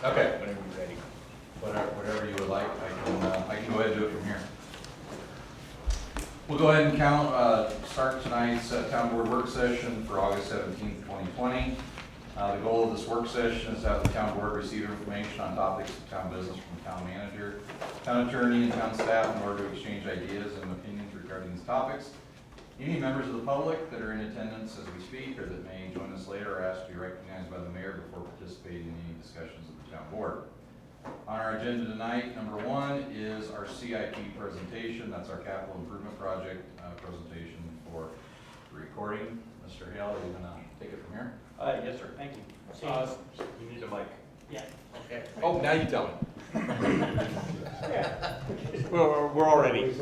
Okay. Whenever you're ready. Whatever you would like, I can go ahead and do it from here. We'll go ahead and start tonight's town board work session for August 17th, 2020. The goal of this work session is to have the town board receive information on topics of town business from town manager, town attorney, and town staff in order to exchange ideas and opinions regarding these topics. Any members of the public that are in attendance as we speak or that may join us later are asked to be recognized by the mayor before participating in any discussions of the town board. On our agenda tonight, number one is our CIP presentation. That's our capital improvement project presentation for recording. Mr. Hale, are you going to take it from here? Yes, sir. Thank you. You need a mic. Yeah. Okay. Oh, now you tell me. We're all ready.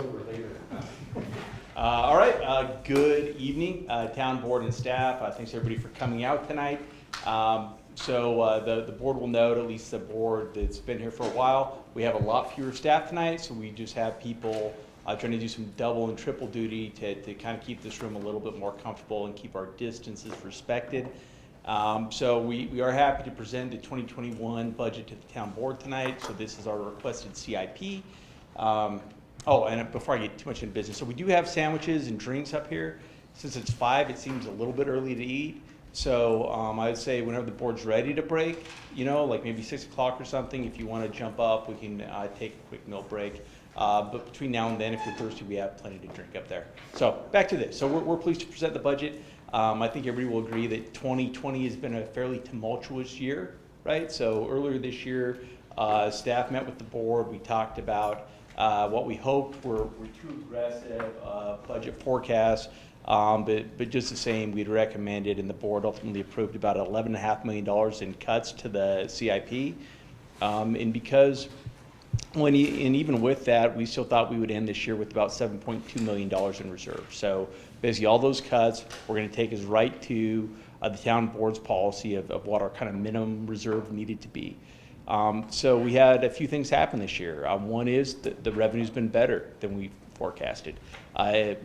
All right. Good evening, town board and staff. Thanks everybody for coming out tonight. The board will note, at least the board that's been here for a while, we have a lot fewer staff tonight, so we just have people trying to do some double and triple duty to kind of keep this room a little bit more comfortable and keep our distances respected. So we are happy to present the 2021 budget to the town board tonight. So this is our requested CIP. And before I get too much into business, so we do have sandwiches and drinks up here. Since it's 5, it seems a little bit early to eat. So I would say whenever the board's ready to break, like maybe 6 o'clock or something, if you want to jump up, we can take a quick meal break. But between now and then, if you're thirsty, we have plenty to drink up there. So back to this. So we're pleased to present the budget. I think everybody will agree that 2020 has been a fairly tumultuous year, right? So earlier this year, staff met with the board. We talked about what we hoped were too aggressive budget forecasts. But just the same, we'd recommended, and the board ultimately approved about $11.5 million in cuts to the CIP. And because and even with that, we still thought we would end this year with about $7.2 million in reserve. So basically all those cuts, we're going to take us right to the town board's policy of what our kind of minimum reserve needed to be. So we had a few things happen this year. One is that the revenue's been better than we forecasted.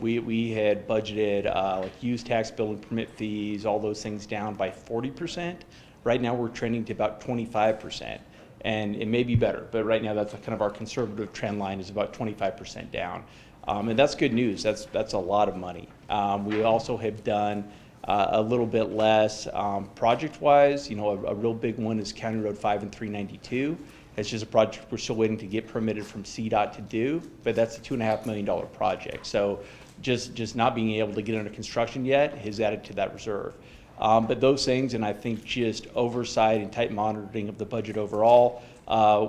We had budgeted like use tax, building permit fees, all those things down by 40%. Right now we're trending to about 25%. And it may be better, but right now that's kind of our conservative trend line is about 25% down. And that's good news. That's a lot of money. We also have done a little bit less project-wise. A real big one is County Road 5 and 392. It's just a project we're still waiting to get permitted from CDOT to do, but that's a $2.5 million project. So just not being able to get under construction yet has added to that reserve. But those things, and I think just oversight and tight monitoring of the budget overall,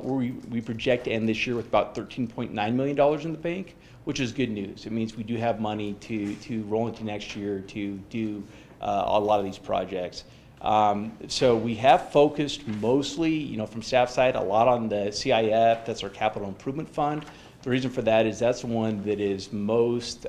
we project to end this year with about $13.9 million in the bank, which is good news. It means we do have money to roll into next year to do a lot of these projects. So we have focused mostly, from staff side, a lot on the CIF, that's our capital improvement fund. The reason for that is that's the one that is most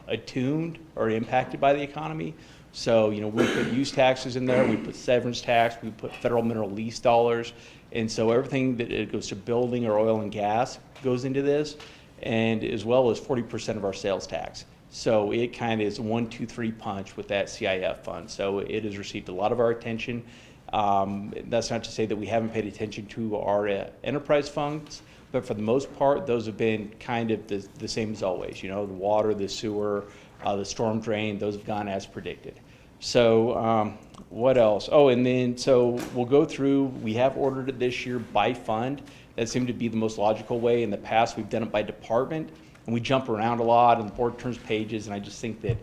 attuned or impacted by the economy. So, we put use taxes in there, we put severance tax, we put federal mineral lease dollars, and so everything that it goes to building or oil and gas goes into this, and as well as 40% of our sales tax. So it kind of is 1, 2, 3 punch with that CIF fund. So it has received a lot of our attention. That's not to say that we haven't paid attention to our enterprise funds, but for the most part, those have been kind of the same as always. The water, the sewer, the storm drain, those have gone as predicted. So what else? Oh, and then so we'll go through, we have ordered it this year by fund. That seemed to be the most logical way. In the past, we've done it by department, and we jump around a lot, and the board turns pages, and I just think that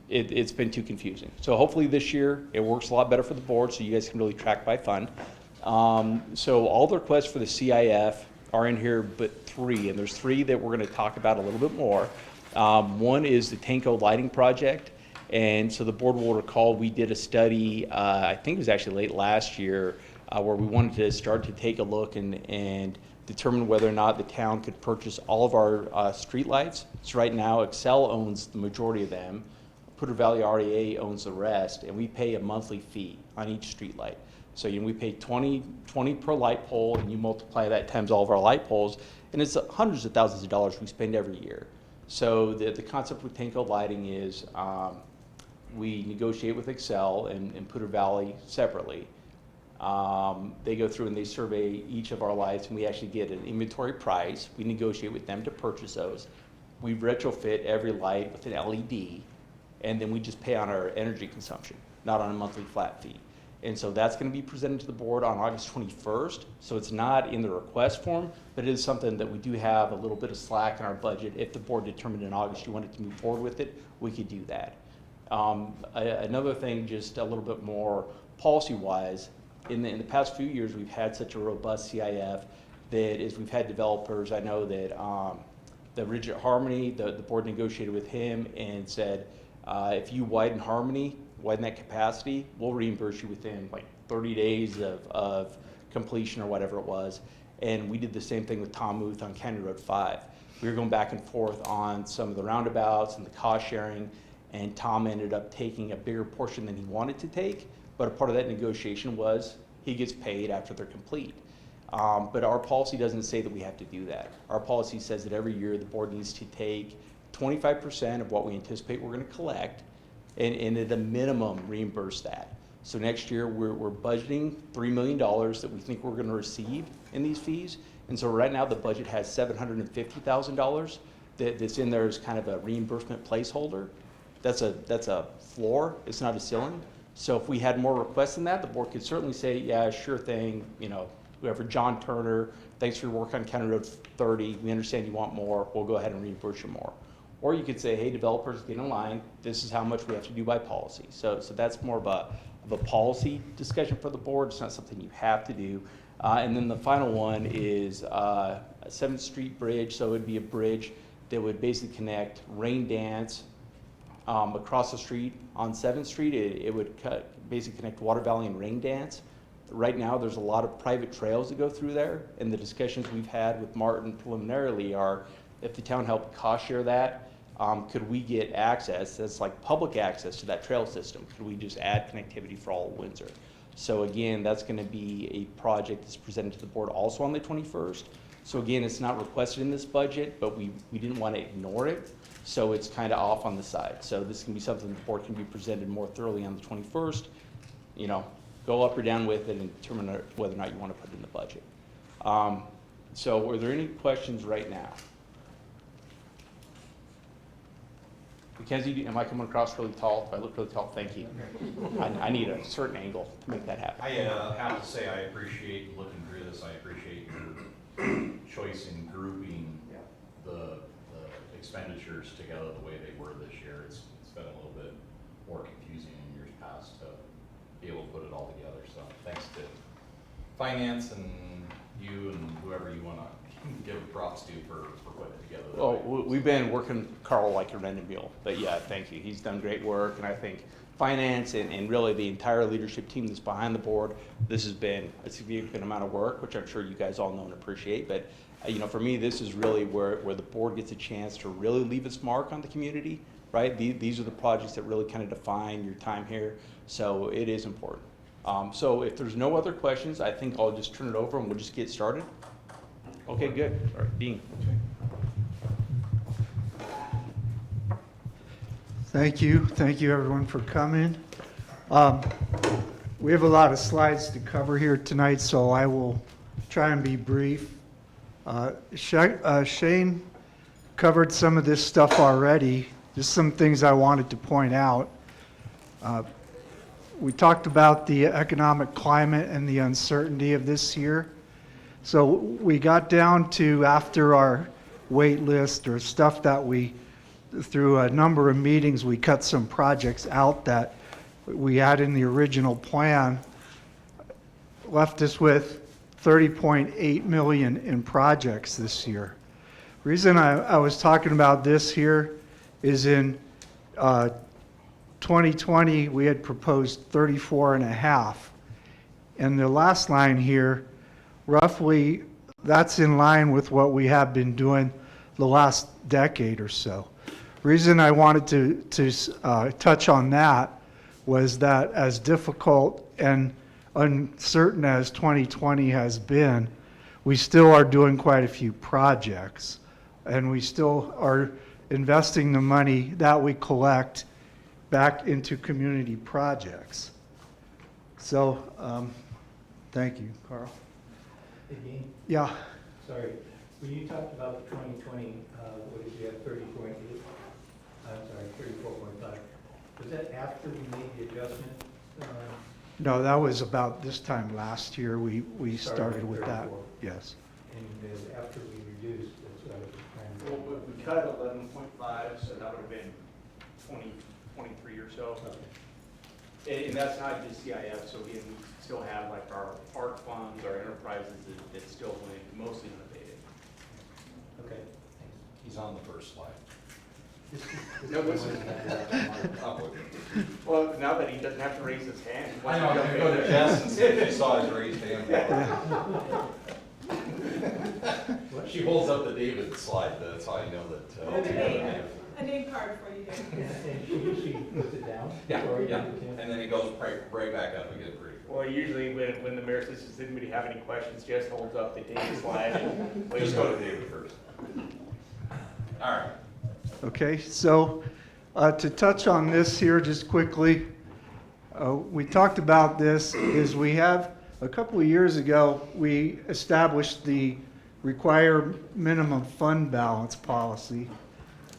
it's been too confusing. So hopefully this year, it works a lot better for the board, so you guys can really track by fund. So all the requests for the CIF are in here but 3, and there's 3 that we're going to talk about a little bit more. One is the Tanko lighting project, and so the board will recall we did a study, I think it was actually late last year, where we wanted to start to take a look and determine whether or not the town could purchase all of our street lights. So right now, Excel owns the majority of them, Poudre Valley REA owns the rest, and we pay a monthly fee on each street light. So we pay $20 per light pole, and you multiply that times all of our light poles, and it's hundreds of thousands of dollars we spend every year. So the concept with Tanko lighting is we negotiate with Excel and Poudre Valley separately. They go through and they survey each of our lights, and we actually get an inventory price. We negotiate with them to purchase those. We retrofit every light with an LED, and then we just pay on our energy consumption, not on a monthly flat fee. And so that's going to be presented to the board on August 21st. So it's not in the request form, but it is something that we do have a little bit of slack in our budget. If the board determined in August you wanted to move forward with it, we could do that. Another thing, just a little bit more policy-wise, in the past few years, we've had such a robust CIF that as we've had developers, I know that the Rigid Harmony, the board negotiated with him and said, if you widen Harmony, widen that capacity, we'll reimburse you within like 30 days of completion or whatever it was. And we did the same thing with Tom Muth on County Road 5. We were going back and forth on some of the roundabouts and the cost sharing, and Tom ended up taking a bigger portion than he wanted to take, but a part of that negotiation was he gets paid after they're complete. But our policy doesn't say that we have to do that. Our policy says that every year the board needs to take 25% of what we anticipate we're going to collect, and at a minimum reimburse that. So next year we're budgeting $3 million that we think we're going to receive in these fees. And so right now the budget has $750,000 that's in there as kind of a reimbursement placeholder. That's a floor, it's not a ceiling. So if we had more requests than that, the board could certainly say, yeah, sure thing, you know, whoever, John Turner, thanks for your work on County Road 30, we understand you want more, we'll go ahead and reimburse you more. Or you could say, hey, developers, get in line, this is how much we have to do by policy. So that's more of a policy discussion for the board, it's not something you have to do. And then the final one is a 7th Street bridge, so it would be a bridge that would basically connect Rain Dance across the street on 7th Street. It would basically connect Water Valley and Rain Dance. Right now, there's a lot of private trails that go through there, and the discussions we've had with Martin preliminarily are, if the town helped cost share that, could we get access, that's like public access to that trail system? Could we just add connectivity for all of Windsor? So again, that's going to be a project that's presented to the board also on the 21st. So again, it's not requested in this budget, but we didn't want to ignore it. So it's kind of off on the side. So this can be something the board can be presented more thoroughly on the 21st. You know, go up or down with it and determine whether or not you want to put it in the budget. So are there any questions right now? Mackenzie, am I coming across really tall? If I look really tall, thank you. I need a certain angle to make that happen. I have to say, I appreciate looking through this. I appreciate your choice in grouping the expenditures together the way they were this year. It's been a little bit more confusing in years past to be able to put it all together. So thanks to finance and you and whoever you want to give props to for putting it together. Well, we've been working Carl like a rented mule, but yeah, thank you. He's done great work, and I think finance and really the entire leadership team that's behind the board, this has been a significant amount of work, which I'm sure you guys all know and appreciate. But you know, for me, this is really where the board gets a chance to really leave its mark on the community, right? These are the projects that really kind of define your time here, so it is important. So if there's no other questions, I think I'll just turn it over and we'll just get started. Okay, good. All right, Dean. Thank you everyone for coming. We have a lot of slides to cover here tonight, so I will try and be brief. Shane covered some of this stuff already. Just some things I wanted to point out. We talked about the economic climate and the uncertainty of this year. So we got down to, after our wait list or stuff that we, through a number of meetings, we cut some projects out that we had in the original plan, left us with $30.8 million in projects this year. Reason I was talking about this here is in 2020 we had proposed 34.5, and the last line here, roughly that's in line with what we have been doing the last decade or so. Reason I wanted to touch on that was that as difficult and uncertain as 2020 has been, we still are doing quite a few projects, and we still are investing the money that we collect back into community projects. So Thank you, Carl. Again, Yeah, sorry, when you talked about the 2020, what did you have, 30.8? I'm sorry, 34.5. Was that after we made the adjustment? no, that was about this time last year, we started with that, 34. yes. And after we reduced, that's what I was trying to. Well, we cut 11.5, so that would have been 20, 23 or so. And that's not just CIF, so again, we still have like our park funds, our enterprises that still went mostly unabated. Okay, He's on the first slide. thanks. No, this is- Oh, Well, now that he doesn't have to raise his hand. he I wants know, to I'm jump gonna go in to there. Jess and see if she saw his raised hand. She holds up the David slide, that's how I know that. Okay. A name card for you here. And she puts it down? Yeah, Or you yeah, do it, and then he goes right back up again pretty quick. Well, usually when the mayor says, does anybody have any questions, Jess holds up the data slide. and Just go to David first. All right. Okay, so to touch on this here just quickly, we talked about this, is we have, a couple of years ago, we established the required minimum fund balance policy.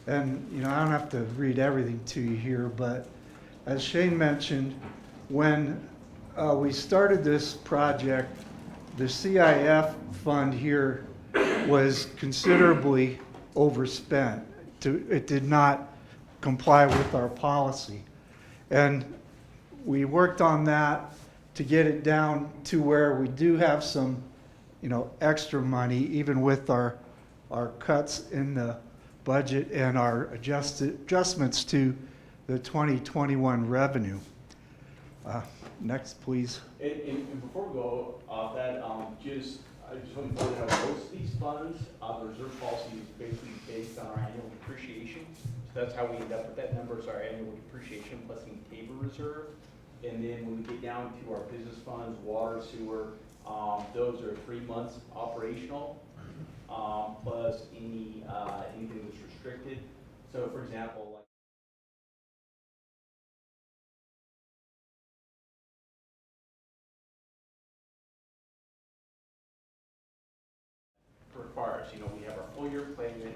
And, you know, I don't have to read everything to you here, but as Shane mentioned, when we started this project, the CIF fund here was considerably overspent. It did not comply with our policy. And we worked on that to get it down to where we do have some, you know, extra money, even with our cuts in the budget and our adjustments to the 2021 revenue. Next, please. And before we go off that, I just want to point out most of these funds, the reserve policy is basically based on our annual depreciation. So that's how we end up with that number, is our annual depreciation plus some table reserve. And then when we get down to our business funds, water, sewer, those are 3 months operational, plus anything that's restricted. So for example, like requires, you know, we have our full year payment,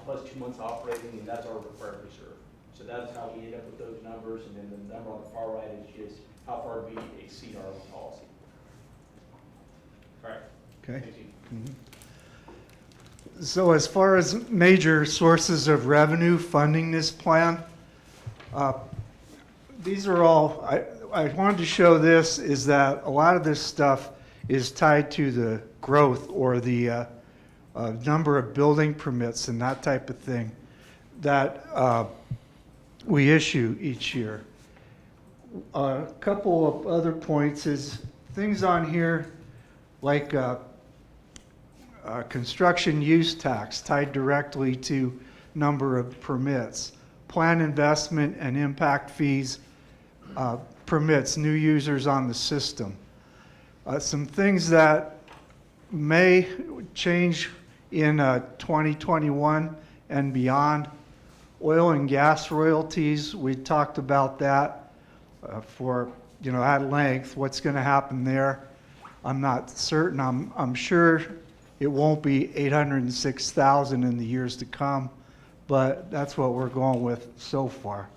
plus 2 months operating, and that's our required reserve. So that's how we end up with those numbers, and then the number on the far right is just how far we exceed our own policy. All right. Okay. Thank you. So as far as major sources of revenue funding this plan, these are all, I wanted to show this, is that a lot of this stuff is tied to the growth or the number of building permits and that type of thing that we issue each year. A couple of other points is things on here like construction use tax tied directly to number of permits, plan investment and impact fees, permits new users on the system. Some things that may change in 2021 and beyond. Oil and gas royalties, we talked about that for, you know, at length, what's going to happen there. I'm not certain. I'm sure it won't be 806,000 in the years to come, but that's what we're going with so far.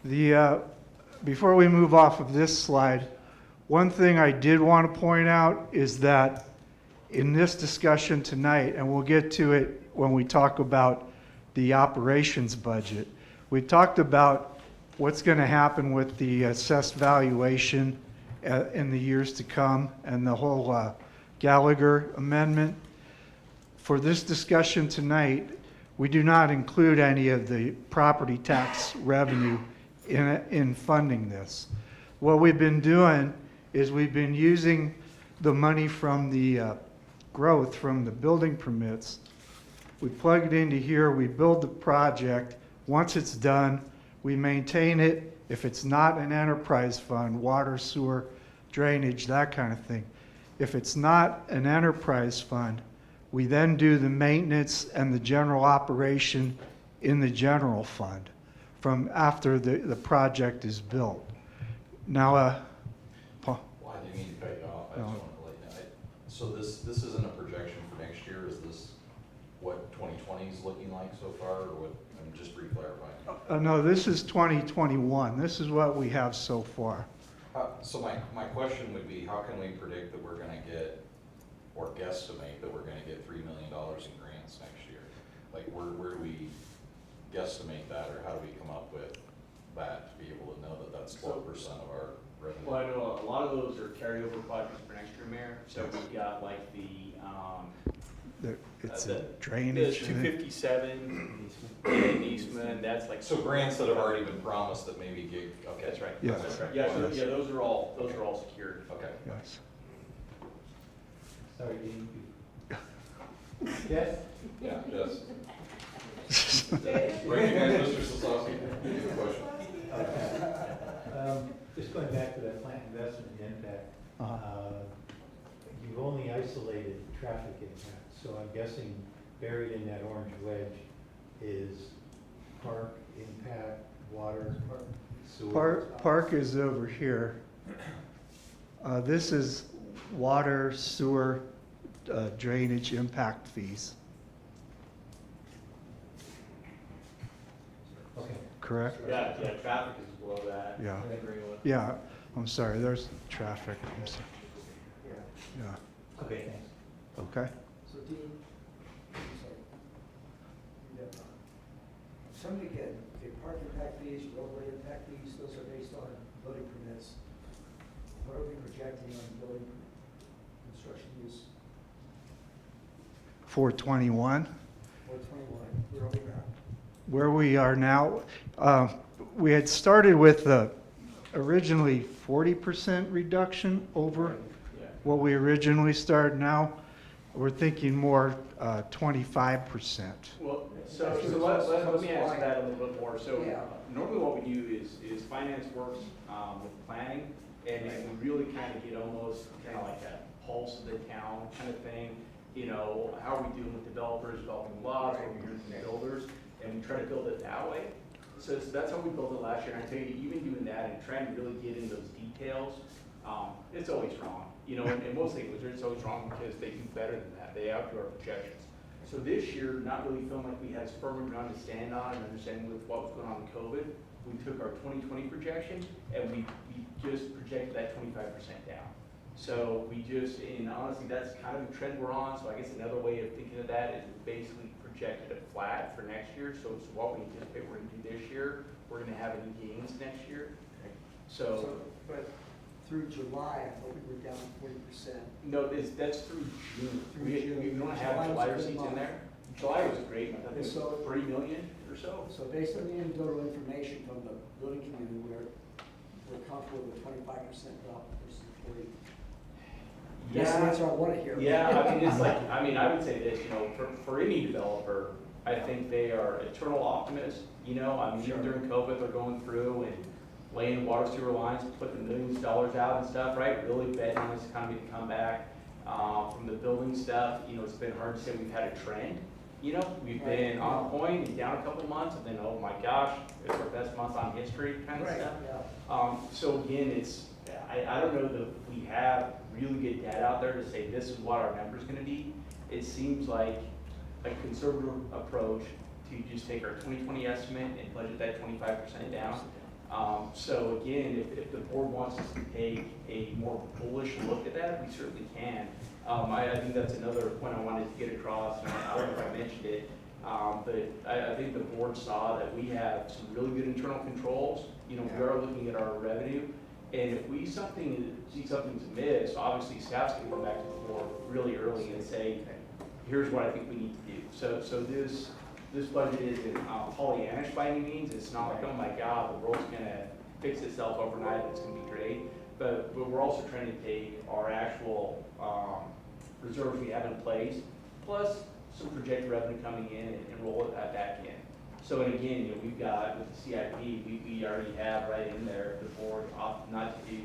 Before we move off of this slide, one thing I did want to point out is that in this discussion tonight, and we'll get to it when we talk about the operations budget, we talked about what's going to happen with the assessed valuation in the years to come and the whole Gallagher amendment. For this discussion tonight, we do not include any of the property tax revenue in funding this. What we've been doing is we've been using the money from the growth from the building permits. We plug it into here, we build the project. Once it's done, we maintain it. If it's not an enterprise fund, water, sewer, drainage, that kind of thing. If it's not an enterprise fund, we then do the maintenance and the general operation in the general fund from after the project is built. Now, Paul? Well, I didn't mean to cut you off. what 2020 is looking like so far, or what, I'm just re-clarifying. No, this is 2021. This is what we have so far. So my question would be, how can we predict that we're gonna get, or guesstimate that we're gonna get $3 million in grants next year? Like, where do we guesstimate that, or how do we come up with that to be able to know that that's 12% of our revenue? Well, I know a lot of those are carryover projects for next year, Mayor. So we've got like the, It's the a drainage. 257 in Eastman, that's like. So grants that have already been promised that maybe gig, okay. That's right. Yes. That's right. Yeah, so, yeah, those are all secured. Okay. Yes. Sorry, Dean. Yes? Yeah, yes. Recognize Mr. Sosowski. You have a question? Just going back to that plant investment impact, Uh-huh. you've only isolated traffic impact, so I'm guessing buried in that orange wedge is park impact, water, sewer. Park is over here. This is water, sewer, drainage impact fees, Okay. correct? Yeah, yeah, traffic is below that. Yeah. I agree with. Yeah, I'm sorry, there's traffic. I'm sorry. Yeah, Okay, thanks. okay. So Dean, I'm sorry. Somebody get, park impact fees, roadway impact fees, those are based on building permits. What are we projecting on building construction use For 21, for 21? Where are we at? where we are now, we had started with originally 40% reduction over Yeah. what we originally started. Now, we're thinking more 25%. Well, so let me answer that a little bit more. So Yeah. normally what we do is finance works with planning, and we really kind of get almost kind of like a pulse of the town kind of thing. You know, how are we doing with developers, developing lots, what are we hearing from builders, and we try to build it that way. So that's how we built it last year, and I tell you, even doing that and trying to really get into those details, it's always wrong. You know, and most things, it's always wrong because they do better than that. They outdo our projections. So this year, not really feeling like we had firm ground to stand on and understanding with what was going on with COVID, we took our 2020 projection and we just projected that 25% down. So we just, and honestly, that's kind of the trend we're on. So I guess another way of thinking of that is we basically projected it flat for next year. So it's what we anticipate we're gonna do this year. We're gonna have any gains next year. So But through July, I thought we were down 40%. no, that's through June. Through We June. don't have July was July a good receipts in month. there. July was great, I think So- 3 million or so. So based on the anecdotal information from the building community, we're comfortable with 25% drop versus 40. That's the answer I want to hear. Yeah, I mean, it's like, I would say this, you know, for any developer, I think they are eternal optimists, you know, I mean, even during COVID, they're going through and laying water sewer lines, putting millions of dollars out and stuff, right? Really betting on this economy to come back. From the building stuff, you know, it's been hard to say we've had a trend. You know, we've been on point and down a couple months, and then, oh my gosh, it's our best month on history kind of Right, stuff. yeah. So again, it's, I don't know that we have really good data out there to say this is what our number's gonna be. It seems like a conservative approach to just take our 2020 estimate and budget that 25% down. So again, if the board wants us to take a more bullish look at that, we certainly can. I think that's another point I wanted to get across, and I don't know if I mentioned it, but I think the board saw that we have some really good internal controls. You know, we are looking at our revenue, and if we see something's amiss, obviously staff's gonna come back to the board really early and say, here's what I think we need to do. So this budget isn't Pollyannish by any means. It's not like, oh my God, the world's gonna fix itself overnight, it's gonna be great. But we're also trying to take our actual reserves we have in place, plus some projected revenue coming in and roll it back in. So, and again, you know, we've got, with the CIP, we already have right in there, the board opt not to do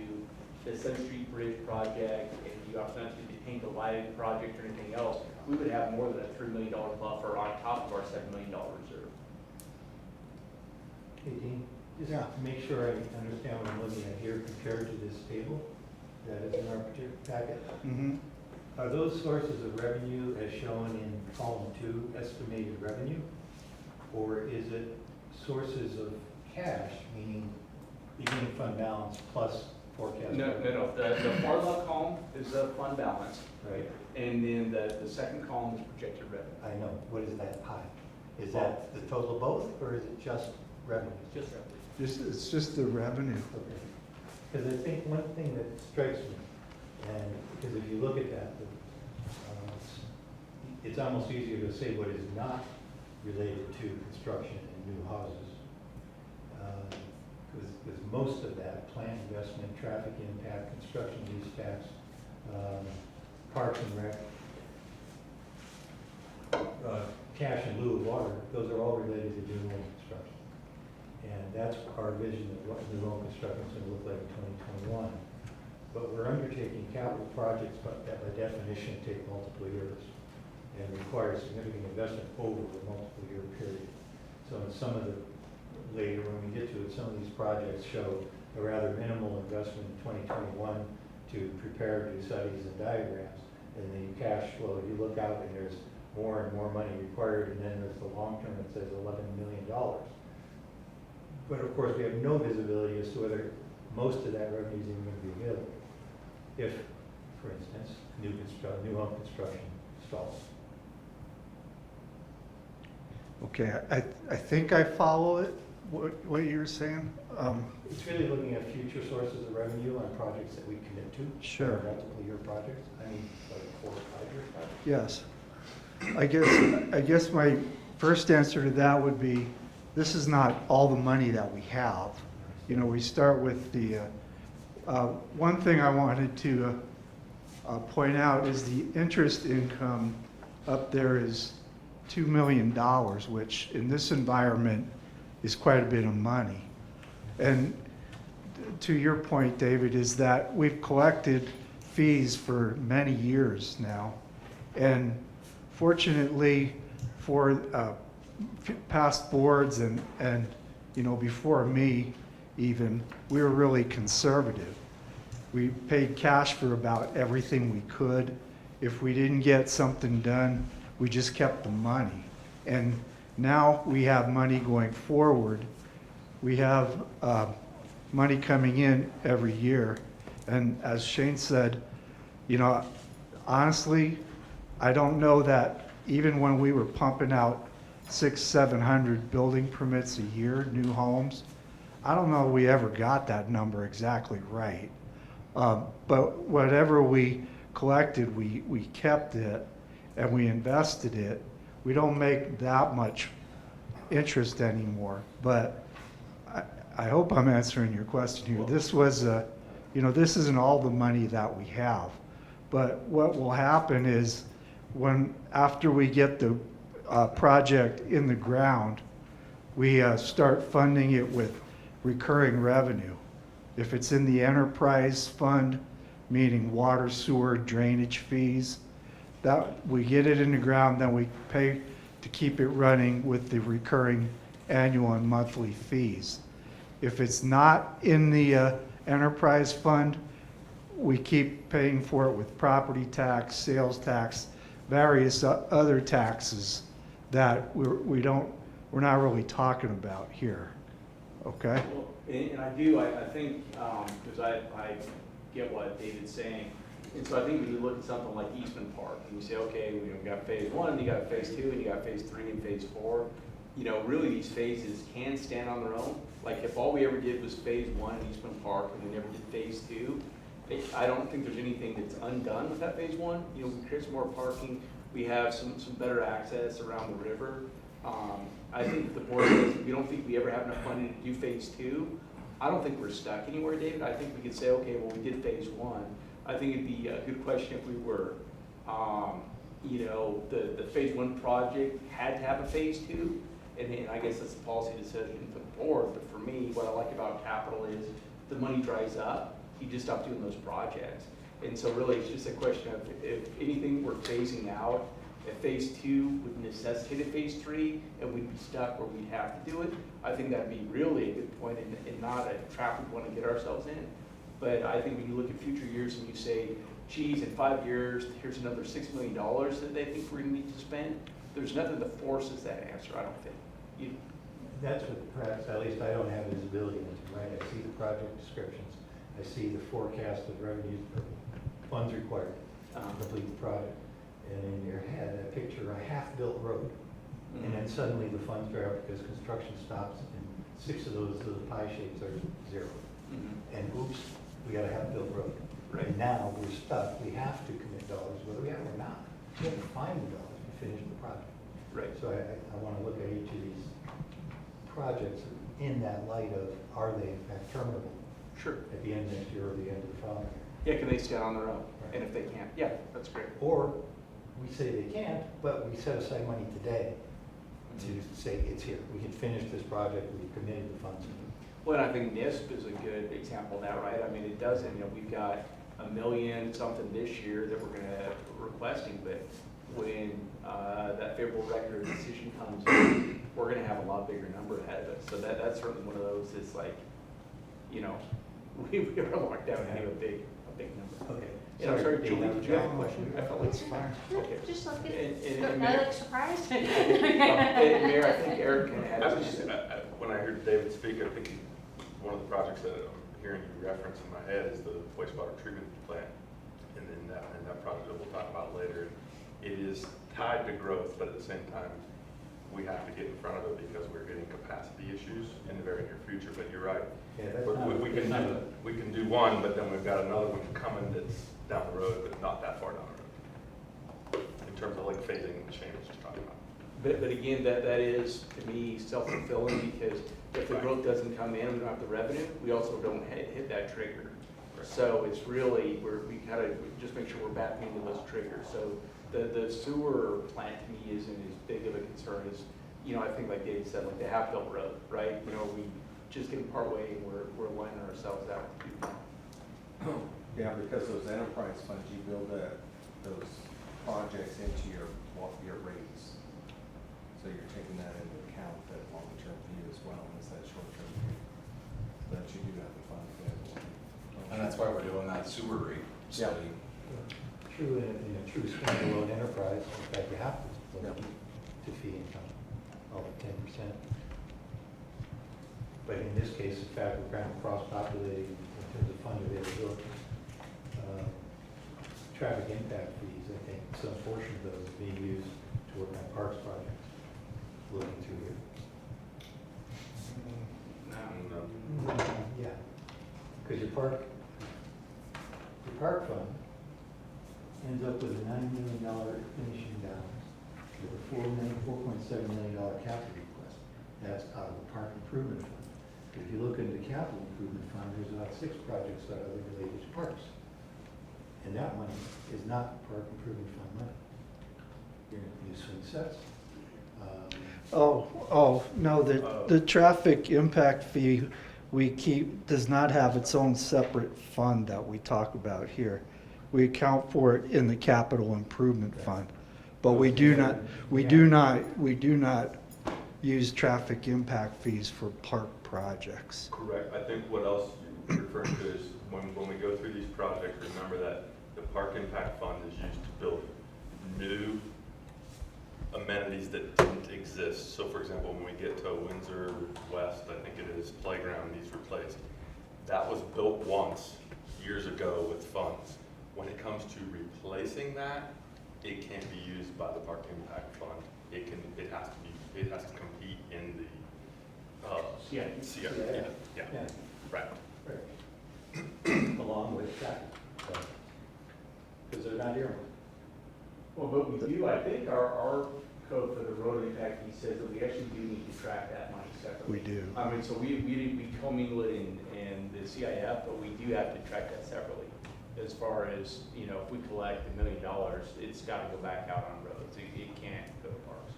the 7th Street Bridge project, and you opt not to do the paint the lighting project or anything else. We would have more than a $3 million buffer on top of our $7 million reserve. Hey, Dean, just to make sure I understand what I'm looking at here compared to this table that is in our packet. Mm-hmm. Are those sources of revenue as shown in column 2, estimated revenue? Or is it sources of cash, meaning beginning fund balance plus forecast? No, the far left column is the fund balance, Right, and then the second column is projected revenue. I know. What is that pie? Is that the total of both, or is it just revenue? Just revenue. It's just the revenue. Okay. Because I think one thing that strikes me, and because if you look at that, it's almost easier to say what is not related to construction and new houses. Because most of that, plant investment, traffic impact, construction use tax, parks and rec, cash in lieu of water, those are all related to new home construction. And that's our vision of what new home construction is going to look like in 2021. But we're undertaking capital projects that by definition take multiple years and require significant investment over a multiple year period. So in some of the, later when we get to it, some of these projects show a rather minimal investment in 2021 to prepare, do studies and diagrams. And the cash flow, you look out and there's more and more money required, and then there's the long term that says $11 million. But of course, we have no visibility as to whether most of that revenue is even going to be available. If, for instance, new home construction stalls. Okay, I think I follow it, what you're saying. It's really looking at future sources of revenue on projects that we commit to. Sure. That are multiple year projects. I mean, like 4 or 5 year projects. Yes. I guess my first answer to that would be, this is not all the money that we have. You know, we start with the, one thing I wanted to point out is the interest income up there is $2 million, which in this environment is quite a bit of money. And to your point, David, is that we've collected fees for many years now. And fortunately for past boards and you know, before me even, we were really conservative. We paid cash for about everything we could. If we didn't get something done, we just kept the money. And now we have money going forward. We have money coming in every year. And as Shane said, you know, honestly, I don't know that even when we were pumping out 600-700 building permits a year, new homes, I don't know if we ever got that number exactly right. But whatever we collected, we kept it and we invested it. We don't make that much interest anymore. But I hope I'm answering your question here. This was, you know, this isn't all the money that we have. But what will happen is after we get the project in the ground, we start funding it with recurring revenue. If it's in the enterprise fund, meaning water, sewer, drainage fees, that we get it in the ground, then we pay to keep it running with the recurring annual and monthly fees. If it's not in the enterprise fund, we keep paying for it with property tax, sales tax, various other taxes that we're not really talking about here. Okay? Well, and I think, because I get what David's saying. And so I think when you look at something like Eastman Park, and you say, okay, we got phase 1, you got phase 2, and you got phase 3 and phase 4, you know, really these phases can stand on their own. Like if all we ever did was phase 1 in Eastman Park and we never did phase 2, I don't think there's anything that's undone with that phase 1. You know, we create some more parking, we have some better access around the river. I think the board says we don't think we ever have enough funding to do phase 2. I don't think we're stuck anywhere, David. I think we could say, okay, well, we did phase 1. I think it'd be a good question if we were, you know, the phase 1 project had to have a phase 2, and I guess that's a policy decision for the board. But for me, what I like about capital is the money dries up, you just stop doing those projects. And so really, it's just a question of if anything we're phasing out, if phase 2 would necessitate a phase 3, and we'd be stuck where we'd have to do it, I think that'd be really a good point and not a trap we want to get ourselves in. But I think when you look at future years and you say, geez, in 5 years, here's another $6 million that they think we're gonna need to spend. There's nothing that forces that answer, I don't think. You, That's what perhaps, at least I don't have visibility into, right? I see the project descriptions, I see the forecast of revenue, funds required to complete the project. And in your head, I picture a half-built road. And then suddenly the funds dry up because construction stops and 6 of those little pie shapes are 0. And oops, we got a half-built road. Right. And now we're stuck, we have to commit dollars, whether we have or not. We have to find the dollars to finish the project. Right. So I want to look at each of these projects in that light of, are they in fact terminable Sure. at the end of next year or the end of the following year? Yeah, can they stand on their own? Right. And if they can't, yeah, that's great. Or we say they can't, but we set aside money today to say it's here. We can finish this project, we've committed the funds. Well, and I think NISP is a good example of that, right? I mean, it doesn't, you know, we've got $1 million something this year that we're gonna requesting, but when that favorable record of decision comes in, we're gonna have a lot bigger number ahead of us. So that's certainly one of those that's like, you know, we are locked down to a big number. Okay. And I'm sorry, Dave, Julie, did you have a no, question? I felt like. It's fine. Okay. Just like And- it. and I Mayor- look surprised. And Mayor, I think Eric can add. I was just, when I heard David speak, I think one of the projects that I'm hearing you reference in my head is the wastewater treatment plant. And then that project that we'll talk about later. It is tied to growth, but at the same time, we have to get in front of it because we're getting capacity issues in the very near future. But you're right. Yeah, that's But not- we can do one, but then we've got another one coming that's down the road, but not that far down the road. In terms of like phasing the chain I was just talking about. But again, that is, to me, self-fulfilling, because if the Right. growth doesn't come in, we don't have the revenue, we also don't hit that trigger. So it's really, we gotta just make sure we're backing into those triggers. So the sewer plant to me isn't as big of a concern as, you know, I think like Dave said, like the half-built road, right? You know, we just getting partway and we're lining ourselves out to do that. Yeah, because those enterprise funds, you build those projects into your rates. So you're taking that into account, that long-term view as well as that short-term view. But you do have the fund available. And that's why we're doing that sewer rate study. True, in a true standalone enterprise, in fact, you have to look to fee income, all of 10%. But in this case, in fact, we're kind of cross-populating in terms of fund availability. Traffic impact fees, I think some portion of those is being used to work on parks projects, looking through here. Yeah, because your park fund ends up with a $9 million finishing balance with a $4.7 million capital request. That's out of the park improvement fund. If you look into the capital improvement fund, there's about 6 projects that are related to parks. And that money is not park improvement fund money. You're going to use swing sets. No, the traffic impact fee we keep, does not have its own separate fund that we talk about here. We account for it in the capital improvement fund. But we do not use traffic impact fees for park projects. Correct. I think what else you're referring to is when we go through these projects, remember that the park impact fund is used to build new amenities that didn't exist. So for example, when we get to Windsor West, I think it is, playground needs replaced. That was built once, years ago with funds. When it comes to replacing that, it can't be used by the park impact fund. It has to compete in the CIP. Yeah, right. Along with traffic. Because they're not earmarked. Well, but we do, I think our code for the road impact fee says that we actually do need to track that money separately. We do. I mean, so we commingle it in the CIF, but we do have to track that separately. As far as, you know, if we collect $1 million, it's gotta go back out on roads. It can't go to parks.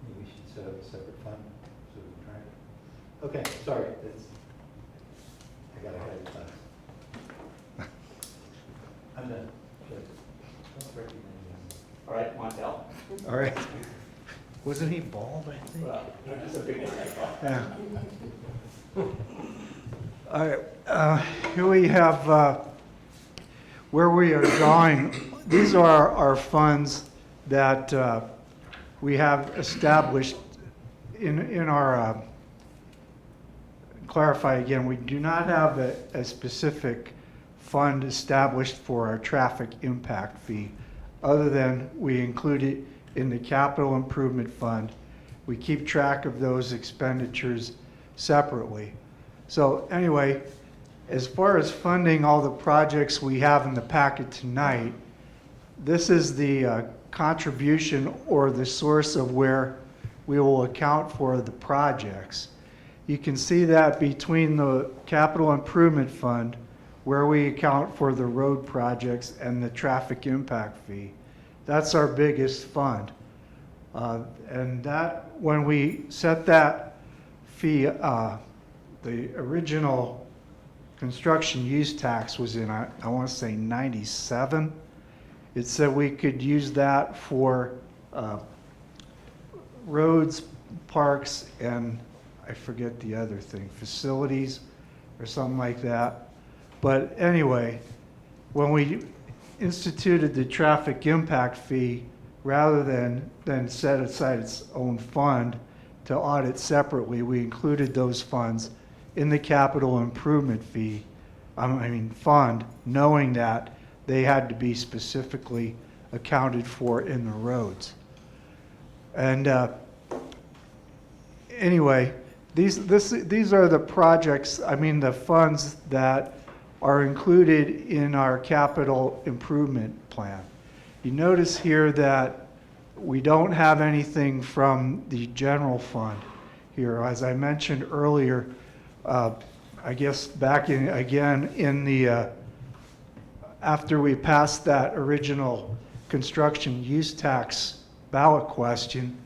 Maybe we should set up a separate fund so we can track it. Okay, sorry, I got ahead of class. I'm done. Don't recognize me. All right, Montel? All right. Wasn't he bald, I think? Well, that's a big one. Yeah. All right, here we have, where we are drawing, these are our funds that we have established in our, clarify again, we do not have a specific fund established for our traffic impact fee, other than we include it in the capital improvement fund. We keep track of those expenditures separately. So anyway, as far as funding all the projects we have in the packet tonight, this is the contribution or the source of where we will account for the projects. You can see that between the capital improvement fund, where we account for the road projects, and the traffic impact fee. That's our biggest fund. And that, when we set that fee, the original construction use tax was in, I want to say 97. It said we could use that for roads, parks, and I forget the other thing, facilities or something like that. But anyway, when we instituted the traffic impact fee, rather than set aside its own fund to audit separately, we included those funds in the capital improvement fee, fund, knowing that they had to be specifically accounted for in the roads. And anyway, these are the projects, the funds that are included in our capital improvement plan. You notice here that we don't have anything from the general fund here. As I mentioned earlier, I guess back in, again, in the, after we passed that original construction use tax ballot question,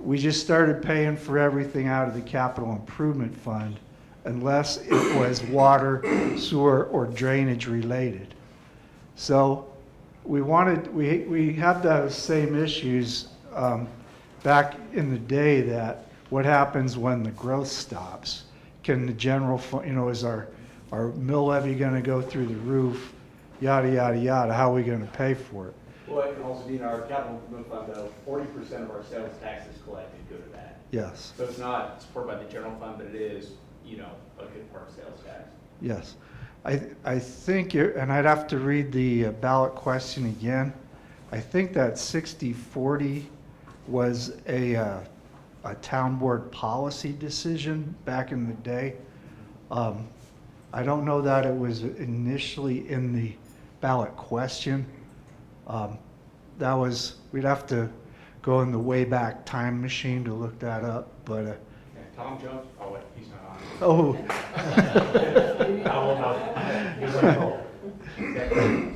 we just started paying for everything out of the capital improvement fund, unless it was water, sewer, or drainage related. So we had those same issues back in the day, that what happens when the growth stops? Can the general fund, is our mill levy going to go through the roof? Yada, yada, yada. How are we going to pay for it? Well, it can also be in our capital improvement fund, though, 40% of our sales taxes collected go to that. Yes. So it's not supported by the general fund, but it is, a good part of sales tax. Yes. I think, and I'd have to read the ballot question again. I think that 60-40 was a town board policy decision back in the day. I don't know that it was initially in the ballot question. We'd have to go in the Wayback Time Machine to look that up, but. Yeah, Tom Jones, oh wait, he's not on. Oh.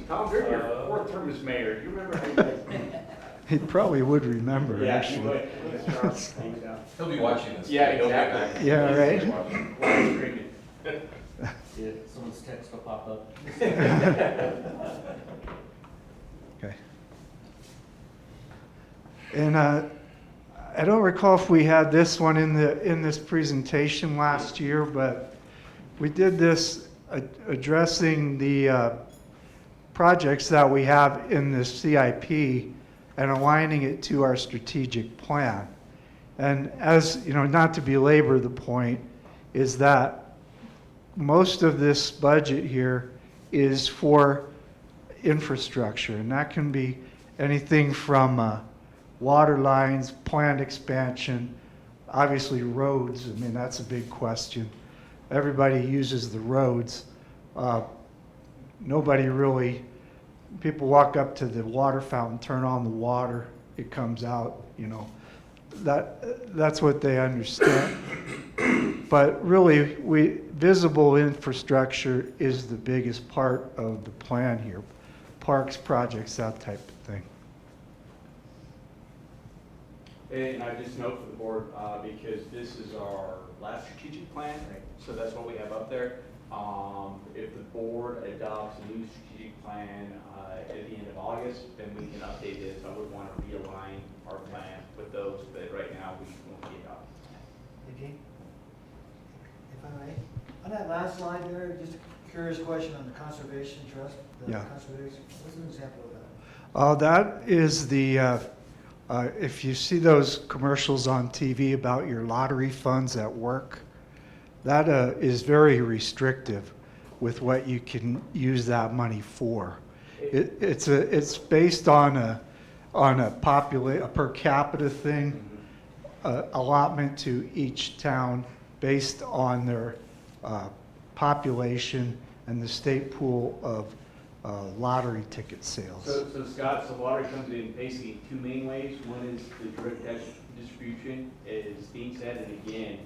Tom, during your fourth term as mayor, do you remember how you guys? He probably would remember, Yeah, actually. he would. He'll be watching this. Yeah, He'll be exactly. back. Yeah, right. Live streaming. Yeah, someone's text will pop up. Okay. And I don't recall if we had this one in this presentation last year, but we did this addressing the projects that we have in the CIP and aligning it to our strategic plan. And as, not to belabor the point, is that most of this budget here is for infrastructure, and that can be anything from water lines, plant expansion, obviously roads. That's a big question. Everybody uses the roads. Nobody really, people walk up to the water fountain, turn on the water, it comes out, that's what they understand. But really, visible infrastructure is the biggest part of the plan here. Parks, projects, that type of thing. And I just note for the board, because this is our last strategic plan, so that's what we have up there. If the board adopts a new strategic plan at the end of August, then we can update this. I would want to realign our plan with those, but right now we won't be adopting. Hey, Gene, if I may, on that last slide there, just curious question on the conservation trust, the Yeah. conservation, what's an example of that? That is if you see those commercials on TV about your lottery funds at work, that is very restrictive with what you can use that money for. It's based on a per capita thing, allotment to each town based on their population and the state pool of lottery ticket sales. So Scott, so lottery comes in basically two main ways. One is the direct distribution, as Dean said, and again,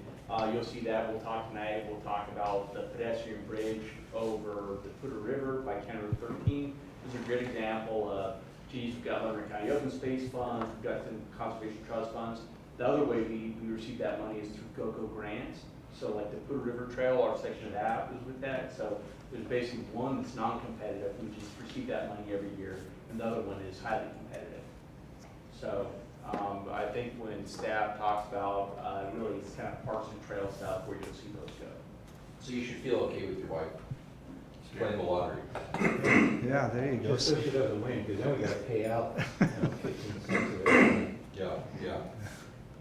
you'll see that, we'll talk tonight, we'll talk about the pedestrian bridge over the Footer River by County Road 13. This is a great example of, geez, we've got Montgomery County Open Space Funds, we've got some Conservation Trust funds. The other way we receive that money is through GOCO grants. So like the Footer River Trail, our section of that was with that. So there's basically one that's non-competitive, we just receive that money every year, and the other one is highly competitive. So I think when staff talks about really it's kind of parks and trail stuff where you'll see those go. So you should feel okay with your wife playing the lottery. Yeah, there you go. So she doesn't win, because then we gotta pay out, 15 cents of it. Yeah.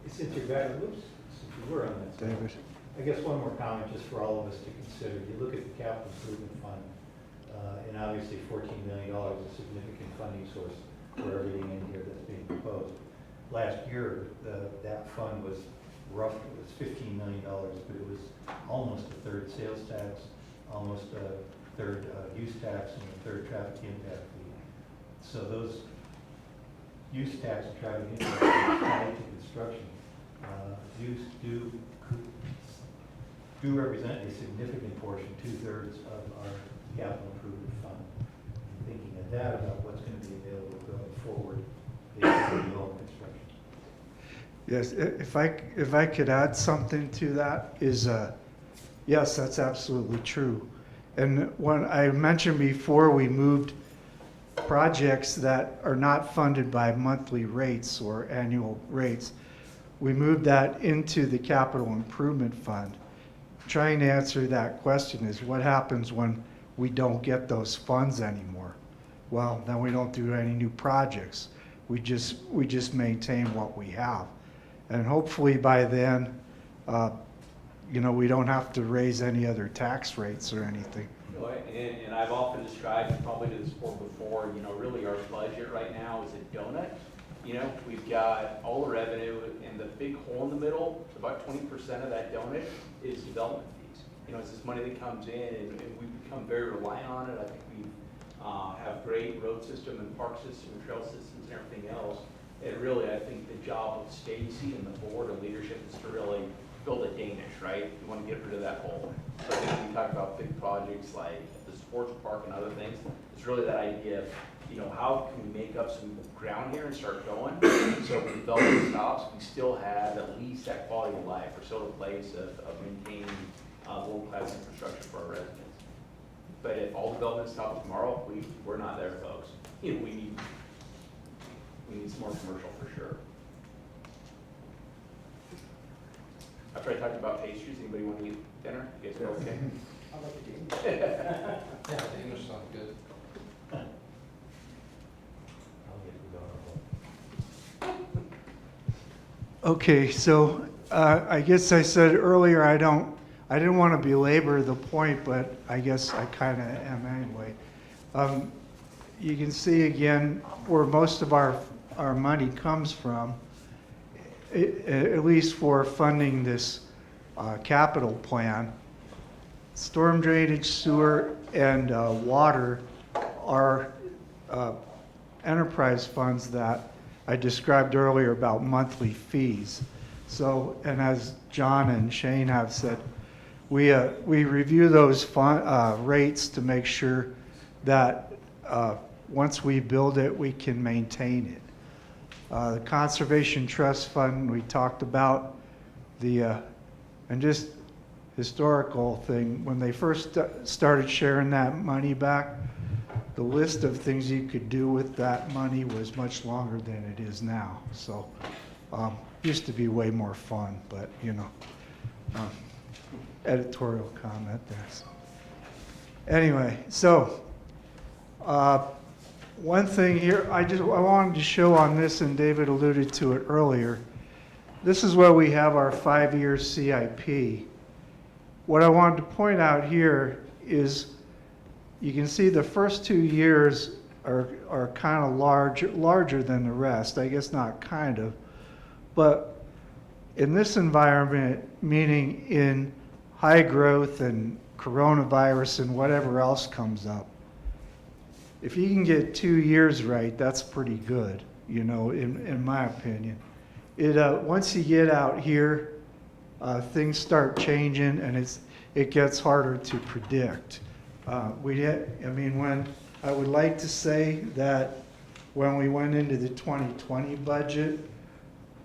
Since you're back, since you were on that. David. I guess one more comment just for all of us to consider. You look at the capital improvement fund, and obviously $14 million is a significant funding source for everything in here that's being proposed. Last year, that fund was roughly, $15 million, but it was almost a third sales tax, almost a third use tax, and a third traffic impact fee. So those use tax and traffic impact fees tied to construction do represent a significant portion, 2/3 of our capital improvement fund. And thinking of that about what's going to be available going forward is the old construction. Yes, if I could add something to that is, yes, that's absolutely true. And when I mentioned before, we moved projects that are not funded by monthly rates or annual rates. We moved that into the capital improvement fund. Trying to answer that question is what happens when we don't get those funds anymore? Well, then we don't do any new projects. We just maintain what we have. And hopefully by then, we don't have to raise any other tax rates or anything. And I've often described, and probably to this board before, really our budget right now is a donut. We've got all the revenue, and the big hole in the middle, about 20% of that donut is development fees. It's this money that comes in, and we've become very reliant on it. I think we have great road system and park system and trail systems and everything else. And really, I think the job of Stacy and the board and leadership is to really build a Danish, right? We want to get rid of that hole. So I think when we talk about big projects like the sports park and other things, it's really that idea of, how can we make up some ground here and start going? So when development stops, we still have at least that quality of life, or still a place of maintaining world-class infrastructure for our residents. But if all development stops tomorrow, we're not there, folks. We need some more commercial for sure. After I talked about pastries, anybody want to eat dinner? You guys are okay? How about the game? Yeah, English sounds good. I'll get the donut. Okay, so I guess I said earlier I didn't want to belabor the point, but I guess I kind of am anyway. You can see again where most of our money comes from, at least for funding this capital plan. Storm drainage, sewer, and water are enterprise funds that I described earlier about monthly fees. So, and as John and Shane have said, we review those rates to make sure that once we build it, we can maintain it. The Conservation Trust Fund, we talked about and just historical thing, when they first started sharing that money back, the list of things you could do with that money was much longer than it is now. So, used to be way more fun, but editorial comment there. So. Anyway, so, one thing here, I wanted to show on this, and David alluded to it earlier. This is where we have our 5-year CIP. What I wanted to point out here is you can see the first 2 years are kind of larger than the rest. I guess not kind of, but in this environment, meaning in high growth and coronavirus and whatever else comes up, if you can get 2 years right, that's pretty good, you know, in my opinion. Once you get out here, things start changing and it gets harder to predict. When I would like to say that when we went into the 2020 budget,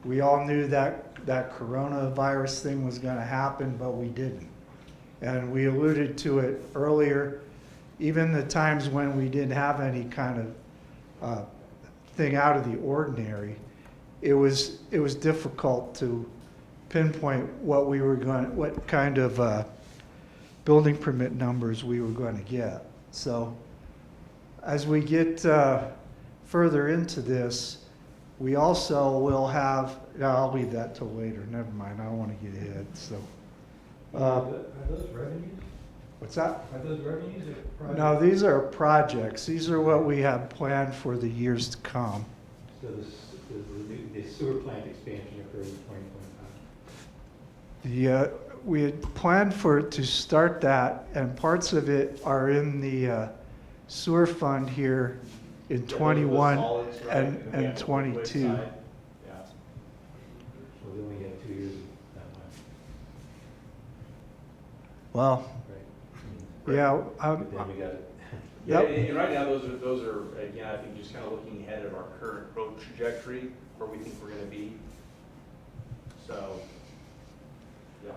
we all knew that coronavirus thing was going to happen, but we didn't. And we alluded to it earlier, even the times when we didn't have any kind of thing out of the ordinary, it was difficult to pinpoint what kind of building permit numbers we were going to get. So as we get further into this, we also will have, I'll leave that till later, never mind, I don't want to get ahead, so. Are those revenues? What's that? Are those revenues or projects? No, these are projects. These are what we have planned for the years to come. So the sewer plant expansion occurred in 2025? We had planned for it to start that, and parts of it are in the sewer fund here in 21 and 22. Yeah. So we only have 2 years of that much, Well, right? yeah, But then we got Yeah, Yep. and right now, those are, again, I think just kind of looking ahead of our current growth trajectory, where we think we're gonna be. So, yeah.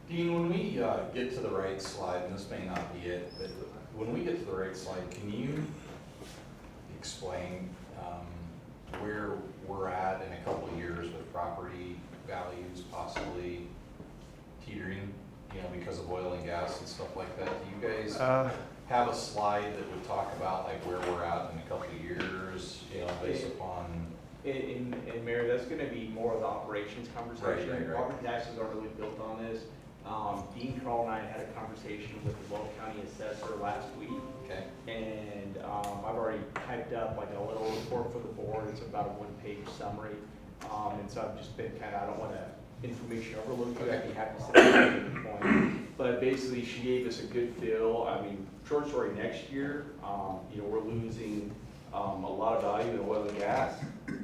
Dean, when we get to the right slide, and this may not be it, but when we get to the right slide, can you explain where we're at in a couple of years with property values possibly teetering, you know, because of oil and gas and stuff like that? Do you guys have a slide that would talk about like where we're at in a couple of years, you know, based upon? And Mayor, that's gonna be more of the operations conversation. Right. Property taxes aren't really built on this. Dean Carl and I had a conversation with the Weld County assessor last week. Okay. And I've already typed up like a little report for the board. It's about a 1-page summary. And so I've just been I don't want to information overload you. I'd be happy to send it at any point. But basically, she gave us a good feel. I mean, short story, next year, we're losing a lot of value in oil and gas.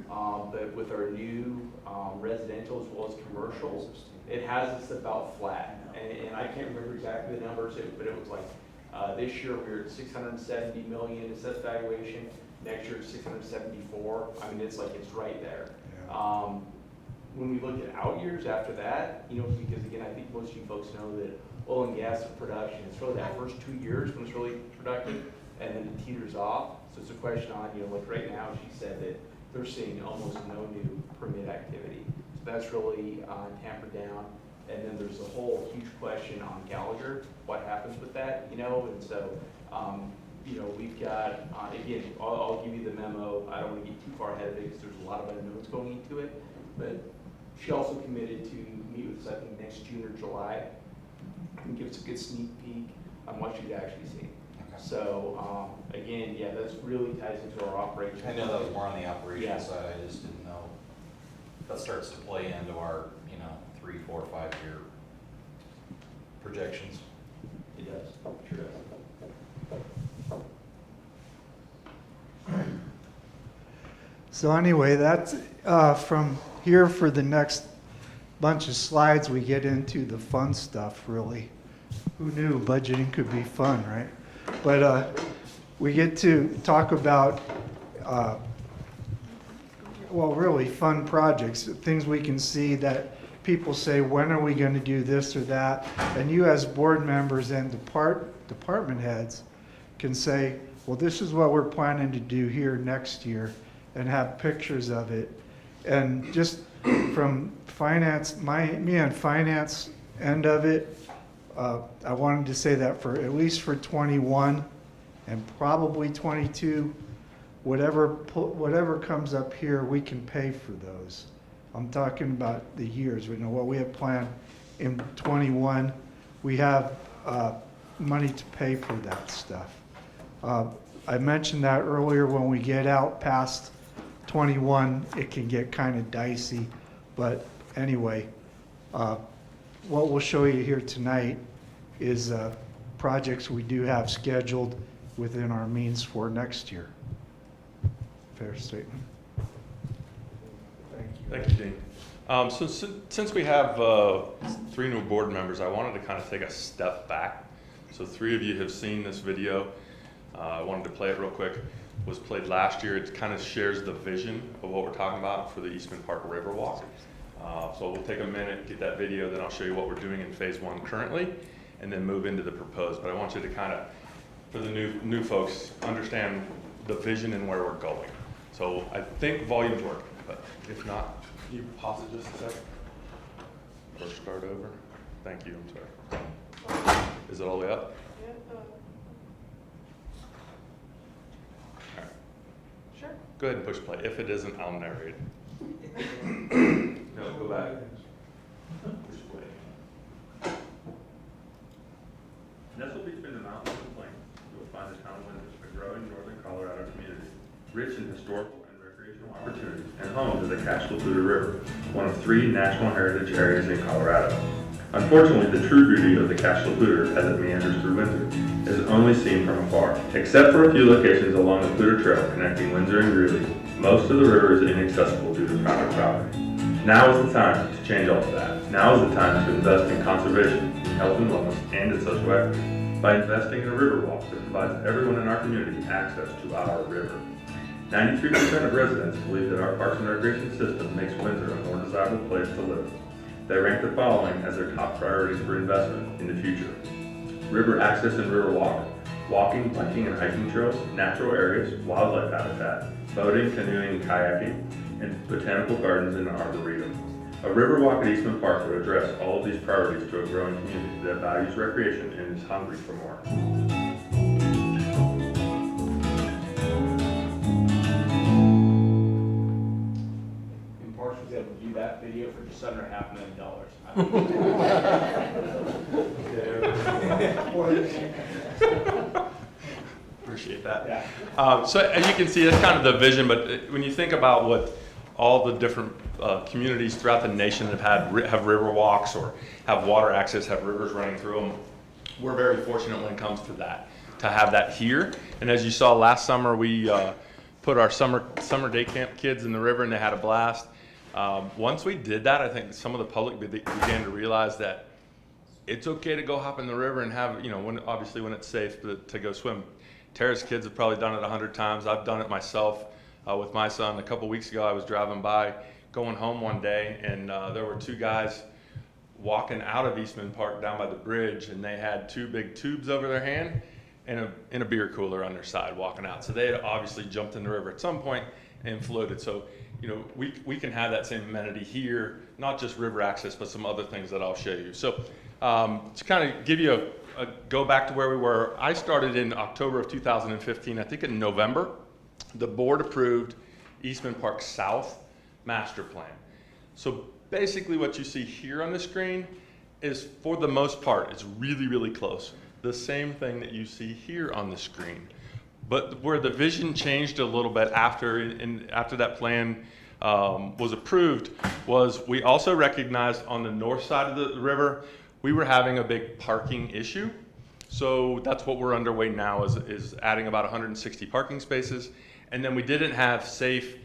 But with our new residential as well as commercials, it has us about flat. And I can't remember exactly the numbers, but it was like this year we were at 670 million assessed valuation. Next year it's 674. I mean, it's right there. Yeah. When we look at out years after that, because again, I think most of you folks know that oil and gas production, it's really that first 2 years when it's really productive, and then it teeters off. So it's a question on, like right now, she said that they're seeing almost no new permit activity. So that's really tampered down. And then there's a whole huge question on Gallagher, what happens with that, and so, we've got, again, I'll give you the memo. I don't want to get too far ahead of it because there's a lot of unknowns going into it, but she also committed to meet with us, I think, next June or July and give us a good sneak peek on what she'd actually see. Okay. So, again, yeah, that's really ties into our operations. I know that was more on the operations Yeah. side, I just didn't know. That starts to play into our, 3, 4, 5 year projections. It does, sure does. So anyway, that's from here for the next bunch of slides, we get into the fun stuff, really. Who knew budgeting could be fun, right? But we get to talk about, really fun projects, things we can see that people say, when are we going to do this or that? And you as board members and department heads can say, well, this is what we're planning to do here next year, and have pictures of it. And just from finance, me and finance end of it, I wanted to say that for, at least for 21 and probably 22, whatever comes up here, we can pay for those. I'm talking about the years. We know what we have planned in 21. We have money to pay for that stuff. I mentioned that earlier. When we get out past 21, it can get kind of dicey. But anyway, what we'll show you here tonight is projects we do have scheduled within our means for next year. Fair statement. Thank you. Thank you, Dean. So since we have 3 new board members, I wanted to kind of take a step back. So 3 of you have seen this video. I wanted to play it real quick. It was played last year. It kind of shares the vision of what we're talking about for the Eastman Park Riverwalk. So we'll take a minute, get that video, then I'll show you what we're doing in phase 1 currently, and then move into the proposed. But I want you to kind of, for the new folks, understand the vision and where we're going. So I think volume's working, but if not, can you pause it just a second? Or start over? Thank you, I'm sorry. Is it all the way up? All right. Sure. Go ahead and push play. If it isn't, I'll narrate. No, go back. Push play. Nestled between the mountains and plains, you will find the town of Windsor, a growing northern Colorado community, rich in historical and recreational opportunities, and home to the Cache La Pluta River, one of 3 National Heritage Areas in Colorado. Unfortunately, the true beauty of the Cache La Pluta as it meanders through Windsor is only seen from afar. Except for a few locations along the Pluta Trail connecting Windsor and Greeley, most of the river is inaccessible due to private property. Now is the time to change all of that. Now is the time to invest in conservation, health and wellness, and in social equity by investing in a river walk that provides everyone in our community access to our river. 93% of residents believe that our parks and recreation system makes Windsor a more desirable place to live. They rank the following as their top priorities for investment in the future: river access and river walk, walking, biking, and hiking trails, natural areas, wildlife habitat, boating, canoeing, and kayaking, and botanical gardens and an arboretum. A river walk at Eastman Park would address all of these priorities to a growing community that values recreation and is hungry for more. Impartial was able to do that video for just under $500,000. Appreciate that. Yeah. So as you can see, that's kind of the vision, but when you think about what all the different communities throughout the nation have river walks or have water access, have rivers running through them, we're very fortunate when it comes to that, to have that here. And as you saw last summer, we put our summer day camp kids in the river and they had a blast. Once we did that, I think some of the public began to realize that it's okay to go hop in the river and have, obviously when it's safe to go swim. Tara's kids have probably done it 100 times. I've done it myself with my son. A couple weeks ago, I was driving by, going home one day, and there were 2 guys walking out of Eastman Park down by the bridge, and they had 2 big tubes over their hand and a beer cooler on their side walking out. So they had obviously jumped in the river at some point and floated. So, we can have that same amenity here, not just river access, but some other things that I'll show you. So to kind of give you a go back to where we were, I started in October of 2015. I think in November, the board approved Eastman Park South master plan. So basically what you see here on the screen is, for the most part, it's really, really close. The same thing that you see here on the screen. But where the vision changed a little bit after that plan was approved was we also recognized on the north side of the river, we were having a big parking issue. So that's what we're underway now is adding about 160 parking spaces. And then we didn't have safe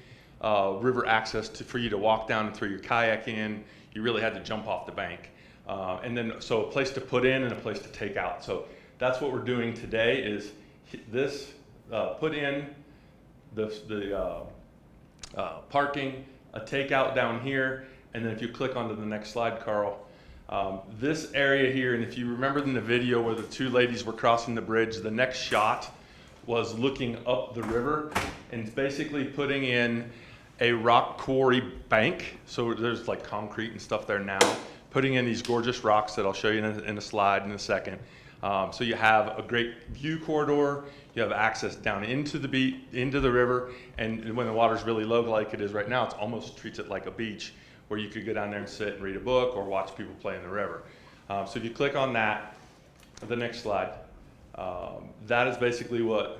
river access for you to walk down and throw your kayak in. You really had to jump off the bank. And then, so a place to put in and a place to take out. So that's what we're doing today is this, put in the parking, a takeout down here. And then if you click onto the next slide, Carl, this area here, and if you remember in the video where the 2 ladies were crossing the bridge, the next shot was looking up the river and basically putting in a rock quarry bank. So there's like concrete and stuff there now, putting in these gorgeous rocks that I'll show you in a slide in a second. So you have a great view corridor, you have access down into the into the river, and when the water's really low like it is right now, it almost treats it like a beach where you could go down there and sit and read a book or watch people play in the river. So if you click on that, the next slide, that is basically what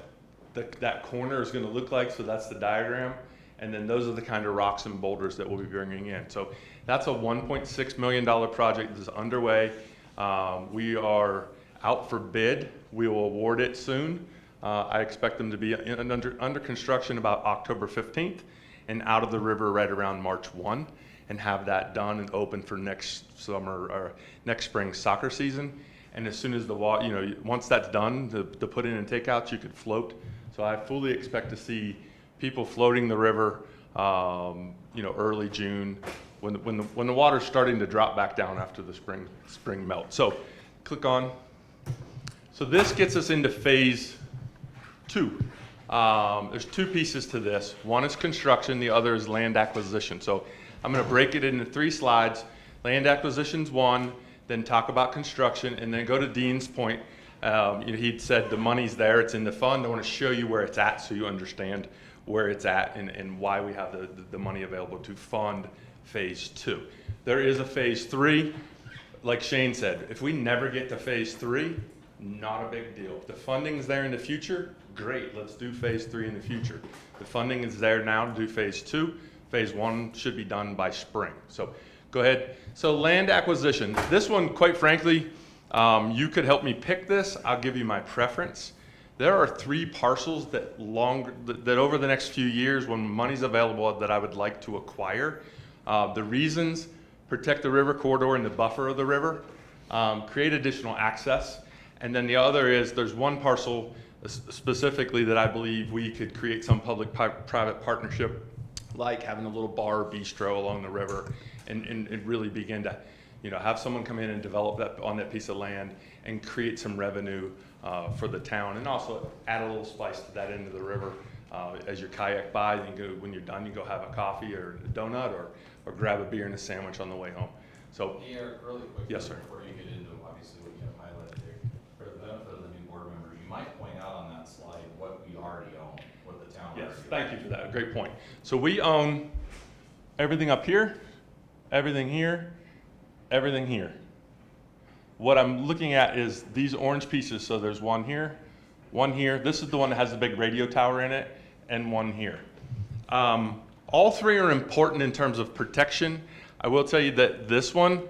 that corner is going to look like. So that's the diagram. And then those are the kind of rocks and boulders that we'll be bringing in. So that's a $1.6 million project that is underway. We are out for bid. We will award it soon. I expect them to be under construction about October 15th and out of the river right around March 1, and have that done and open for next summer or next spring soccer season. And as soon as the water, once that's done, the put in and take out, you could float. So I fully expect to see people floating the river, early June, when the water's starting to drop back down after the spring melt. So click on. So this gets us into phase 2. There's 2 pieces to this. One is construction, the other is land acquisition. So I'm going to break it into 3 slides. Land acquisition's 1, then talk about construction, and then go to Dean's point. He said the money's there, it's in the fund. I want to show you where it's at so you understand where it's at and why we have the money available to fund phase 2. There is a phase 3. Like Shane said, if we never get to phase 3, not a big deal. If the funding's there in the future, great, let's do phase 3 in the future. The funding is there now to do phase 2. Phase 1 should be done by spring. So go ahead. So land acquisition. This one, quite frankly, you could help me pick this. I'll give you my preference. There are 3 parcels that over the next few years, when money's available, that I would like to acquire. The reasons: protect the river corridor and the buffer of the river, create additional access, and then the other is there's one parcel specifically that I believe we could create some public-private partnership, like having a little bar or bistro along the river, and really begin to, have someone come in and develop that on that piece of land and create some revenue for the town, and also add a little spice to that end of the river. As your kayak by, when you're done, you go have a coffee or a donut or grab a beer and a sandwich on the way home. So, Eric, really quick. Yes, sir. Before you get into obviously what you have highlighted there, for the benefit of the new board members, you might point out on that slide what we already own, what the town already yes, owns. thank you for that. Great point. So we own everything up here, everything here, everything here. What I'm looking at is these orange pieces. So there's one here, one here. This is the one that has the big radio tower in it, and one here. All 3 are important in terms of protection. I will tell you that this one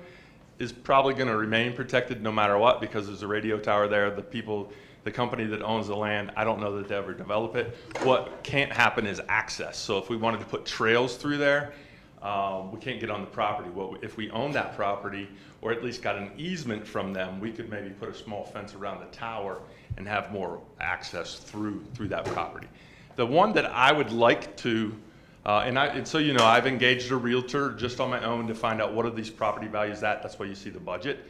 is probably going to remain protected no matter what, because there's a radio tower there. The company that owns the land, I don't know that they ever develop it. What can't happen is access. So if we wanted to put trails through there, we can't get on the property. Well, if we own that property, or at least got an easement from them, we could maybe put a small fence around the tower and have more access through that property. The one that I would like to, I've engaged a realtor just on my own to find out what are these property values at. That's why you see the budget.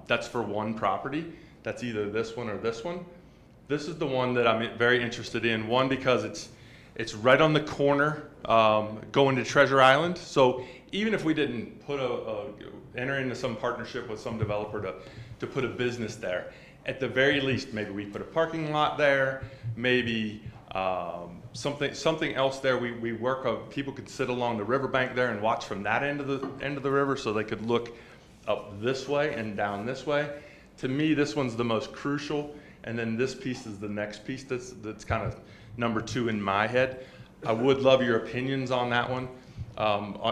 That's for one property. That's either this one or this one. This is the one that I'm very interested in. One, because it's right on the corner going to Treasure Island. So even if we didn't put enter into some partnership with some developer to put a business there, at the very least, maybe we put a parking lot there, maybe something else there. We work. People could sit along the riverbank there and watch from that end of the river, so they could look up this way and down this way. To me, this one's the most crucial, and then this piece is the next piece that's kind of number 2 in my head. I would love your opinions on that one,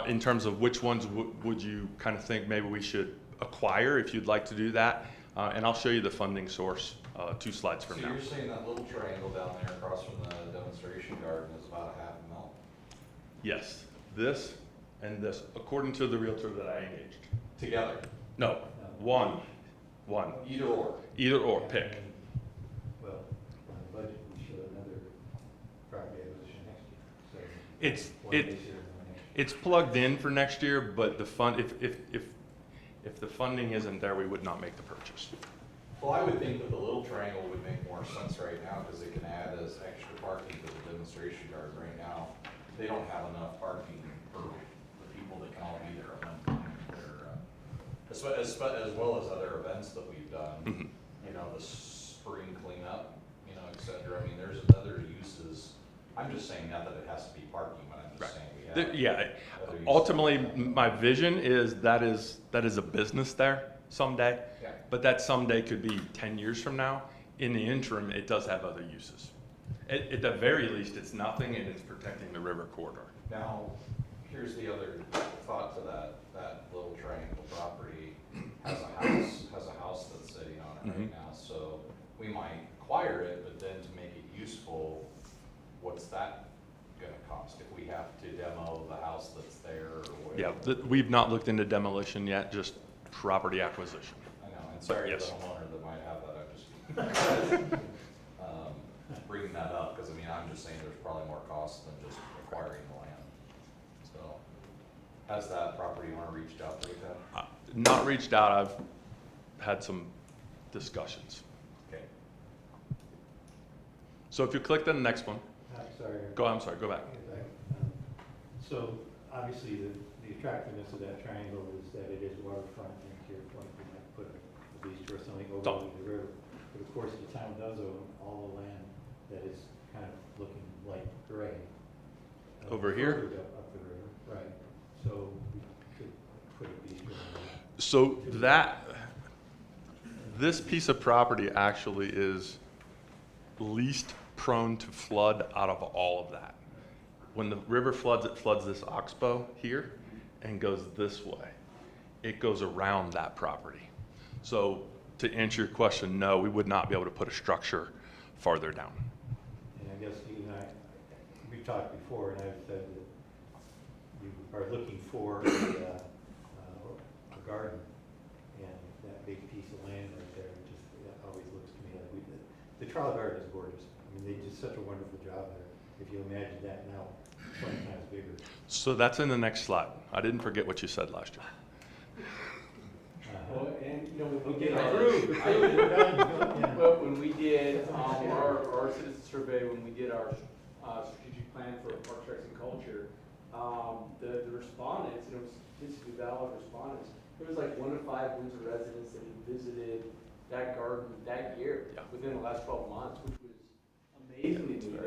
in terms of which ones would you kind of think maybe we should acquire if you'd like to do that, and I'll show you the funding source 2 slides from now. So you're saying that little triangle down there across from the demonstration garden is about a $500,000? Yes, this and this, according to the realtor that I engaged. Together? No, one. Either or? Either or, pick. Well, on the budget, we show another property acquisition next year. So one this year and one next year. It's plugged in for next year, but the fund, if the funding isn't there, we would not make the purchase. Well, I would think that the little triangle would make more sense right now, because it can add as extra parking to the demonstration garden right now. They don't have enough parking for the people that can all be there at one time. as well as other events that we've done, Mhm. you know, the spring cleanup, you know, et cetera. I mean, there's other uses. I'm just saying, not that it has to be parking, but I'm just saying we have. Yeah, other uses. ultimately, my vision is that is a business there someday, Yeah. but that someday could be 10 years from now. In the interim, it does have other uses. At the very least, it's nothing and it's protecting the river corridor. Now, here's the other thought to that little triangle property has a house that's sitting on it right now, so we might acquire it, but then to make it useful, what's that gonna cost if we have to demo the house that's there or Yeah, whatever? we've not looked into demolition yet, just property acquisition. I know, and sorry to the yes. homeowner that might have that, I'm just bringing that up, because I mean, I'm just saying there's probably more costs than just acquiring the land. So, has that property owner reached out to you, Ted? Not reached out, I've had some discussions. Okay. So if you click the next one, I'm sorry. I'm sorry, go back. So obviously, the attractiveness of that triangle is that it is waterfront, and to your point, we might put a beach or something overlooking the river. But of course, the town does own all the land that is kind of looking light gray. Over here? Further up the river, right. So we could put a beach around it. So this piece of property actually is least prone to flood out of all of that. When the river floods, it floods this oxbow here and goes this way. It goes around that property. So to answer your question, no, we would not be able to put a structure farther down. And I guess you and I, we've talked before, and I've said that you are looking for a garden, and that big piece of land right there, it always looks to me like the Trowel Garden is gorgeous. I mean, they did such a wonderful job there. If you imagine that now, 20 times bigger. So that's in the next slide. I didn't forget what you said last year. Well, and, you know, when we did Yeah. well, when we did our citizen survey, when we did our strategic plan for Parks, Recs, and Culture, the respondents, and it was statistically valid respondents, it was like 1 in 5 Windsor residents that had visited that garden that year, Yeah. within the last 12 months, which was amazing to me.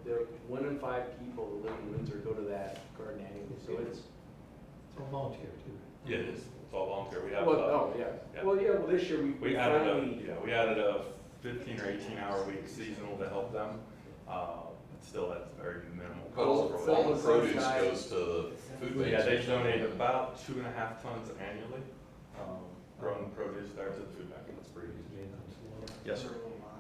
The 1 in 5 people that live in Windsor go to that garden annually, so it's. It's all volunteer too. Yeah, it is. It's all volunteer. We have, Well, well, this year we finally. we added a 15 or 18-hour week seasonal to help them. Still, that's very minimal. All cost. all the produce goes to the food banks. Yeah, they donate about 2.5 tons annually, grown produce there to the food bank. That's pretty easy. Yes, sir.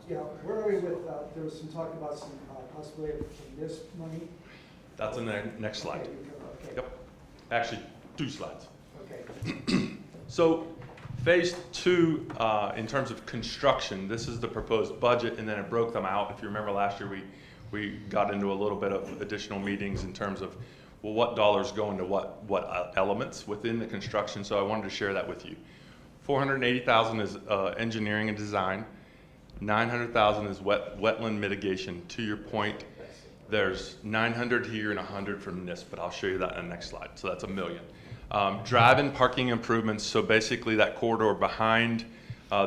Yeah, where are we with, there was some talk about some possibility of this money? That's in the next slide. Okay, Yep. Actually, 2 slides. okay. So phase 2, in terms of construction, this is the proposed budget, and then it broke them out. If you remember last year, we got into a little bit of additional meetings in terms of, well, what dollars go into what elements within the construction. So I wanted to share that with you. $480,000 is engineering and design. $900,000 is wetland mitigation. To your point, there's 900 here and 100 from NISP, but I'll show you that in the next slide. So that's $1 million. Drive and parking improvements. So basically that corridor behind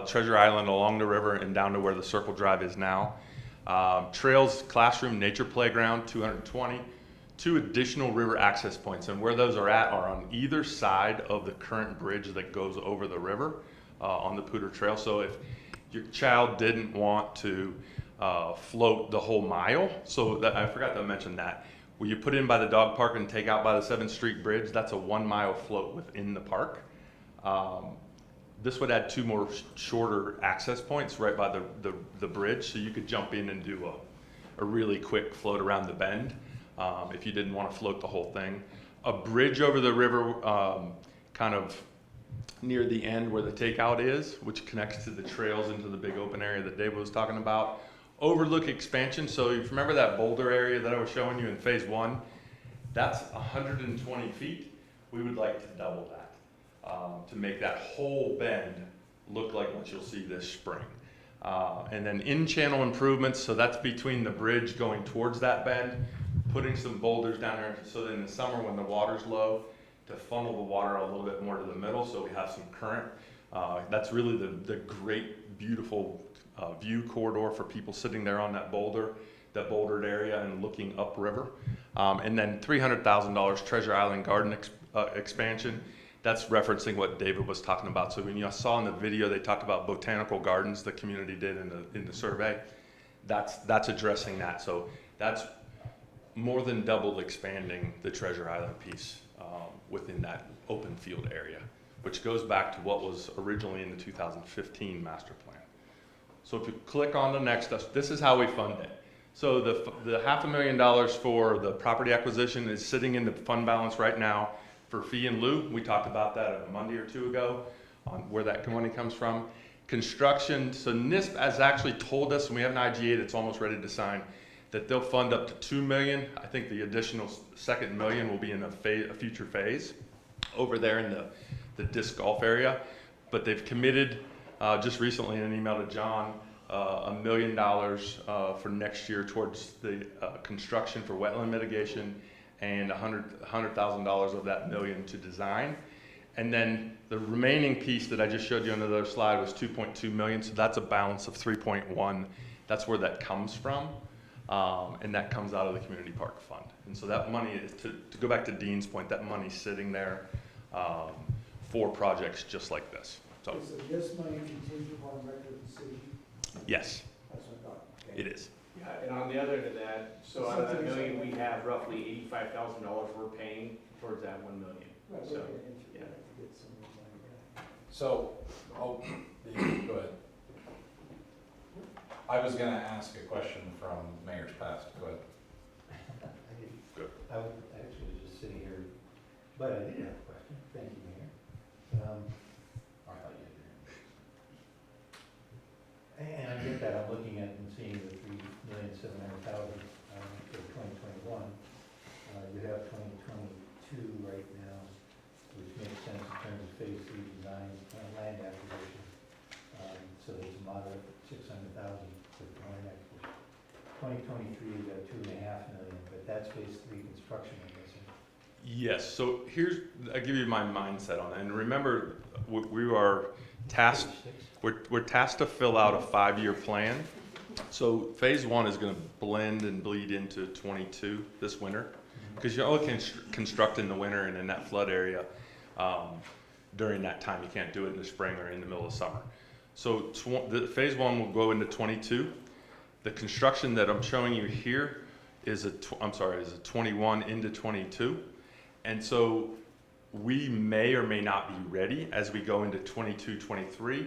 Treasure Island along the river and down to where the Circle Drive is now. Trails, classroom, nature playground, 220. 2 additional river access points, and where those are on either side of the current bridge that goes over the river on the Pooter Trail. So if your child didn't want to float the whole mile, so that, I forgot to mention that. Where you put in by the dog park and take out by the 7th Street Bridge, that's a 1 mile float within the park. This would add 2 more shorter access points right by the bridge, so you could jump in and do a really quick float around the bend if you didn't want to float the whole thing. A bridge over the river kind of near the end where the takeout is, which connects to the trails into the big open area that Dave was talking about. Overlook expansion, so if you remember that boulder area that I was showing you in phase 1, that's 120 feet. We would like to double that to make that whole bend look like what you'll see this spring. And then in-channel improvements, so that's between the bridge going towards that bend, putting some boulders down there so that in the summer when the water's low, to funnel the water a little bit more to the middle so we have some current. That's really the great, beautiful view corridor for people sitting there on that bouldered area and looking upriver. And then $300,000 Treasure Island Garden expansion. That's referencing what David was talking about. So when you saw in the video, they talked about botanical gardens the community did in the survey. That's addressing that. So that's more than double expanding the Treasure Island piece within that open field area, which goes back to what was originally in the 2015 master plan. So if you click on the next, this is how we fund it. So the $500,000 for the property acquisition is sitting in the fund balance right now for fee and lieu. We talked about that a Monday or two ago on where that money comes from. Construction, so NISP has actually told us, and we have an IGA that's almost ready to sign, that they'll fund up to $2 million. I think the additional second $1 million will be in a future phase over there in the disc golf area. But they've committed just recently in an email to John $1 million for next year towards the construction for wetland mitigation, and $100,000 of that $1 million to design. And then the remaining piece that I just showed you on the other slide was 2.2 million. So that's a balance of 3.1. That's where that comes from. And that comes out of the community park fund. And so that money is, to go back to Dean's point, that money's sitting there for projects just like this. So Is this money contingent upon record of decision? yes, That's what I thought. Okay. it is. Yeah, and on the other end of that, so out of that million, we have roughly $85,000 we're paying towards that 1 million. Right, So, we're gonna yeah. have to get some of the money back. So, go ahead. I was gonna ask a question from Mayor's Past, go ahead. Good. I was actually just sitting here, but I did have a question. Thank you, Mayor. I thought you did. And I get that, I'm looking at and seeing the $3,700,000 for 2021. You have 2022 right now, which makes sense in terms of phase 3 design, land acquisition. So there's a moderate $600,000 for land acquisition. 2023, you got $2.5 million, but that's phase 3 construction, I'm guessing. Yes, so I'll give you my mindset on that. And remember, we are tasked, we're tasked to fill out a 5-year plan. So phase 1 is gonna blend and bleed into 22 this winter, because you only can construct in the winter and in that flood area during that time. You can't do it in the spring or in the middle of summer. So the phase 1 will go into 22. The construction that I'm showing you here is a 21 into 22. And so we may or may not be ready as we go into 22, 23.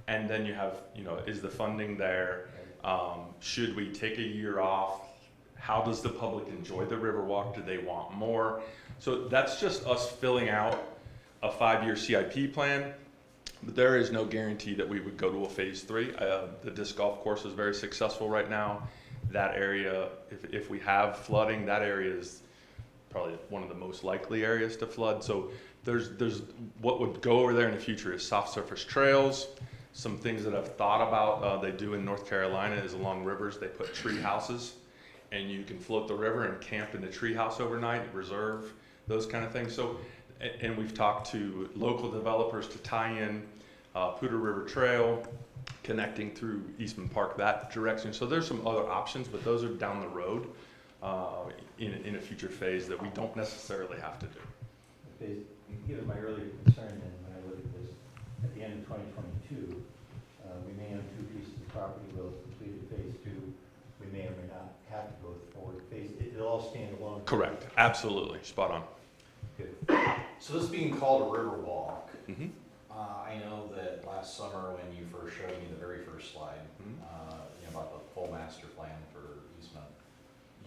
And then you have, is the funding there? Should we take a year off? How does the public enjoy the Riverwalk? Do they want more? So that's just us filling out a 5-year CIP plan. But there is no guarantee that we would go to a phase 3. The disc golf course is very successful right now. That area, if we have flooding, that area is probably one of the most likely areas to flood. So there's what would go over there in the future is soft surface trails. Some things that I've thought about they do in North Carolina is along rivers they put tree houses, and you can float the river and camp in the tree house overnight, reserve, those kind of things. So, and we've talked to local developers to tie in Poudre River Trail, connecting through Eastman Park that direction. So there's some other options, but those are down the road in a future phase that we don't necessarily have to do. Given my earlier concern then, when I look at this, at the end of 2022, we may own 2 pieces of property, we'll have completed phase 2. We may or may not have to go forward phase. It'll all stand alone. Correct, absolutely, spot on. Good. So this being called a Riverwalk, Mm-hmm. I know that last summer when you first showed me the very first slide, about the full master plan for Eastman,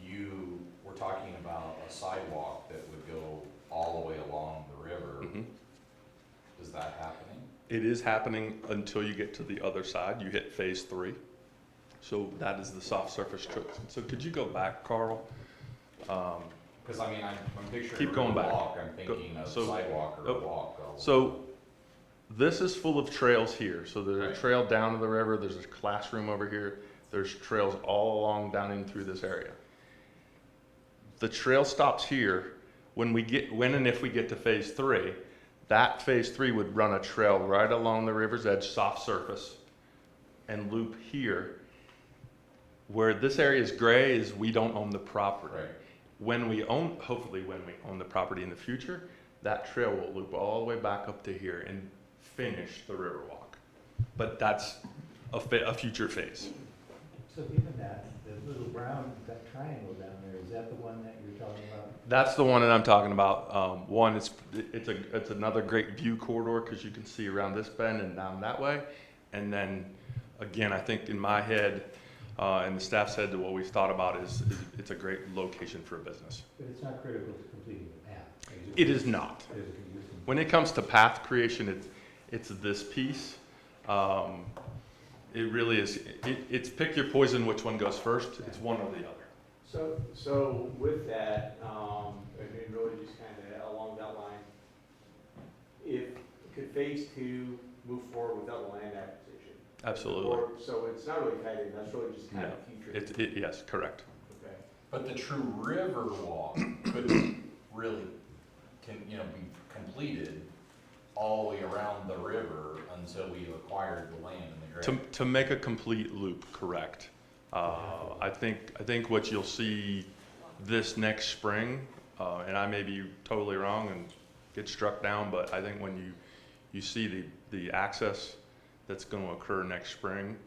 you were talking about a sidewalk that would go all the way along the river. Mm-hmm. Is that happening? It is happening until you get to the other side. You hit phase 3. So that is the soft surface trip. So could you go back, Carl? Because I'm picturing Keep a going back. Riverwalk, I'm thinking of sidewalk or a walk. So this is full of trails here. So there's Right. a trail down to the river. There's a classroom over here. There's trails all along down in through this area. The trail stops here. when and if we get to phase 3, that phase 3 would run a trail right along the river's edge, soft surface, and loop here. Where this area is gray is we don't own the property. Right. Hopefully when we own the property in the future, that trail will loop all the way back up to here and finish the Riverwalk. But that's a future phase. So given that, the little brown, that triangle down there, is that the one that you're talking about? That's the one that I'm talking about. One, it's another great view corridor because you can see around this bend and down that way. And then, again, I think in my head, and the staff said that what we've thought about is it's a great location for a business. But it's not critical to completing the path. It is not. There's a existing. When it comes to path creation, it's this piece. It really is. It's pick your poison. Which one goes first? It's one or the other. So with that, and really just kind of along that line, could phase 2 move forward without a land acquisition? Absolutely. So it's not really tied in, that's really just kind of future. Yes, correct. Okay. But the true Riverwalk couldn't really, be completed all the way around the river until we acquired the land and the grade. To make a complete loop, correct. I think what you'll see this next spring, and I may be totally wrong and get struck down, but I think when you see the access that's going to occur next spring,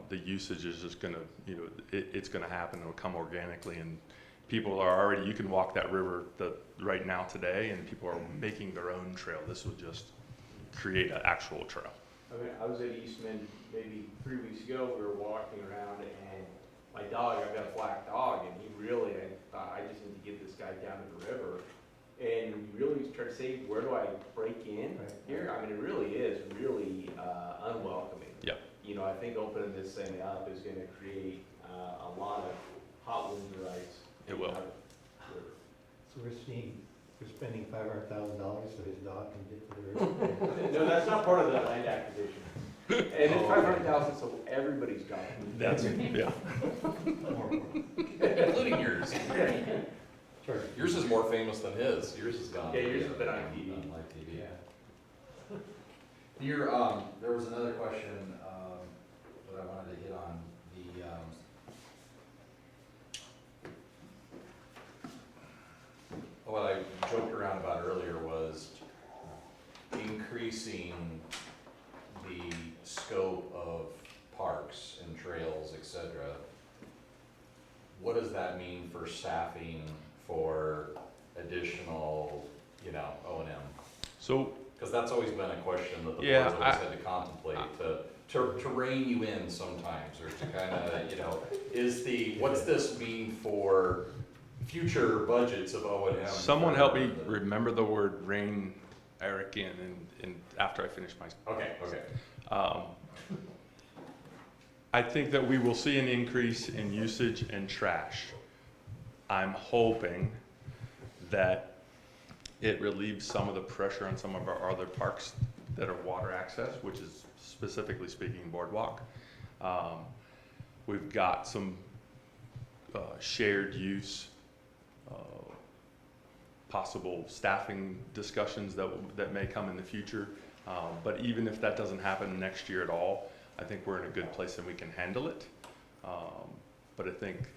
the usage is just going to, it's going to happen. It'll come organically, and people are already, you can walk that river right now today, and people are making their own trail. This would just create an actual trail. I mean, I was at Eastman maybe 3 weeks ago, we were walking around and my dog, I've got a black dog, and he really, I thought, I just need to get this guy down to the river. And you really try to say, where do I break in here? I mean, it really is really unwelcoming. Yeah. I think opening this thing up is gonna create a lot of hot wind rights. It will. So we're spending $500,000 so his dog can get to the river? No, that's not part of the land acquisition. And it's 500,000, so everybody's got it. That's, yeah. Including yours. Sure. Yours is more famous than his. Yours has gone. Yeah, yours has been on TV. On live TV. Yeah. There was another question, that I wanted to hit on, What I joked around about earlier was increasing the scope of parks and trails, et cetera. What does that mean for staffing, for additional, O&M? So, Because that's always been a question that the Yeah, board's always had to contemplate, to rein you in sometimes, or to kind of, what's this mean for future budgets of O&M? someone help me remember the word rein Eric in, and after I finish my. Okay. I think that we will see an increase in usage and trash. I'm hoping that it relieves some of the pressure on some of our other parks that are water access, which is specifically speaking Boardwalk. We've got some shared use, possible staffing discussions that may come in the future. But even if that doesn't happen next year at all, I think we're in a good place and we can handle it. But I think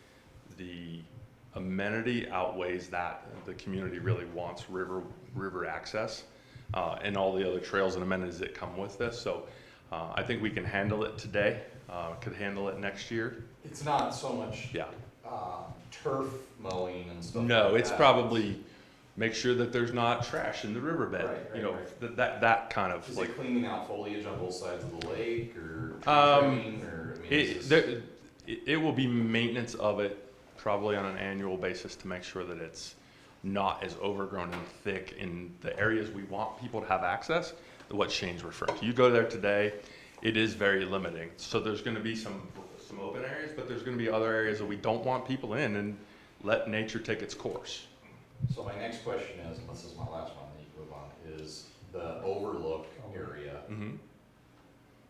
the amenity outweighs that. The community really wants river access and all the other trails and amenities that come with this. So I think we can handle it today, could handle it next year. It's not so much Yeah. turf mowing and stuff No, like it's that. probably make sure that there's not trash in the riverbed. Right. That kind of Is like. it cleaning out foliage on both sides of the lake, or tree trimming, or, I mean, It will be maintenance of it probably on an annual basis to make sure that it's not as overgrown and thick in the areas we want people to have access, what Shane's referring to. You go there today, it is very limiting. So there's gonna be some open areas, but there's gonna be other areas that we don't want people in, and let nature take its course. So my next question is, and this is my last one that you can move on, is the Overlook area. Mm-hmm.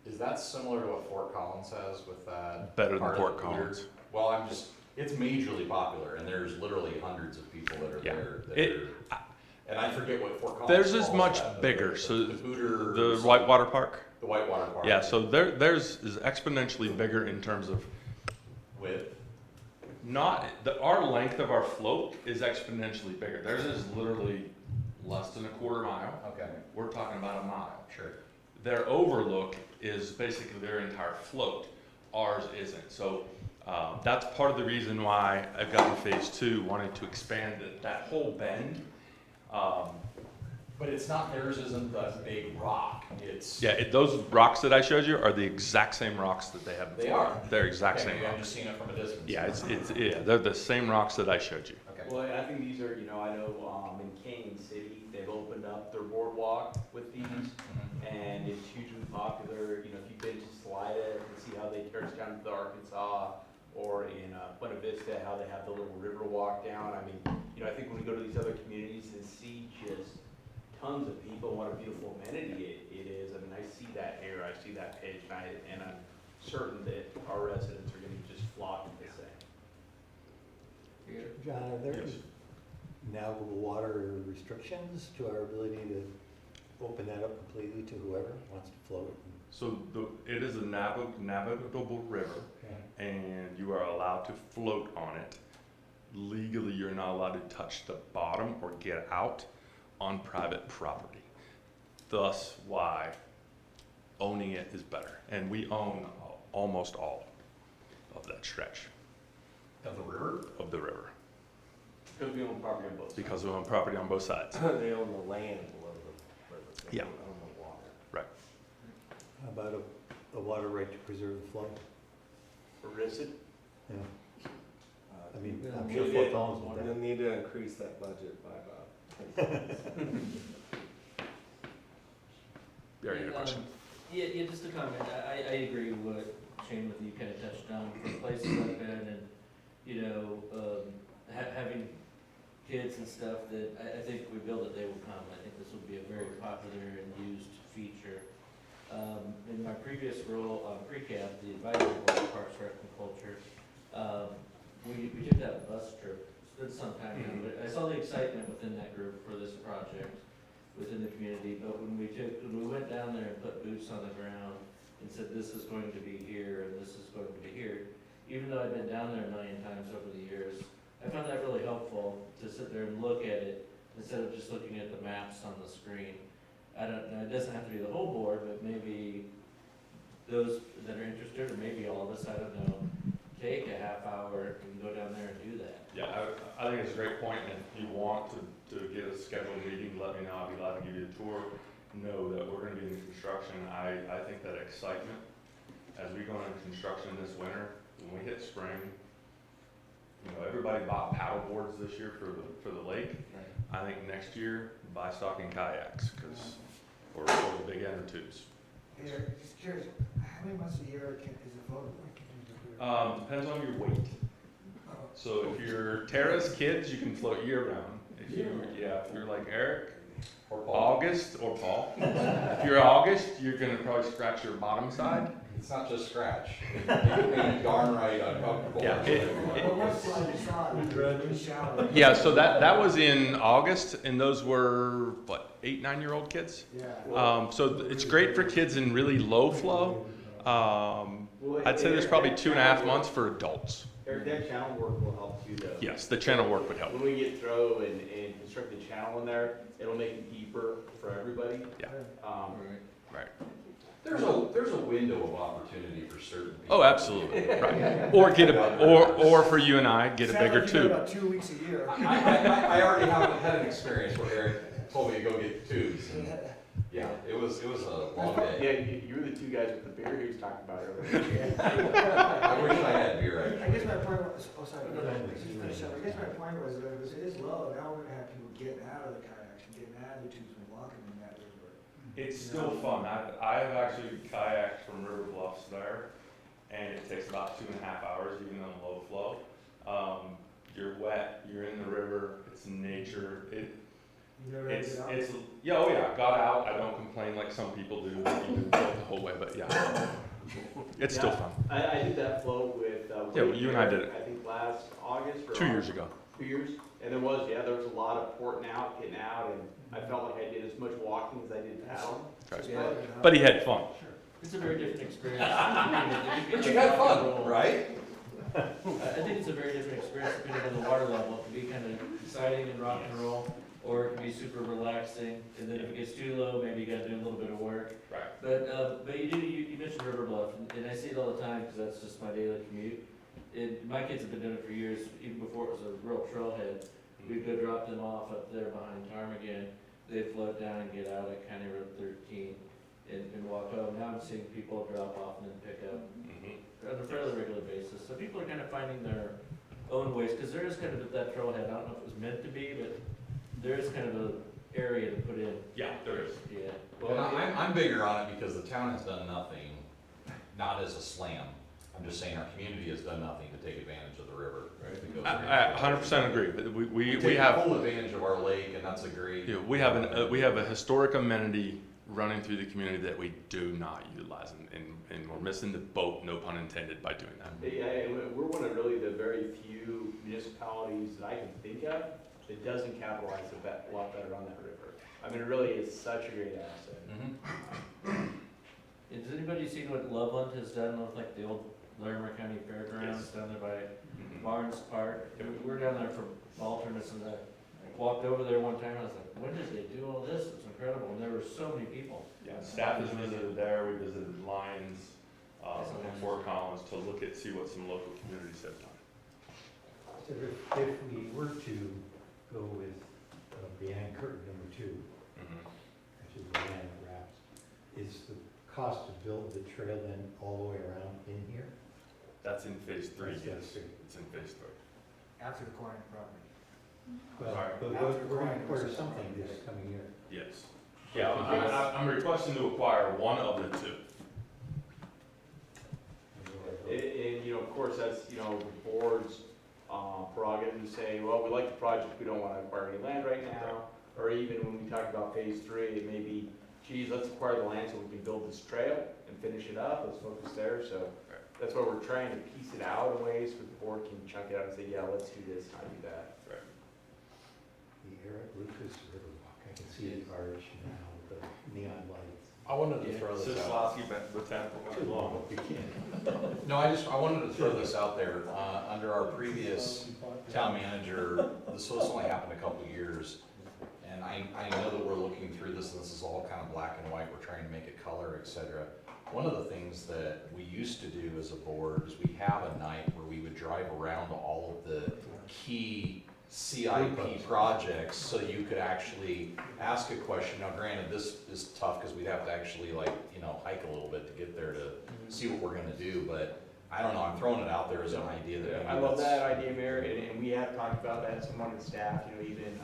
Is that similar to what Fort Collins has with that? Better than part of Fort the Hooters? Collins. Well, It's majorly popular, and there's literally hundreds of people that are Yeah. there. It- And I forget what Fort Collins Theirs is calls much that, but bigger, the so Booter. the Whitewater Park. The Whitewater Park. Yeah, so theirs is exponentially bigger in terms of With, our length of our float is exponentially bigger. Theirs is literally less than a quarter mile. okay, We're talking about a mile. sure. Their overlook is basically their entire float. Ours isn't. So that's part of the reason why I've gotten phase 2, wanting to expand that whole bend. But it's not, theirs isn't the big rock, it's. Yeah, those rocks that I showed you are the exact same rocks that they have. in They Florida. are? They're exact Okay, same maybe I'm rocks. just seeing it from a distance. Yeah, they're the same rocks that I showed you. Okay. Well, I think these are, I know, in Canyon City, they've opened up their boardwalk with these, and it's hugely popular. If you've been to Salida and see how they turns down to the Arkansas, or in Buena Vista, how they have the little Riverwalk down. I mean, I think when we go to these other communities and see just tons of people, what a beautiful amenity it is. I mean, I see that here, I see that page, and I'm certain that our residents are gonna just flock to this thing. John, are there Yes. navigable water restrictions to our ability to open that up completely to whoever wants to float? So it is a navigable river, Yeah. and you are allowed to float on it. Legally, you're not allowed to touch the bottom or get out on private property. Thus why owning it is better. And we own almost all of that stretch Of the river? of the river Because we own property on both sides. because we own property on both sides. They own the land below the river. They Yeah. don't own the water. Right. How about a water right to preserve the flow? Or is it? Yeah. I mean, We're I'm gonna sure need Fort it- Collins We're will gonna that. need to increase that budget by about. Barry, your question. Yeah, just a comment. I agree with what Shane, with you kind of touched on, for places like that, and, having kids and stuff, that I think if we build it, they will come. I think this will be a very popular and used feature. In my previous role on pre-cap, the advisory board of Parks, Rec, and Culture, we took that bus trip. It's been some time now, but I saw the excitement within that group for this project within the community, but when we went down there and put boots on the ground and said, this is going to be here and this is going to be here, even though I've been down there a million times over the years, I found that really helpful to sit there and look at it instead of just looking at the maps on the screen. I don't know, it doesn't have to be the whole board, but maybe those that are interested, or maybe all of us, I don't know, take a half hour and go down there and do that. Yeah, I think it's a great point, and if you want to get a scheduled meeting, let me know, I'll be glad to give you a tour. Know that we're gonna be in construction. I think that excitement, as we go into construction this winter, when we hit spring, everybody bought paddle boards this year for the lake. I think next year, buy stock and kayaks, or the big inner tubes. Hey, Eric, just curious, how many months a year is a photo? Depends on your weight. So if you're Tara's kids, you can float year round. If you're like Eric, Or Paul? August, or Paul. If you're August, you're gonna probably scratch your bottom side. It's not just scratch. It can be darn right uncomfortable. Yeah, Well, what's slide to slide, the shower? Yeah, so that was in August, and those were, 8, 9-year-old kids? Yeah. So it's great for kids in really low flow. I'd say there's probably 2.5 months for adults. Eric, that channel work will help too, though. Yes, the channel work would help. When we get through and construct the channel in there, it'll make it deeper for everybody. Yeah. Right. There's a window of opportunity for certain people. Oh, absolutely, right. Or or for you and I, get a bigger Sounds like you do tube. about 2 weeks a year. I already had an experience where Eric told me to go get tubes. And yeah, it was a long day. Yeah, you were the two guys with the beer he was talking about earlier. I wish I had beer, I actually. guess my point was, oh, sorry, Go ahead. just finish up. I guess my point was, that it is low, now we're gonna have people getting out of the kayaks, and getting out of the tubes and walking in that river. It's still fun. I've actually kayaked from River Bluffs there, and it takes about 2.5 hours, even on low flow. You're wet, you're in the river, it's nature. You never had to get out? Yeah, got out. I don't complain like some people do. You've been the whole way, but yeah. It's still fun. I did that float with, Yeah, well, you and I did it. I think last August or. 2 years ago. 2 years, and there was a lot of porting out, getting out, and I felt like I did as much walking as I did paddling. Right. But he had fun. It's a very different experience. But you had fun, right? I think it's a very different experience depending on the water level. It can be kind of exciting and rock and roll, or it can be super relaxing. And then if it gets too low, maybe you got to do a little bit of work. Right. But you mentioned River Bluff, and I see it all the time because that's just my daily commute. My kids have been doing it for years, even before it was a real trailhead. We'd go drop them off up there behind Ptarmigan. They'd float down and get out at County Road 13 and walk home. Now I'm seeing people drop off and then pick up on a fairly regular basis. So people are kind of finding their own ways, because there is kind of that trailhead. I don't know if it was meant to be, but there is kind of an area to put in. Yeah, there is. Yeah. Well, I'm bigger on it because the town has done nothing, not as a slam. I'm just saying our community has done nothing to take advantage of the river, right? I 100% agree, but we take have, full advantage of our lake, and that's a great. yeah, we have a historic amenity running through the community that we do not utilize, and we're missing the boat, no pun intended, by doing that. Yeah, we're one of really the very few municipalities that I can think of that doesn't capitalize a lot better on that river. I mean, it really is such a great asset. Has anybody seen what Loveland has done with like the old Larimer County Fairgrounds down there by Barnes Park? We were down there for fall tournaments, and I walked over there one time and I was like, when did they do all this? It's incredible. And there were so many people. Yeah, staff has visited there, we visited Lyons, and Fort Collins to see what some local communities have done. So if we were to go with Brianne Curtin #2, which is the Brianne Wraps, is the cost to build the trail then all the way around in here? That's in phase 3, That's yes. phase 3. It's in phase 3. After the corner property. Well, Sorry. but we're going to acquire something this coming year. Yes. Yeah, I'm requesting to acquire one of the two. And, of course, that's, the board's prerogative to say, well, we like the project, we don't want to acquire any land right now. Or even when we talk about phase 3, it may be, geez, let's acquire the land so we can build this trail and finish it up, let's focus there. So that's why we're trying to piece it out in ways where the board can chunk it out and say, yeah, let's do this, not do that. Right. The Eric Lucas Riverwalk, I can see the arch now with the neon lights. I wanted to throw this out. Sislowski Botanical Too Garden. long, you can't. No, I wanted to throw this out there. Under our previous town manager, this only happened a couple of years. And I know that we're looking through this, and this is all kind of black and white. We're trying to make it color, et cetera. One of the things that we used to do as a board is we have a night where we would drive around all of the key CIP projects, so you could actually ask a question. Now granted, this is tough because we'd have to actually hike a little bit to get there to see what we're gonna do, but I don't know, I'm throwing it out there as an idea that maybe I love that's- that idea, Mayor, and we have talked about that, some of the staff, even,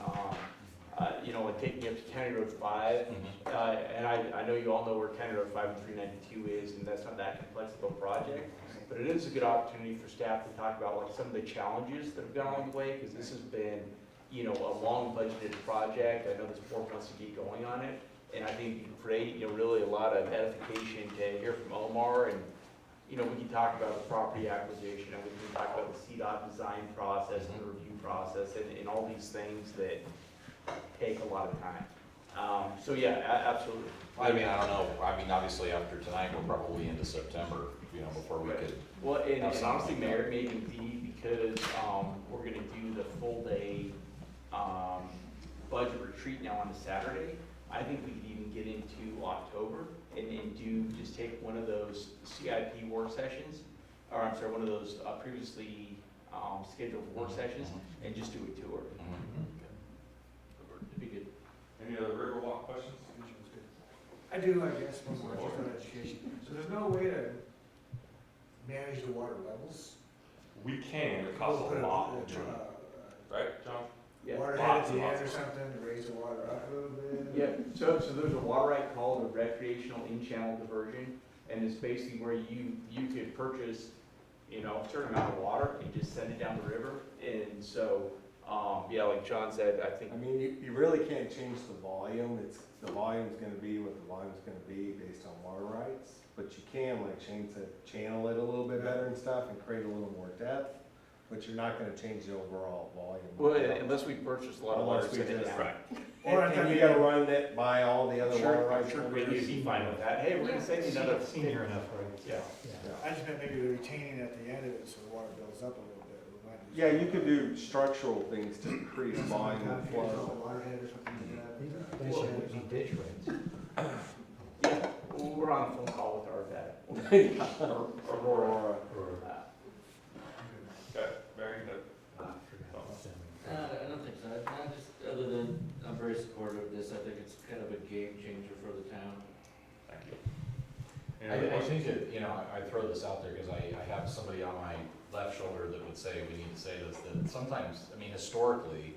like taking up to County Road 5. And I know you all know where County Road 5 and 392 is, and that's not that complex of a project. But it is a good opportunity for staff to talk about like some of the challenges that have gone along the way, because this has been, a long budgeted project. I know this board wants to get going on it, and I think you can create, really a lot of edification to hear from Omar, and, we can talk about the property acquisition, and we can talk about the CDOT design process and the review process, and all these things that take a lot of time. So yeah, absolutely. I mean, I don't know, obviously after tonight, we're probably into September, before we could. Well, and honestly, Mayor, maybe indeed, because we're gonna do the full day budget retreat now on a Saturday. I think we could even get into October and just take one of those CIP work sessions, or I'm sorry, one of those previously scheduled work sessions, and just do a tour. It'd be good. Any other Riverwalk questions? I do, I guess, one more, just on education. So there's no way to manage the water levels? We can, it costs a lot of money. Right, John? Yeah. Water head at the end or something to raise the water up a little bit? Yeah, so there's a water right called a recreational in-channel diversion, and it's basically where you could purchase, a certain amount of water and just send it down the river. And so, like John said, I think. I mean, you really can't change the volume. The volume's gonna be what the volume's gonna be based on water rights. but you can, like Shane said, channel it a little bit better and stuff and create a little more depth, but you're not gonna change the overall volume. Well, unless we purchase a lot of water. Unless we just- Right. And you gotta run it by all the other water rights Sure, holders. you'd be fine with that. Hey, we're gonna send you another. Senior enough, right? Yeah. I just meant maybe the retaining at the end of it so the water builds up a little bit. We might do Yeah, you could do structural things to increase something volume like and that, maybe flow. a waterhead or something like that. They should be ditch rates. Yeah, we're on a phone call with our vet. Aurora. Okay, very good. I don't think so. I just, other than, I'm very supportive of this. I think it's kind of a game changer for the town. Thank you. I think that, you know, I throw this out there because I have somebody on my left shoulder that would say, we need to say this, that sometimes, I mean, historically,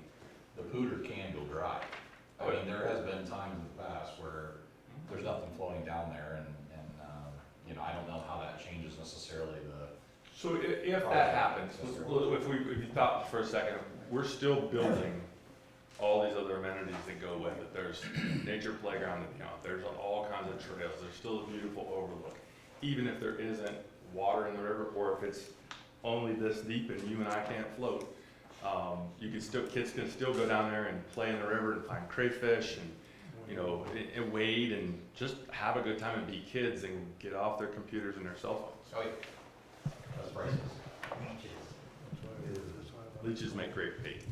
the pooter can go dry. I mean, there has been times in the past where there's nothing flowing down there and, you know, I don't know how that changes necessarily the. So if that happens, if you thought for a second, we're still building all these other amenities that go with it. There's nature playground account, there's all kinds of trails, there's still a beautiful overlook. Even if there isn't water in the river, or if it's only this deep and you and I can't float, you can still, kids can still go down there and play in the river and find crayfish and, you know, and wade and just have a good time and be kids and get off their computers and their cell phones. Oh, yeah. That's priceless. Leeches make great bait.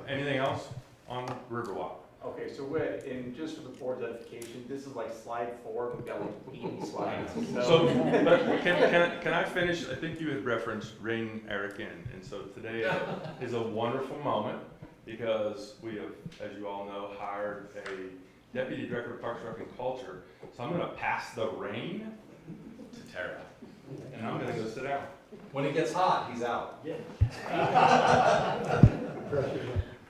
Anything else on Riverwalk? Okay, so and just for the board's edification, this is like slide 4, we've got like 80 slides. So, but can I finish? I think you had referenced Rain Eric in, and so today is a wonderful moment because we have, as you all know, hired a deputy director of Parks, Rec, and Culture. So I'm gonna pass the reign to Tara, and I'm gonna go sit down. When it gets hot, he's out. Yeah.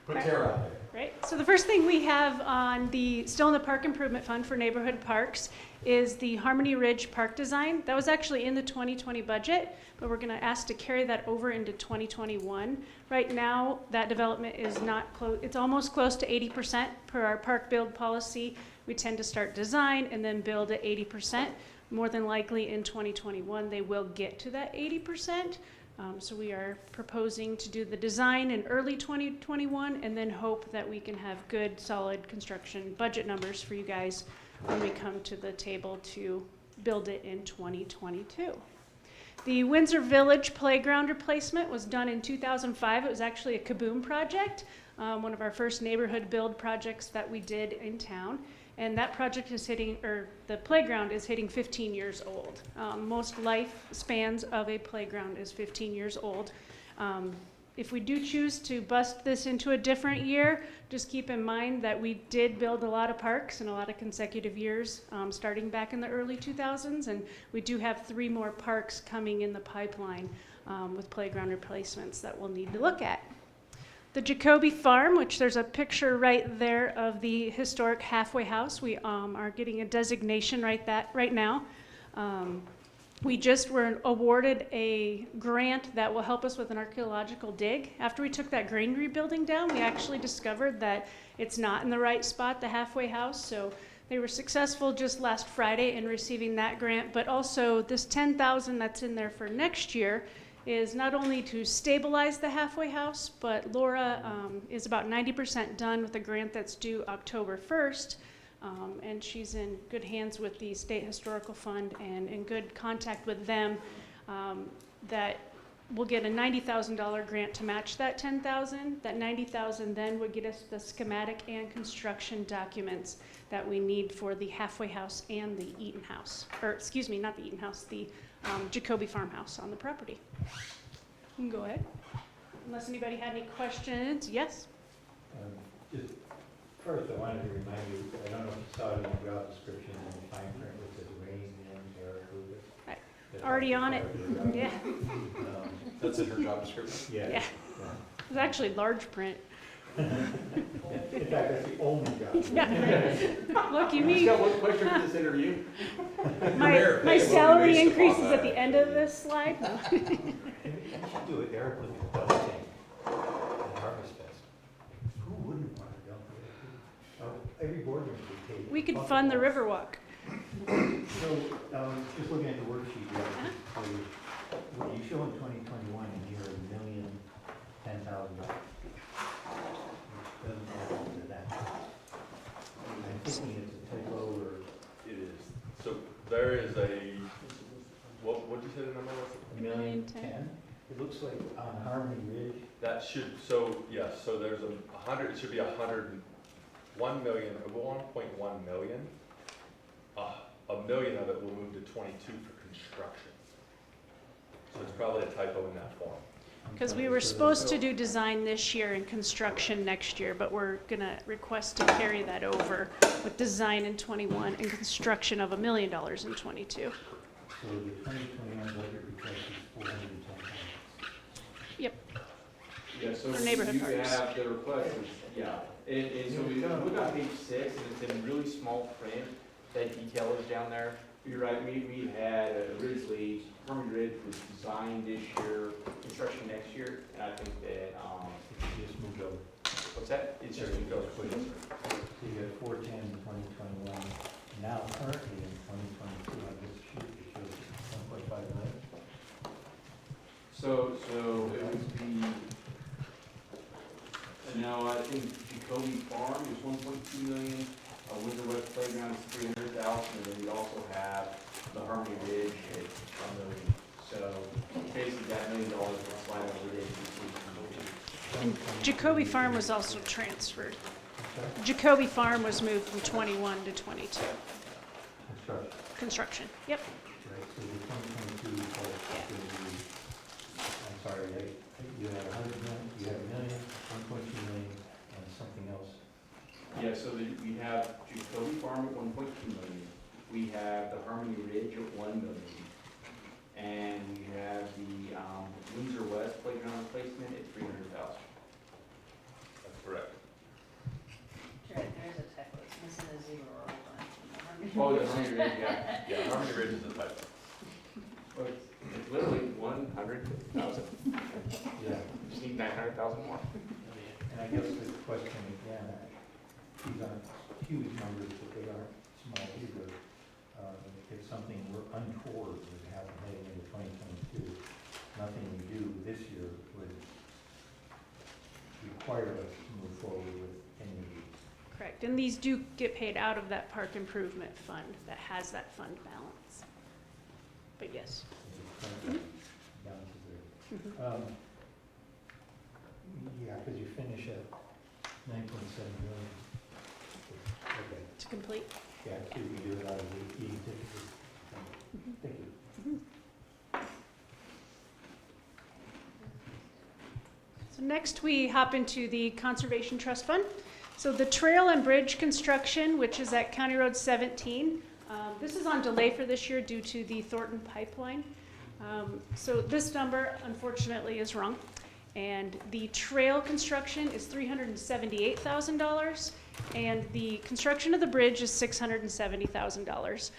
Put Tara out there. Right, so the first thing we have on still in the Park Improvement Fund for neighborhood parks is the Harmony Ridge Park design. That was actually in the 2020 budget, but we're gonna ask to carry that over into 2021. Right now, that development is not close, it's almost close to 80% per our park build policy. We tend to start design and then build at 80%. More than likely in 2021, they will get to that 80%. So we are proposing to do the design in early 2021 and then hope that we can have good, solid construction budget numbers for you guys when we come to the table to build it in 2022. The Windsor Village playground replacement was done in 2005. It was actually a Kaboom project, one of our first neighborhood build projects that we did in town. And that project is the playground is hitting 15 years old. Most lifespans of a playground is 15 years old. If we do choose to bust this into a different year, just keep in mind that we did build a lot of parks in a lot of consecutive years, starting back in the early 2000s, and we do have 3 more parks coming in the pipeline with playground replacements that we'll need to look at. The Jacoby Farm, which there's a picture right there of the historic halfway house. We are getting a designation right now. We just were awarded a grant that will help us with an archaeological dig. After we took that granary building down, we actually discovered that it's not in the right spot, the halfway house. So they were successful just last Friday in receiving that grant, but also this $10,000 that's in there for next year is not only to stabilize the halfway house, but Laura is about 90% done with a grant that's due October 1st, and she's in good hands with the State Historical Fund and in good contact with them that we'll get a $90,000 grant to match that $10,000. That $90,000 then would get us the schematic and construction documents that we need for the halfway house and the Eaton house, or excuse me, not the Eaton house, the Jacoby farmhouse on the property. You can go ahead. Unless anybody had any questions. Yes? Just first, I wanted to remind you, I don't know if you saw it in the job description in the fine print, it says Rain and Eric Lucas. Right. That's Already on part it. of the job. Yeah. That's in her job description? Yeah. Yeah. It's actually large print. In fact, that's the only job. Yeah. Lucky Just me. got one question for this interview. My salary increases at the end of this slide. You should do it, Eric Lucas dump tank at Harvest Fest. Who wouldn't want to dump it? Every board member would take. We could fund the Riverwalk. So, just looking at the worksheet, here, so what you show in 2021, and you're $1,010,000, which doesn't add up to that. I'm thinking it's a typo, or It is. So there is a, what'd you say the number was? $1,010,000. It looks like on Harmony Ridge, That should, so, yes, so there's a hundred, it should be 101 million, 1.1 million. A million of it will move to 22 for construction. So it's probably a typo in that form. Because we were supposed to do design this year and construction next year, but we're gonna request to carry that over with design in 21 and construction of $1 million in 22. so the 2021 budget request is $410,000. Yep. Yeah, so For neighborhood you parks. have the request, is- yeah, and so we look on page 6, and it's in really small print, that detail is down there. You're right, we had originally, Harmony Ridge was designed this year, construction next year, and I think that, It just moved over. what's that? It's just moved over. So you got 410 in 2021, now currently in 2022, on this sheet, it shows 1.5 million. So it would be, no, I think Jacoby Farm is 1.2 million, Windsor West Playground is 300,000, and then we also have the Harmony Ridge at $1 million. So basically that $1 million will slide over there. And Jacoby Farm was also transferred. Okay. Jacoby Farm was moved from 21 to 22. Construction, Construction, yep. right, so the 2022 budget is going to be, I'm sorry, you had 100 million, you had a million, 1.2 million, and something else. Yeah, so we have Jacoby Farm at 1.2 million. We have the Harmony Ridge at 1 million. And we have the Windsor West Playground replacement at 300,000. That's correct. Right, there's a typo, it's missing a zero or a one. Oh, the Harmony Ridge, yeah. Yeah, Harmony Ridge is a typo. Well, it's literally 100,000. Yeah, Just need 900,000 more. and I guess the question again, these aren't huge numbers, but they aren't small either. If something were untoward would happen heading into 2022, nothing we do this year would require us to move forward with any of these. Correct. And these do get paid out of that park improvement fund that has that fund balance. But yes. Balances there. Mhm. Yeah, because you finish at 9.7 million. Okay, To complete. yeah, so we do it out of the tickets. Thank you. So next we hop into the Conservation Trust Fund. So the trail and bridge construction, which is at County Road 17, this is on delay for this year due to the Thornton pipeline. So this number unfortunately is wrong. And the trail construction is $378,000, and the construction of the bridge is $670,000.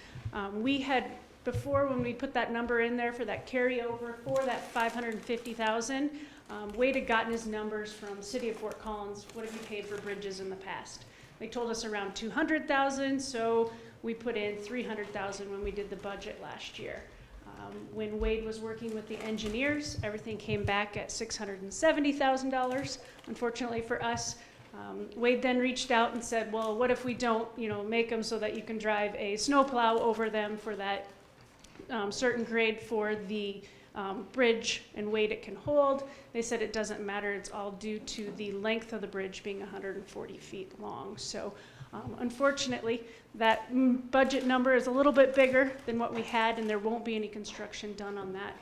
We had, before when we put that number in there for that carryover for that $550,000, Wade had gotten his numbers from City of Fort Collins. What have you paid for bridges in the past? They told us around $200,000, so we put in $300,000 when we did the budget last year. When Wade was working with the engineers, everything came back at $670,000. Unfortunately for us, Wade then reached out and said, well, what if we don't, make them so that you can drive a snowplow over them for that certain grade for the bridge and weight it can hold. They said it doesn't matter, it's all due to the length of the bridge being 140 feet long. So unfortunately, that budget number is a little bit bigger than what we had, and there won't be any construction done on that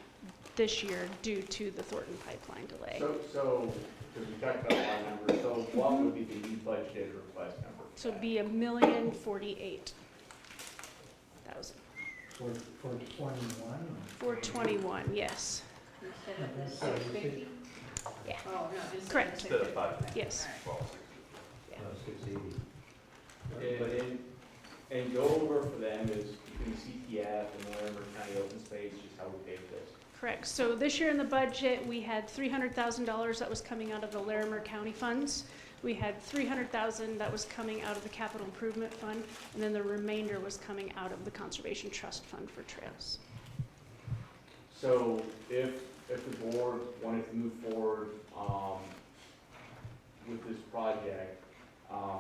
this year due to the Thornton pipeline delay. So, because we talked about a lot of numbers, so what would be the new budgeted request number? So it'd be $1,048,000 For 21? for 21, yes. Instead of the 650? Yeah. Oh, no, instead Correct. of Instead of 650. 5. Yes. Well, Yeah. 680. And go over for them is between CTF and Larimer County Open Space, just how we pay for this. Correct. So this year in the budget, we had $300,000 that was coming out of the Larimer County funds. we had 300,000 that was coming out of the capital improvement fund, and then the remainder was coming out of the conservation trust fund for trails. So if the board wanted to move forward, with this project,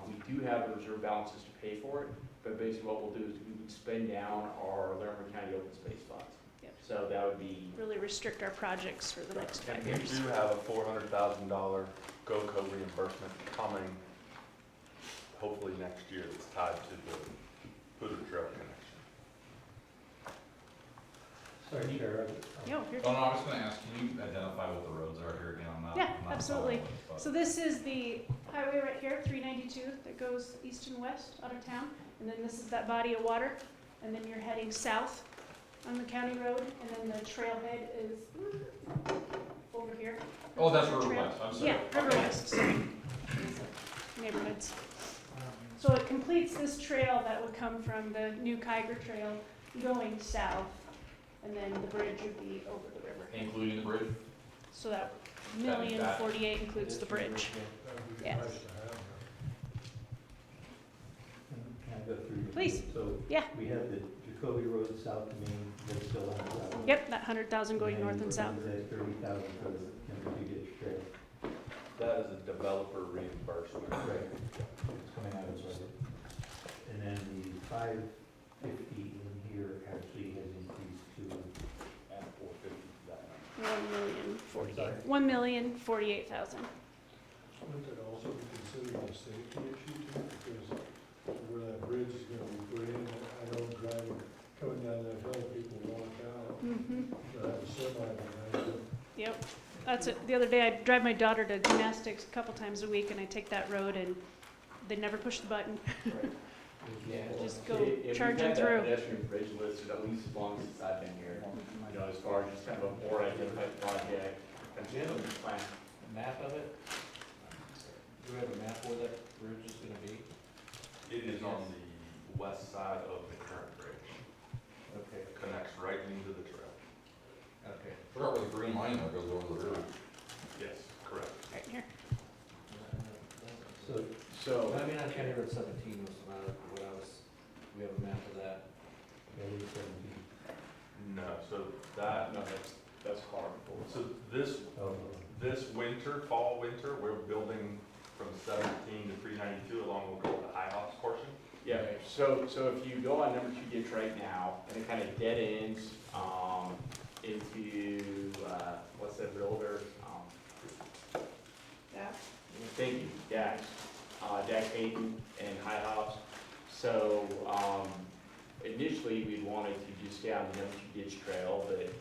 we do have the reserve balances to pay for it, but basically what we'll do is we would spend down our Laramie County open space funds. Yep. So that would be, Really restrict our projects for the next 5 And years. we do have a $400,000 GOCO reimbursement coming hopefully next year that's tied to the Poudre Trail connection. Sorry, Chair. Yo, you're Oh, no, I was gonna ask, can you identify what the roads are here again? I'm not. Yeah, I'm not absolutely. following this, but- So this is the highway right here, 392, that goes east and west out of town. And then this is that body of water. And then you're heading south on the county road. And then the trailhead is over here. Oh, that's The River trail- West, I'm sorry. Yeah, River Okay. West, sorry. These are neighborhoods. So it completes this trail that would come from the new Kiger Trail going south. And then the bridge would be over the river. Including the bridge? So that 1,048,000 includes the bridge. Yes. Can I go through? Please. So Yeah. we have the Jacoby Road south to Main, that's still on the south. Yep, that 100,000 going north and south. That 30,000 for the number 2 ditch trail. That is a developer reimbursement. Right. It's coming out of the budget. And then the 550 in here actually has increased to, And 450 that. 1,048,000. Wouldn't that also be considered a safety issue too, because where that bridge is gonna be put in, I know driving, coming down that hill, people walk out, Mm-hmm. they have a semi behind them. Yep. That's it. The other day, I drive my daughter to gymnastics a couple times a week, and I take that road, and they never push the button. yeah. Just go If charging we've had through. that pedestrian bridge listed at least as long since I've been here, you know, as far as just kind of a more identified project. And generally, plan. Map of it? Do we have a map where that bridge is gonna be? It is on the west side of the current bridge. Okay, It connects right into the trail. okay. Forgot where the green line that goes over the river. Yes, correct. Right here. so So, I mean, on County Road 17 was what I was, we have a map of that. County 17. No, so that, no, that's horrible. so this Oh, fall winter, we're building from 17 to 392 along the high hops portion. Yeah, so if you go on number 2 ditch right now, and it kind of dead ends, into, what's that builder? Yeah. Thank you, Dax, Dax Hayden and High Hops. So, initially, we wanted to just stay on the number 2 ditch trail, but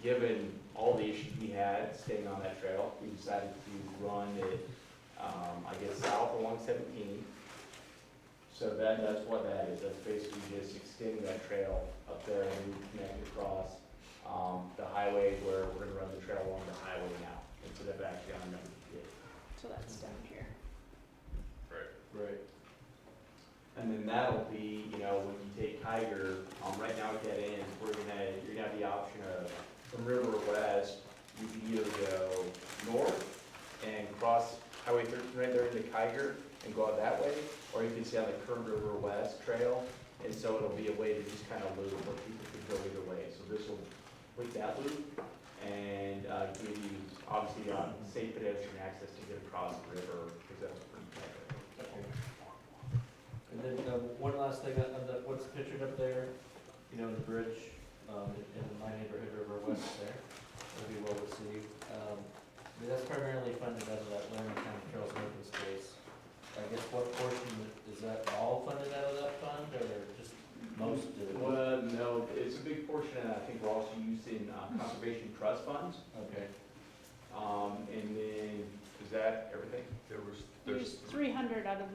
given all the issues we had staying on that trail, we decided to run it, I guess, south along 17. So that's what that is. That's basically just extending that trail up there and we connect across, the highway where we're gonna run the trail along the highway now, instead of actually on number 2 ditch. So that's down here. Right. And then that'll be, you know, when you take Tiger, right now at that end, you're gonna have the option of, from River West, you can either go north and cross Highway 13 right there into Tiger and go out that way, or you can stay on the current River West trail, and so it'll be a way to just kind of loop, where people could go either way. So this will complete that loop, and give you, obviously, safe pedestrian access to get across the river, because that's pretty tight. And then one last thing, on the, what's pictured up there, you know, the bridge in my neighborhood, River West there, it'll be well received. I mean, that's primarily funded out of that Laramie County Trails and Open Space. I guess what portion, is that all funded out of that fund, or just most of it? Well, no, it's a big portion, and I think we're also using conservation trust funds. Okay. And then, is that everything? We used 300 out of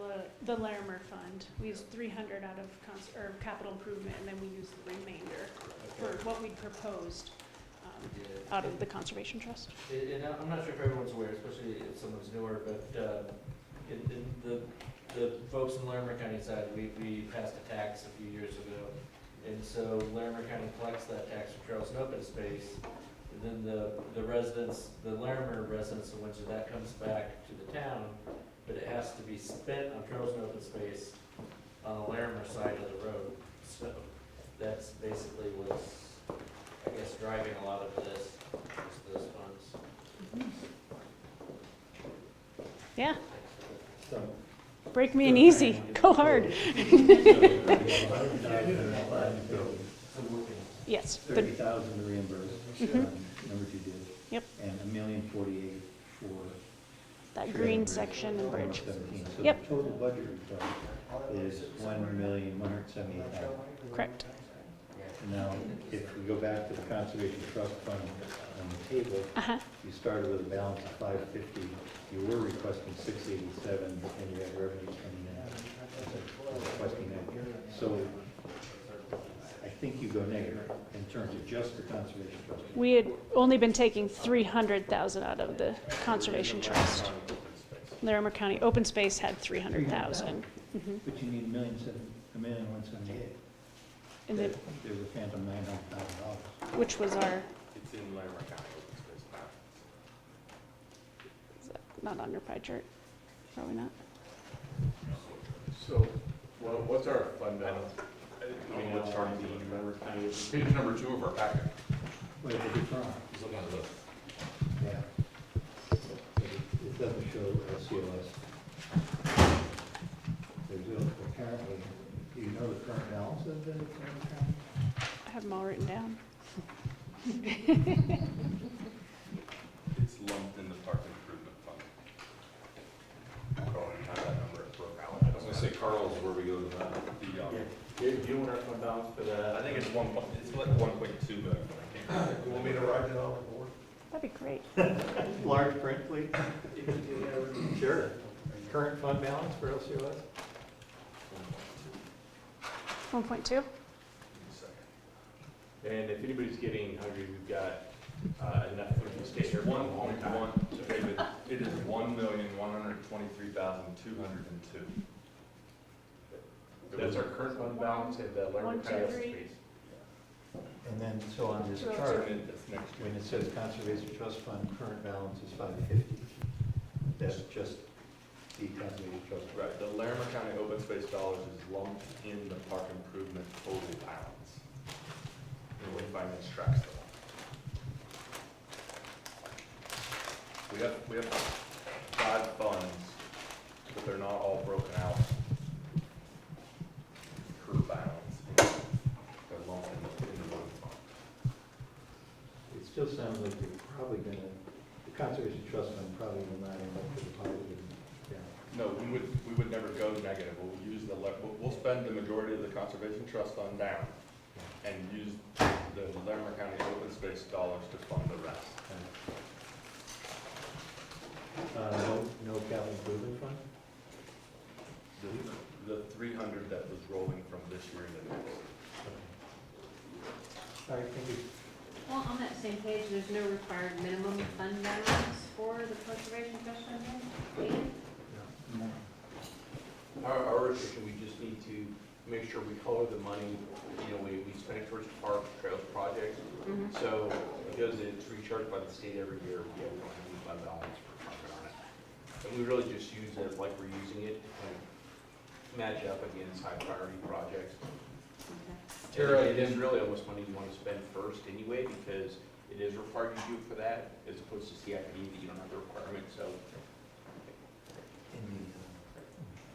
the Larimer fund. We used 300 out of capital improvement, and then we used the remainder for what we'd proposed out of the conservation trust. And I'm not sure if everyone's aware, especially if someone's newer, but in the folks in Larimer County side, we passed a tax a few years ago. And so Larimer County collects that tax for trails and open space. And then the residents, the Larimer residents of Windsor, that comes back to the town, but it has to be spent on trails and open space on the Larimer side of the road. So that's basically what's, I guess, driving a lot of this, is those funds. Yeah, So, break me an easy, go hard. Yes, but 30,000 to reimburse, Mhm. numbers you did. Yep. And $1,048,000 for. that green section and bridge. 117. So Yep. the total budget request is $1,178,000. Correct. Now, if we go back to the Conservation Trust Fund on the table, Uh-huh. you started with a balance of 550. You were requesting 687, but then you had revenues coming in, requesting that. So I think you go negative in terms of just the Conservation Trust. We had only been taking 300,000 out of the Conservation Trust. Larimer County Open Space had 300,000. Mhm. But you need $1,178,000. And then, There's a phantom $900,000. which was our, It's in Larimer County Open Space Plan. is that not on your pie chart? Probably not. So, well, what's our fund balance? I mean, what's our Larimer County? Page number 2 of our packet. Wait, it's wrong. He's looking at this. Yeah. It doesn't show COS. There's apparently, do you know the current balance of the current account? I have them all written down. It's lumped in the park improvement fund. Carl, you have that number broke out. I was gonna say Carl's where we go to that. Do you want our fund balance for I that? think it's it's like 1.2 million. You want me to write it on the board? That'd be great. Large print, please. Sure. Current fund balance for LCOS? 1.2? And if anybody's getting hungry, we've got enough food to stay here for a long time. David, it is 1,123,202. That's our current fund balance and the Larimer 1, 2, County Open 3. Space. And then, so on this 202. chart, That's next year. when it says Conservation Trust Fund, current balance is 550. That's just the Conservation Trust Fund. Right, the Larimer County Open Space dollars is lumped in the park improvement total balance. The way finance tracks them. We have 5 funds, but they're not all broken out per balance. They're lumped in the one fund. It still sounds like you're probably gonna, the Conservation Trust Fund probably will not end up with a positive. No, we would never go negative. We'll use we'll spend the majority of the Conservation Trust Fund down and use the Larimer County Open Space dollars to fund the rest. No capital improvement fund? The 300 that was rolling from this year to next. All right, thank you. Well, on that same page, there's no required minimum fund balance for the conservation trust fund then? Our issue, we just need to make sure we color the money, we spend it towards park trails projects. Mhm. So because it's recharged by the state every year, we don't have any fund balance for profit on it. And we really just use it like we're using it to kind of match up against high priority projects. Okay. Tara, It is really almost money you want to spend first anyway, because it is required you do it for that, as opposed to CIP that you don't have the requirement, so.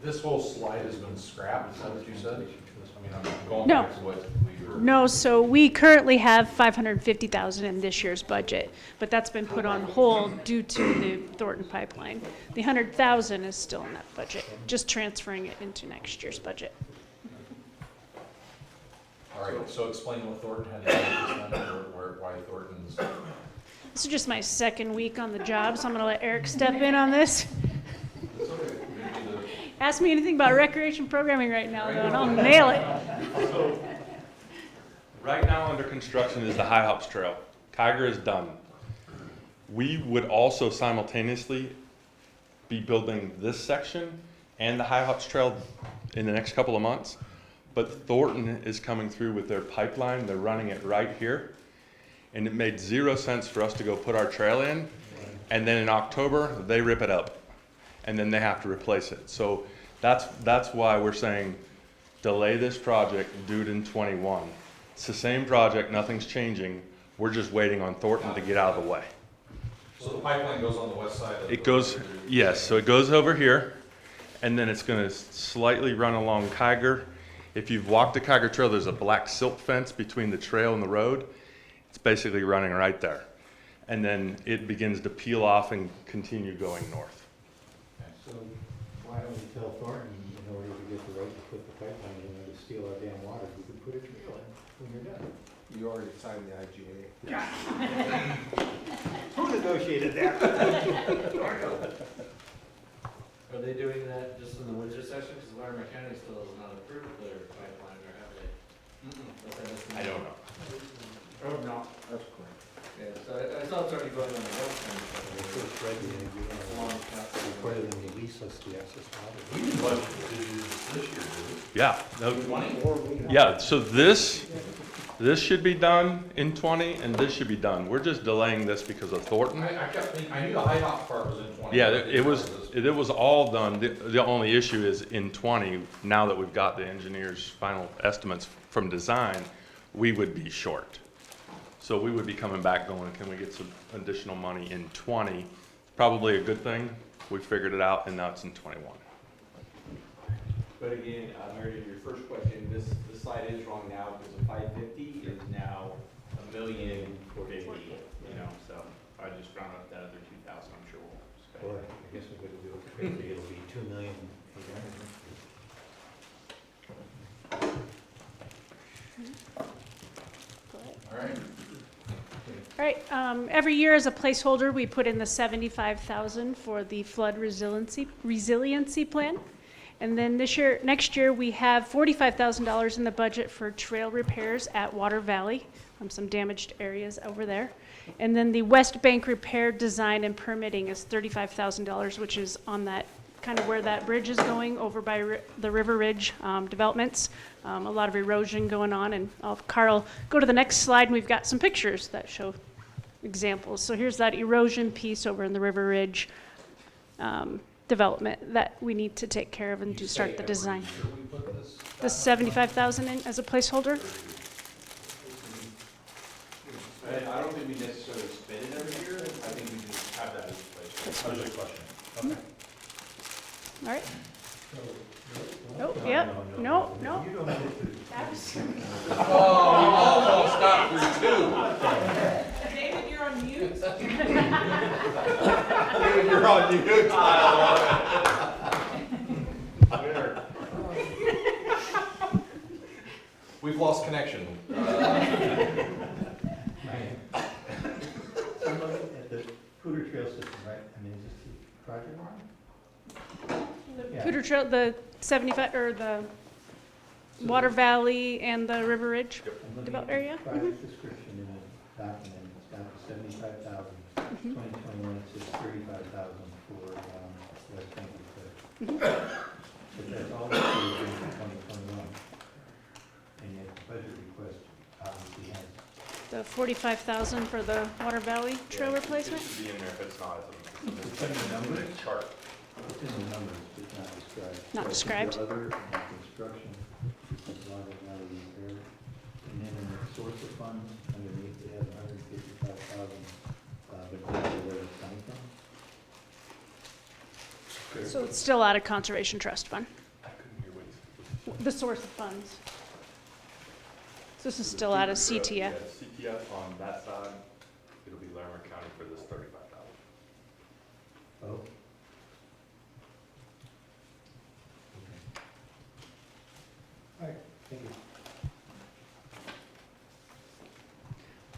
This whole slide has been scrapped, is that what you said? I mean, I'm going No. back to what we were. No, so we currently have 550,000 in this year's budget, but that's been put on hold due to the Thornton pipeline. The 100,000 is still in that budget, just transferring it into next year's budget. All right, so explain what Thornton had to do with this, why Thornton's. This is just my second week on the job, so I'm gonna let Eric step in on this. Ask me anything about recreation programming right now, though, and I'll nail it. So, right now under construction is the High Hops Trail. Kiger is done. We would also simultaneously be building this section and the High Hops Trail in the next couple of months. But Thornton is coming through with their pipeline. They're running it right here. And it made 0 sense for us to go put our trail in. And then in October, they rip it up. and then they have to replace it. So that's why we're saying delay this project, do it in '21. It's the same project, nothing's changing. We're just waiting on Thornton to get out of the way. So the pipeline goes on the west side of the. It goes, yes, so it goes over here, and then it's gonna slightly run along Kiger. If you've walked the Kiger Trail, there's a black silt fence between the trail and the road. It's basically running right there. And then it begins to peel off and continue going north. So why don't we tell Thornton, in order to get the right to put the pipeline in and to steal our damn water, we could put a trail in when you're done. You already signed the IGA. Who negotiated that? Are they doing that just in the winter session? Because Larimer County still has not approved their pipeline, or have they? I don't know. Oh, no. That's correct. Yeah, so I saw it's already going on the west end. When we first read the idea, Long path. require them to lease us the excess water. We didn't budget to do this year, did Yeah, no, we? yeah, so this should be done in '20, and this should be done. We're just delaying this because of Thornton. I kept thinking, I knew the high top part was in 20. Yeah, it was all done. The only issue is in '20, now that we've got the engineer's final estimates from design, we would be short. So we would be coming back going, can we get some additional money in '20? Probably a good thing. We figured it out, and now it's in '21. But again, Mary, to your first question, this slide is wrong now because the 550 is now $1,050,000, you know, so I just round up that other 2,000, I'm sure we'll spend. Or I guess we could do it quickly, it'll be 2,800,000. All right. All right, every year as a placeholder, we put in the 75,000 for the flood resiliency plan. And then next year, we have $45,000 in the budget for trail repairs at Water Valley, some damaged areas over there. And then the West Bank repair design and permitting is $35,000, which is on that, kind of where that bridge is going over by the River Ridge developments. A lot of erosion going on, and I'll have Carl go to the next slide, and we've got some pictures that show examples. So here's that erosion piece over in the River Ridge development that we need to take care of and to start the design. The 75,000 in as a placeholder? I don't think we necessarily spend it every year. I think we just have that as a place. That was a question. Okay. All right. Oh, yep, no. You don't have to. Oh, you almost got through two. David, you're on mute. David, you're on mute. We've lost connection. I'm looking at the Cooter Trail system, right? I mean, is this the project line? Yeah. Cooter Trail, the 75, or the Water Valley and the River Ridge I'm looking developed at the area? project description in the document, it's got the 75,000. 2021, it says 35,000 for West Bank repair. But that's all that's in 2021. And yet the budget request obviously has. The 45,000 for the Water Valley trail replacement? It should be in there if it's not. It's in the numbers? Chart. It's in the numbers, but not described. Not So described. the other, construction, Water Valley repair, and then in the source of funds, underneath, they have 155,000, but that's where it's coming from. So it's still out of Conservation Trust Fund, I couldn't hear what you said. the source of funds. So this is still out of CTF. Yeah, CTF on that side, it'll be Larimer County for this 35,000. Oh. Okay. All right, thank you.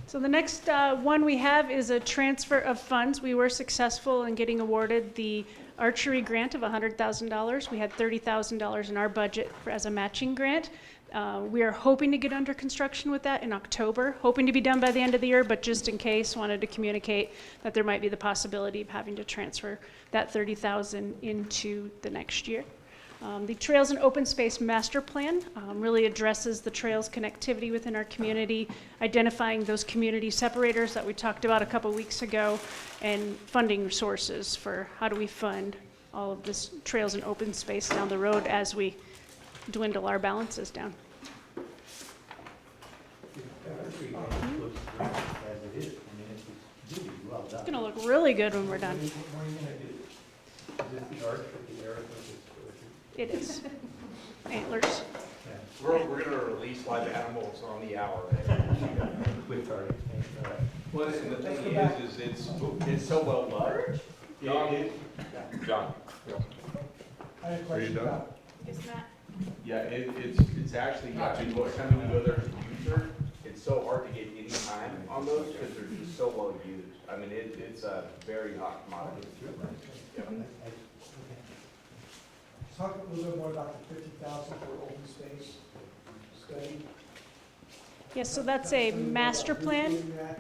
So the next one we have is a transfer of funds. We were successful in getting awarded the archery grant of $100,000. We had $30,000 in our budget as a matching grant. We are hoping to get under construction with that in October, hoping to be done by the end of the year, but just in case, wanted to communicate that there might be the possibility of having to transfer that $30,000 into the next year. The Trails and Open Space Master Plan really addresses the trails connectivity within our community, identifying those community separators that we talked about a couple weeks ago, and funding sources for how do we fund all of this trails and open space down the road as we dwindle our balances down. Our tree line looks great as it is. I mean, it's really well done. It's gonna look really good when we're done. What are you gonna do? Is it the arch with the arrow with It is. Antlers. Yeah. We're gonna release live animals on the hour. With targets, maybe, all right. Well, and the thing is it's so well done. John? I had a question about, Yeah, it's actually, yeah, I mean, what time you go there as a user, it's so hard to get any time on those because they're just so well used. I mean, it's a very hot commodity. Yeah. talk a little bit more about the 50,000 for open space study. Yes, so that's a master plan. Yeah.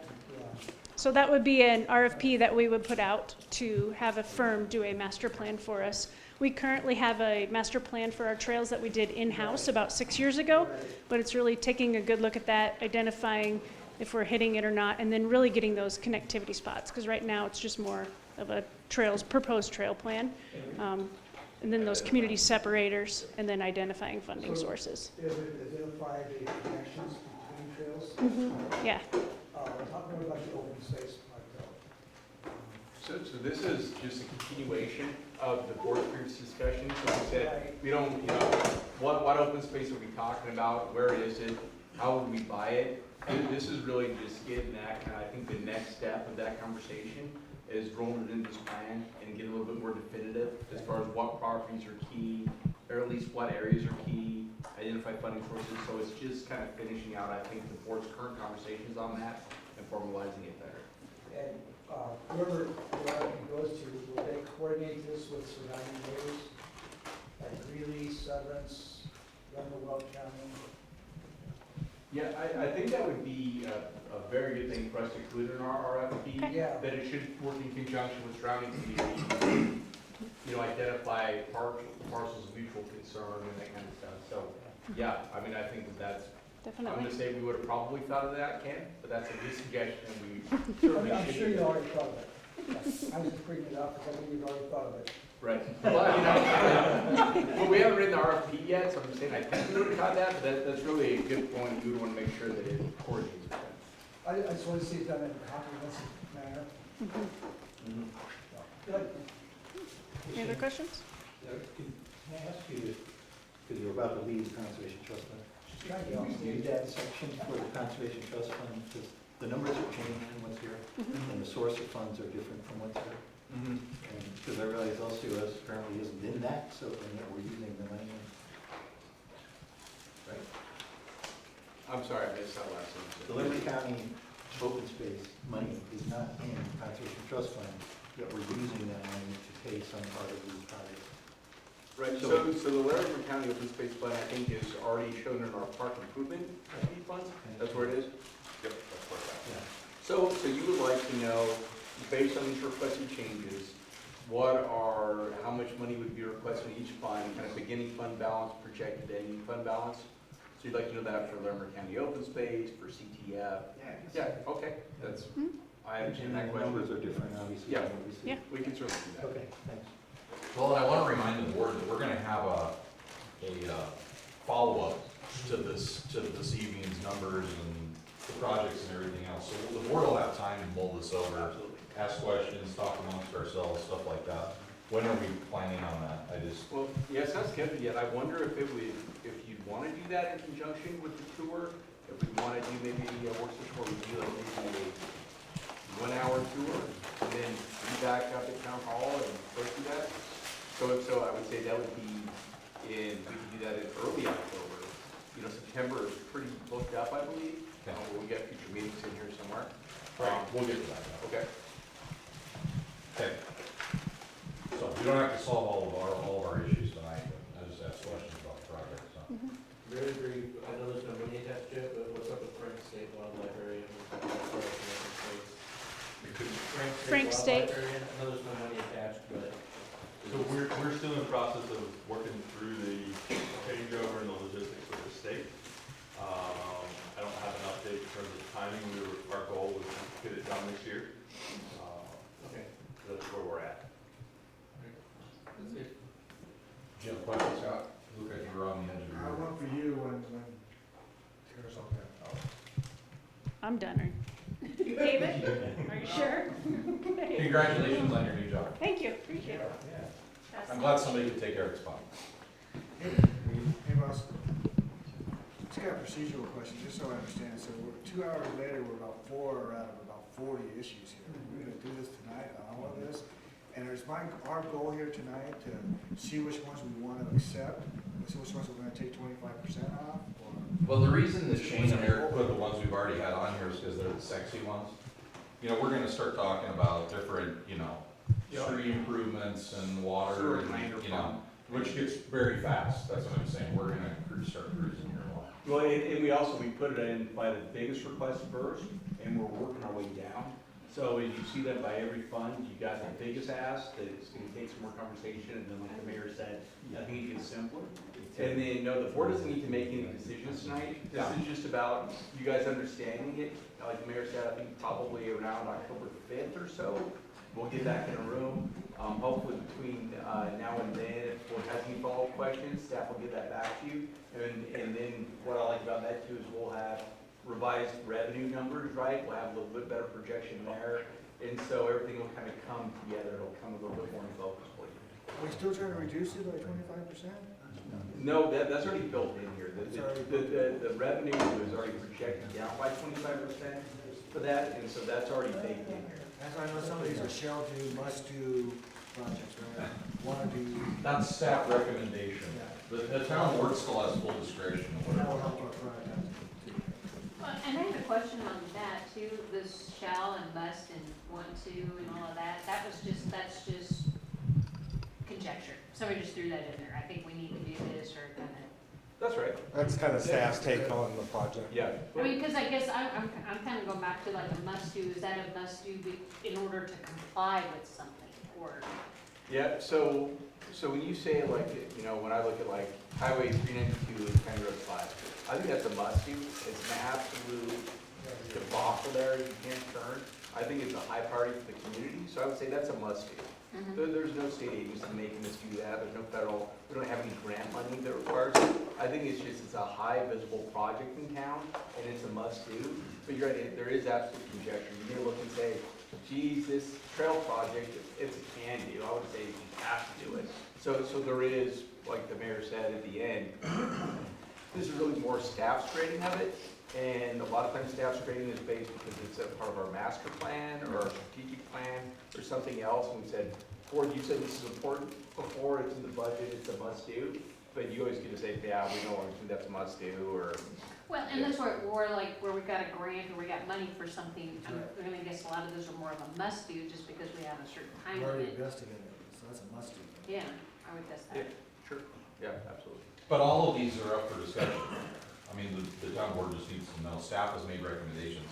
So that would be an RFP that we would put out to have a firm do a master plan for us. We currently have a master plan for our trails that we did in-house about 6 years ago, but it's really taking a good look at that, identifying if we're hitting it or not, and then really getting those connectivity spots, because right now it's just more of a proposed trail plan. And then those community separators, and then identifying funding sources. It would identify the connections between trails. Yeah. Talk more about the open space part though. So this is just a continuation of the board previous discussion. So we said, we don't, you know, what open space are we talking about? Where is it? How would we buy it? This is really just getting that kind of, I think the next step of that conversation is rolling it into this plan and get a little bit more definitive as far as what properties are key, or at least what areas are key, identify funding sources. So it's just kind of finishing out, I think, the board's current conversations on that and formalizing it better. And whoever it goes to, will they coordinate this with surrounding neighbors? Like Greeley, Severance, Riverwalk County? Yeah, I think that would be a very good thing for us to include in our RFP. Yeah. That it should work in conjunction with surrounding communities, you know, identify parcels of mutual concern and that kind of stuff. So, yeah, I mean, I think that's, I'm Definitely. gonna say we would have probably thought of that, Ken, but that's a good suggestion, and we certainly I'm should. sure you already thought of it. I was just bringing it up because I knew you'd already thought of it. Right. Well, you know, well, we haven't written the RFP yet, so I'm just saying I think we would have caught that, but that's really a good point. You would want to make sure that it coordinates with them. I just want to see it done in a comprehensive manner. Good. Any other questions? Can I ask you, because you're about to leave the Conservation Trust Fund, read that section for the Conservation Trust Fund, because the numbers are changing from what's here, and the source of funds are different from what's here. Because I realize also us currently isn't in that, so and yet we're using the money. Right? I'm sorry, I missed that last one. The Liberty County open space money is not in the Conservation Trust Fund, yet we're using that money to pay some part of these projects. Right, so the Laramie County Open Space Plan, I think, is already shown in our park improvement funds. That's where it is? Yep, that's where it's at. Yeah. So you would like to know, based on these requested changes, how much money would be requested in each fund, kind of beginning fund balance, projected ending fund balance? So you'd like to know that for Laramie County Open Space, for CTF? Yeah, okay, that's, I understand that And the question. numbers are different, obviously. Yeah. than what we see. Yeah. We can certainly do that. Okay, thanks. Well, and I want to remind the board that we're going to have a follow-up to this evening's numbers and the projects and everything else. So the board will have time to mull this over, ask questions, talk amongst ourselves, stuff like that. When are we planning on that? Well, yeah, it's not scheduled yet. I wonder if you'd want to do that in conjunction with the tour? If we want to do maybe a work session where we do like maybe a 1 hour tour and then be back up at town hall and go through that? So I would say that would be we could do that in early October. You know, September is pretty booked up, I believe. Okay. We'll get future meetings in here somewhere. Right, we'll get to that. Okay. Okay. So we don't have to solve all of our issues tonight, but I just asked questions about the project, so. Very brief, I know there's no money attached to it, but what's up with Frank State Wildlife Area? Frank State. Wildlife Area, I know there's no money attached, but. So we're still in the process of working through the changeover and the logistics with the state. I don't have an update in terms of timing. Our goal was to get it done this year. Okay. That's where we're at. for you when tears all down. I'm done. David, are you sure? Okay. Congratulations on your new job. Thank you, appreciate it. I'm glad somebody could take Eric's spot. Hey, boss. Just got a procedural question, just so I understand. So we're 2 hours later, we're about 4 out of about 40 issues here. We're gonna do this tonight on all of this. And is our goal here tonight to see which ones we want to accept, see which ones we're gonna take 25% off, or? Well, the reason that Shane and Eric put the ones we've already had on here is because they're the sexy ones. You know, we're gonna start talking about different, you know, street improvements and water, and, you know, which gets very fast. That's what I'm saying. We're gonna start cruising here a lot. Well, and we put it in by the biggest request first, and we're working our way down. So as you see that by every fund, you got the biggest ask, that it's gonna take some more conversation, and then like the mayor said, I think it gets simpler. And then, no, the board doesn't need to make any decisions tonight. This is just about you guys understanding it. Like the mayor said, I think probably around October 5th or so, we'll get back in a room. Hopefully between now and then, if the board has any follow-up questions, staff will get that back to you. And then what I like about that too is we'll have revised revenue numbers, right? We'll have a little bit better projection there. And so everything will kind of come together. It'll come a little bit more in focus for you. Are we still trying to reduce it by 25%? No, that's already built in here. The revenue is already projected down by 25% for that, and so that's already baked in here. As I know, some of these are shall do, must do projects, right? Want to do. That's staff recommendation. The town board still has full discretion of That will whatever. help our project. And I have a question on that too, this shall and must and want to and all of that, that's just conjecture. Somebody just threw that in there, I think we need to do this or kind of. That's right. That's kind of staff's take on the project. Yeah. I mean, because I guess I'm kind of going back to like a must do, is that a must do in order to comply with something or? Yeah, so when you say like, you know, when I look at like Highway 392 and County Road 5, I think that's a must do. It's an absolute debacle there, you can't turn. I think it's a high priority for the community, so I would say that's a must do. There's no state agency making us do that, there's no federal, we don't have any grant money that requires it. I think it's a high visible project in town, and it's a must do. But you're right, there is absolute conjecture. You may look and say, geez, this trail project, it's a can do. I would say you have to do it. So there is, like the mayor said at the end, this is really more staff's grading of it. And a lot of times staff's grading is based because it's a part of our master plan or our strategic plan or something else. And we said, Ford, you said this is important before, it's in the budget, it's a must do. But you always get to say, yeah, we know that's a must do, or. Well, and that's where we're like, where we got a grant or we got money for something, I'm gonna guess a lot of those are more of a must do just because we have a certain time We're already limit. invested in it, so that's a must do. Yeah, I would guess Yeah, that. sure. Yeah, absolutely. But all of these are up for discussion. I mean, the town board just needs to know, staff has made recommendations.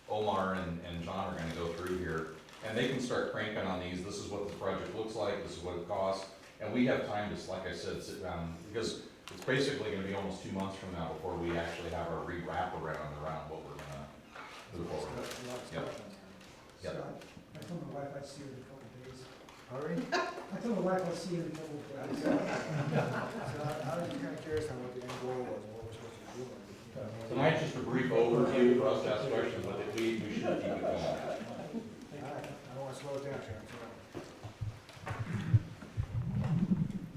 Omar and John are gonna go through here, and they can start cranking on these. This is what the project looks like, this is what it costs. And we have time to, like I said, sit down, because it's basically gonna be almost 2 months from now before we actually have our re-wrap around what we're gonna move forward with. Yep. Yep. I told my wife I'd see her in a couple of days. Hurry? I told my wife I'd see her in a couple of days. So I was just kind of curious on what the end goal was, and what we're supposed to do. Tonight's just a brief overview for us to ask questions, but we should keep it going. All right, I don't want to slow it down, Sharon.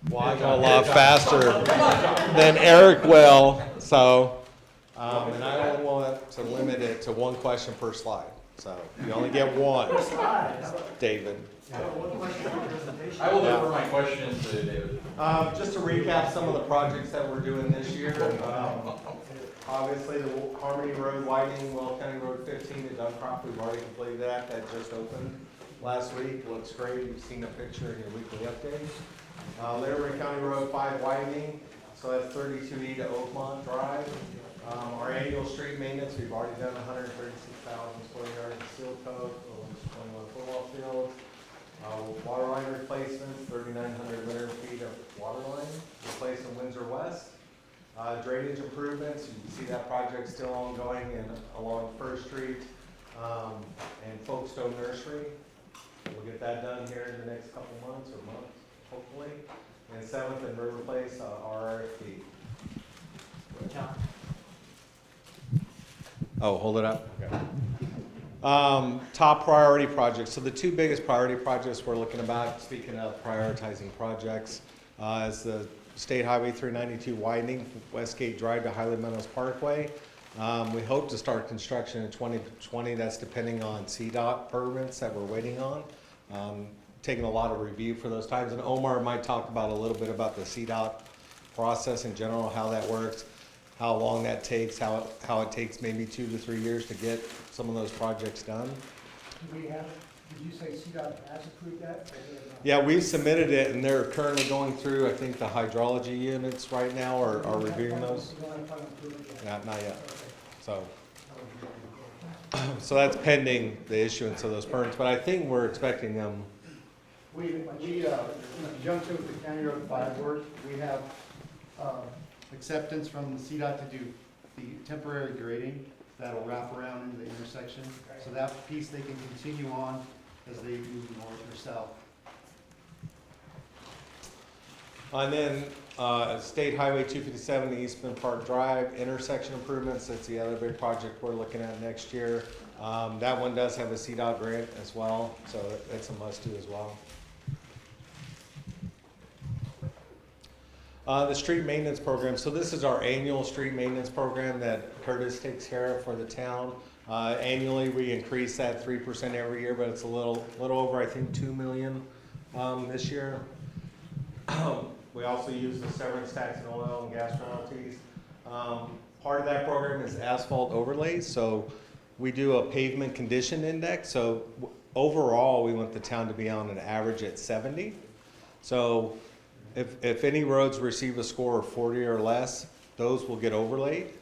Well, I go a lot faster than Eric will, so, and I only want to limit it to one question per slide. So you only get one, David. I will defer my question to David. Just to recap some of the projects that we're doing this year. Obviously, the Harmony Road widening, Will County Road 15 to Duncroft, we've already completed that. That just opened last week. Looks great. You've seen a picture in your weekly updates. Liberty County Road 5 widening, so that's 32E to Oakmont Drive. Our annual street maintenance, we've already done 136,000 square yards of seal coat, 21 football fields. Water line replacements, 3,900 linear feet of water line, replaced in Windsor West. Drainage improvements, you can see that project still ongoing along First Street and Folkestone Nursery. We'll get that done here in the next couple months or months, hopefully. And 7th and River Place, RFP. Oh, hold it up? Okay. Top priority projects. So the two biggest priority projects we're looking about, speaking of prioritizing projects, is the State Highway 392 widening from Westgate Drive to Highland Meadows Parkway. We hope to start construction in 2020. That's depending on CDOT permits that we're waiting on. Taking a lot of review for those times. And Omar might talk about a little bit about the CDOT process in general, how that works, how long that takes, how it takes maybe 2 to 3 years to get some of those projects done. Did you say CDOT has approved that? Yeah, we've submitted it and they're currently going through, I think, the hydrology units right now are reviewing those. Not yet. So that's pending the issuance of those permits, but I think we're expecting them. We in conjunction with the County Road 5 work, we have acceptance from the CDOT to do the temporary grading that'll wrap around into the intersection. So that piece they can continue on as they move north or south. And then State Highway 257 to Eastman Park Drive, intersection improvements, that's the other big project we're looking at next year. That one does have a CDOT grant as well, so that's a must-do as well. The street maintenance program. So this is our annual street maintenance program that Curtis takes care of for the town. Annually, we increase that 3% every year, but it's a little over, I think, 2 million this year. We also use the severance tax and oil and gas royalties. Part of that program is asphalt overlays. So we do a pavement condition index. So overall, we want the town to be on an average at 70. So if any roads receive a score of 40 or less, those will get overlaid,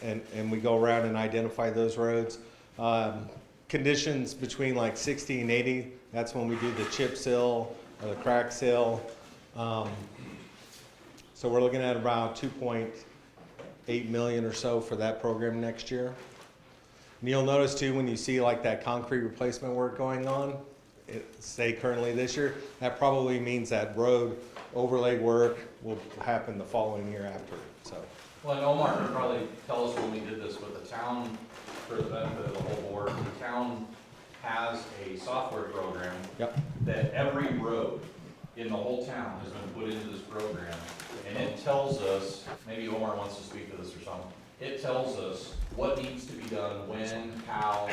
and we go around and identify those roads. Conditions between like 60 and 80, that's when we do the chip seal or the crack seal. So we're looking at about 2.8 million or so for that program next year. And you'll notice too, when you see like that concrete replacement work going on, say currently this year, that probably means that road overlay work will happen the following year after. So. Well, and Omar could probably tell us when we did this, but the town, for the benefit of the whole board, the town has a software program that every road in the whole town has been put into this program, and it tells us, maybe Omar wants to speak to this or something, it tells us what needs to be done, when, how,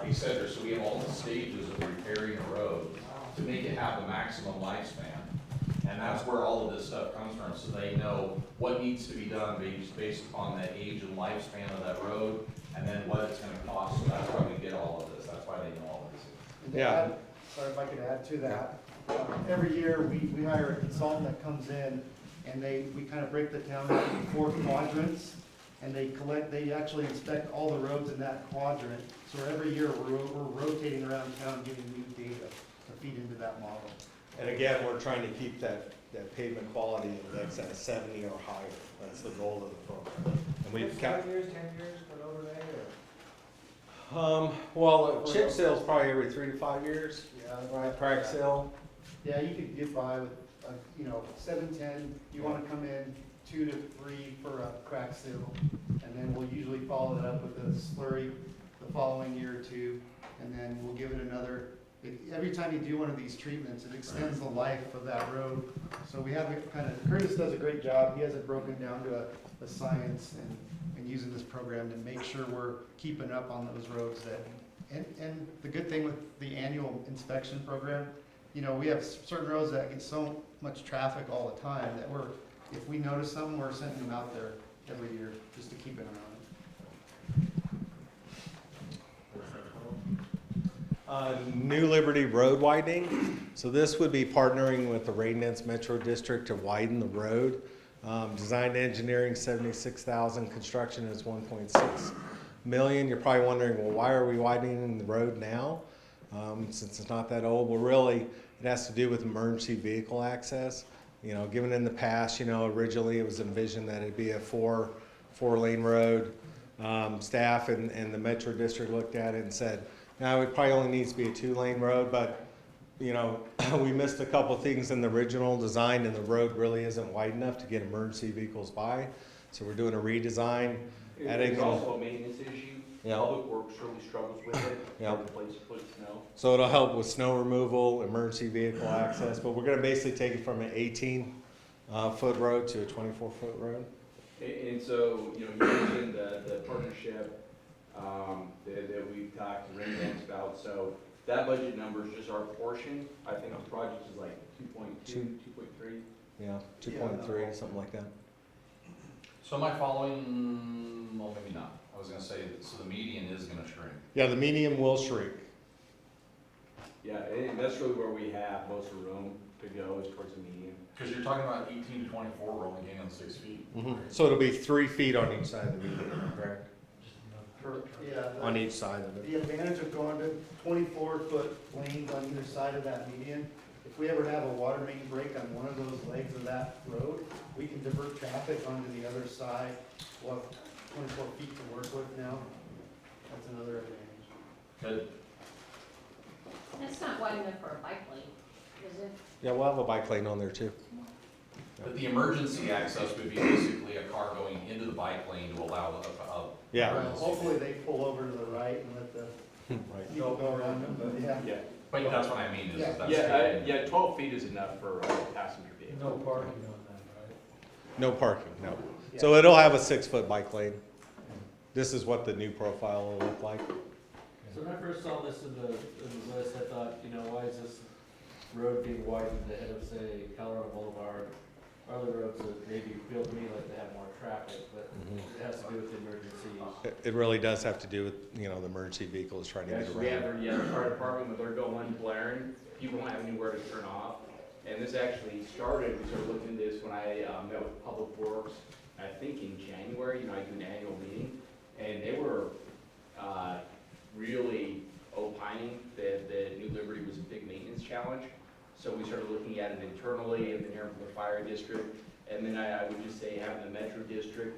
etc. So we have all the stages of repairing a road to make it have the maximum lifespan. And that's where all of this stuff comes from, so they know what needs to be done based upon the age and lifespan of that road, and then what it's gonna cost, so that's why we get all of this, that's why they know all of this. And to add, sorry if I could add to that, every year we hire a consultant that comes in and we kind of break the town into 4 quadrants, and they actually inspect all the roads in that quadrant. So every year we're rotating around town getting new data to feed into that model. And again, we're trying to keep that pavement quality index at 70 or higher. That's the goal of the program. And we've 5 years, 10 years for an overlay, or? Well, chip seal is probably every 3 to 5 years. Yeah. Right, crack seal. Yeah, you could get by with, 7-10, you wanna come in 2 to 3 for a crack seal, and then we'll usually follow that up with a slurry the following year or 2, and then we'll give it another. Every time you do one of these treatments, it extends the life of that road. So we have it Curtis does a great job. He has it broken down to a science and using this program to make sure we're keeping up on those roads and the good thing with the annual inspection program, we have certain roads that get so much traffic all the time that if we notice something, we're sending them out there every year just to keep an eye on it. New Liberty Road widening. So this would be partnering with the Rain-Dense Metro District to widen the road. Design engineering, $76,000. Construction is $1.6 million. You're probably wondering, well, why are we widening the road now? Since it's not that old. Well, really, it has to do with emergency vehicle access. Given in the past, originally it was envisioned that it'd be a four-lane road. Staff and the Metro District looked at it and said, now it probably only needs to be a 2-lane road, but we missed a couple things in the original design, and the road really isn't wide enough to get emergency vehicles by. So we're doing a redesign, adding. It's also a maintenance issue. Yeah. Public Works really struggles with it. Yeah. The place to put snow. So it'll help with snow removal, emergency vehicle access, but we're gonna basically take it from an 18-foot road to a 24-foot road. And so, you mentioned the partnership, that we've talked to Ring about, so that budget number is just our portion. I think the project is like 2.2, 2.3. Yeah, 2.3, something like that. So am I following, well, maybe not. I was gonna say, so the median is gonna shrink. Yeah, the medium will shrink. Yeah, and that's really where we have most of the room to go is towards the median. Because you're talking about 18 to 24, we're only gaining 6 feet. So it'll be 3 feet on each side of the median, correct? Yeah. On each side of it. The advantage of going to 24-foot lanes on either side of that median, if we ever have a water main break on one of those legs of that road, we can divert traffic onto the other side. We'll have 24 feet to work with now. That's another advantage. Good. That's not wide enough for a bike lane, is it? Yeah, we'll have a bike lane on there too. But the emergency access would be basically a car going into the bike lane to allow a Yeah. Well, hopefully they pull over to the right and let the Right. people go around them, but yeah. Yeah. But that's what I mean, is that's. Yeah, 12 feet is enough for a passenger vehicle. No parking on that, right? No parking, no. So it'll have a 6-foot bike lane. This is what the new profile will look like. So when I first saw this in the list, I thought, why is this road being widened ahead of, say, Colorado Boulevard? Other roads that maybe feel to me like they have more traffic, but it has to do with the emergency. It really does have to do with, the emergency vehicles trying to get We have around. the fire department with their going blaring, people don't have anywhere to turn off. And this actually started, we started looking at this when I met with Public Works, I think in January, I do an annual meeting. And they were really opining that New Liberty was a big maintenance challenge. So we started looking at it internally and then here from the fire district. And then I would just say having the Metro District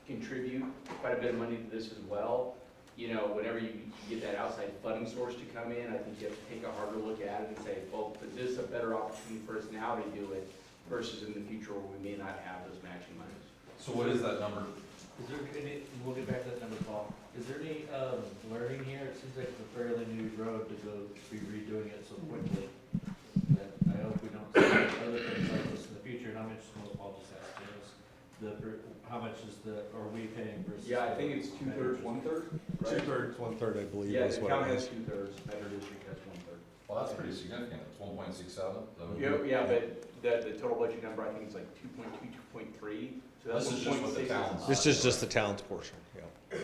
contribute quite a bit of money to this as well. Whenever you get that outside funding source to come in, I think you have to take a harder look at it and say, well, is this a better opportunity for us now to do it versus in the future where we may not have those matching monies? So what is that number? Is there any, we'll get back to that number, Paul. Is there any learning here? It seems like it's a fairly new road to be redoing it so quickly. That I hope we don't see other things like this in the future. And I'm interested in what Paul just asked us. How much are we paying versus? Yeah, I think it's 2/3, 1/3, right? 2/3, 1/3, I believe Yeah, is the what county it has is. 2/3, Metro District has 1/3. Well, that's pretty significant, it's 1.67. Yeah, but the total budget number, I think is like 2.2, 2.3. So that's This is just what the 1.6 town's. This is just the town's portion, yeah.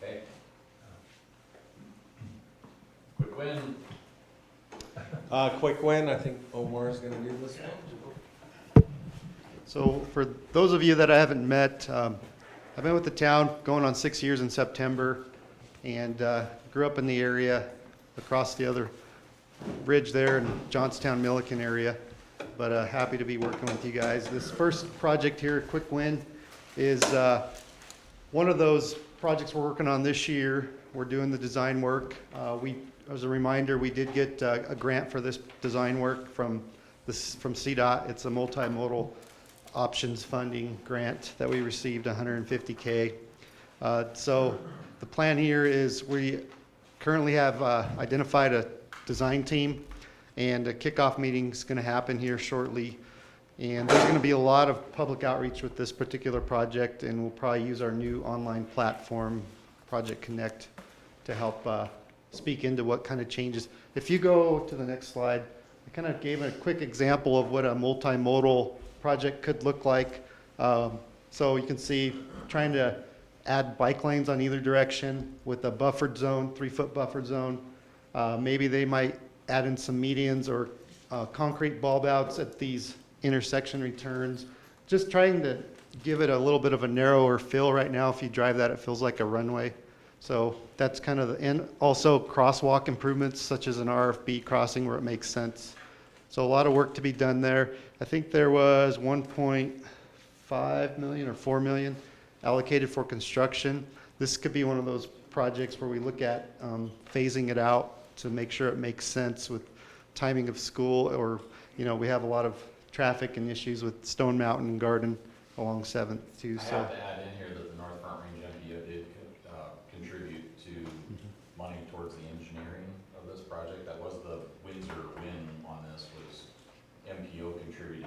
Okay. Quick win. Quick win, I think Omar is gonna do this one. So for those of you that I haven't met, I've been with the town going on 6 years in September, and grew up in the area across the other bridge there in Johnstown, Milliken area, but happy to be working with you guys. This first project here, Quick Win, is one of those projects we're working on this year. We're doing the design work. As a reminder, we did get a grant for this design work from CDOT. It's a multimodal options funding grant that we received, $150K. So the plan here is we currently have identified a design team, and a kickoff meeting is going to happen here shortly. And there's going to be a lot of public outreach with this particular project, and we'll probably use our new online platform, Project Connect, to help speak into what kind of changes. If you go to the next slide, I kind of gave a quick example of what a multimodal project could look like. So you can see trying to add bike lanes on either direction with a buffered zone, 3-foot buffered zone. Maybe they might add in some medians or concrete bulb outs at these intersection returns. Just trying to give it a little bit of a narrower feel. Right now, if you drive that, it feels like a runway. So that's kind of and also crosswalk improvements such as an RFB crossing where it makes sense. So a lot of work to be done there. I think there was 1.5 million or 4 million allocated for construction. This could be one of those projects where we look at phasing it out to make sure it makes sense with timing of school, or we have a lot of traffic and issues with Stone Mountain Garden along 7th too, I so. have to add in here that the North Front Range MPO did contribute to money towards the engineering of this project. That was the Windsor win on this, was MPO contributed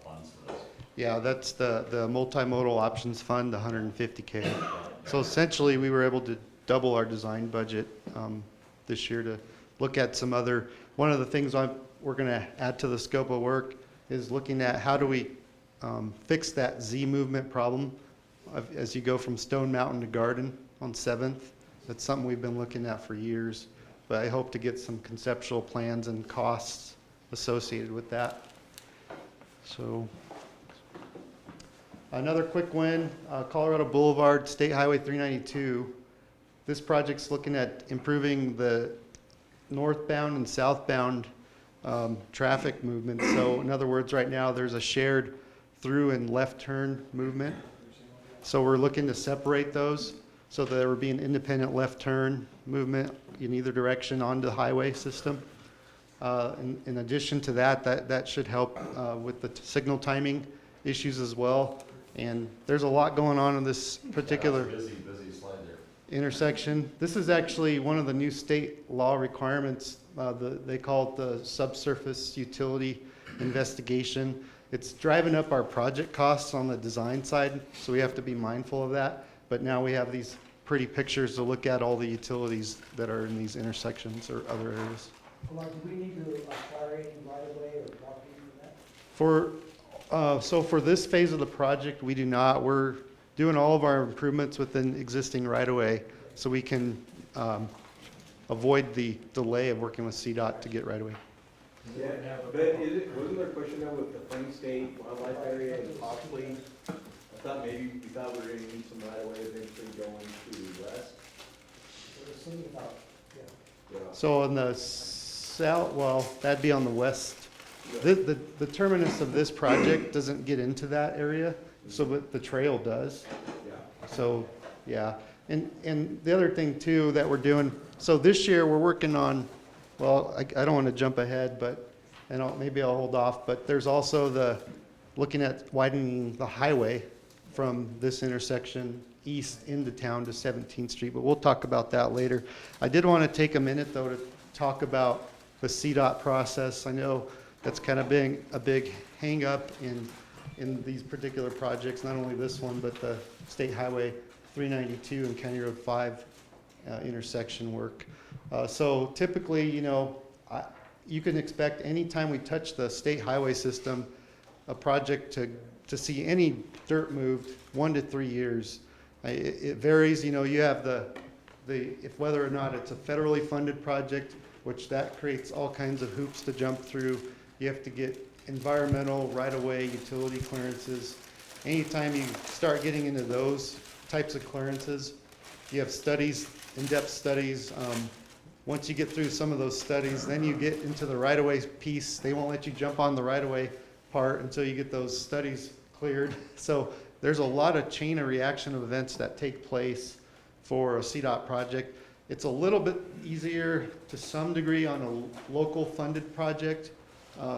funds to this. Yeah, that's the multimodal options fund, the 150K. So essentially, we were able to double our design budget this year to look at some other, one of the things we're gonna add to the scope of work is looking at how do we fix that Z movement problem as you go from Stone Mountain to Garden on 7th. That's something we've been looking at for years, but I hope to get some conceptual plans and costs associated with that. So another quick win, Colorado Boulevard, State Highway 392. This project's looking at improving the northbound and southbound traffic movement. So in other words, right now there's a shared through and left turn movement. So we're looking to separate those so that there would be an independent left turn movement in either direction on the highway system. In addition to that, that should help with the signal timing issues as well. And there's a lot going on in this particular Busy slide there. intersection. This is actually one of the new state law requirements. They call it the subsurface utility investigation. It's driving up our project costs on the design side, so we have to be mindful of that. But now we have these pretty pictures to look at all the utilities that are in these intersections or other areas. Mark, do we need to acquire any right of way or property for that? So for this phase of the project, we do not. We're doing all of our improvements within existing right-of-way so we can avoid the delay of working with CDOT to get right-of-way. Yeah, but wasn't there a question though with the Plain State Wildlife Area and possibly, I thought maybe we thought we were gonna need some right of way eventually going to the west? We're thinking about, Yeah. So on the south, well, that'd be on the west. The terminus of this project doesn't get into that area, so but the trail does. Yeah. So, yeah. And the other thing too that we're doing, so this year we're working on, well, I don't want to jump ahead, but, maybe I'll hold off, but there's also looking at widening the highway from this intersection east into town to 17th Street, but we'll talk about that later. I did want to take a minute though to talk about the CDOT process. I know that's kind of been a big hang up in these particular projects, not only this one, but the State Highway 392 and County Road 5 intersection work. So typically, you can expect anytime we touch the state highway system, a project to see any dirt moved 1 to 3 years. It varies, you have if whether or not it's a federally funded project, which that creates all kinds of hoops to jump through. You have to get environmental, right-of-way, utility clearances. Anytime you start getting into those types of clearances, you have studies, in-depth studies. Once you get through some of those studies, then you get into the right-of-way piece. They won't let you jump on the right-of-way part until you get those studies cleared. So there's a lot of chain of reaction of events that take place for a CDOT project. It's a little bit easier to some degree on a local funded project,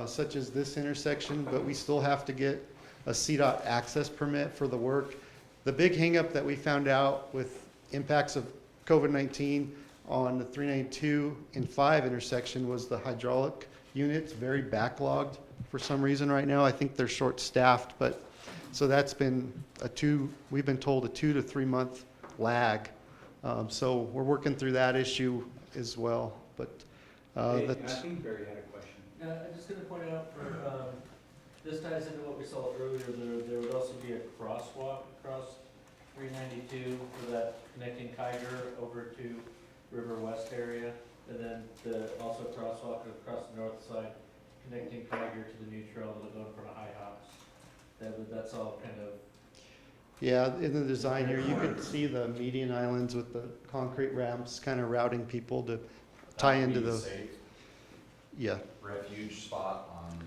such as this intersection, but we still have to get a CDOT access permit for the work. The big hangup that we found out with impacts of COVID-19 on the 392 and 5 intersection was the hydraulic units, very backlogged for some reason right now. I think they're short-staffed, but so that's been we've been told a 2 to 3 month lag. So we're working through that issue as well, but I that's. think Barry had a question. I'm just gonna point out this ties into what we saw earlier, there would also be a crosswalk across 392 for that connecting Kiger over to River West area, and then also a crosswalk across the north side, connecting Kiger to the new trail that'll go in front of High House. That's all kind of. Yeah, in the design here, you could see the median islands with the concrete ramps kind of routing people to tie into those. Safe Yeah. refuge spot on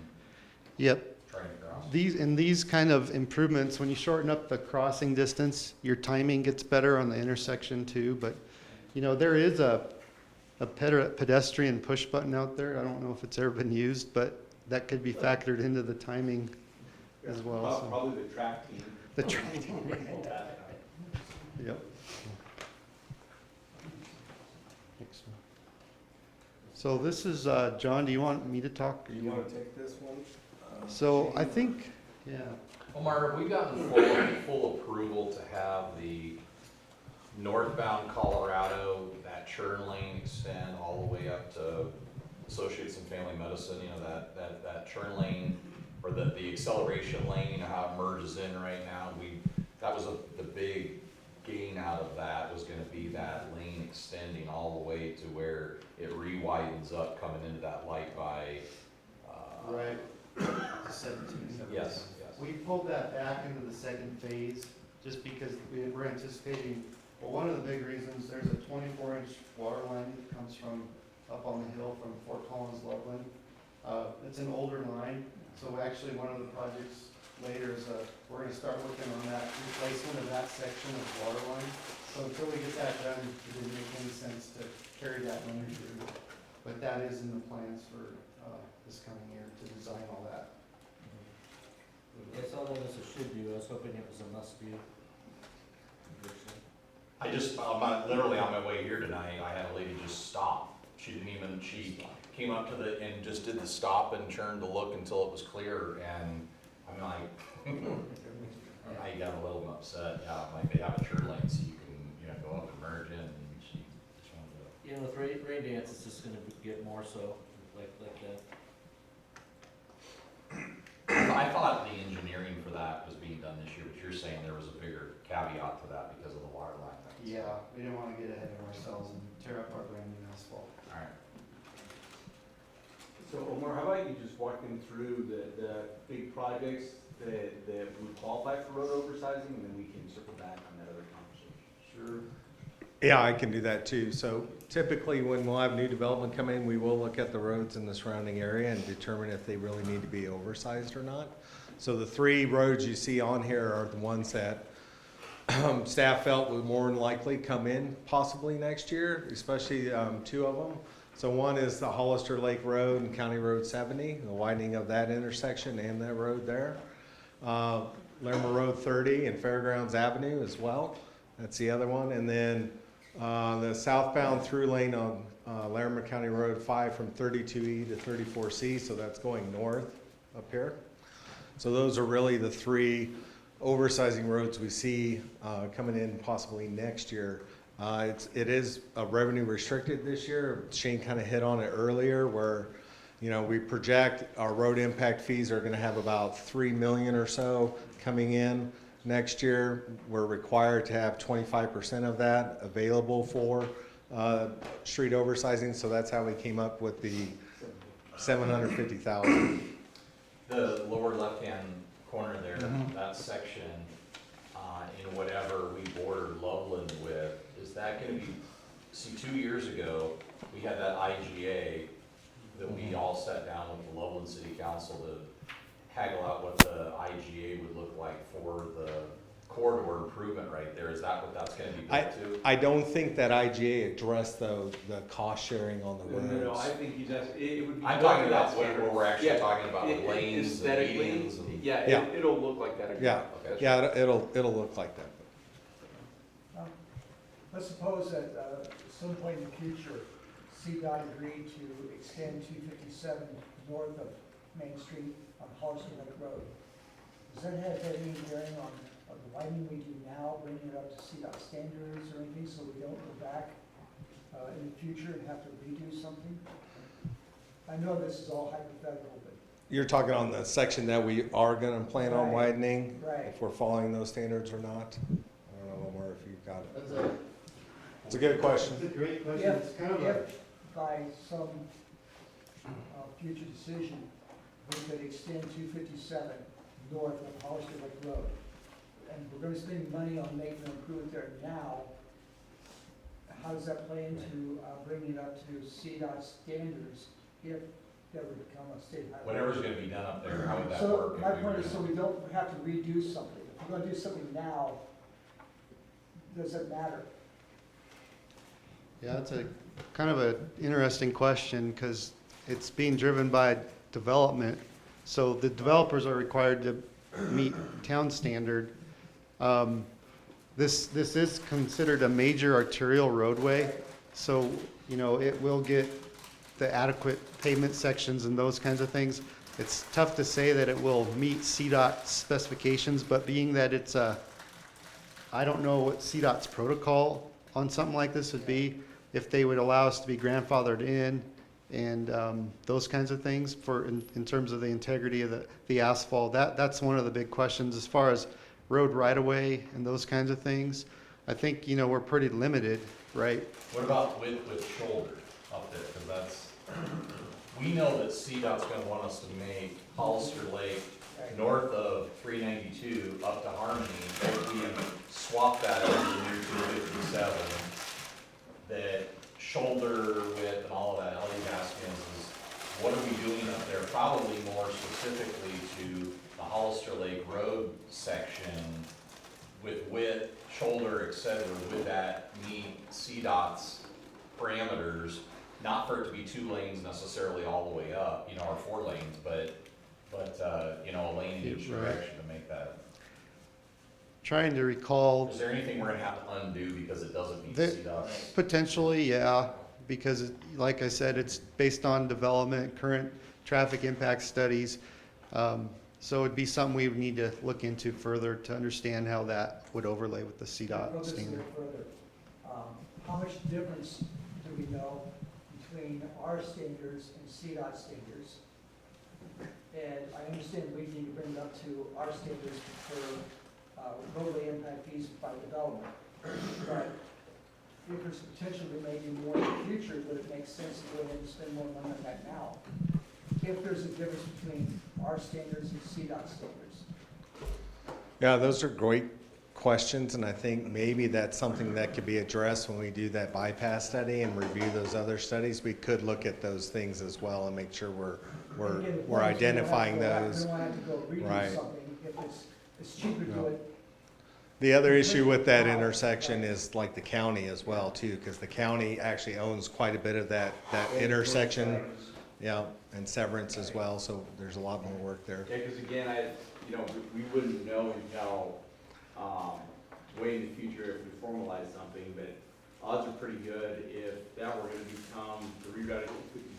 Yep. trying to cross. These kind of improvements, when you shorten up the crossing distance, your timing gets better on the intersection too. But, there is a pedestrian push button out there. I don't know if it's ever been used, but that could be factored into the timing as well. so- Probably the track team. The track team, right. Yep. So this is, John, do you want me to talk? You want to take this one? So I think, yeah. Omar, have we gotten full approval to have the northbound Colorado, that turn lane extend all the way up to Associates and Family Medicine, you know, that turn lane, or the acceleration lane, you know, how it merges in right now? That was the big gain out of that, was gonna be that lane extending all the way to where it re-widens up coming into that light by, Right. 17. yes. We pulled that back into the second phase, just because we're anticipating, well, one of the big reasons, there's a 24-inch water line that comes from up on the hill from Fort Collins, Loveland. It's an older line, so actually one of the projects later is, we're gonna start working on that replacement of that section of water line. So until we get that done, it didn't make any sense to carry that lane through. But that is in the plans for, this coming year, to design all that. I saw that as a should do, I was hoping it was a must do. Literally on my way here tonight, I had a lady just stop. She came up to and just did the stop and turned to look until it was clear, and I'm like, I got a little upset, yeah, like they have a turn lane so you can, you know, go up and merge in, and she just wanted to. You know, with rain dance, it's just gonna get more so, like that. I thought the engineering for that was being done this year, but you're saying there was a bigger caveat to that because of the water line thing. Yeah, we didn't wanna get ahead of ourselves and tear up our brand new asphalt. Alright. So Omar, how about you just walk them through the big projects that would qualify for road oversizing, and then we can circle back on that other conversation. Sure. Yeah, I can do that too. So typically when we'll have new development come in, we will look at the roads in the surrounding area and determine if they really need to be oversized or not. So the 3 roads you see on here are the ones that staff felt would more than likely come in possibly next year, especially 2 of them. So one is the Hollister Lake Road and County Road 70, the widening of that intersection and that road there. Larimer Road 30 and Fairgrounds Avenue as well. That's the other one. And then the southbound through lane on Larimer County Road 5 from 32E to 34C, so that's going north up here. So those are really the 3 oversizing roads we see coming in possibly next year. It is revenue restricted this year. Shane kind of hit on it earlier where, you know, we project our road impact fees are going to have about $3 million or so coming in next year. We're required to have 25% of that available for street oversizing, so that's how we came up with the $750,000. The lower left-hand corner there, that section, in whatever we bordered Loveland with, is that gonna be, see, 2 years ago, we had that IGA that we all sat down with the Loveland City Council to haggle out what the IGA would look like for the corridor improvement right there. Is that what that's gonna be built to? I don't think that IGA addressed the cost sharing on the roads. No, I think he's asking, it would be. I'm talking about where where we're actually talking about the lanes and medians and. Yeah, it'll look like that again. Yeah, Okay. yeah, it'll look like that. Let's suppose that at some point in the future, CDOT agreed to extend 257 north of Main Street on Hollister Lake Road. Does that have any bearing on the widening we do now, bringing it up to CDOT standards or anything, so we don't go back in the future and have to redo something? I know this is all hypothetical, but. You're talking on the section that we are gonna plan on Right. widening? Right. If we're following those standards or not? I don't know, Omar, if you've got it. That's a, It's a good question. it's a great question. It's kind of a, If by some future decision, we could extend 257 north of Hollister Lake Road, and we're gonna spend money on making an improvement there now, how does that play into bringing it up to CDOT standards if that would become a state highway? Whatever's gonna be done up there, how would that So work? my if we point were is, so gonna- we don't have to redo something. If we're gonna do something now, does it matter? yeah, it's a kind of an interesting question because it's being driven by development. So the developers are required to meet town standard. This is considered a major arterial roadway, so, you know, it will get the adequate pavement sections and those kinds of things. It's tough to say that it will meet CDOT specifications, but being that it's I don't know what CDOT's protocol on something like this would be, if they would allow us to be grandfathered in and those kinds of things in terms of the integrity of the asphalt. That's one of the big questions as far as road right-of-way and those kinds of things. I think, you know, we're pretty limited, right? What about with shoulder up there? Because that's, we know that CDOT's gonna want us to make Hollister Lake north of 392 up to Harmony. If we swap that over to near 257, that shoulder width and all of that, all you're asking is what are we doing up there? Probably more specifically to the Hollister Lake Road section with width, shoulder, et cetera, would that meet CDOT's parameters? Not for it to be 2 lanes necessarily all the way up, you know, or 4 lanes, but you know, a lane in each direction to make that. Trying to recall. Is there anything we're gonna have to undo because it doesn't meet CDOT's? Potentially, yeah, because like I said, it's based on development, current traffic impact studies. So it'd be something we would need to look into further to understand how that would overlay with the CDOT standard. Further, how much difference do we know between our standards and CDOT standards? And I understand we need to bring it up to our standards for roadway impact fees by development. But if there's potential to maybe more in the future, would it make sense to go ahead and spend more money on that now? If there's a difference between our standards and CDOT standards. Yeah, those are great questions, and I think maybe that's something that could be addressed when we do that bypass study and review those other studies. We could look at those things as well and make sure we're identifying those. We don't have to go redo Right. something if it's cheaper to do it. The other issue with that intersection is like the county as well too, because the county actually owns quite a bit of that intersection. Yeah, and Severance as well, so there's a lot more work there. Yeah, because again, we wouldn't know until, way in the future if we formalize something, but odds are pretty good if that were gonna become the reroute of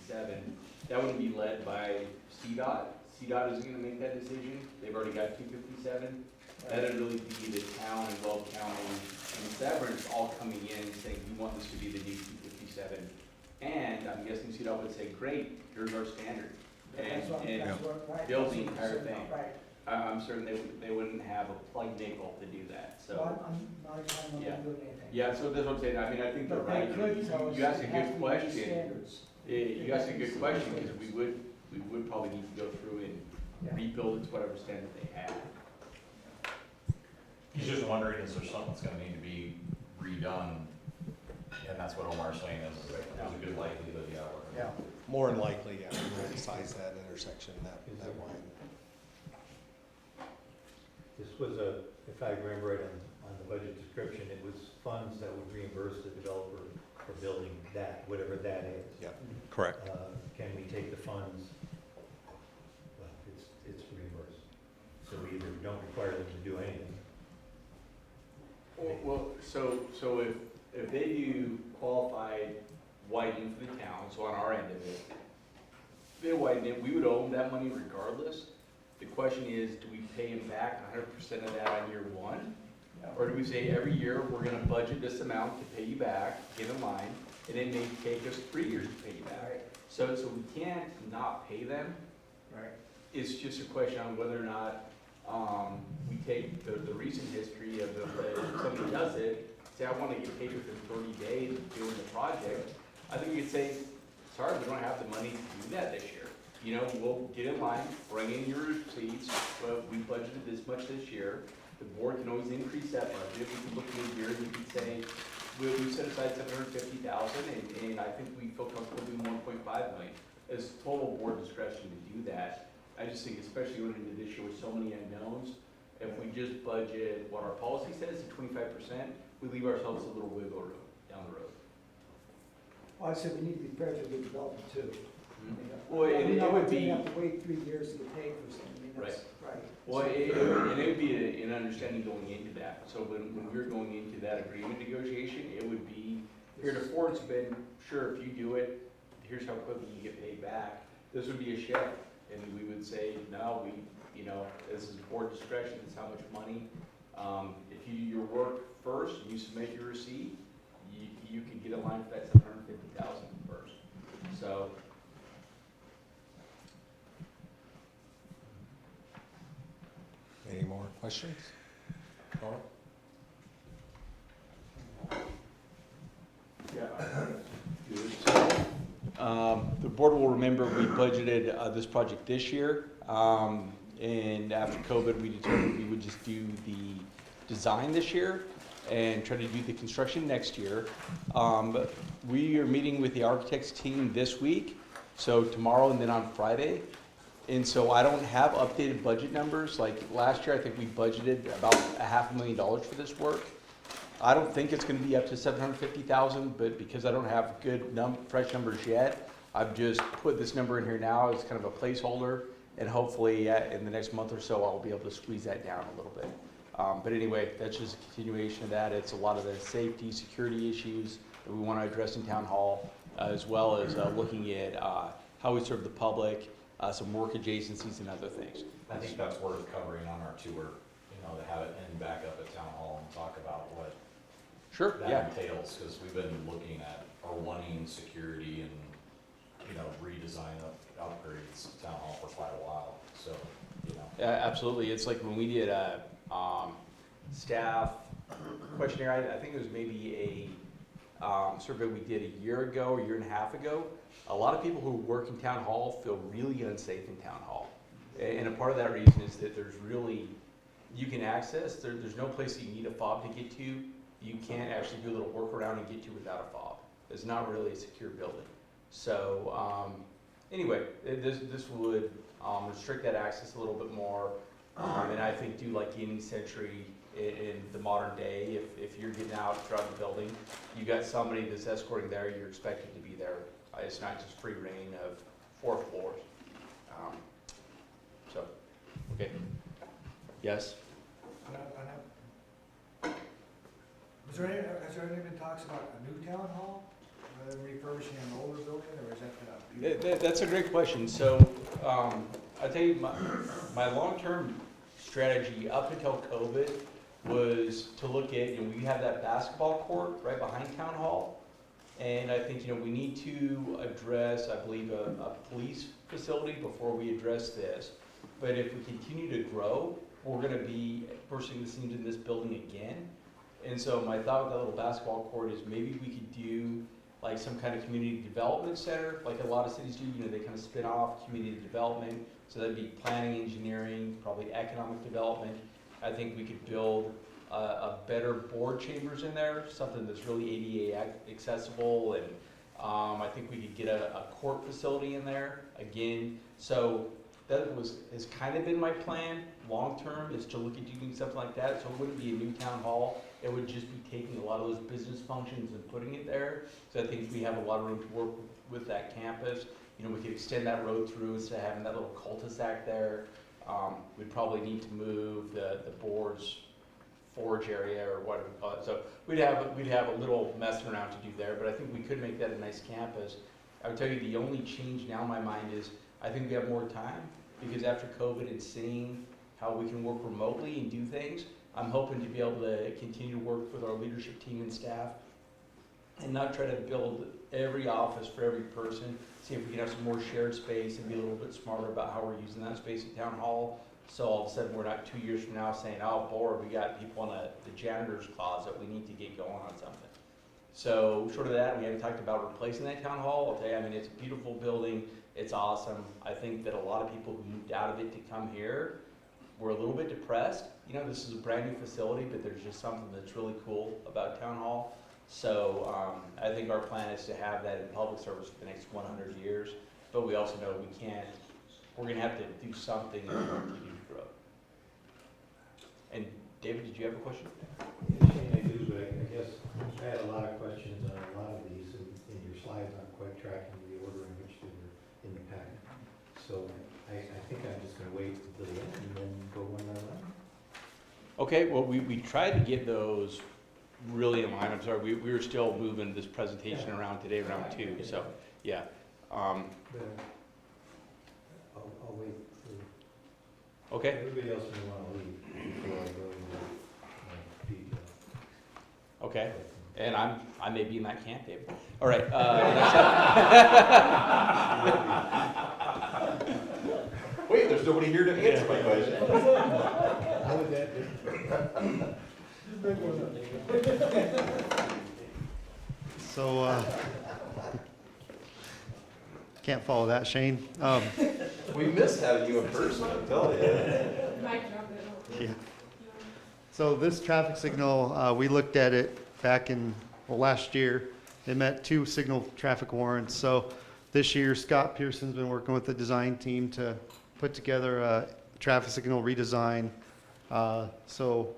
257, that wouldn't be led by CDOT. CDOT isn't gonna make that decision, they've already got 257. That'd really be the town and Weld County and Severance all coming in saying, we want this to be the new 257. And I'm guessing CDOT would say, great, here's our standard. And build the entire thing. I'm certain they wouldn't have a plug nickel to do that, so. I'm not doing anything. Yeah, so that's what I'm saying, I mean, I think you're right. You asked a good question. You asked a good question, because we would probably need to go through and rebuild it to whatever standard they have. He's just wondering, is there something that's gonna need to be redone? And that's what Omar's saying is, there's a good likelihood, yeah. Yeah. More than likely, yeah, we'll size that intersection that wide. This was if I remember right on the budget description, it was funds that would reimburse the developer for building that, whatever that is. Yeah, correct. Can we take the funds? Well, it's reimbursed. So we either don't require them to do anything. Well, so if they do qualified widening for the town, so on our end of it, they widen it, we would owe them that money regardless. The question is, do we pay them back 100% of that on year 1? Or do we say every year, we're gonna budget this amount to pay you back, get in line, and it may take us 3 years to pay you back. So we can't not pay them. Right. It's just a question on whether or not we take the recent history of if somebody does it, say, I want to get paid within 30 days of doing the project. I think we could say, sorry, we don't have the money to do that this year. You know, we'll get in line, bring in your receipts, but we budgeted this much this year. The board can always increase that budget. We can look mid-year and we can say, we set aside $750,000 and I think we feel comfortable doing $1.5 million. It's total board discretion to do that. I just think, especially going into this year with so many unknowns, if we just budget what our policy says at 25%, we leave ourselves a little wiggle room down the road. Well, I said we need to be fair to the development too. Well, it would be. We have to wait 3 years to get paid for something. that's, right. Well, and it would be an understanding going into that. So when we're going into that agreement negotiation, it would be, heretofore it's been, sure, if you do it, here's how quickly you get paid back. This would be a share, and we would say, no, this is board discretion, it's how much money. If you do your work first, you submit your receipt, you can get a line for that 750,000 first. So, Any more questions? Carl? The board will remember we budgeted this project this year, and after COVID, we determined we would just do the design this year and try to do the construction next year. We are meeting with the architects team this week, so tomorrow and then on Friday. And so I don't have updated budget numbers. Like last year, I think we budgeted about $500,000 for this work. I don't think it's going to be up to 750,000, but because I don't have good fresh numbers yet, I've just put this number in here now as kind of a placeholder, and hopefully in the next month or so, I'll be able to squeeze that down a little bit. But anyway, that's just a continuation of that. It's a lot of the safety, security issues that we want to address in Town Hall, as well as looking at how we serve the public, some work adjacencies and other things. I think that's worth covering on our tour, to have it end back up at Town Hall and talk about what Sure, yeah. that entails, because we've been looking at or wanting security and, redesign of upgrades to Town Hall for quite a while, so, Yeah, absolutely. It's like when we did a staff questionnaire, I think it was maybe a survey we did a year ago, a year and a half ago. A lot of people who work in Town Hall feel really unsafe in Town Hall. And a part of that reason is that you can access, there's no place that you need a fob to get to. You can't actually do a little workaround and get to without a fob. It's not really a secure building. So anyway, this would restrict that access a little bit more. And I think do like any century in the modern day, if you're getting out throughout the building, you got somebody that's escorting there, you're expected to be there. It's not just free reign of 4 floors. Okay. Yes? Has there any been talks about a new town hall, rather than refurbishing an older building, or is that? That's a great question. So, I'll tell you, my long-term strategy up until COVID was to look at, we have that basketball court right behind Town Hall. And I think, we need to address, I believe, a police facility before we address this. But if we continue to grow, we're gonna be bursting the seams in this building again. And so my thought with that little basketball court is maybe we could do like some kind of community development center, like a lot of cities do, they kind of spin off community development. So that'd be planning, engineering, probably economic development. I think we could build a better board chambers in there, something that's really ADA accessible, and I think we could get a court facility in there again. So that has kind of been my plan long-term, is to look at doing something like that. So it wouldn't be a new town hall. It would just be taking a lot of those business functions and putting it there. So I think we have a lot of room to work with that campus. We could extend that road through instead of having that little cul-de-sac there. We'd probably need to move the board's forge area or whatever we call it. So we'd have a little messing around to do there, but I think we could make that a nice campus. I would tell you the only change now in my mind is I think we have more time, because after COVID and seeing how we can work remotely and do things, I'm hoping to be able to continue to work with our leadership team and staff and not try to build every office for every person, see if we can have some more shared space and be a little bit smarter about how we're using that space at Town Hall. So all of a sudden, we're not 2 years from now saying, oh, bored, we got people in the janitor's closet, we need to get going on something. So short of that, we haven't talked about replacing that Town Hall. I'll tell you, it's a beautiful building, it's awesome. I think that a lot of people who moved out of it to come here were a little bit depressed. This is a brand new facility, but there's just something that's really cool about Town Hall. So I think our plan is to have that in public service for the next 100 years, but we also know we're gonna have to do something in order to continue to grow. And David, did you have a question? I do, but I guess I had a lot of questions on a lot of these, and your slides aren't quite tracking the order in which they were in the packet. So I think I'm just gonna wait until the end and then go one by one. Okay, well, we tried to get those really in line. I'm sorry, we were still moving this presentation around today, around 2, so, yeah. But I'll wait for, Okay, everybody else may wanna leave before I go into detail. okay, and I may be in that camp, David. All right, Wait, there's nobody here to answer my question. How would that differ? So, can't follow that, Shane. We missed having you in person, I tell you. Yeah. So this traffic signal, we looked at it back in, well, last year. It met 2 signal traffic warrants. So this year, Scott Pearson's been working with the design team to put together a traffic signal redesign. So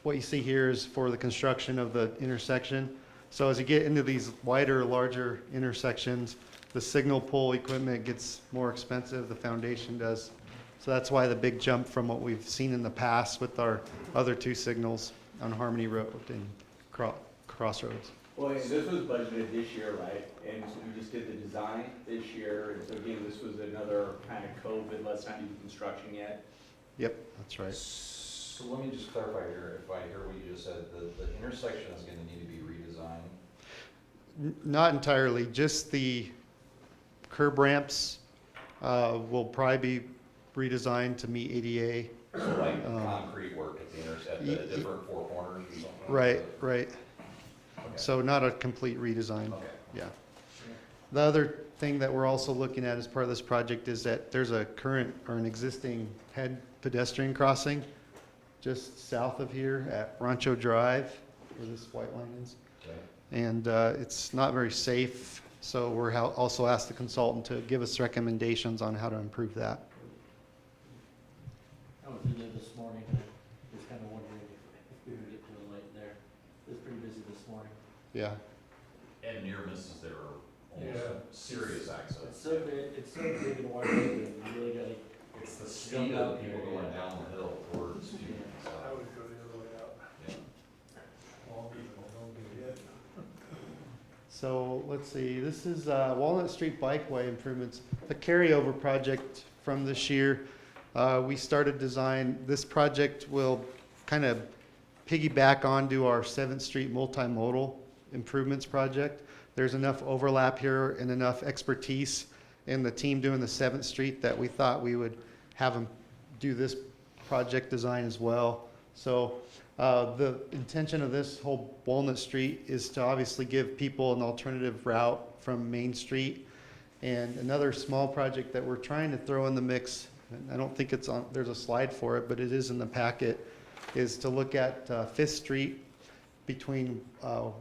what you see here is for the construction of the intersection. So as you get into these wider, larger intersections, the signal pole equipment gets more expensive, the foundation does. So that's why the big jump from what we've seen in the past with our other 2 signals on Harmony Road and Crossroads. Well, and this was budgeted this year, right? And so we just did the design this year, and so again, this was another kind of COVID, let's not do the construction yet. Yep, that's right. So let me just clarify here, if I hear what you just said, the intersection is gonna need to be redesigned. Not entirely, just the curb ramps will probably be redesigned to meet ADA. So like concrete work at the different 4 corners or something? Right, right. Okay. So not a complete redesign. Okay. Yeah. The other thing that we're also looking at as part of this project is that there's a current or an existing head pedestrian crossing just south of here at Rancho Drive, where this white line is. Okay. And it's not very safe, so we're also asked the consultant to give us recommendations on how to improve that. I went through there this morning, and I was kind of wondering if we would get to a light there. It was pretty busy this morning. Yeah. And near misses there are almost Yeah. serious It's accidents. so big and wide open, you really gotta. It's the speed of the people going down the hill towards you. I would go the other way out. Yeah. Long people don't get hit. So let's see, this is Walnut Street Bikeway improvements, the carryover project from this year. We started design, this project will kind of piggyback onto our 7th Street multimodal improvements project. There's enough overlap here and enough expertise in the team doing the 7th Street that we thought we would have them do this project design as well. So the intention of this whole Walnut Street is to obviously give people an alternative route from Main Street. And another small project that we're trying to throw in the mix, and I don't think it's on, there's a slide for it, but it is in the packet, is to look at 5th Street between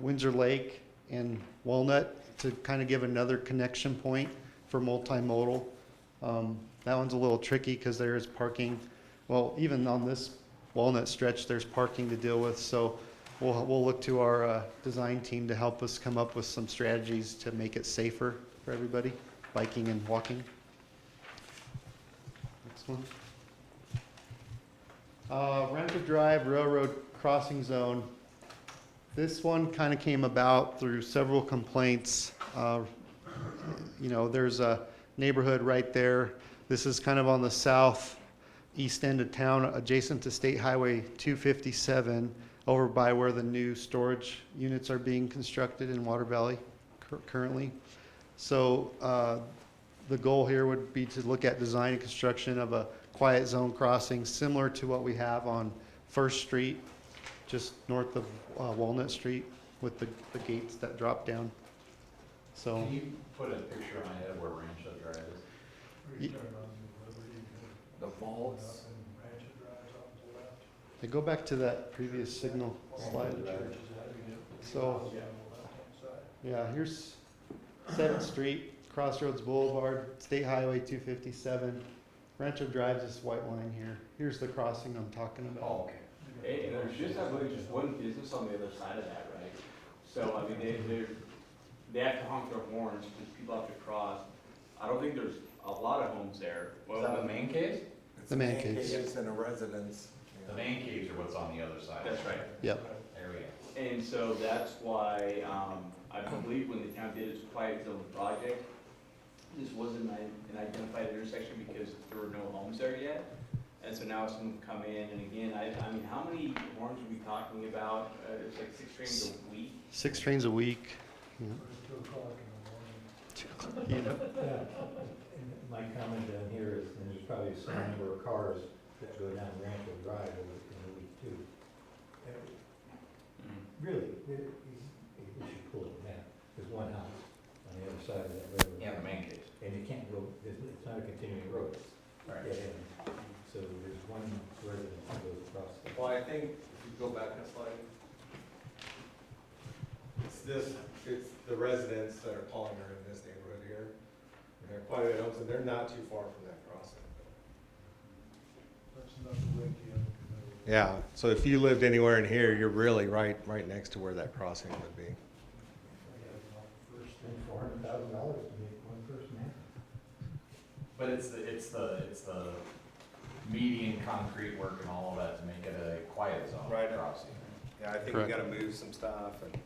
Windsor Lake and Walnut to kind of give another connection point for multimodal. That one's a little tricky because there is parking. Well, even on this Walnut stretch, there's parking to deal with. So we'll look to our design team to help us come up with some strategies to make it safer for everybody, biking and walking. Next one. Rancho Drive Railroad Crossing Zone. This one kind of came about through several complaints. You know, there's a neighborhood right there. This is kind of on the southeast end of town, adjacent to State Highway 257, over by where the new storage units are being constructed in Water Valley currently. So the goal here would be to look at design and construction of a quiet zone crossing similar to what we have on First Street, just north of Walnut Street with the gates that drop down. So. Can you put a picture in my head where Rancho Drive is? Where you turn on Liberty, The vaults? and Rancho Drive's off to the left. They go back to that previous signal slide. The church is having it. So, On the left-hand side. yeah, here's 7th Street, Crossroads Boulevard, State Highway 257. Rancho Drive's this white line here. Here's the crossing I'm talking about. Oh, okay. And there's just, I believe, just one business on the other side of that, right? So, I mean, they have to honk their horns because people have to cross. I don't think there's a lot of homes there. Is that the man caves? It's the man caves. Caves and a residence. The man caves are what's on the other side. That's right. Yep. There we go. And so that's why, I believe when the town did its quiet zone project, this wasn't an identified intersection because there were no homes there yet. And so now some come in, and again, I mean, how many horns are we talking about? It's like 6 trains a week. 6 trains a week. Yeah. It's 2 o'clock in the morning. You know. Yeah, and my comment down here is, and there's probably some number of cars that go down Rancho Drive in a week too. Really, we should pull it down. There's one house on the other side of that road. Yeah, the man caves. And you can't go, it's not a continuing road. Right. Dead end. So there's one residence that goes across. Well, I think if you go back a slide, it's the residents that are calling her in this neighborhood here. And they're quite a bit homes, and they're not too far from that crossing. That's enough to wake you up. Yeah, so if you lived anywhere in here, you're really right next to where that crossing would be. First thing, $400,000 to make one person happy. But it's the median concrete work and all of that to make it a quiet zone Right. crossing. Yeah, I think Correct. we gotta move some stuff and.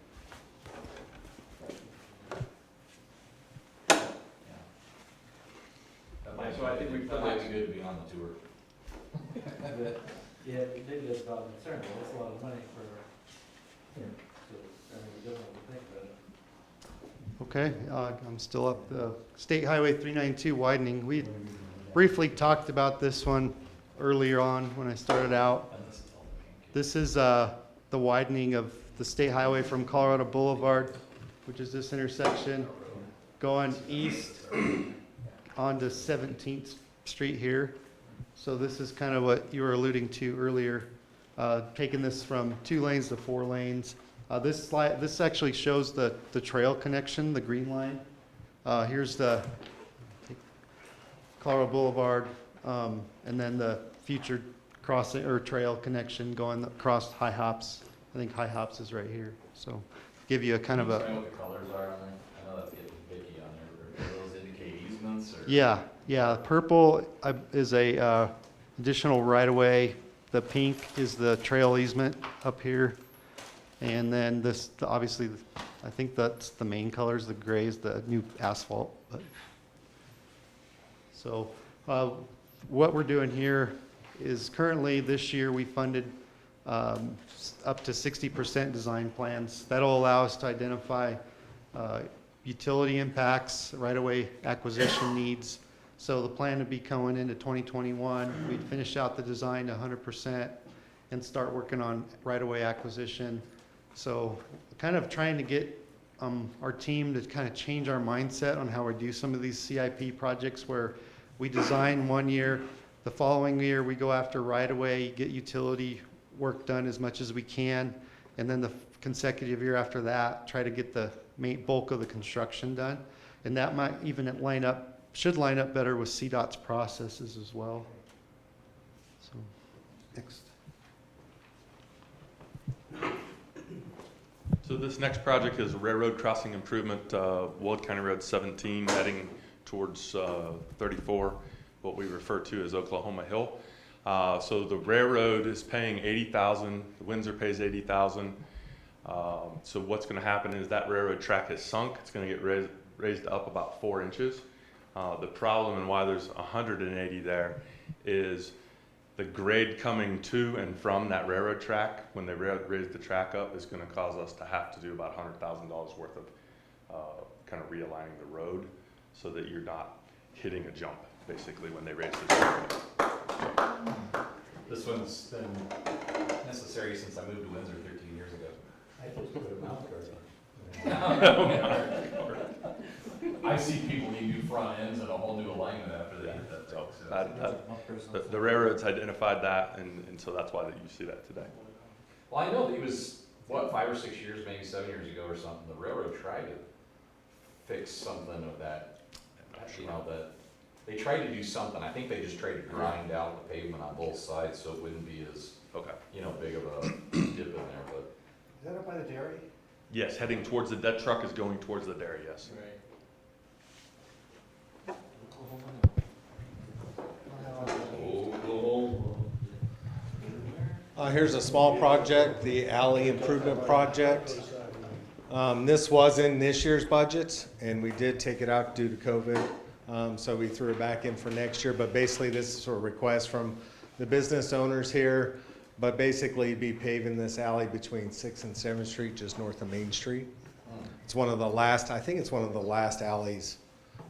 Yeah. That might, So I think we that might be good to be on the tour. Yeah, maybe that's about concern, but that's a lot of money for, so, I mean, we definitely think about it. Okay, I'm still up, State Highway 392 widening. We briefly talked about this one earlier on when I started out. This is the widening of the state highway from Colorado Boulevard, which is this intersection, going east onto 17th Street here. So this is kind of what you were alluding to earlier, taking this from 2 lanes to 4 lanes. This actually shows the trail connection, the green line. Here's the Colorado Boulevard, and then the future crossing or trail connection going across High Hops. I think High Hops is right here. So give you a kind of Can you a, explain what the colors are on there? I know that's getting picky on there. Do those indicate easements or? yeah, purple is a additional right-of-way. The pink is the trail easement up here. And then this, obviously, I think that's the main colors, the gray is the new asphalt. So what we're doing here is currently this year we funded up to 60% design plans. That'll allow us to identify utility impacts, right-of-way acquisition needs. So the plan would be going into 2021, we'd finish out the design to 100% and start working on right-of-way acquisition. So kind of trying to get our team to kind of change our mindset on how we do some of these CIP projects where we design one year, the following year we go after right-of-way, get utility work done as much as we can, and then the consecutive year after that, try to get the main bulk of the construction done. And that might even should line up better with CDOT's processes as well. So, next. So this next project is railroad crossing improvement, Wood County Road 17, heading towards 34, what we refer to as Oklahoma Hill. So the railroad is paying $80,000, Windsor pays $80,000. So what's going to happen is that railroad track is sunk. It's going to get raised up about 4 inches. The problem and why there's 180 there is the grade coming to and from that railroad track when they raise the track up is going to cause us to have to do about $100,000 worth of kind of realigning the road so that you're not hitting a jump basically when they raise the track up. This one's been necessary since I moved to Windsor 13 years ago. I just put a mouth guard on. I see people need new front ends and a whole new alignment after they hit that. So the railroads identified that, and so that's why that you see that today. Well, I know that it was, what, 5 or 6 years, maybe 7 years ago or something, the railroad tried to fix something of that, you know, that, they tried to do something, I think they just tried to grind out the pavement on both sides so it wouldn't be as, you know, big of a dip in there, but. Is that up by the dairy? Yes, heading towards that truck is going towards the dairy, yes. Right. Here's a small project, the alley improvement project. This was in this year's budget, and we did take it out due to COVID. So we threw it back in for next year, but basically this is a request from the business owners here, but basically be paving this alley between 6th and 7th Street, just north of Main Street. It's one of the last, I think it's one of the last alleys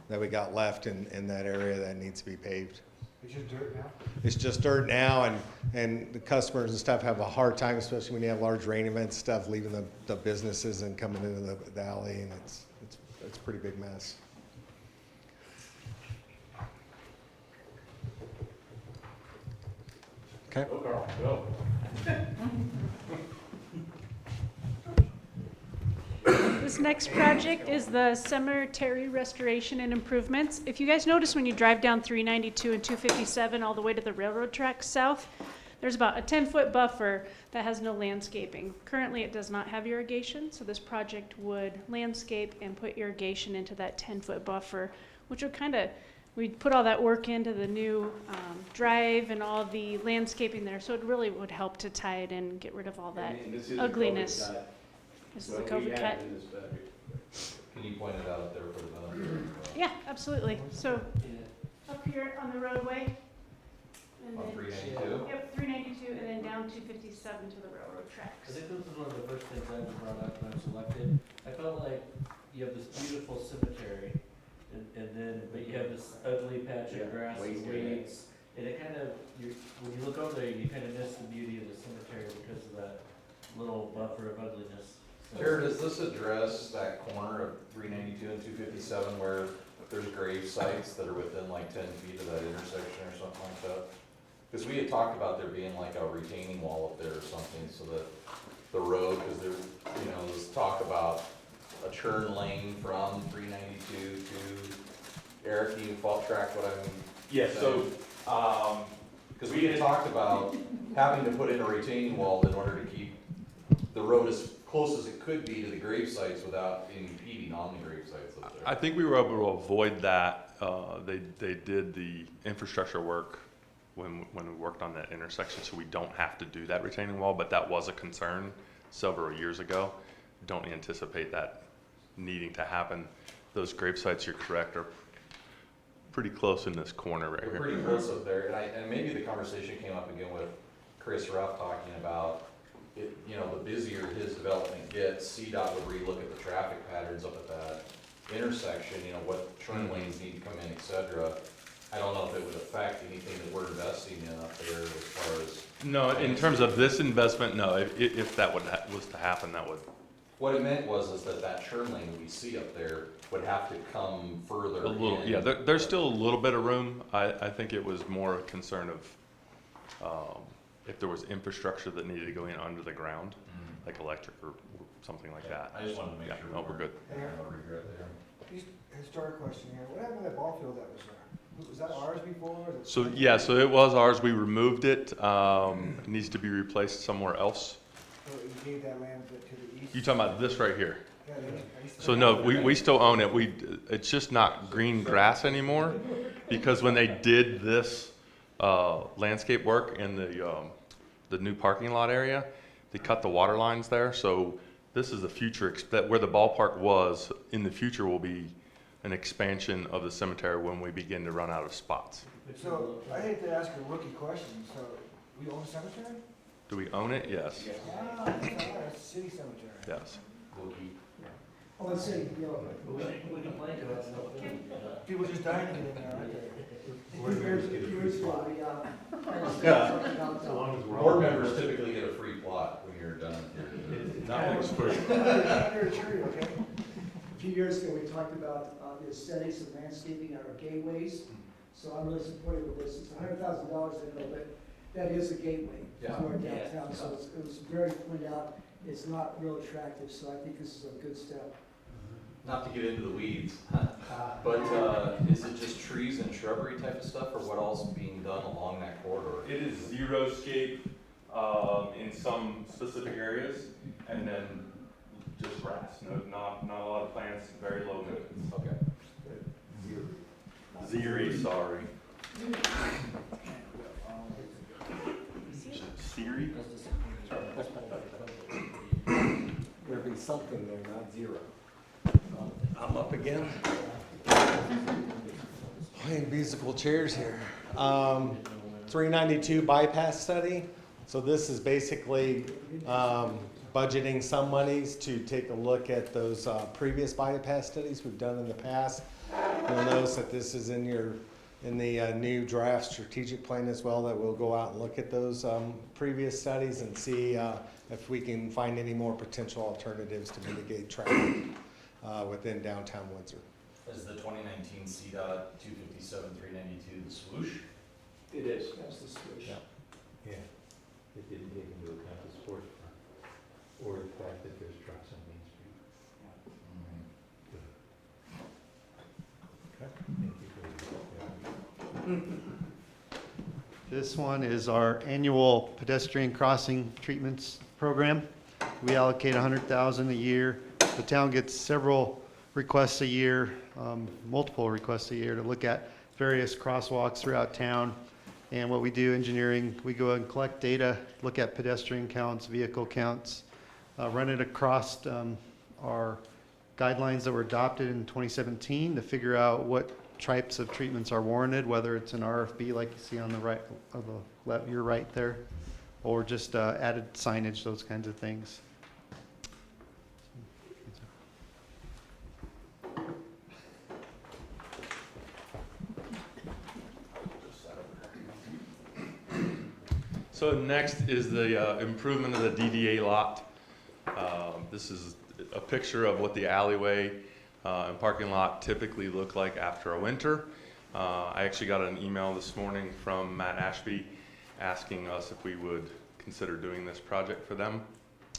that we got left in that area that needs to be paved. It's just dirt now? It's just dirt now, and the customers and stuff have a hard time, especially when you have large rain events, stuff, leaving the businesses and coming into the alley, and it's a pretty big mess. Okay. Go, Carl, go. This next project is the cemetery restoration and improvements. If you guys notice when you drive down 392 and 257 all the way to the railroad tracks south, there's about a 10-foot buffer that has no landscaping. Currently, it does not have irrigation, so this project would landscape and put irrigation into that 10-foot buffer, which would we'd put all that work into the new drive and all the landscaping there, so it really would help to tie it in and get rid of all that And this is a ugliness. COVID cut. This is a What we COVID had cut. in this budget. Can you point it out there for the benefit? Yeah, absolutely. So Yeah. up here on the roadway. And On then, 392? yep, 392 and then down 257 to the railroad I tracks. think this is one of the first things I brought up when I was elected. I felt like you have this beautiful cemetery, and then, but you have this ugly patch Yeah, of grass and wasted. weeds. And it kind of, when you look over there, you kind of miss the beauty of the cemetery because of that little buffer of ugliness. So- Jared, does this address that corner of 392 and 257 where there's grave sites that are within like 10 feet of that intersection or something like that? Because we had talked about there being like a retaining wall up there or something so that the road, because there, there's talk about a churn lane from 392 to Eric, can you fault track what I'm Yeah, so, because we had talked about having to put in a retaining wall in order to keep the road as close as it could be to the grave sites without impeding on the grave sites up there. I think we were able to avoid that. They did the infrastructure work when we worked on that intersection, so we don't have to do that retaining wall, but that was a concern several years ago. Don't anticipate that needing to happen. Those grave sites, you're correct, are pretty close in this corner right We're here. pretty close up there, and maybe the conversation came up again with Chris Ruff talking about it, the busier his development gets, CDOT would relook at the traffic patterns up at that intersection, what turn lanes need to come in, et cetera. I don't know if it would affect anything that we're investing in up there as far as. No, in terms of this investment, no. If that was to happen, that would. What it meant was that turn lane we see up there would have to come further A little, in. yeah, there's still a little bit of room. I think it was more a concern of if there was infrastructure that needed to go in under the ground, like electric or something like that. I just wanted to make Yeah, sure. no, we're good. No regret there. Historic question here, what happened to that ball field that was there? Was that ours before? Or is it- So, yeah, so it was ours. We removed it. It needs to be replaced somewhere else. So you gave that land to the east? You talking about this right here? Yeah, I used to- So no, we still own it. It's just not green grass anymore, because when they did this landscape work in the new parking lot area, they cut the water lines there. So this is the future, where the ballpark was, in the future will be an expansion of the cemetery when we begin to run out of spots. So, I hate to ask a rookie question, so we own a cemetery? Do we own it? Yes. Ah, that's all right, it's a city cemetery. Yes. Oh, let's see, We complained about stuff. People just dying to get in there, aren't they? a few years ago, we, Board members typically get a free plot when you're done. Nothing's free. Under a tree, okay? A few years ago, we talked about the aesthetics of landscaping at our gateways, so I'm really supportive of this. It's $100,000, I know, but that is a gateway to our downtown, so it was very pointed out, it's not real attractive, so I think this is a good step. Not to get into the weeds, but is it just trees and shrubbery type of stuff, or what else is being done along that corridor? It is xeriscape in some specific areas, and then just grass. No, not a lot of plants, very low maintenance. Okay. Xeri, sorry. theory. There'd be something there, not zero. I'm up again. Playing musical chairs here. 392 bypass study. So this is basically budgeting some monies to take a look at those previous bypass studies we've done in the past. You'll notice that this is in the new draft strategic plan as well, that we'll go out and look at those previous studies and see if we can find any more potential alternatives to mitigate traffic within downtown Windsor. Is the 2019 CDOT 257-392 the swoosh? It is. That's the switch. Yeah. Yeah, it didn't take into account the sports park or the fact that there's trucks on Main Street. Okay. Thank you for This one is our annual pedestrian crossing treatments program. We allocate $100,000 a year. The town gets several requests a year, multiple requests a year to look at various crosswalks throughout town. And what we do, engineering, we go and collect data, look at pedestrian counts, vehicle counts, run it across our guidelines that were adopted in 2017 to figure out what types of treatments are warranted, whether it's an RFB like you see on the right of the left, your right there, or just added signage, those kinds of things. So next is the improvement of the DDA lot. This is a picture of what the alleyway and parking lot typically look like after a winter. I actually got an email this morning from Matt Ashby asking us if we would consider doing this project for them.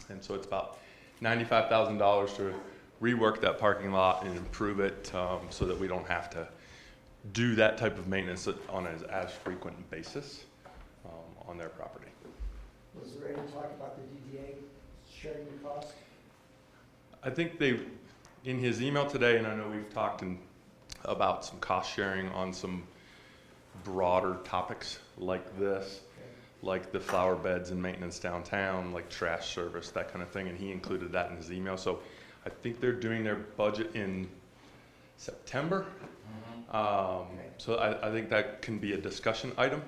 And so it's about $95,000 to rework that parking lot and improve it so that we don't have to do that type of maintenance on an as frequent basis on their property. Was there any talk about the DDA sharing the cost? I think in his email today, and I know we've talked about some cost sharing on some broader topics like this, like the flower beds and maintenance downtown, like trash service, that kind of thing, and he included that in his email. So I think they're doing their budget in September. So I think that can be a discussion item.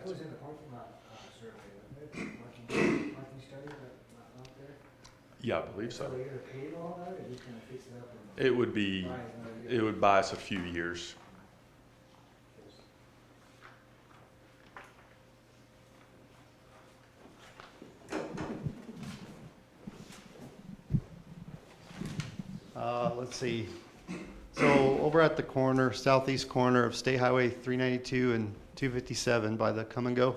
That was in the parking lot survey, wasn't it? Parking study, but not there? Yeah, I believe so. Are they gonna pay all that, or just gonna fix it up? And It would be, buy another it year? would buy us a few years. Let's see. So over at the corner, southeast corner of State Highway 392 and 257 by the Come and Go,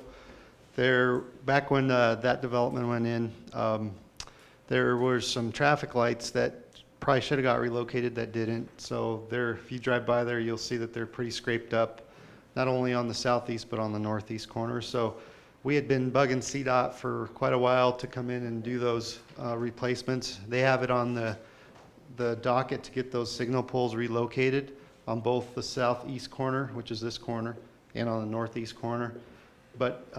there, back when that development went in, there were some traffic lights that probably should have got relocated that didn't. So there, if you drive by there, you'll see that they're pretty scraped up, not only on the southeast but on the northeast corner. So we had been bugging CDOT for quite a while to come in and do those replacements. They have it on the docket to get those signal poles relocated on both the southeast corner, which is this corner, and on the northeast corner. But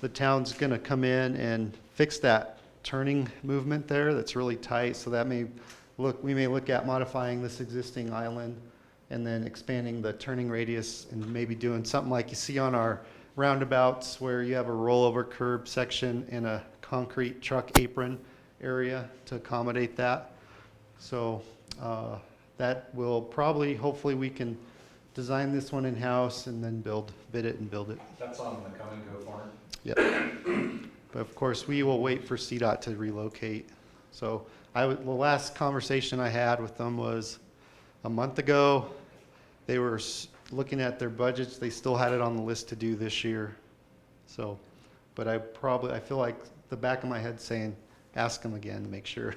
the town's going to come in and fix that turning movement there that's really tight. So that we may look at modifying this existing island and then expanding the turning radius and maybe doing something like you see on our roundabouts where you have a rollover curb section and a concrete truck apron area to accommodate that. So that will probably, hopefully we can design this one in-house and then bid it and build it. That's on the Come and Go corner? Yep. But of course, we will wait for CDOT to relocate. So the last conversation I had with them was a month ago. They were looking at their budgets. They still had it on the list to do this year. So, but I feel like the back of my head saying, ask them again to make sure.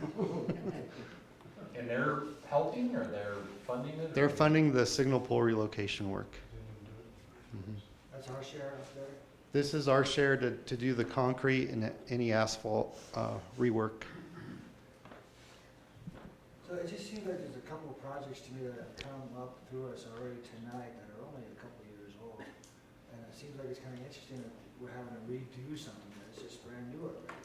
And they're helping or they're funding it? They're funding the signal pole relocation work. That's our share up there? This is our share to do the concrete and any asphalt rework. So it just seems like there's a couple of projects to me that have come up through us already tonight that are only a couple of years old. And it seems like it's kinda interesting that we're having to redo something that's just brand new already.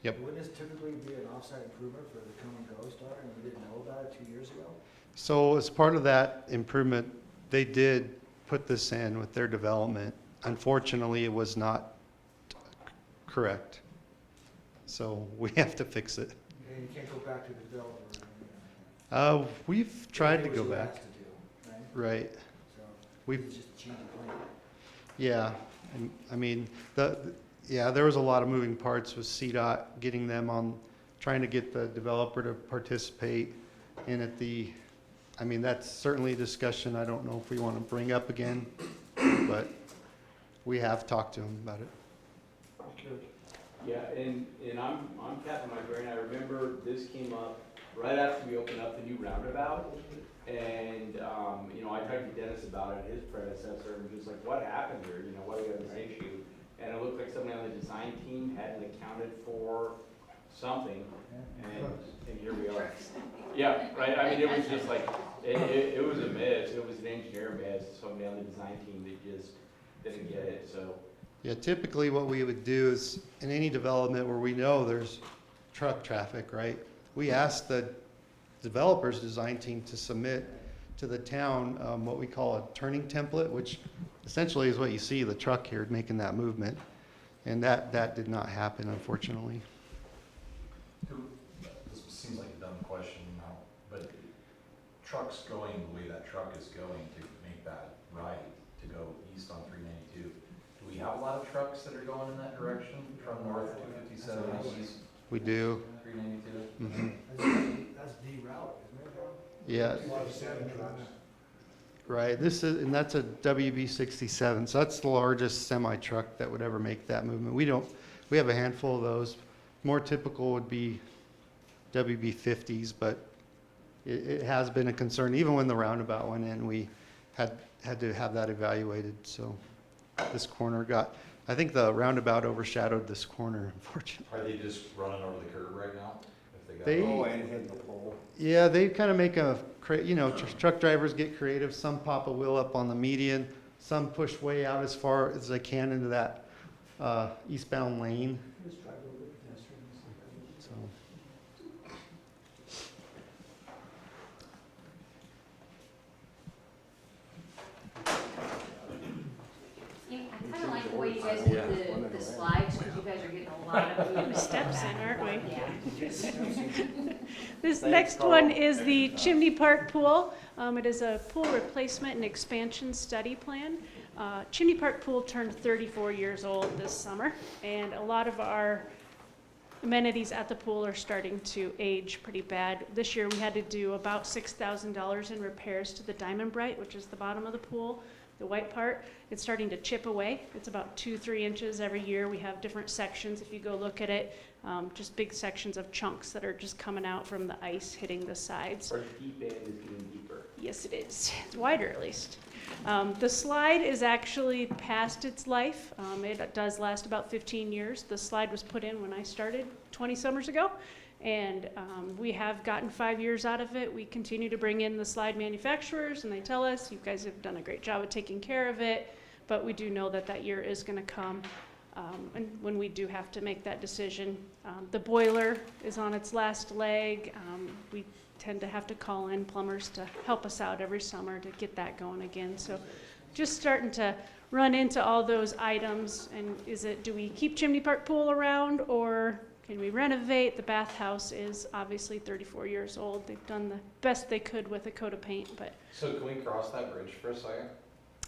Yep. Wouldn't this typically be an offsite improvement for the come and go star, and we didn't know about it 2 years ago? So as part of that improvement, they did put this in with their development. Unfortunately, it was not correct. So we have to fix it. And you can't go back to the developer or anything like that. We've tried to They did go what you back. asked to do, right? Right. So, We've, it's just a change of plan. yeah, and, I mean, yeah, there was a lot of moving parts with CDOT, getting them on, trying to get the developer to participate in at the, I mean, that's certainly a discussion I don't know if we want to bring up again, but we have talked to them about it. Yeah, and I'm tapping my brain, I remember this came up right after we opened up the new roundabout. And, you know, I talked to Dennis about it, his predecessor, and just like, what happened here, you know, why do we have an issue? And it looked like somebody on the design team hadn't accounted for something, and here we are. Yeah, right, I mean, it was just like, it was a miss, it was an engineer miss, somebody on the design team that just didn't get it, so. Yeah, typically what we would do is, in any development where we know there's truck traffic, right? We ask the developer's design team to submit to the town what we call a turning template, which essentially is what you see, the truck here making that movement. And that did not happen, unfortunately. This seems like a dumb question now, but trucks going the way that truck is going to make that right, to go east on 392, do we have a lot of trucks that are going in that direction from north 257 east? We do. 392? Mhm. That's the route, isn't it? Yeah. A lot of seven trucks. Right, and that's a WB 67, so that's the largest semi-truck that would ever make that movement. We have a handful of those. More typical would be WB 50s, but it has been a concern. Even when the roundabout went in, we had to have that evaluated, so this corner I think the roundabout overshadowed this corner, unfortunately. Are they just running over the curb right now? If They- got Oh, and hitting the pole. Yeah, they kind of make truck drivers get creative. Some pop a wheel up on the median. Some push way out as far as they can into that eastbound lane. Just drive over the pedestrians. So, I kinda like the way you guys did the slides, because you guys are getting a lot of. Steps in, aren't we? Yeah. This next one is the Chimney Park Pool. It is a pool replacement and expansion study plan. Chimney Park Pool turned 34 years old this summer, and a lot of our amenities at the pool are starting to age pretty bad. This year we had to do about $6,000 in repairs to the Diamond Bright, which is the bottom of the pool, the white part. It's starting to chip away. It's about 2-3 inches every year. We have different sections. If you go look at it, just big sections of chunks that are just coming out from the ice hitting the sides. Our deep end is getting deeper. Yes, it is. It's wider, at least. The slide is actually past its life. It does last about 15 years. The slide was put in when I started 20 summers ago, and we have gotten 5 years out of it. We continue to bring in the slide manufacturers, and they tell us, you guys have done a great job of taking care of it, but we do know that that year is going to come, and when we do have to make that decision. The boiler is on its last leg. We tend to have to call in plumbers to help us out every summer to get that going again. So just starting to run into all those items. And do we keep Chimney Park Pool around, or can we renovate? The bathhouse is obviously 34 years old. They've done the best they could with a coat of paint, but So can we cross that bridge for a second?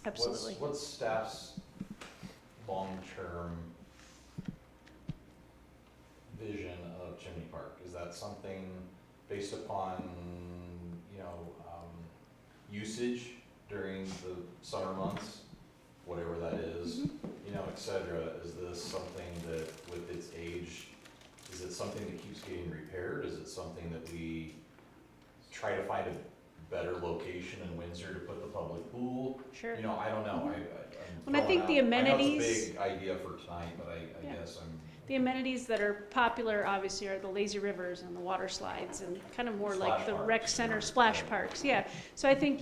absolutely. What's staff's long-term vision of Chimney Park? Is that something based upon, usage during the summer months, whatever that is, et cetera? Is this something that, with its age, is it something that keeps getting repaired? Is it something that we try to find a better location in Windsor to put the public pool? Sure. I don't know. I think the I know amenities- it's a big idea for tonight, but I Yeah. guess I'm. The amenities that are popular, obviously, are the lazy rivers and the water slides, and kind of more like Splash the parks. rec center splash parks, yeah. So I think,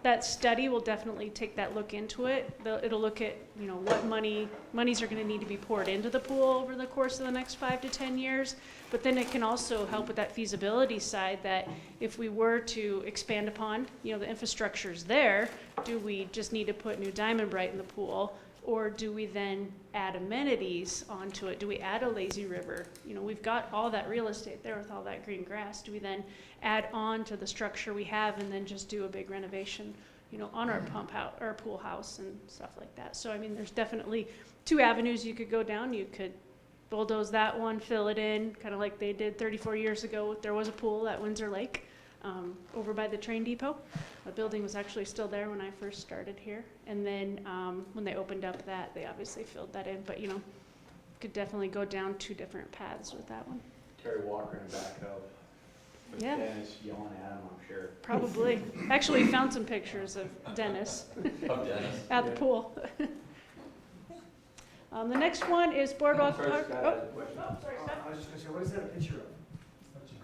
that study will definitely take that look into it. It'll look at, what monies are gonna need to be poured into the pool over the course of the next 5 to 10 years. But then it can also help with that feasibility side, that if we were to expand upon, the infrastructure's there, do we just need to put new Diamond Bright in the pool? Or do we then add amenities onto it? Do we add a lazy river? We've got all that real estate there with all that green grass. Do we then add on to the structure we have and then just do a big renovation, on our pump house, our pool house and stuff like that? So, there's definitely 2 avenues you could go down. You could bulldoze that one, fill it in, kind of like they did 34 years ago. There was a pool at Windsor Lake over by the train depot. The building was actually still there when I first started here. And then when they opened up that, they obviously filled that in. But, could definitely go down 2 different paths with that one. Terry Walker in the back of, with Yeah. Dennis yelling at him, I'm sure. Probably. Actually found some pictures of Dennis Of Dennis. at the pool. The next one is Boardwalk Park. Scott Oh, has a question. sorry, Scott. I was just gonna say, what is that a picture of?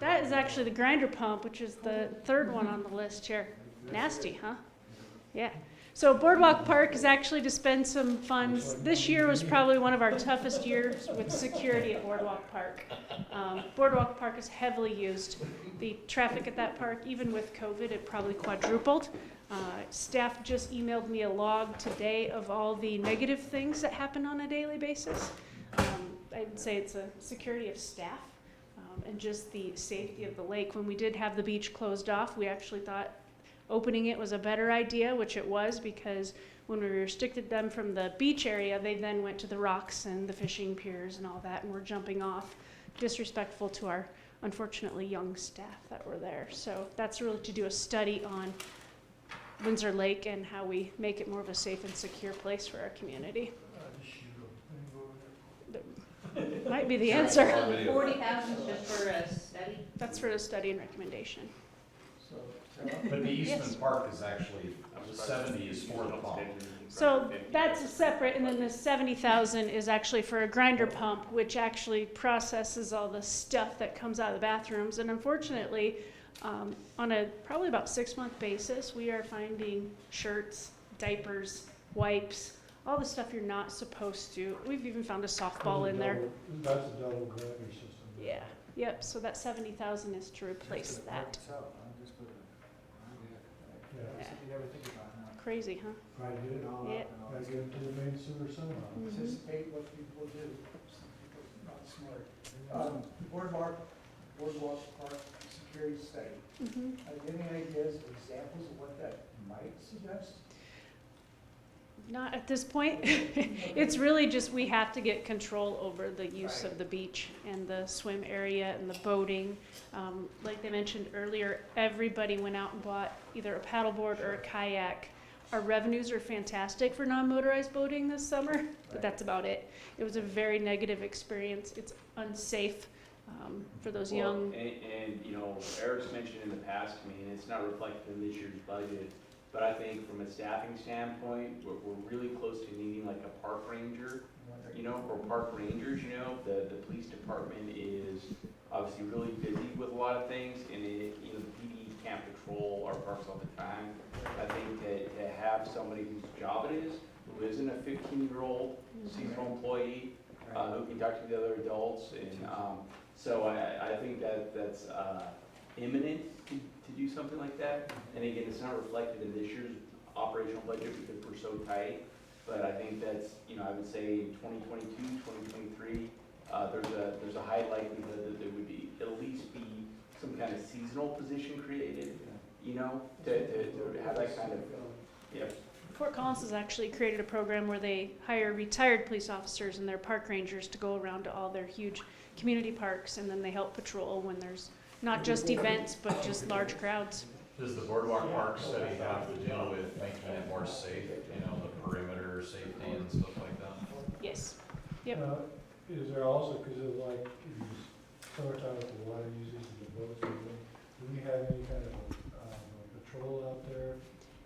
That is actually the grinder pump, which is the 3rd one on the list here. Nasty, huh? Yeah. So Boardwalk Park is actually to spend some funds. This year was probably one of our toughest years with security at Boardwalk Park. Boardwalk Park is heavily used. The traffic at that park, even with COVID, it probably quadrupled. Staff just emailed me a log today of all the negative things that happen on a daily basis. I'd say it's a security of staff. And just the safety of the lake. When we did have the beach closed off, we actually thought opening it was a better idea, which it was, because when we restricted them from the beach area, they then went to the rocks and the fishing piers and all that, and were jumping off, disrespectful to our unfortunately young staff that were there. So that's really to do a study on Windsor Lake and how we make it more of a safe and secure place for our community. Might be the answer. 40,000 just for a study? That's for a study and recommendation. But the Yes. Eastman Park is actually, the 70 is for the pump. So that's a separate, and then the 70,000 is actually for a grinder pump, which actually processes all the stuff that comes out of the bathrooms. And unfortunately, on a probably about 6-month basis, we are finding shirts, diapers, wipes, all the stuff you're not supposed to. We've even found a softball in there. That's a double grinder system. Yeah, yep, so that 70,000 is to replace that. Yeah. Something you never think about, huh? Crazy, huh? Gotta get it all Yeah. out, gotta get it to the main sewer somehow. Mhm. Anticipate what people do. Some people are not smart. Boardwalk Park security study. Mhm. Do you have any ideas, examples of what that might suggest? Not at this point. It's really just we have to get control over the use of the beach and the swim area and the boating. Like they mentioned earlier, everybody went out and bought either a paddleboard or a kayak. Our revenues are fantastic for non-motorized boating this summer, but that's about it. It was a very negative experience. It's unsafe for those young. And Eric's mentioned in the past, it's not reflected in this year's budget, but I think from a staffing standpoint, we're really close to needing like a park ranger, or park rangers, the police department is obviously really busy with a lot of things, and the PD can't patrol our parks all the time. I think to have somebody whose job it is, who isn't a 15-year-old seasonal employee, who can talk to the other adults, and so I think that's imminent to do something like that. And again, it's not reflected in this year's operational budget because we're so tight. But I think that's, I would say in 2022, 2023, there's a high likelihood that there would be at least be some kind of seasonal position created, to have that kind of, yeah. Fort Collins has actually created a program where they hire retired police officers and their park rangers to go around to all their huge community parks, and then they help patrol when there's not just events, but just large crowds. Does the Boardwalk Park study have to deal with making it more safe, the perimeter safety and stuff like that? Yes. Yep. Is there also, because of like, summertime with the water usage and the boats and everything, do we have any kind of patrol out there?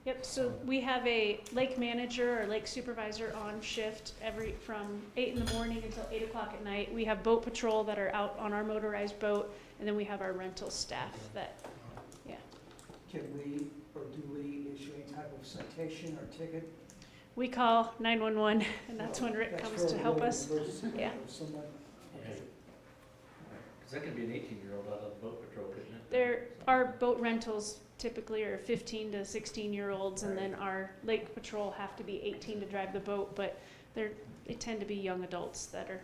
Yep, so we have a lake manager or lake supervisor on shift from 8 in the morning until 8 o'clock at night. We have boat patrol that are out on our motorized boat, and then we have our rental staff that, yeah. Can we, or do we issue any type of citation or ticket? We call 911, and that's when Rick That's comes for to a help real us. emergency Yeah. of someone? Okay. Because that could be an 18-year-old out of the boat patrol, couldn't it? There, our boat rentals typically are 15 to 16-year-olds, and then our lake patrol have to be 18 to drive the boat, but they tend to be young adults that are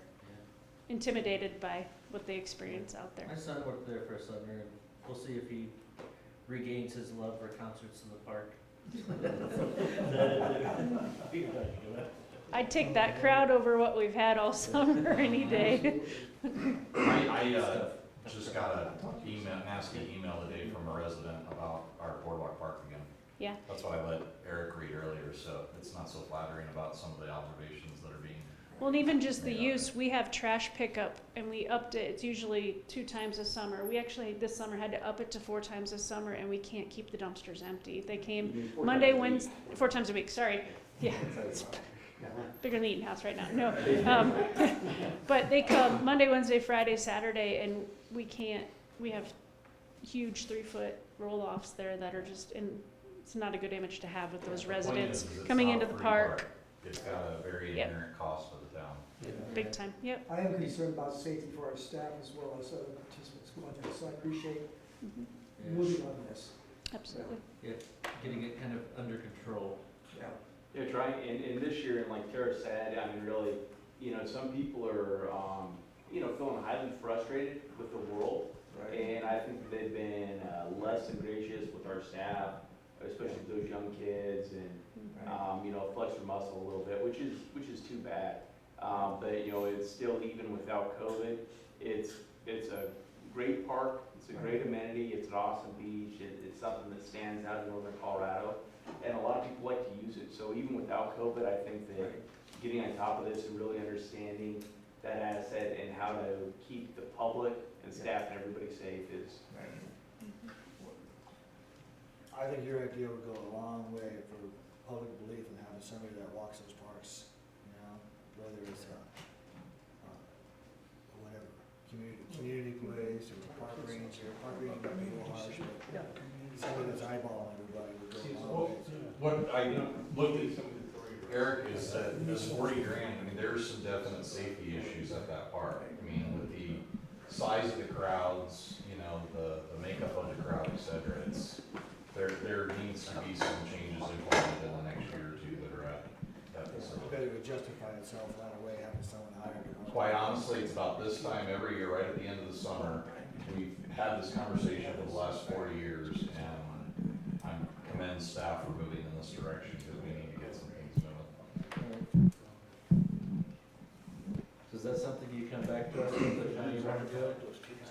intimidated by what they experience out there. My son worked there for a summer, and we'll see if he regains his love for concerts in the park. I'd take that crowd over what we've had all summer any day. I just got a nasty email today from a resident about our boardwalk park again. Yeah. That's what I let Eric read earlier, so it's not so flattering about some of the observations that are being. Well, and even just the use, we have trash pickup, and we upped it. It's usually 2 times a summer. We actually, this summer, had to up it to 4 times a summer, and we can't keep the dumpsters empty. They came Monday, Wednesday, 4 times a week, sorry. Yeah, it's bigger than the Eaton House right now, no. But they come Monday, Wednesday, Friday, Saturday, and we have huge 3-foot roll-offs there that are just, it's not a good image to have with those residents coming into the park. It's got a very inherent cost to the town. Big time, yep. I am concerned about safety for our staff as well as other participants going there, so I appreciate moving on this. Absolutely. Yeah, getting it kind of under control. Yeah. Yeah, trying, and this year, and like Tara said, I mean, really, some people are, feeling highly frustrated with the world. And I think they've been less than gracious with our staff, especially with those young kids, and, flex their muscle a little bit, which is too bad. But, it's still, even without COVID, it's a great park, it's a great amenity, it's an awesome beach, it's something that stands out in northern Colorado, and a lot of people like to use it. So even without COVID, I think that getting on top of this and really understanding that asset and how to keep the public and staff and everybody safe is. I think your idea would go a long way for public belief in having somebody that walks those parks, whether it's whatever, community place or park ranger. Park ranger might be a little harsh, but somebody that's eyeballing everybody would go a long way. What I looked at, Eric, is that this 40 grand, I mean, there's some definite safety issues at that park. I mean, with the size of the crowds, the makeup of the crowd, et cetera, there needs to be some changes implemented in the next year or 2 that are at that facility. Better to justify itself that way, having someone hired. Quite honestly, it's about this time every year, right at the end of the summer. We've had this conversation for the last 4 years, and I commend staff for moving in this direction, because we need to get some things moving. So is that something you come back to us with, how you want to do it?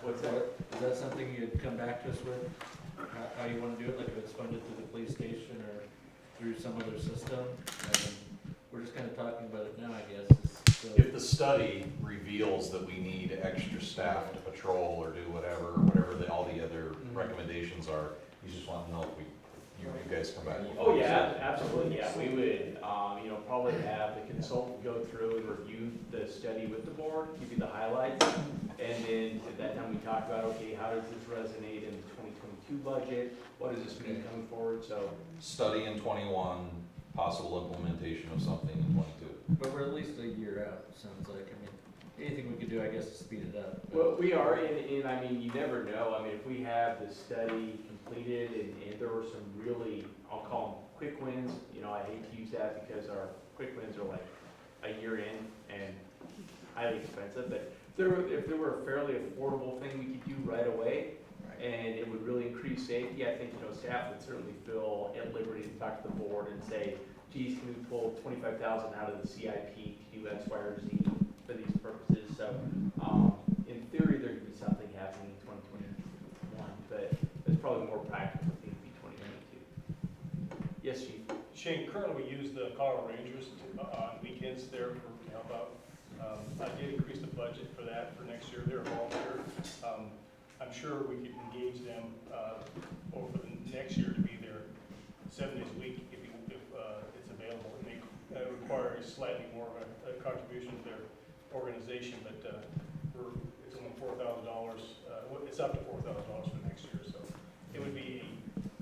What's that? Is that something you'd come back to us with, how you want to do it, like if it's funded through the police station or through some other system? We're just kind of talking about it now, I guess. If the study reveals that we need extra staff to patrol or do whatever all the other recommendations are, you just want to know if you guys come back. Oh, yeah, absolutely, yeah, we would, probably have the consultant go through and review the study with the board, give you the highlights, and then at that time we talk about, okay, how does this resonate in the 2022 budget, what does this mean coming forward, so. Study in 21, possible implementation of something in 22. But we're at least a year out, it sounds like. I mean, anything we could do, I guess, to speed it up. Well, we are, and I mean, you never know. I mean, if we have the study completed and there were some really, I'll call them quick wins, I hate to use that because our quick wins are like a year in and highly expensive, but if there were a fairly affordable thing we could do right away, and it would really increase safety, I think, staff would certainly feel at liberty to talk to the board and say, geez, can we pull 25,000 out of the CIP to do X, Y, or Z for these purposes? So, in theory, there could be something happening in 2021, but it's probably more practical thing to be 2022. Yes, Chief? Shane, currently we use the Colorado Rangers on weekends there to help out. I did increase the budget for that for next year. They're a volunteer. I'm sure we could engage them over the next year to be there 7 days a week if it's available. It may require slightly more of a contribution to their organization, but it's only $4,000. It's up to $4,000 for next year, so it would be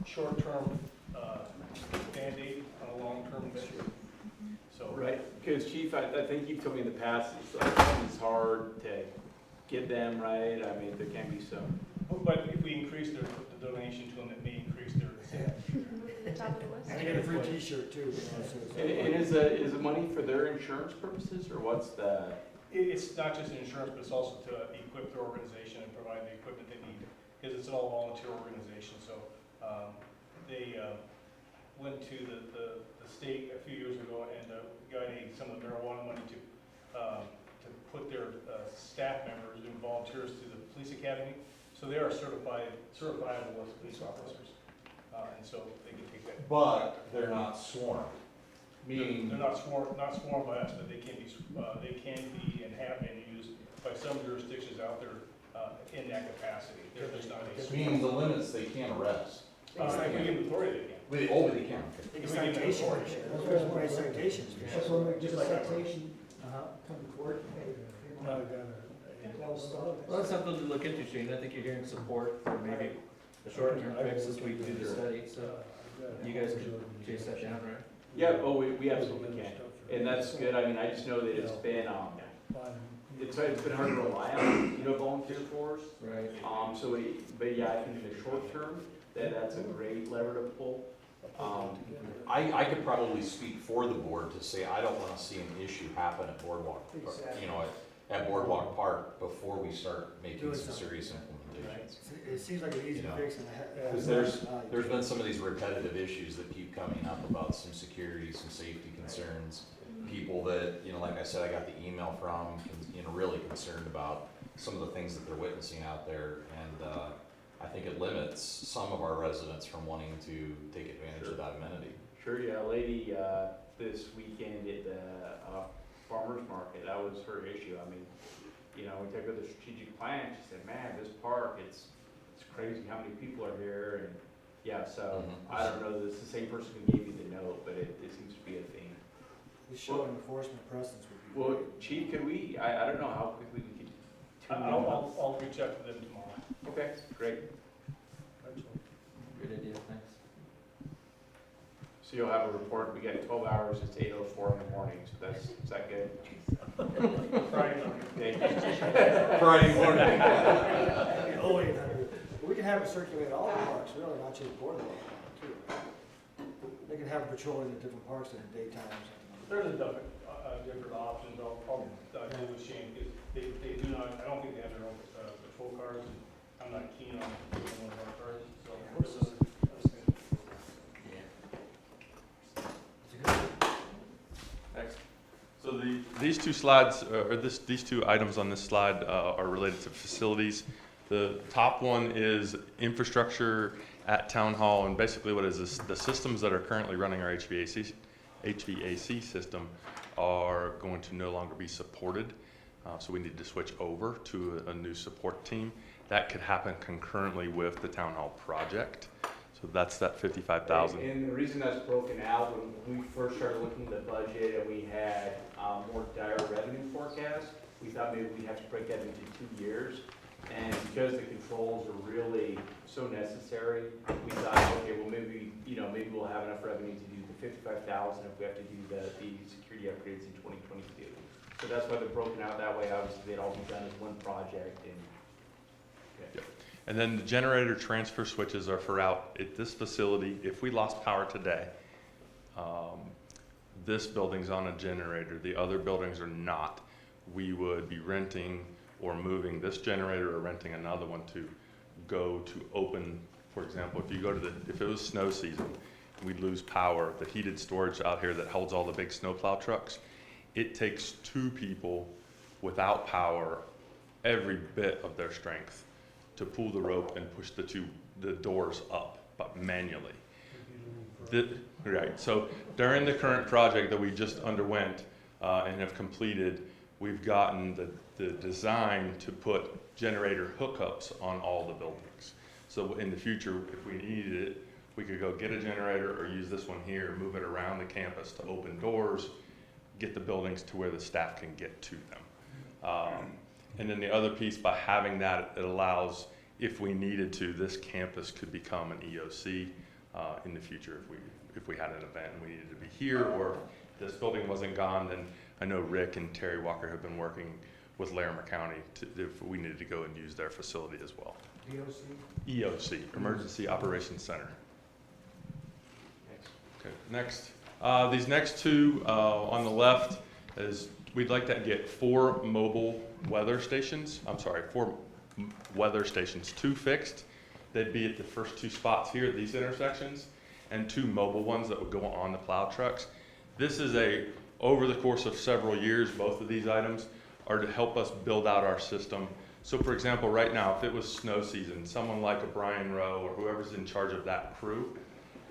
a short-term thing Band-Aid on a long-term issue. So. Right, because Chief, I think you've told me in the past, it's hard to get them, right? I mean, there can be some. But if we increase the donation to them, it may increase their. Top of the list. And I get a free T-shirt too, you know, so it's- And is the money for their insurance purposes, or what's the? It's not just insurance, but it's also to equip their organization and provide the equipment they need, because it's an all-volunteer organization, so, they, went to the state a few years ago and, got some of the marijuana money to put their, staff members and volunteers through the police academy, so they are certifiable as police officers, and so they can take that. But they're not sworn, meaning. They're not sworn by us, but they can be and have been used by some jurisdictions out there in that capacity. They're just not. Meaning the limits, they can't arrest. It's like we give them authority, they can. But they can. We It's give them citation, authority. that's why citations. That's when we Just just like a our- citation, come to court, hey, Now I got Well, that's something to look into, Shane. I think you're hearing support for maybe a short-term fix as we do the study, so you guys can chase that down, right? Yeah, oh, we absolutely can, and that's good. I mean, I just know that it's been, it's been hard to rely on, volunteer force. Right. But yeah, I think in the short term, that's a great lever to pull. I could probably speak for the board to say, I don't wanna see an issue happen at Boardwalk, at Boardwalk Park before we start making some serious implementations. It seems like an easy You know, fix. Because there's been some of these repetitive issues that keep coming up about some security, some safety concerns. People that, like I said, I got the email from, really concerned about some of the things that they're witnessing out there. And I think it limits some of our residents from wanting to take advantage of that amenity. Sure, yeah, a lady, this weekend at the, farmer's market, that was her issue. I mean, we took her to the strategic plan, she said, man, this park, it's crazy how many people are here, and, yeah, so, I don't know that it's the same person who gave you the note, but it seems to be a theme. Just showing enforcement precedence would be. Well, Chief, could we, I don't know how quickly we could tune them up. I'll reach out to them tomorrow. Okay, great. Great idea, thanks. So you'll have a report, we got 12 hours, it's 8:04 in the morning, so is that good? Friday. Thank you. Friday morning. Oh, 800. We can have it circulate all the parks, really, not just Boardwalk, too. They can have patrolling the different parks in the daytime or something. There's a different options, I'll deal with Shane, because they do not, I don't think they have their own patrol cars, and I'm not keen on giving one of our cars, so. So these two slides, these two items on this slide are related to facilities. The top one is infrastructure at Town Hall, and basically what is this, the systems that are currently running our HVAC system are going to no longer be supported. So we need to switch over to a new support team. That could happen concurrently with the Town Hall project. So that's that 55,000. And the reason that's broken out, when we first started looking at the budget and we had more dire revenue forecast, we thought maybe we'd have to break that into 2 years. And because the controls are really so necessary, we thought, okay, well maybe we'll have enough revenue to do the 55,000 if we have to do the security upgrades in 2022. So that's why they're broken out that way. Obviously, they'd all be done as one project. And then the generator transfer switches are for out at this facility. If we lost power today, this building's on a generator, the other buildings are not. We would be renting or moving this generator or renting another one to go to open. For example, if it was snow season, we'd lose power, the heated storage out here that holds all the big snowplow trucks, it takes 2 people without power every bit of their strength to pull the rope and push the doors up, but manually. Right, so during the current project that we just underwent and have completed, we've gotten the design to put generator hookups on all the buildings. So in the future, if we needed it, we could go get a generator or use this one here, move it around the campus to open doors, get the buildings to where the staff can get to them. And then the other piece, by having that, it allows, if we needed to, this campus could become an EOC in the future if we if we had an event and we needed to be here, or if this building wasn't gone, then I know Rick and Terry Walker have been working with Larimer County if we needed to go and use their facility as well. EOC, Emergency Operations Center. Okay, next. These next two on the left is we'd like to get 4 mobile weather stations. I'm sorry, 4 weather stations, 2 fixed. They'd be at the first 2 spots here at these intersections, and 2 mobile ones that would go on the plow trucks. This is over the course of several years, both of these items are to help us build out our system. So for example, right now, if it was snow season, someone like a Brian Rowe or whoever's in charge of that crew,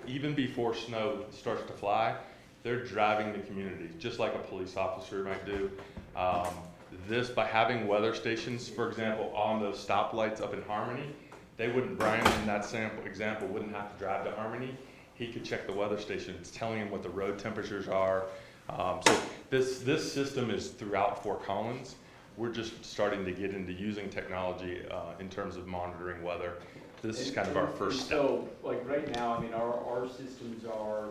even before snow starts to fly, they're driving the community, just like a police officer might do. By having weather stations, for example, on those stoplights up in Harmony, Brian in that example wouldn't have to drive to Harmony. He could check the weather station. It's telling him what the road temperatures are. So this system is throughout Fort Collins. We're just starting to get into using technology in terms of monitoring weather. This is kind of our first step. So, like right now, I mean, our systems are,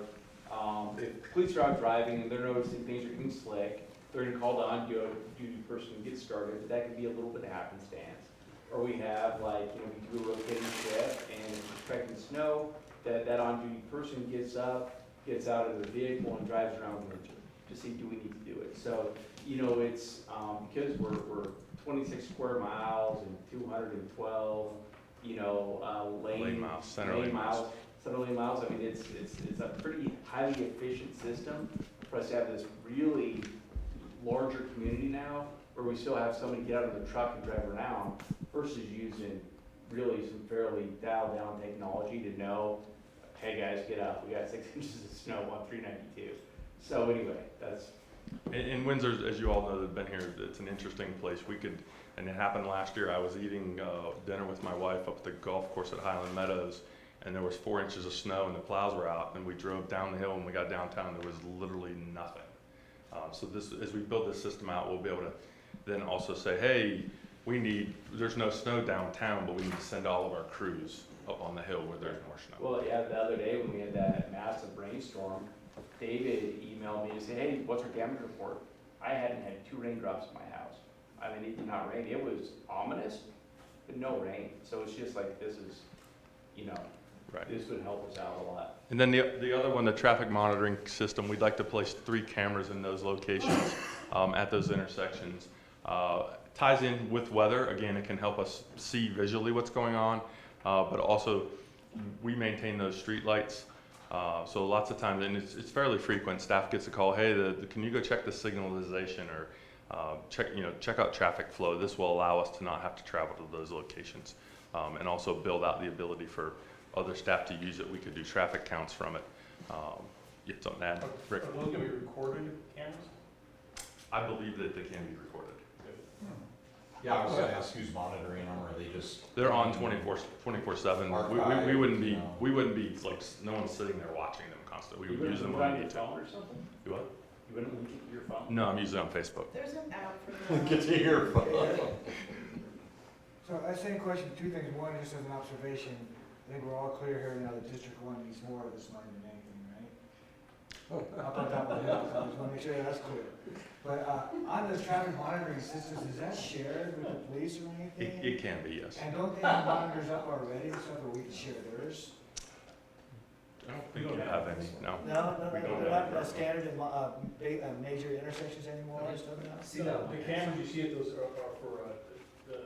if police are out driving and they're noticing things are getting slick, they're gonna call the on-duty person to get started, but that could be a little bit of happenstance. Or we have like, we do a rotating shift and if it's expecting snow, that on-duty person gets up, gets out of the vehicle and drives around Winter to see, do we need to do it? So, it's, because we're 26 square miles and 212, lane miles, center lane miles, I mean, it's a pretty highly efficient system for us to have this really larger community now, where we still have somebody get out of the truck and drive around, versus using really some fairly dialed down technology to know, hey guys, get up, we got 6 inches of snow on 392. So anyway, that's. In Windsor, as you all know that have been here, it's an interesting place. And it happened last year, I was eating dinner with my wife up at the golf course at Highland Meadows, and there was 4 inches of snow and the plows were out, and we drove down the hill and we got downtown, there was literally nothing. So as we build this system out, we'll be able to then also say, hey, there's no snow downtown, but we need to send all of our crews up on the hill where there's more snow. Well, yeah, the other day when we had that massive rainstorm, David emailed me to say, hey, what's our damage report? I hadn't had 2 raindrops in my house. I mean, it did not rain. It was ominous, but no rain. So it's just like, this is, right. This would help us out a lot. And then the other one, the traffic monitoring system, we'd like to place 3 cameras in those locations at those intersections. Ties in with weather. Again, it can help us see visually what's going on, but also we maintain those street lights. So lots of times, and it's fairly frequent, staff gets a call, hey, can you go check the signalization or check out traffic flow. This will allow us to not have to travel to those locations, and also build out the ability for other staff to use it. We could do traffic counts from it. You have something to add, Rick? Are those gonna be recorded cameras? I believe that they can be recorded. Yeah, I was gonna ask who's monitoring them, or are they just? They're on 24/7. We wouldn't be like, no one's sitting there watching them constantly. We would use them when we need to. Or something? You what? You wouldn't link it to your phone? No, I'm using it on Facebook. There's an app for that. Get to your phone. So that same question, 2 things. One, just as an observation, I think we're all clear here now that District 1 needs more of this money than anything, right? Up on top of the hill, so I just wanna make sure that's clear. But on the traffic monitoring systems, is that shared with the police or anything? It can be, yes. And don't they have monitors up already, so that we can share theirs? I don't think you have any, no. No, We don't they're have not any. standard in major intersections anymore, or something else? The cameras you see at those are for the.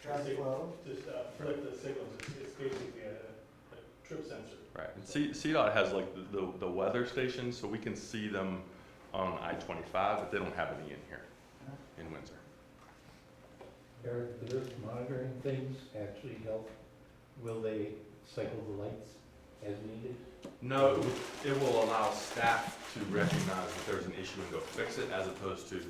Traffic flow? Just, for like the signals, it's basically a trip sensor. Right, and CDOT has like the weather stations, so we can see them on I-25, but they don't have any in here, in Windsor. Eric, do those monitoring things actually help? Will they cycle the lights as needed? No, it will allow staff to recognize that there's an issue and go fix it, as opposed to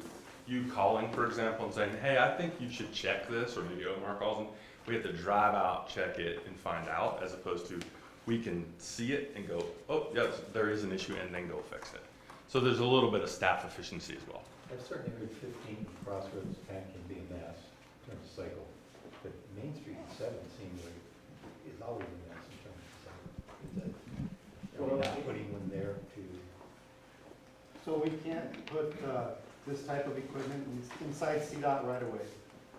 you calling, for example, and saying, hey, I think you should check this, or maybe Omar calls them. We have to drive out, check it, and find out, as opposed to we can see it and go, oh, yes, there is an issue, and then go fix it. So there's a little bit of staff efficiency as well. I've certainly heard 15 Crossroads can be a mess in terms of cycle, but Main Street 7 seems like is always a mess in terms of cycle. Are we not putting one So we can't put this type of equipment inside CDOT right away.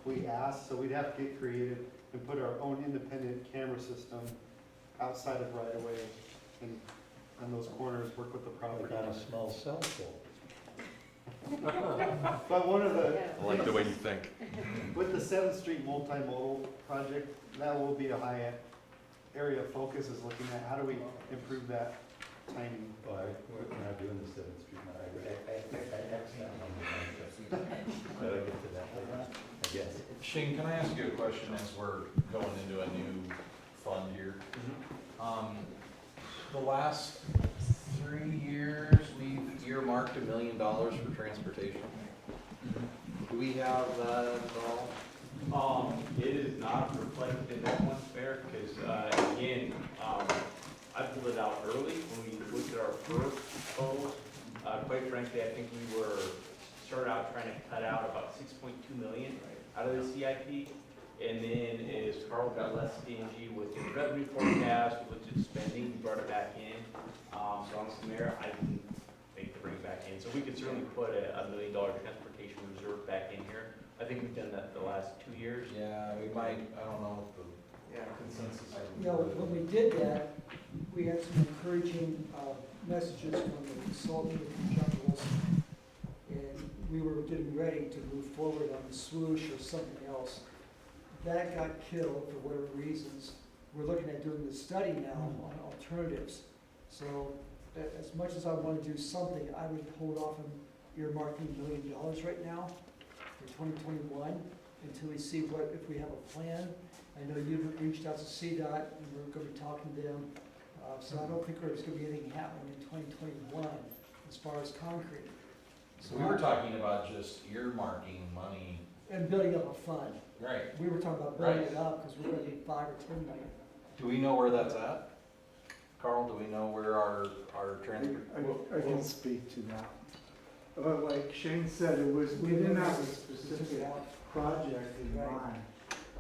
We asked, so we'd have to get creative and put our own independent camera system outside of right away and on those corners, work with the property. Got a small cell phone. But one of the. I like the way you think. With the 7th Street multimodal project, that will be a high area of focus, is looking at how do we improve that timing. Well, we're not doing the 7th Street now. I X that one. But I'll get to that later, I guess. Shane, can I ask you a question as we're going into a new fund here? The last 3 years, we've earmarked $1 million for transportation. Do we have that at all? It is not reflected in that one, Mayor, because, again, I pulled it out early when we looked at our first goals. Quite frankly, I think we started out trying to cut out about 6.2 million out of the CIP. And then as Carl got less stingy with the revenue forecast, we looked at spending, we brought it back in. So honestly, Mayor, I didn't think to bring it back in. So we could certainly put a $1 million transportation reserve back in here. I think we've done that the last 2 years. Yeah, we might, I don't know if the consensus. You know, when we did that, we had some encouraging messages from the consultant with John Wilson. And we were getting ready to move forward on the swoosh or something else. That got killed for whatever reasons. We're looking at doing the study now on alternatives. So as much as I want to do something, I would hold off on earmarking $1 million right now for 2021 until we see if we have a plan. I know you've reached out to CDOT and we're going to be talking to them. So I don't think there's going to be anything happening in 2021 as far as concrete. So we were talking about just earmarking money. And building up a fund. Right. We were talking about building it up because we're going to need 5 or 10 million. Do we know where that's at? Carl, do we know where our transport? I can speak to that. Like Shane said, we didn't have a specific project in mind.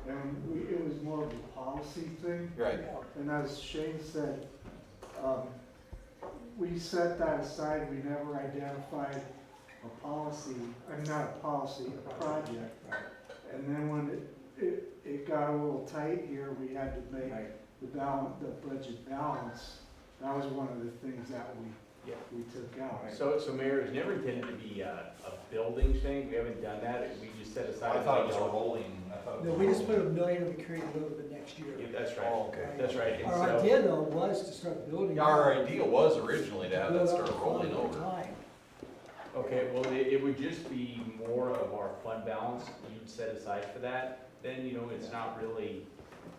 And it was more of a policy thing. Right. And as Shane said, we set that aside, we never identified a policy, not a policy, a project. And then when it got a little tight here, we had to make the budget balance. That was one of the things that we took out. So Mayor, it's never intended to be a building thing. We haven't done that. We just set aside. I thought it was a rolling. No, we just put $1 million and we carried it over the next year. Yeah, that's right. Oh, okay. That's right. And Our so- idea though was to start building. Our idea was originally to have that build up start a fund rolling over over. time. Okay, well, it would just be more of our fund balance you'd set aside for that. Then, it's not really,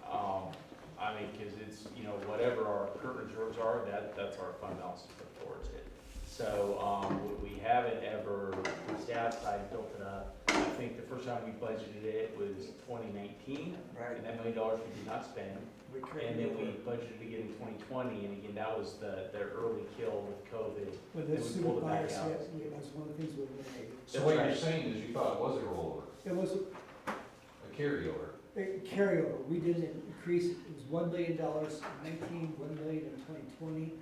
because it's, whatever our current reserves are, that's our fund balance to put towards it. So, we haven't ever, the staff side built it up. I think the first time we budgeted it was 2019. Right. And that $1 million we did not spend. And then we budgeted again in 2020, and again, that was the early kill with COVID. When Then the we pulled it back supervisor out. said, yeah, that's one of the things we eliminated. So what you're saying is you thought it was a rollover, It was a carryover. a carryover. We didn't increase it. It was $1 million in 19, $1 million in 2020.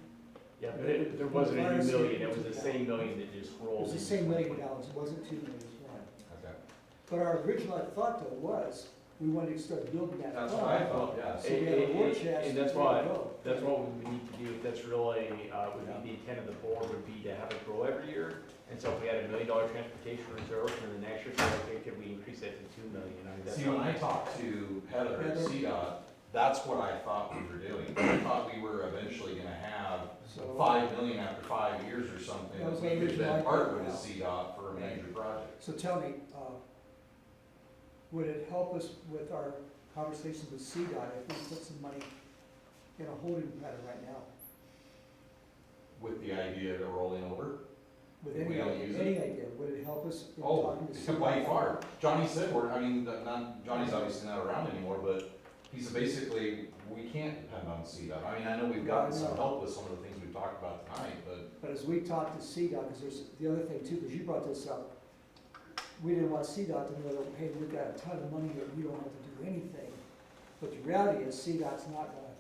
Yeah, but there wasn't a new million, it was the same million that just It rolled. was the into same $1 million. 2020. It wasn't $2 million, it was one. Okay. But our original thought though was, we wanted to start building that fund. That's what I thought, yeah. So we had a war chest. And that's ready to what, go. that's what we need to do, that's really, would be the intent of the board, would be to have it grow every year. And so if we had $1 million transportation reserve, and the next year, say, okay, could we increase that to 2 million? I mean, that's See, when I talked to Heather at CDOT, that's what I thought we were doing. I thought we were eventually gonna have So- 5 million after 5 years or something, That that was we the could original then part idea. with CDOT for a major project. So tell me, would it help us with our conversations with CDOT if we put some money in a holding pattern right now? With the idea of rolling over? With If we don't use any idea, would it help us in Oh, talking to it's CDOT? by far. Johnny said Johnny's obviously not around anymore, but he said basically, we can't depend on CDOT. I mean, I know we've gotten some help with some of the things we've talked about tonight, but But as we talk to CDOT, because there's the other thing too, because you brought this up, we didn't want CDOT to know that, hey, we've got a ton of money that we don't have to do anything. But the reality is CDOT's not gonna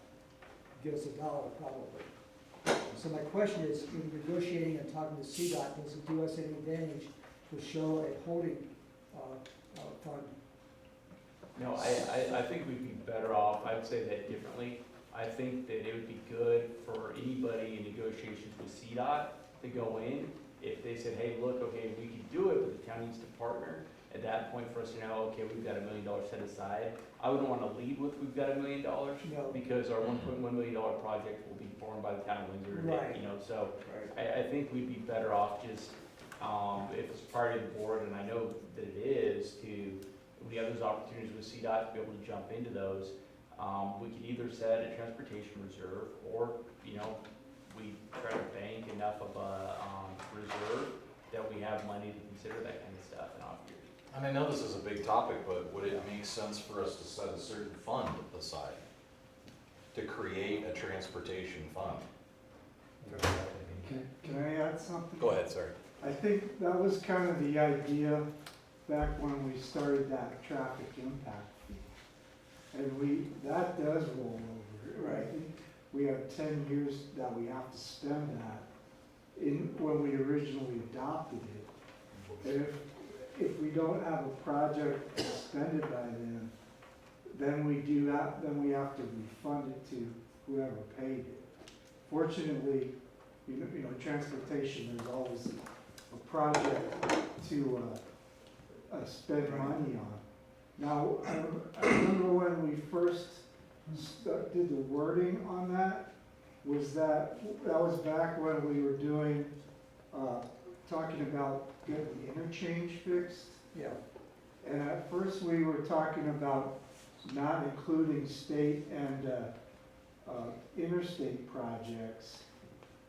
give us $1 probably. So my question is, in negotiating and talking to CDOT, does it do us any advantage to show a holding fund? No, I think we'd be better off, I'd say that differently. I think that it would be good for anybody in negotiations with CDOT to go in. If they said, hey, look, okay, we can do it, but the town needs to partner. At that point for us to know, okay, we've got $1 million set aside. I wouldn't want to lead with, we've got $1 million, No. because our $1.1 million project will be formed by the town of Windsor. Right. You know, so Right. I think we'd be better off just, if it's part of the board, and I know that it is, to, we have those opportunities with CDOT to be able to jump into those. We could either set a transportation reserve, or, you know, we try to bank enough of a reserve that we have money to consider that kind of stuff in off years. And I know this is a big topic, but would it make sense for us to set a certain fund aside to create a transportation fund? Can I add something? Go ahead, sir. I think that was kind of the idea back when we started that traffic impact fee. And that does roll over, right? We have 10 years that we have to spend that when we originally adopted it. And if we don't have a project expended by then we have to refund it to whoever paid it. Fortunately, you know, transportation, there's always a project to spend money on. Now, I remember when we first did the wording on that, that was back when we were doing, talking about getting the interchange fixed. Yeah. And at first we were talking about not including state and interstate projects,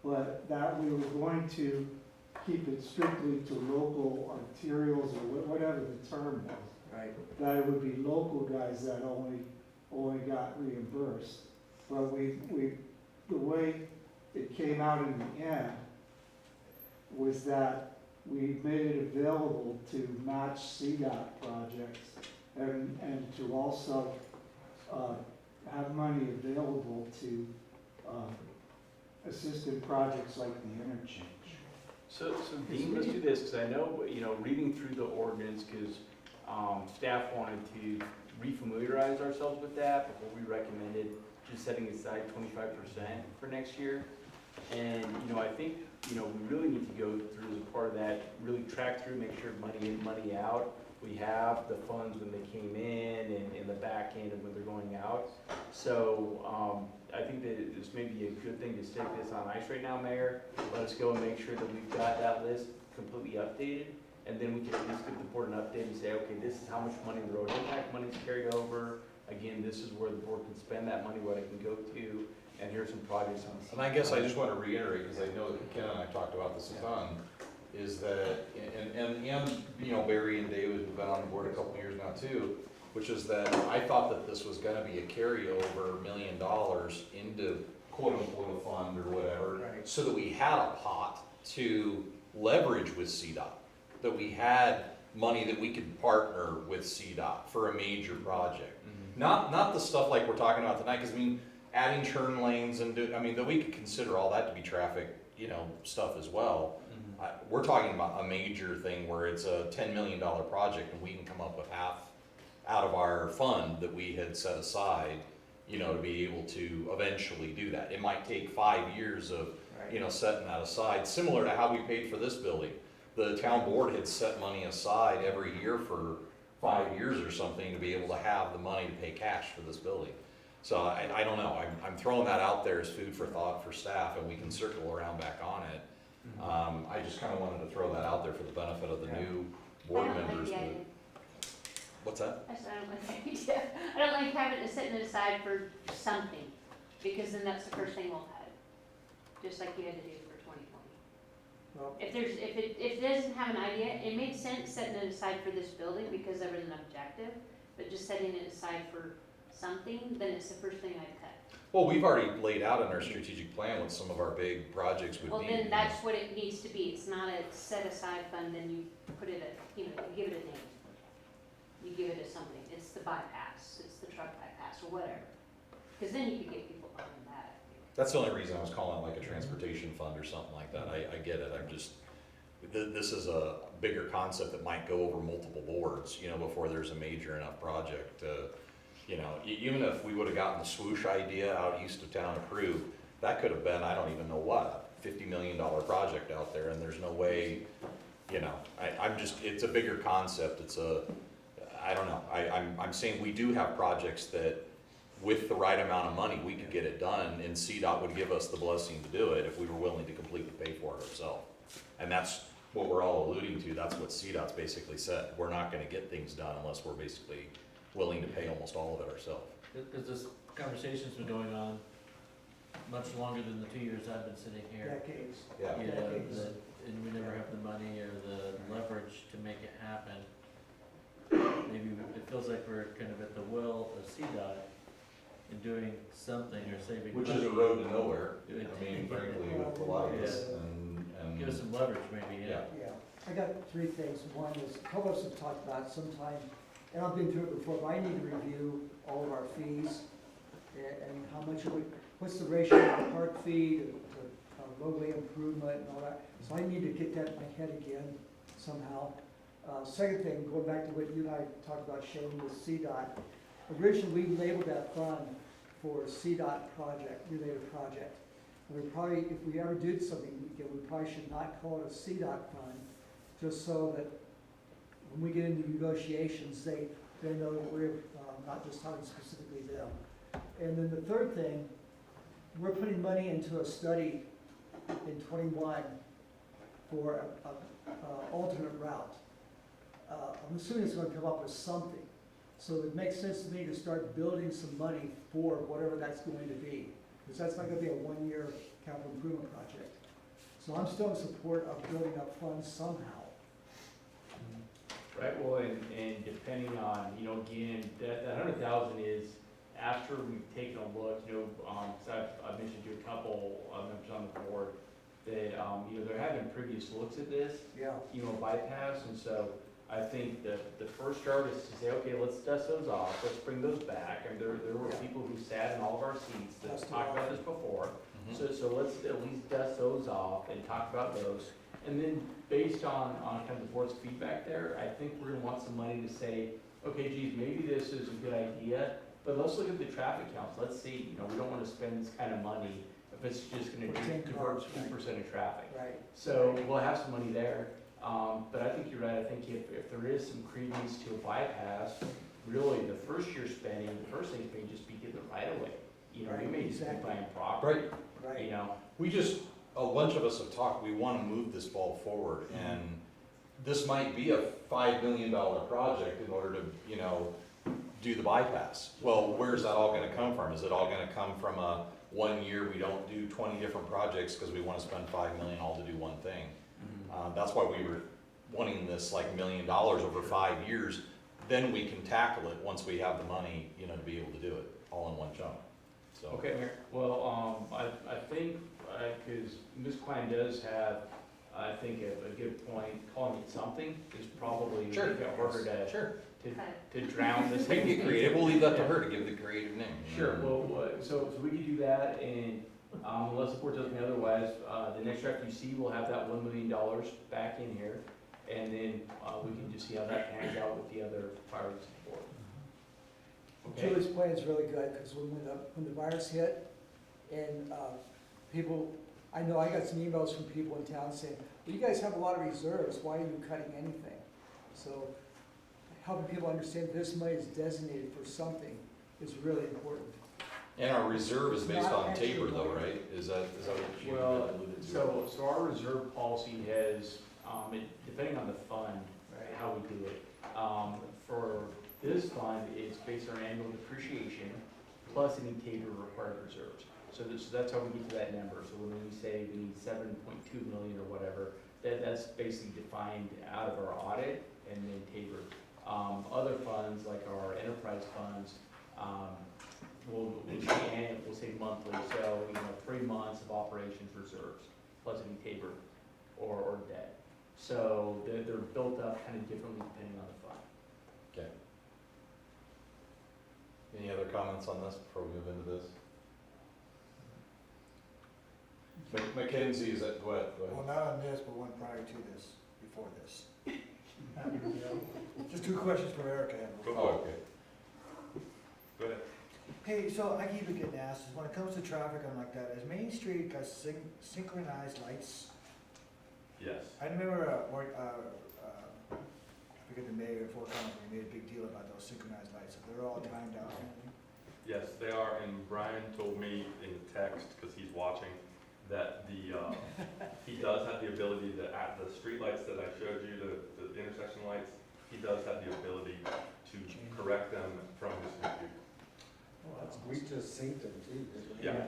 but that we were going to keep it strictly to local arterials or whatever the term was. Right. That it would be local guys that only got reimbursed. But the way it came out in the end was that we made it available to match CDOT projects and to also have money available to assist in projects like the interchange. So Dean, let's do this, because I know, you know, reading through the ordinance, because staff wanted to refamiliarize ourselves with that before we recommended just setting aside 25% for next year. And, you know, I think, you know, we really need to go through as part of that, really track through, make sure money in, money out. We have the funds when they came in and in the back end of when they're going out. So I think that this may be a good thing to stick this on ice right now, Mayor. Let us go and make sure that we've got that list completely updated. And then we can at least give the board an update and say, okay, this is how much money the road impact money's carried over. Again, this is where the board can spend that money, what it can go to, and here's some projects on. And I guess I just want to reiterate, because I know that Ken and I talked about this a ton, is that, and you know, Barry and David have been on the board a couple of years now too, which is that I thought that this was gonna be a carryover $1 million into quote unquote a fund or whatever, Right. so that we had a pot to leverage with CDOT, that we had money that we could partner with CDOT for a major project. Not the stuff like we're talking about tonight, because I mean, adding turn lanes and that we could consider all that to be traffic, you know, stuff as well. We're talking about a major thing where it's a $10 million project and we can come up with half out of our fund that we had set aside, you know, to be able to eventually do that. It might take 5 years of, you know, setting that aside, similar to how we paid for this building. The town board had set money aside every year for 5 years or something to be able to have the money to pay cash for this building. So I don't know, I'm throwing that out there as food for thought for staff, and we can circle around back on it. I just kind of wanted to throw that out there for the benefit of the new board members. What's that? I said, I don't like the idea. I don't like having it, setting it aside for something, because then that's the first thing we'll have, just like you had to do for 2020. Well, If it doesn't have an idea, it made sense setting it aside for this building because there was an objective, but just setting it aside for something, then it's the first thing I'd cut. Well, we've already laid out in our strategic plan what some of our big projects would be. Well, then that's what it needs to be. It's not a set aside fund, then you put it at, you know, you give it a name. You give it a something. It's the bypass, it's the truck bypass or whatever. Because then you could get people behind that, I think. That's the only reason I was calling it like a transportation fund or something like that. I get it. I'm just, this is a bigger concept that might go over multiple boards, you know, before there's a major enough project. You know, even if we would've gotten the swoosh idea out east of town approved, that could have been, I don't even know what, $50 million project out there, and there's no way, you know, I'm just, it's a bigger concept. It's I don't know. I'm saying we do have projects that with the right amount of money, we could get it done, and CDOT would give us the blessing to do it if we were willing to completely pay for it ourselves. And that's what we're all alluding to. That's what CDOT's basically said. We're not gonna get things done unless we're basically willing to pay almost all of it ourselves. Because this conversation's been going on much longer than the 2 years I've been sitting here. Decades. Yeah. You know, Decades. and we never have the money or the leverage to make it happen. Maybe it feels like we're kind of at the will of CDOT in doing something or saving money. Which is a road to nowhere, I mean, frankly, with a lot of this, and. Give us some leverage maybe, yeah. Yeah, I got three things. One is, a couple of us have talked about sometime, and I've been through it before, but I need to review all of our fees and how much are we, what's the ratio of the park fee to roadway improvement and all that. So I need to get that in my head again somehow. Second thing, going back to what you and I talked about, Shane, with CDOT. Originally, we labeled that fund for CDOT project, related project. And we probably, if we ever did something, we probably should not call it a CDOT fund, just so that when we get into negotiations, they know that we're not just talking specifically them. And then the third thing, we're putting money into a study in '21 for a alternate route. I'm assuming it's gonna come up with something. So it makes sense to me to start building some money for whatever that's going to be. Because that's not gonna be a one-year capital improvement project. So I'm still in support of building up funds somehow. Right, well, and depending on, you know, again, that 100,000 is after we've taken a look, you know, cause I've mentioned to a couple members on the board that, you know, they're having previous looks at this, Yeah. you know, bypass, and so I think that the first start is to say, okay, let's dust those off, let's bring those back. And there were people who sat in all of our seats that Dust talked it about off. this before. Mhm. So let's at least dust those off and talk about those. And then based on kind of the board's feedback there, I think we're gonna want some money to say, okay, geez, maybe this is a good idea, but let's look at the traffic counts, let's see, you know, we don't wanna spend this kind of money if it's just gonna For 10 convert cars, 2% of traffic. Right. So we'll have some money there, but I think you're right, I think if there is some credence to a bypass, really the first year spending, the first thing may just be get the right of way. You know, we Right, may just be exactly. buying property, Right. you know, We just, a bunch of us have talked, we wanna move this ball forward, and this might be a $5 million project in order to, you know, do the bypass. Well, where's that all gonna come from? Is it all gonna come from a 1 year, we don't do 20 different projects because we wanna spend $5 million all to do one thing? That's why we were wanting this like $1 million over 5 years, then we can tackle it once we have the money, you know, to be able to do it all in one chunk, so. Okay, Mayor. Well, I think, because Ms. Klein does have, I think, a good point, calling it something is probably Sure. make it harder to, Sure. to drown this. We can get creative, we'll leave that to her to give the creative name. Sure, well, so we could do that, and unless the board tells me otherwise, the next draft you see will have that $1 million back in here, and then we can just see how that pans out with the other priorities of the board. Okay? Julie's plan is really good, because when the virus hit, and people, I know I got some emails from people in town saying, well, you guys have a lot of reserves, why are you cutting anything? So helping people understand this money is designated for something is really important. And our reserve is based Not on actually Tabor though, going. right? Is that what you Well, alluded to? so our reserve policy has, depending on the fund, right, how we do it. For this fund, it's based on annual depreciation plus any Tabor required reserves. So that's how we get to that number. So when we say we need 7.2 million or whatever, that's basically defined out of our audit and then Tabor. Other funds, like our enterprise funds, we'll say monthly, so, you know, 3 months of operations reserves, plus any Tabor or debt. So they're built up kind of differently depending on the fund. Okay. Any other comments on this before we move into this? Mackenzie is at what? Well, not on this, but one prior to this, before this. Just two questions for Erica. Go Oh, for it. okay. Go ahead. Hey, so I keep getting asked, is when it comes to traffic and like that, is Main Street got synchronized lights? Yes. I remember, I forget the mayor of Fort Collins, we made a big deal about those synchronized lights, they're all timed out. Yes, they are, and Brian told me in text, because he's watching, that he does have the ability to, at the street lights that I showed you, the intersection lights, he does have the ability to correct them from his computer. We just synced them too, didn't we? Yeah.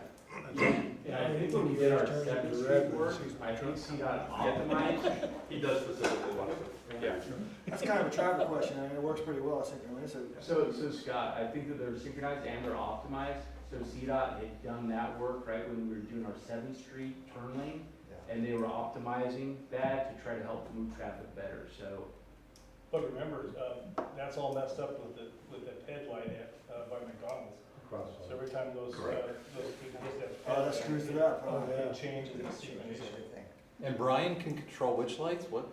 Yeah, I think when we did our Second Street work, I think CDOT optimized. He does specifically watch it. Yeah. That's kind of a traffic question, I mean, it works pretty well, I think. So Scott, I think that they're synchronized and they're optimized. So CDOT had done that work, right, when we were doing our 7th Street turn lane. And they were optimizing that to try to help move traffic better, so. But remember, that's all messed up with the headlight at, by McDonald's. So every time those people hit that. Oh, that screws it up. Oh, Yeah. it changes the illumination. And Brian can control which lights? What?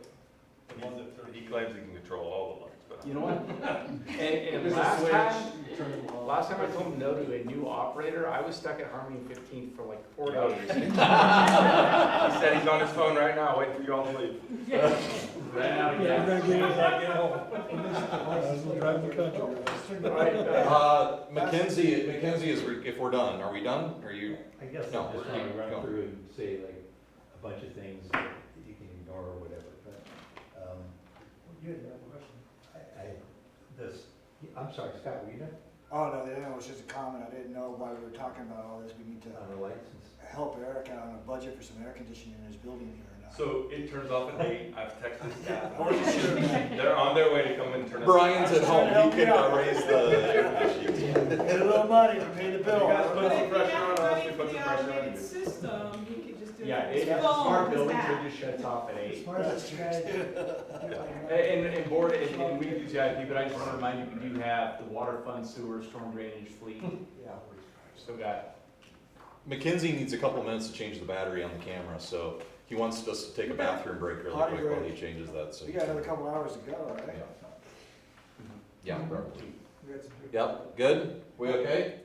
The ones that He claims he can control all the lights, but. You know what? And There's a last switch, time, you turn them off. last time I told him no to a new operator, I was stuck at Harmony 15 for like 4 days. He said he's on his phone right now, waiting for you all to leave. Ran out of Yeah, we're gas. gonna get it back at home. We'll drive the country. Mackenzie is, if we're done, are we done? Are you? I guess No, I just we're- want to run go. through and say like a bunch of things that you can ignore or whatever, but, You had another question? I'm sorry, Scott, were you done? Oh, no, it was just a comment, I didn't know why we were talking about all this, we need to On the lights and help Eric out on a budget for some air conditioning in his building here or not. So it turns off at 8, I've texted staff. I wasn't sure. They're on their way to come and turn it. Brian's at home, he can Yeah. raise the air conditioning. Get a little money to pay the bill. You guys put But some if you pressure have on us, money we for put some the pressure on automated you. system, you could just do it. Yeah, with it's your a phone, smart with building, that. so it just shuts off at 8. That's And board, and we do CIP, but I just want to remind you, we do have the water fund, sewer, storm drainage fleet. Yeah. Still got, Mackenzie needs a couple minutes to change the battery on the camera, so he wants us to take a bathroom break really Potty quick while he break. changes that, so. We got another couple hours to go, right? Yeah, probably. We got some- Yep, good? We okay?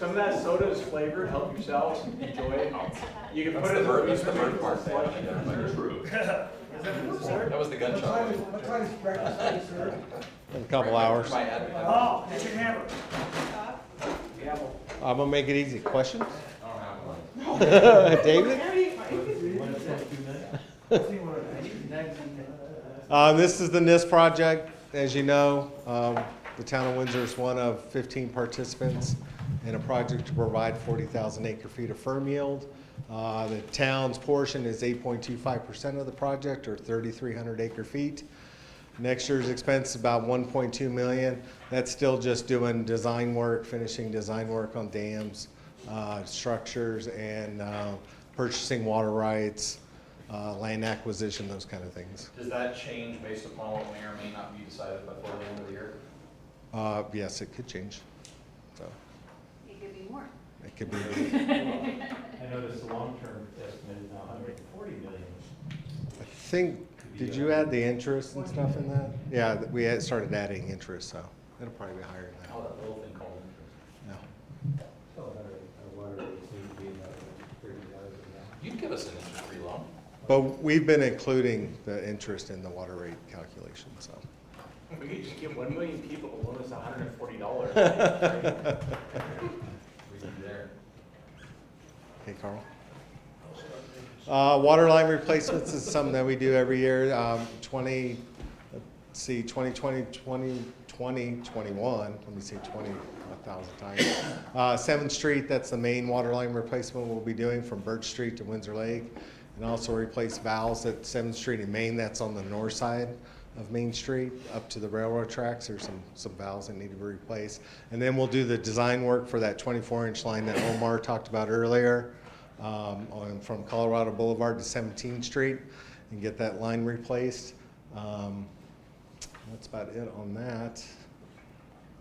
Some of that soda is flavored, help yourselves, enjoy it. You can That's put it in the bird, the that's the bird part. slush. True. That was the gunshot. What time is breakfast ready, sir? In a couple hours. My ad- Oh, get your hammer. I'm gonna make it easy. Questions? I don't have one. David? This is the NIST project. As you know, the town of Windsor is one of 15 participants in a project to provide 40,000 acre feet of firm yield. The town's portion is 8.25% of the project, or 3,300 acre feet. Next year's expense is about 1.2 million. That's still just doing design work, finishing design work on dams, structures, and purchasing water rights, land acquisition, those kind of things. Does that change based upon what may or may not be decided before the end of the year? Yes, it could change. So It could be more. it could be. I noticed the long-term estimate is now 140 million. I think. Did you add the interest and stuff in that? Yeah, we had started adding interest, so it'll probably be higher than Oh, that little thing called interest. that. Yeah. So our water rates need to be about 30 dollars a You can give us an interest-free loan. But we've been including the interest in the water rate calculation, so. We could just get 1 million people to loan us $140. We can be there. Hey, Carl. Water line replacements is something that we do every year. 2020, 21, let me say 20 1,000 times. 7th Street, that's the main water line replacement we'll be doing from Birch Street to Windsor Lake. And also replace valves at 7th Street in Main, that's on the north side of Main Street up to the railroad tracks. There's some valves that need to be replaced. And then we'll do the design work for that 24-inch line that Omar talked about earlier. From Colorado Boulevard to 17th Street and get that line replaced. That's about it on that.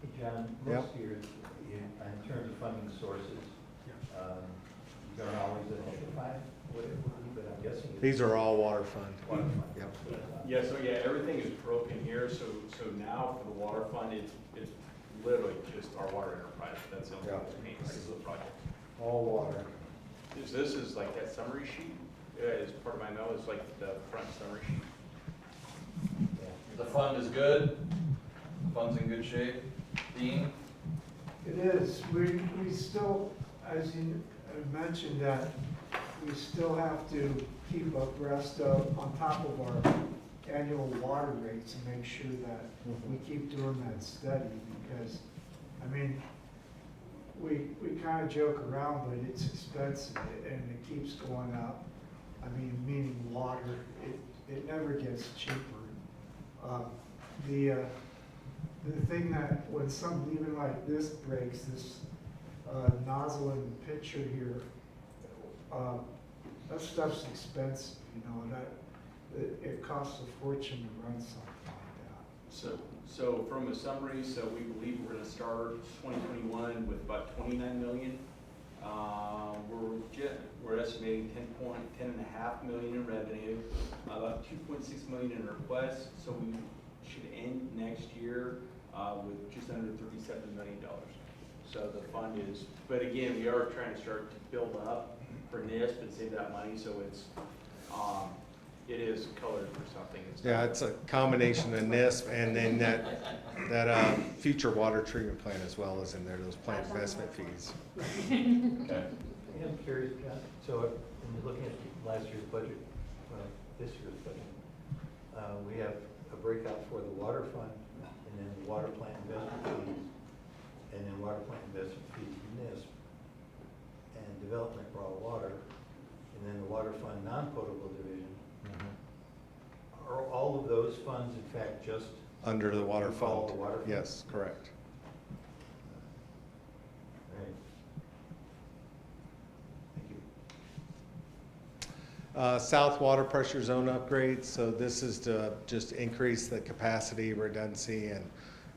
Hey, John, Yep. most years, in terms of funding sources, you don't always identify what it would be, but I'm guessing. These are all water fund. Water fund. Yep. Yeah, so yeah, everything is broken here, so now for the water fund, it's literally just our water enterprise, that's the only thing that's main piece of the project. All water. This is like that summary sheet, is part of my note, it's like the front summary sheet. The fund is good, the fund's in good shape. Dean? It is. We still, as you mentioned, that we still have to keep abreast of, on top of our annual water rates and make sure that we keep doing that study because, I mean, we kind of joke around, but it's expensive and it keeps going up. I mean, meaning water, it never gets cheaper. The thing that when something even like this breaks, this nozzle in the picture here, that stuff's expensive, you know, and it costs a fortune to run something like that. So from a summary, so we believe we're gonna start 2021 with about 29 million. We're estimating 10.5 million in revenue, about 2.6 million in requests, so we should end next year with just under $37 million. So the fund is, but again, we are trying to start to build up for NISP and save that money, so it's, it is colored for something. Yeah, it's a combination of NISP and then that future water treatment plant as well as in there, those plant investment fees. Okay. I'm curious, John, so when you're looking at last year's budget, this year's budget, we have a breakout for the water fund and then the water plant investment fees and then water plant investment fees from NISP and development for all water and then the water fund non-potable division. Are all of those funds in fact just Under the water follow fund. the water fund? Yes, correct. Right. Thank you. South water pressure zone upgrades, so this is to just increase the capacity, redundancy,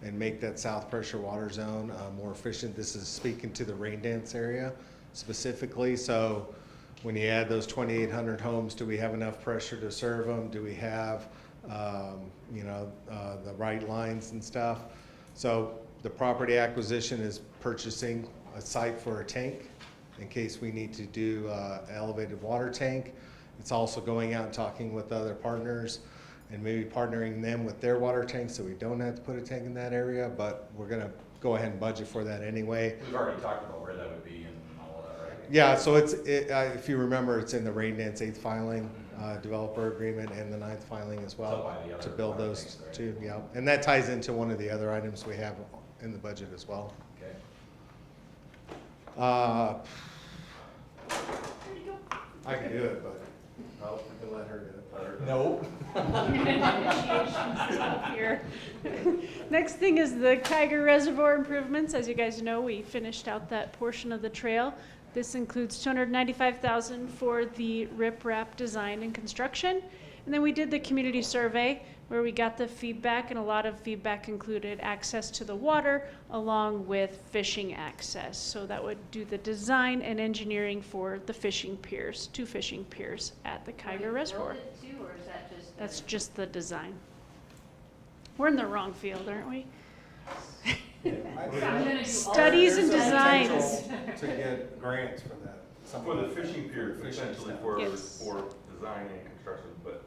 and make that south pressure water zone more efficient. This is speaking to the rain dance area specifically, so when you add those 2,800 homes, do we have enough pressure to serve them? Do we have, the right lines and stuff? So the property acquisition is purchasing a site for a tank in case we need to do an elevated water tank. It's also going out and talking with other partners and maybe partnering them with their water tanks so we don't have to put a tank in that area, but we're gonna go ahead and budget for that anyway. We've already talked about where that would be and all of that, right? Yeah, so if you remember, it's in the Rain Dance 8th filing, developer agreement, and the 9th filing as It's up well, by the to other build water those tanks there. two, yeah. And that ties into one of the other items we have in the budget as well. Okay. I can do it, but I'll let her do it. Nope. Here. Next thing is the Kiger Reservoir improvements. As you guys know, we finished out that portion of the trail. This includes $295,000 for the riprap design and construction. And then we did the community survey where we got the feedback, and a lot of feedback included access to the water along with fishing access. So that would do the design and engineering for the fishing piers, 2 fishing piers at the Kiger Reservoir. Build it too, or is that just? That's just the design. We're in the wrong field, aren't we? I'm gonna do Studies and There's some designs. potential to get grants for that. For the fishing pier, Fishing potentially stuff. for, Yes. for design and construction, but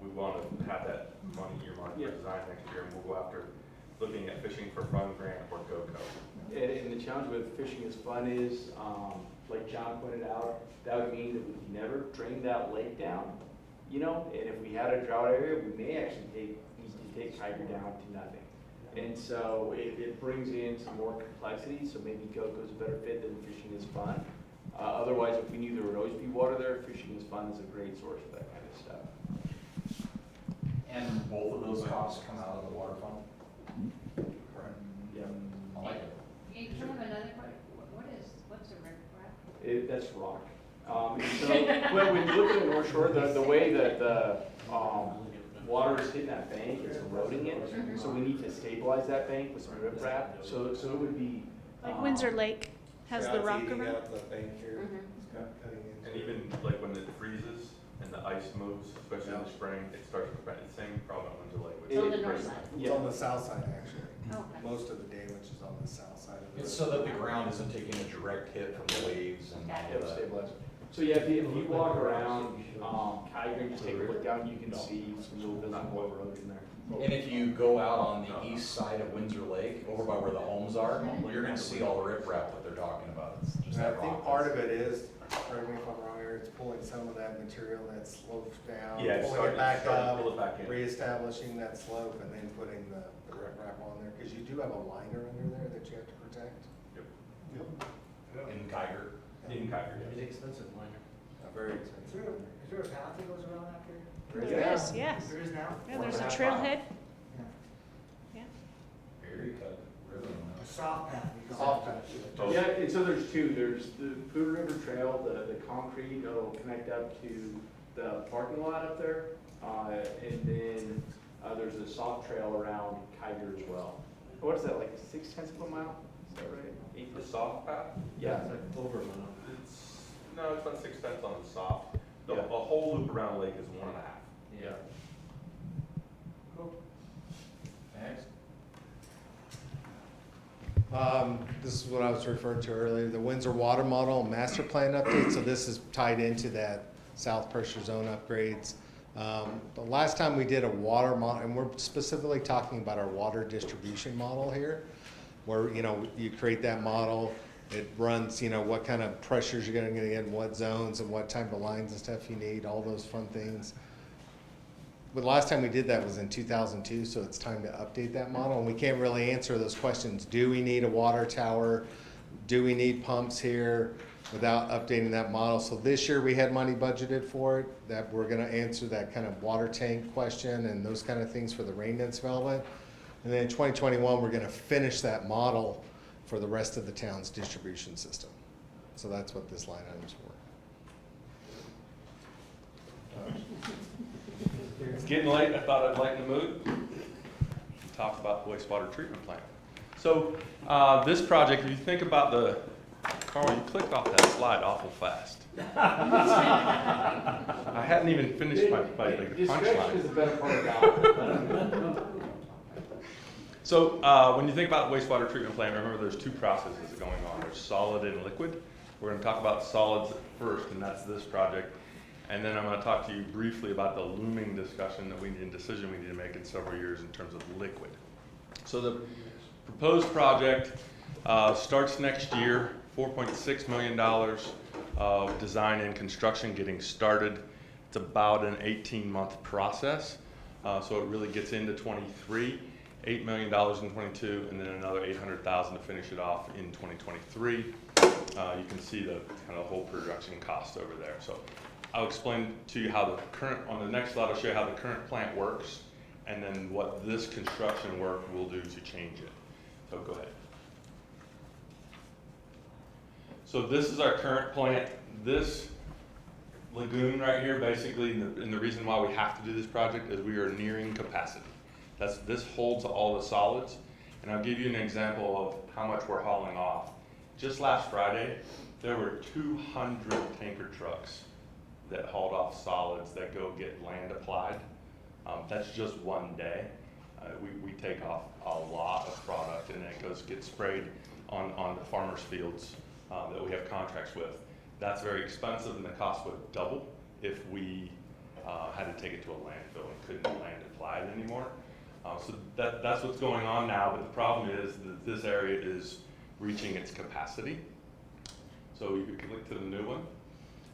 we want to have that money earmarked Yeah. for design next year, and we'll go after looking at fishing for fun grant or GoCo. And the challenge with fishing is fun is, like John pointed out, that would mean that we can never drain that lake down, you know? And if we had a drought area, we may actually need to take Tiger down to nothing. And so it brings in some more complexity, so maybe GoCo is a better fit than fishing is fun. Otherwise, if we knew there would always be water there, fishing is fun is a great source of that kind of stuff. And both of those costs come out of the water fund? Correct. Yeah. I like it. Hey, can I have another question? What's a riprap? That's rock. And so, when you look at the North Shore, the way that the water is hitting that bank, it's eroding it. So we need to stabilize that bank with some riprap. So it would be. Like Windsor Lake has Yeah, the it's rock eating around. up the bank here. It's got cutting into And it. even like when it freezes and the ice moves, especially in the spring, it starts to prevent the same problem at Windsor Lake. which It's on is the north great. side. It's on the south side, actually. Okay. Most of the damage is on the south side of it. It's so that the ground isn't taking a direct hit from the waves and all Yep, of that. stabilize. So yeah, if you walk around, Kiger and just take a look down, you can see some little visible erosion there. And if you go out on the east side of Windsor Lake, over by where the homes are, you're gonna see all the riprap that they're talking about. It's just And I that think rock. part of it is, correct me if I'm wrong here, it's pulling some of that material that slopes down, Yeah, it's pulling it starting back to up, pull it back in. reestablishing that slope, and then putting the riprap on there, because you do have a liner under there that you have to protect. In Kiger. In Kiger, It's expensive liner. Very Is expensive. there a path that goes around that pier? There is, yeah. There is now? Yeah, there's a 1.5 trailhead. Yeah. Very cut, really. A soft path. you go Soft down. path. Yeah, and so there's two, there's the Poudre River Trail, the concrete that'll connect up to the parking lot up there. And then, there's a soft trail around Kiger as well. What is that, like 6/10 of a mile? Is that right? The soft path? Yeah. It's like over a mile. No, it's not 6/10 on the soft. The Yeah. a whole loop around the lake is 1.5. Yeah. Next. This is what I was referring to earlier, the Windsor Water Model Master Plan update, so this is tied into that south pressure zone upgrades. The last time we did a water model, and we're specifically talking about our water distribution model here, where, you know, you create that model, it runs, you know, what kind of pressures you're gonna get in what zones and what type of lines and stuff you need, all those fun things. But the last time we did that was in 2002, so it's time to update that model, and we can't really answer those questions. Do we need a water tower? Do we need pumps here? Without updating that model. So this year we had money budgeted for it, that we're gonna answer that kind of water tank question and those kind of things for the rain dance development. And then in 2021, we're gonna finish that model for the rest of the town's distribution system. So that's what this line item's for. It's getting late, I thought I'd lighten the mood. Talk about the wastewater treatment plant. So, this project, if you think about the, Carl, you clicked off that slide awful fast. I hadn't even finished my like, the Distraction is punchline. the better part of that. So, when you think about wastewater treatment plant, remember there's two processes going on. there's solid and liquid. We're gonna talk about solids first, and that's this project. And then I'm gonna talk to you briefly about the looming discussion that we need, decision we need to make in several years in terms of liquid. So the proposed project starts next year, $4.6 million of design and construction getting started. It's about an 18-month process. So it really gets into 23, $8 million in 22, and then another $800,000 to finish it off in 2023. You can see the kind of whole production cost over there. So I'll explain to you how the current, on the next slide, I'll show you how the current plant works, and then what this construction work will do to change it. So go ahead. So this is our current plant. This lagoon right here, basically, and the reason why we have to do this project is we are nearing capacity. This holds all the solids, and I'll give you an example of how much we're hauling off. Just last Friday, there were 200 tanker trucks that hauled off solids that go get land applied. That's just one day. We take off a lot of product, and it gets sprayed on the farmers' fields that we have contracts with. That's very expensive, and the cost would double if we had to take it to a landfill and couldn't land apply it anymore. So that's what's going on now, but the problem is that this area is reaching its capacity. So you could click to the new one.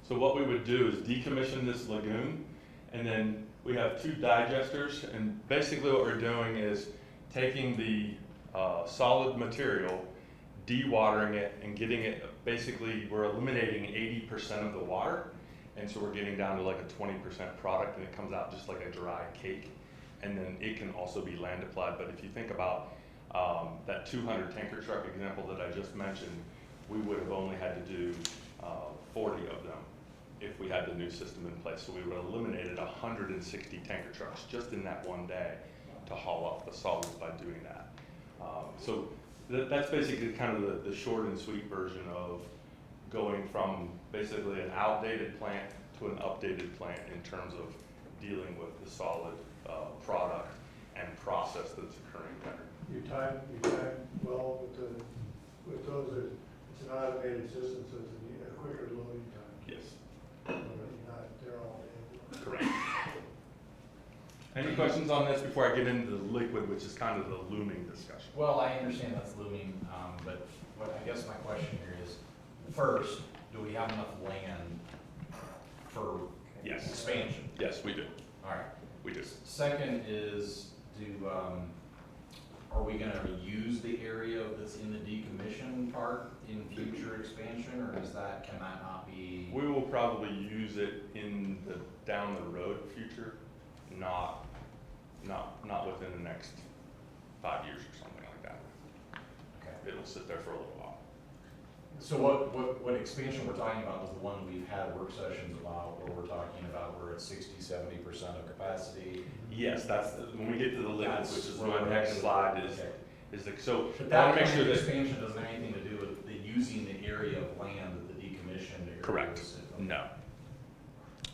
So what we would do is decommission this lagoon, and then we have 2 digesters, and basically what we're doing is taking the solid material, dewatering it, and getting it, basically we're eliminating 80% of the water, and so we're getting down to like a 20% product, and it comes out just like a dry cake. And then it can also be land applied, but if you think about that 200 tanker truck example that I just mentioned, we would have only had to do 40 of them if we had the new system in place. So we would have eliminated 160 tanker trucks just in that one day to haul off the solids by doing that. So that's basically kind of the short and sweet version of going from basically an outdated plant to an updated plant in terms of dealing with the solid product and process that's occurring there. You time well with those, it's an automated system, so it's a quicker loading time. Yes. You're not there all day. Correct. Any questions on this before I get into the liquid, which is kind of the looming discussion? Well, I understand that's looming, but what I guess my question here is, first, do we have enough land for Yes. expansion? Yes, we do. All right. We do. Second is, are we gonna use the area that's in the decommission part in future expansion, or can that not be? We will probably use it in the down the road future, not within the next 5 years or something like that. Okay. It'll sit there for a little while. So what expansion we're talking about is the one we've had work sessions about, where we're talking about we're at 60–70% of capacity. Yes, that's when we get to the liquid, That's which is where my we're next headed. slide Okay. is the, so But I that want to make kind sure of that. expansion doesn't have anything to do with using the area of land that the decommissioned area. Correct. is. No.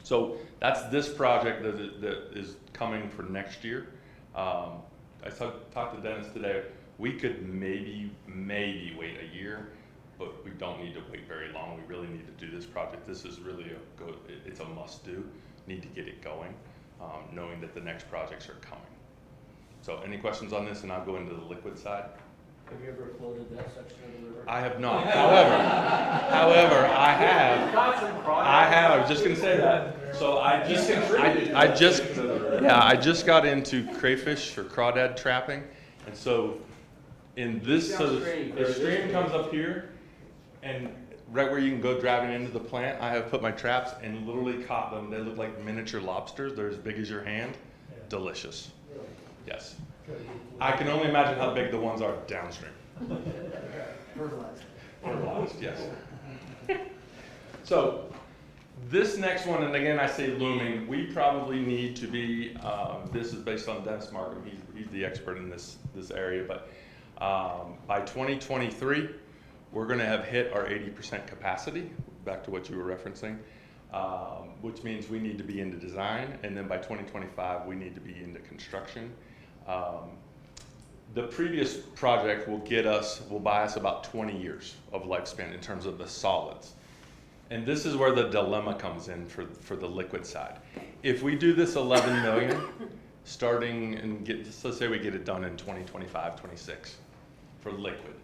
So that's this project that is coming for next year. I talked to Dennis today. We could maybe wait a year, but we don't need to wait very long. We really need to do this project. This is really it's a must do. Need to get it going, knowing that the next projects are coming. So any questions on this, and I'll go into the liquid side. Have you ever floated that section of the river? I have not. However, I have. I was just gonna say that. So I just got into crayfish or crawdad trapping, and so in this, so the stream comes up here, and right where you can go driving into the plant, I have put my traps and literally caught them. They look like miniature lobsters. They're as big as your hand. Delicious. Yes. I can only imagine how big the ones are downstream. Fertilized, yes. So this next one, and again I say looming, we probably need to be, this is based on Dennis Markham, he's the expert in this area, but by 2023, we're gonna have hit our 80% capacity, back to what you were referencing, which means we need to be into design, and then by 2025, we need to be into construction. The previous project will buy us about 20 years of lifespan in terms of the solids. And this is where the dilemma comes in for the liquid side. If we do this 11 million, starting and let's say we get it done in 2025, 26 for liquid,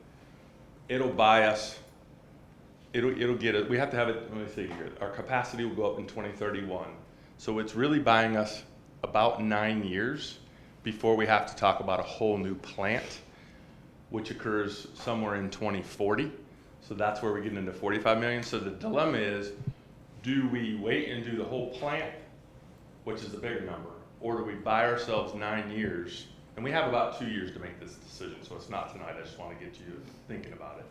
it'll buy us, it'll get it, we have to have it, let me see here, our capacity will go up in 2031. So it's really buying us about 9 years before we have to talk about a whole new plant, which occurs somewhere in 2040. So that's where we get into 45 million. So the dilemma is, do we wait and do the whole plant, which is the bigger number, or do we buy ourselves 9 years? And we have about 2 years to make this decision, so it's not tonight. I just want to get you thinking about it.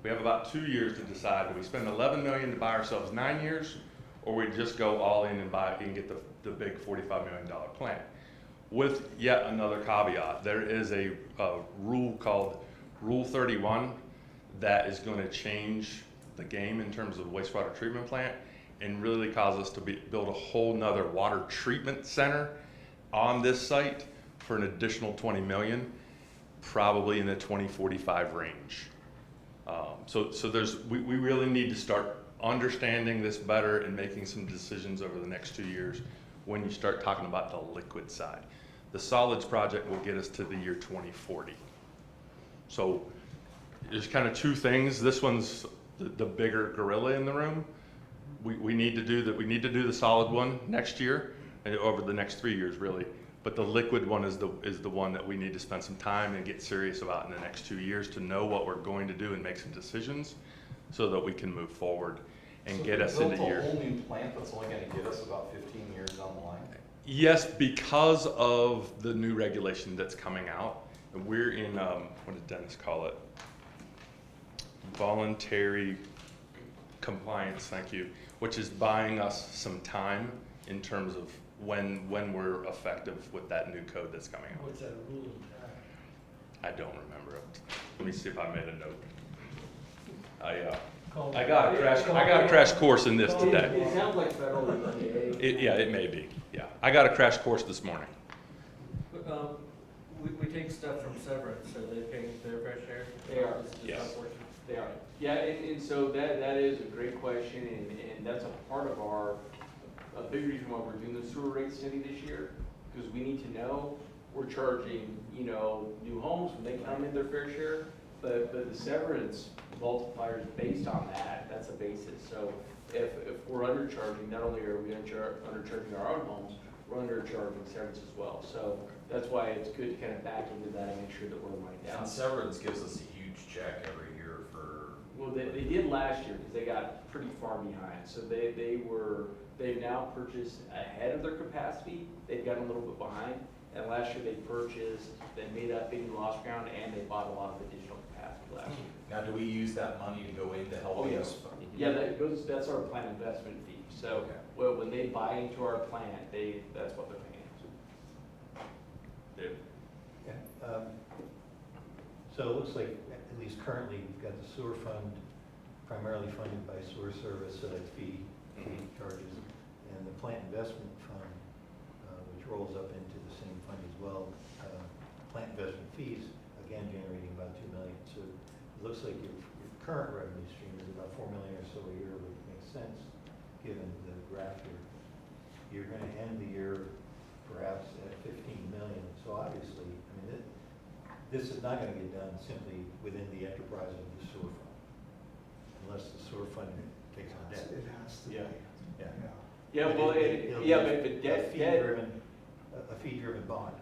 We have about 2 years to decide, do we spend 11 million to buy ourselves 9 years, or we just go all in and get the big $45 million plant? With yet another caveat, there is a rule called Rule 31 that is going to change the game in terms of wastewater treatment plant and really cause us to build a whole nother water treatment center on this site for an additional 20 million, probably in the 2045 range. So we really need to start understanding this better and making some decisions over the next 2 years when you start talking about the liquid side. The solids project will get us to the year 2040. So there's kind of two things. This one's the bigger gorilla in the room. We need to do the solid one next year, and over the next 3 years really. But the liquid one is the one that we need to spend some time and get serious about in the next 2 years to know what we're going to do and make some decisions so that we can move forward and get us into year. So built a whole new plant that's only going to get us about 15 years down the line? Yes, because of the new regulation that's coming out. And we're in, what did Dennis call it? Voluntary compliance, thank you, which is buying us some time in terms of when we're effective with that new code that's coming out. What's that rule of time? I don't remember it. Let me see if I made a note. I got a crash course in this today. It sounds like federal EPA. Yeah, it may be. Yeah, I got a crash course this morning. We take stuff from Severance, so they pay their fair share? They are. This is Yes. unfortunate. They are. Yeah, and so that is a great question, and that's a part of a big reason why we're doing the sewer rate study this year, because we need to know we're charging, new homes when they come in their fair share, but the severance multiplier is based on that. That's a basis. So if we're undercharging, not only are we undercharging our own homes, we're undercharging severance as well. So that's why it's good to kind of back into that and make sure that we're right down. And severance gives us a huge check every year for. Well, they did last year because they got pretty far behind. So they've now purchased ahead of their capacity. They've gotten a little bit behind. And last year they purchased, they made up any lost ground, and they bought a lot of additional capacity last year. Now, do we use that money to go into Oh, helping yes. us? Yeah, that's our plant investment fee. So Okay. when they buy into our plant, that's what they're paying. Dave? Yeah. So it looks like, at least currently, we've got the sewer fund primarily funded by sewer service fee charges, and the plant investment fund, which rolls up into the same fund as well, plant investment fees, again generating about 2 million. So it looks like your current revenue stream is about 4 million or so a year, which makes sense given the graph here. You're going to end the year perhaps at 15 million. So obviously, I mean, this is not going to get done simply within the enterprise of the sewer fund, unless the sewer fund takes on debt. It has to be. Yeah. Yeah, well, but debt, A fee-driven bond,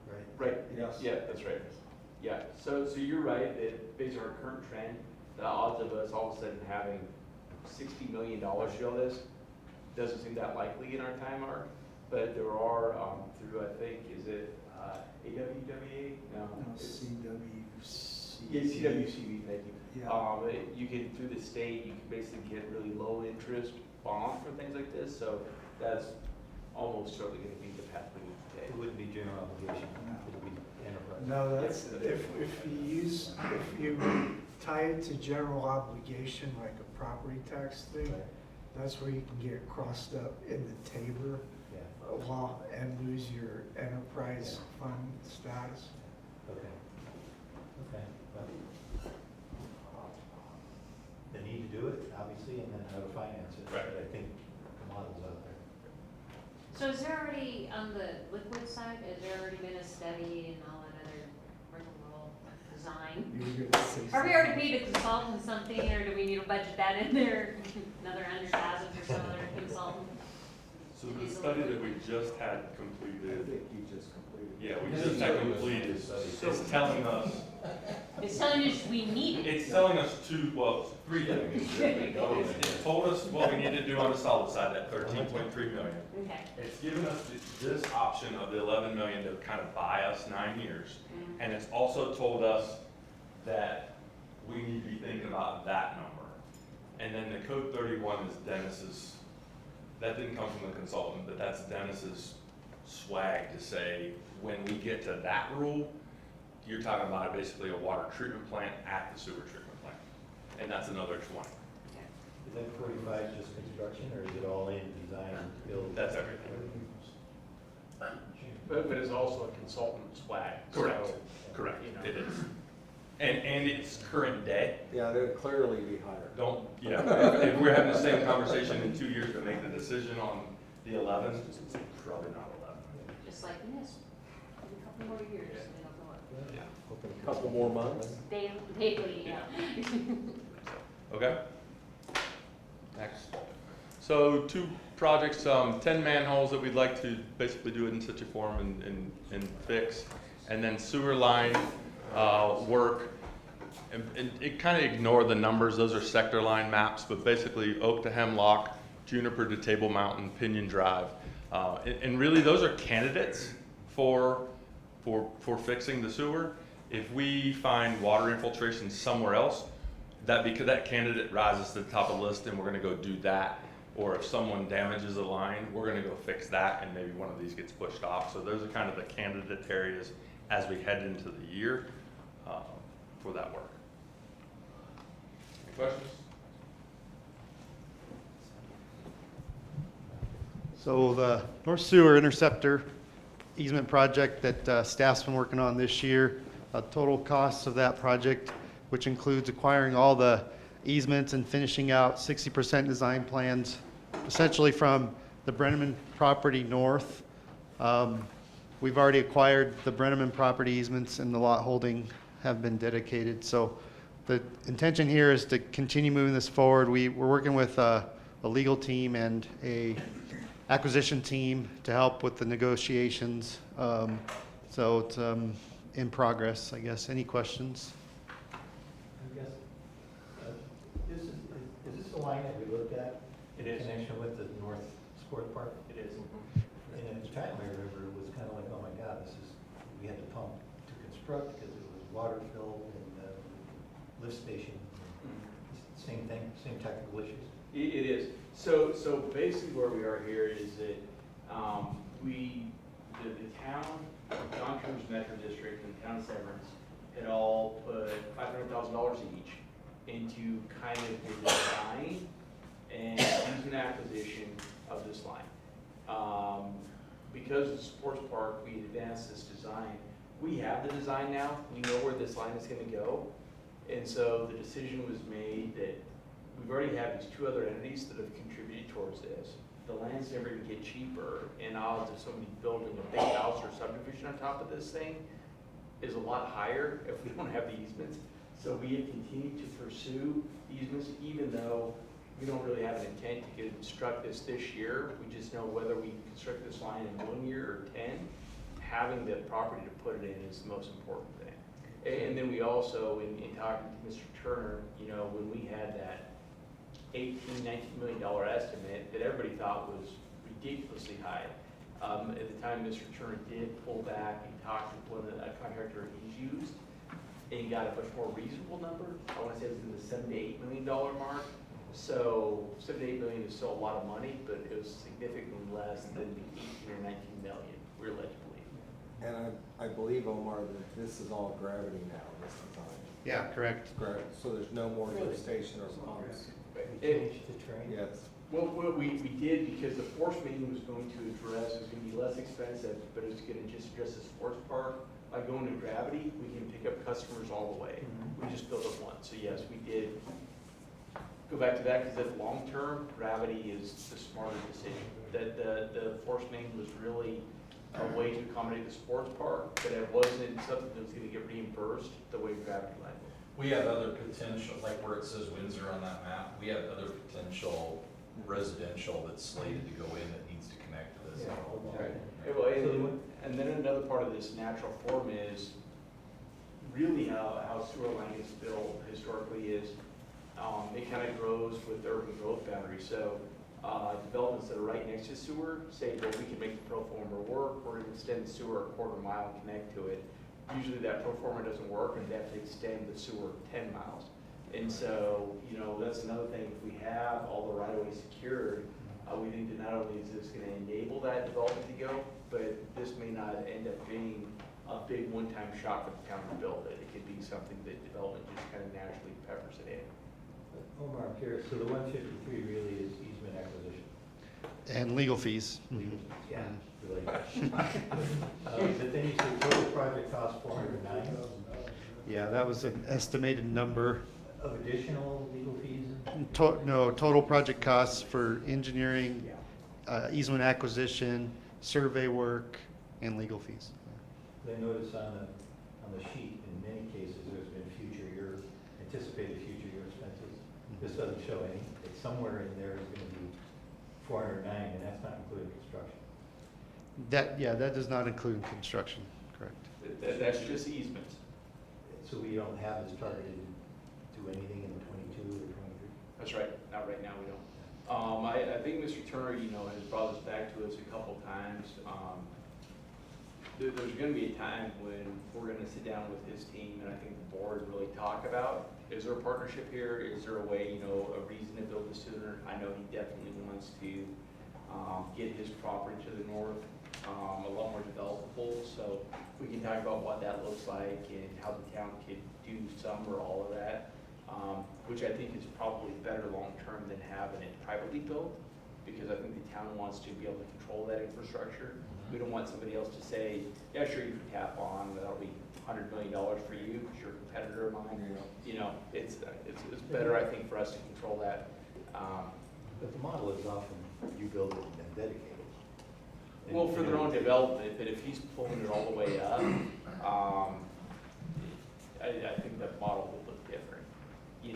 right? right, Yes. yeah, that's right. Yeah, so you're right, that based on our current trend, the odds of us all of a sudden having $60 million to all this doesn't seem that likely in our time arc, but there are, through, I think, is it AWWA? No. CWC. Yeah, CWCB, thank you. Yeah. You can, through the state, you can basically get really low interest bonds for things like this, so that's almost certainly gonna be the path we need to take. It wouldn't be general obligation, it would be enterprise. No, that's, if you tie it to general obligation, like a property tax thing, Right. that's where you can get crossed up in the Tabor Yeah, law and lose your enterprise fund status. okay. Okay, well, the need to do it, obviously, and then how to finance it. Right. But I think the model's out there. So is there already, on the liquid side, has there already been a study and all that other rigmarole design? You were gonna say Are we something. already paid a consultant something, or do we need to budget that in there, another 100,000 for some other consultant? So the study that we just had I completed, think you just completed. yeah, we just had completed, it's telling us, It's telling us we need it. it's telling us three things. It told us what we need to do on the solid side, that 13.3 million. Okay. It's given us this option of the 11 million to kind of buy us 9 years. And it's also told us that we need to be thinking about that number. And then the code 31 is Dennis's, that didn't come from the consultant, but that's Dennis's swag to say, when we get to that rule, you're talking about basically a water treatment plant at the sewer treatment plant. And that's another 20. Is that 45 just construction, or is it all in design, build? That's everything. But it's also a consultant swag. Correct, so, correct, you know. it is. And it's current day. Yeah, they'd clearly be higher. Don't, yeah, if we're having the same conversation in 2 years to make the decision on the 11, it's probably not 11. Just like this, a couple more years, and it'll go up. Yeah. Couple more months. Daily, yeah. Okay. Next. So 2 projects, 10 manholes that we'd like to basically do it in situ form and fix. And then sewer line work. And it kind of ignore the numbers, those are sector line maps, but basically Oak to Hemlock, Juniper to Table Mountain, Pinion Drive. And really those are candidates for fixing the sewer. If we find water infiltration somewhere else, because that candidate rises to the top of the list and we're gonna go do that. Or if someone damages a line, we're gonna go fix that and maybe one of these gets pushed off. So those are kind of the candidate areas as we head into the year for that work. Any questions? So the North Sewer Interceptor easement project that staff's been working on this year, total costs of that project, which includes acquiring all the easements and finishing out 60% design plans, essentially from the Brenneman property north. We've already acquired the Brenneman property easements and the lot holding have been dedicated. So the intention here is to continue moving this forward. We're working with a legal team and a acquisition team to help with the negotiations. So it's in progress, I guess. Any questions? I guess, is this a line that we looked at? It is. In connection with the North Sport Park? It is. And at the time, I remember, it was kind of like, oh my God, we had to pump to construct because it was water filled and lift station. Same thing, same technical issues. It is. So basically where we are here is that the town, John Cruz Metro District and the town of Severance had all put $500,000 each into kind of the design and using acquisition of this line. Because of the sports park, we advanced this design. We have the design now. We know where this line is going to go. And so the decision was made that we've already had these 2 other entities that have contributed towards this. The land's never going to get cheaper, and odds of somebody building a big house or subdivision on top of this thing is a lot higher if we don't have the easements. So we have continued to pursue easements, even though we don't really have an intent to construct this year. We just know whether we construct this line in 1 year or 10, having the property to put it in is the most important thing. And then we also, in talking to Mr. Turner, when we had that $18, $19 million estimate that everybody thought was ridiculously high. At the time, Mr. Turner did pull back and talk with a contractor he's used and got a much more reasonable number. I want to say it was in the $7 to $8 million mark. So $7 to $8 million is still a lot of money, but it was significantly less than the 18 or 19 million we're led to believe. And I believe, Omar, that this is all gravity now, this design. Yeah, correct. So there's no more lift station or pumps. We changed the train? Yes. Well, we did because the force main was going to address, it was going to be less expensive, but it was going to just address the sports park by by going to gravity, we can pick up customers all the way. We just built it once, so yes, we did go back to that, because that long-term, gravity is the smarter decision. The force main was really a way to accommodate the sports park, but it wasn't something that was gonna get reimbursed the way gravity went. We have other potential, like where it says Windsor on that map, we have other potential residential that's slated to go in that needs to connect to this. Right. And then another part of this natural form is really how sewer line is built historically is, it kind of grows with the urban growth boundary. So developments that are right next to sewer say, well, we can make the pro forma work, we're gonna extend the sewer a quarter mile and connect to it. Usually that pro forma doesn't work, and they have to extend the sewer 10 miles. And so, that's another thing, if we have all the right of way secured, we think that not only is this gonna enable that development to go, but this may not end up being a big one-time shot for the town to build it. It could be something that development just kind of naturally peppers it in. Omar, I'm curious, so the 153 really is easement acquisition? And legal fees. Yeah. Related. But then you say total project cost $409 Yeah, that was an estimated number. of additional legal fees? No, total project costs for engineering, easement acquisition, survey work, and legal fees. I notice on the sheet, in many cases, there's been anticipated future year expenses. This doesn't show any. It's somewhere in there is gonna be $409, and that's not including construction. That does not include construction, correct. That's just easements. So we don't have this targeted to do anything in 22 or 23? That's right, not right now, we don't. I think Mr. Turner, has brought this back to us a couple times. There's gonna be a time when we're gonna sit down with his team, and I think the board really talk about, is there a partnership here? Is there a way, a reason to build this sooner? I know he definitely wants to get his property to the north a lot more developable, so we can talk about what that looks like and how the town could do some or all of that, which I think is probably better long-term than having it privately built, because I think the town wants to be able to control that infrastructure. We don't want somebody else to say, yeah, sure, you can tap on, that'll be $100 million for you, because you're a competitor of mine. It's better, I think, for us to control that. But the model is often you build it and then dedicate it. Well, for their own development, but if he's pulling it all the way up, I think that model will look different. If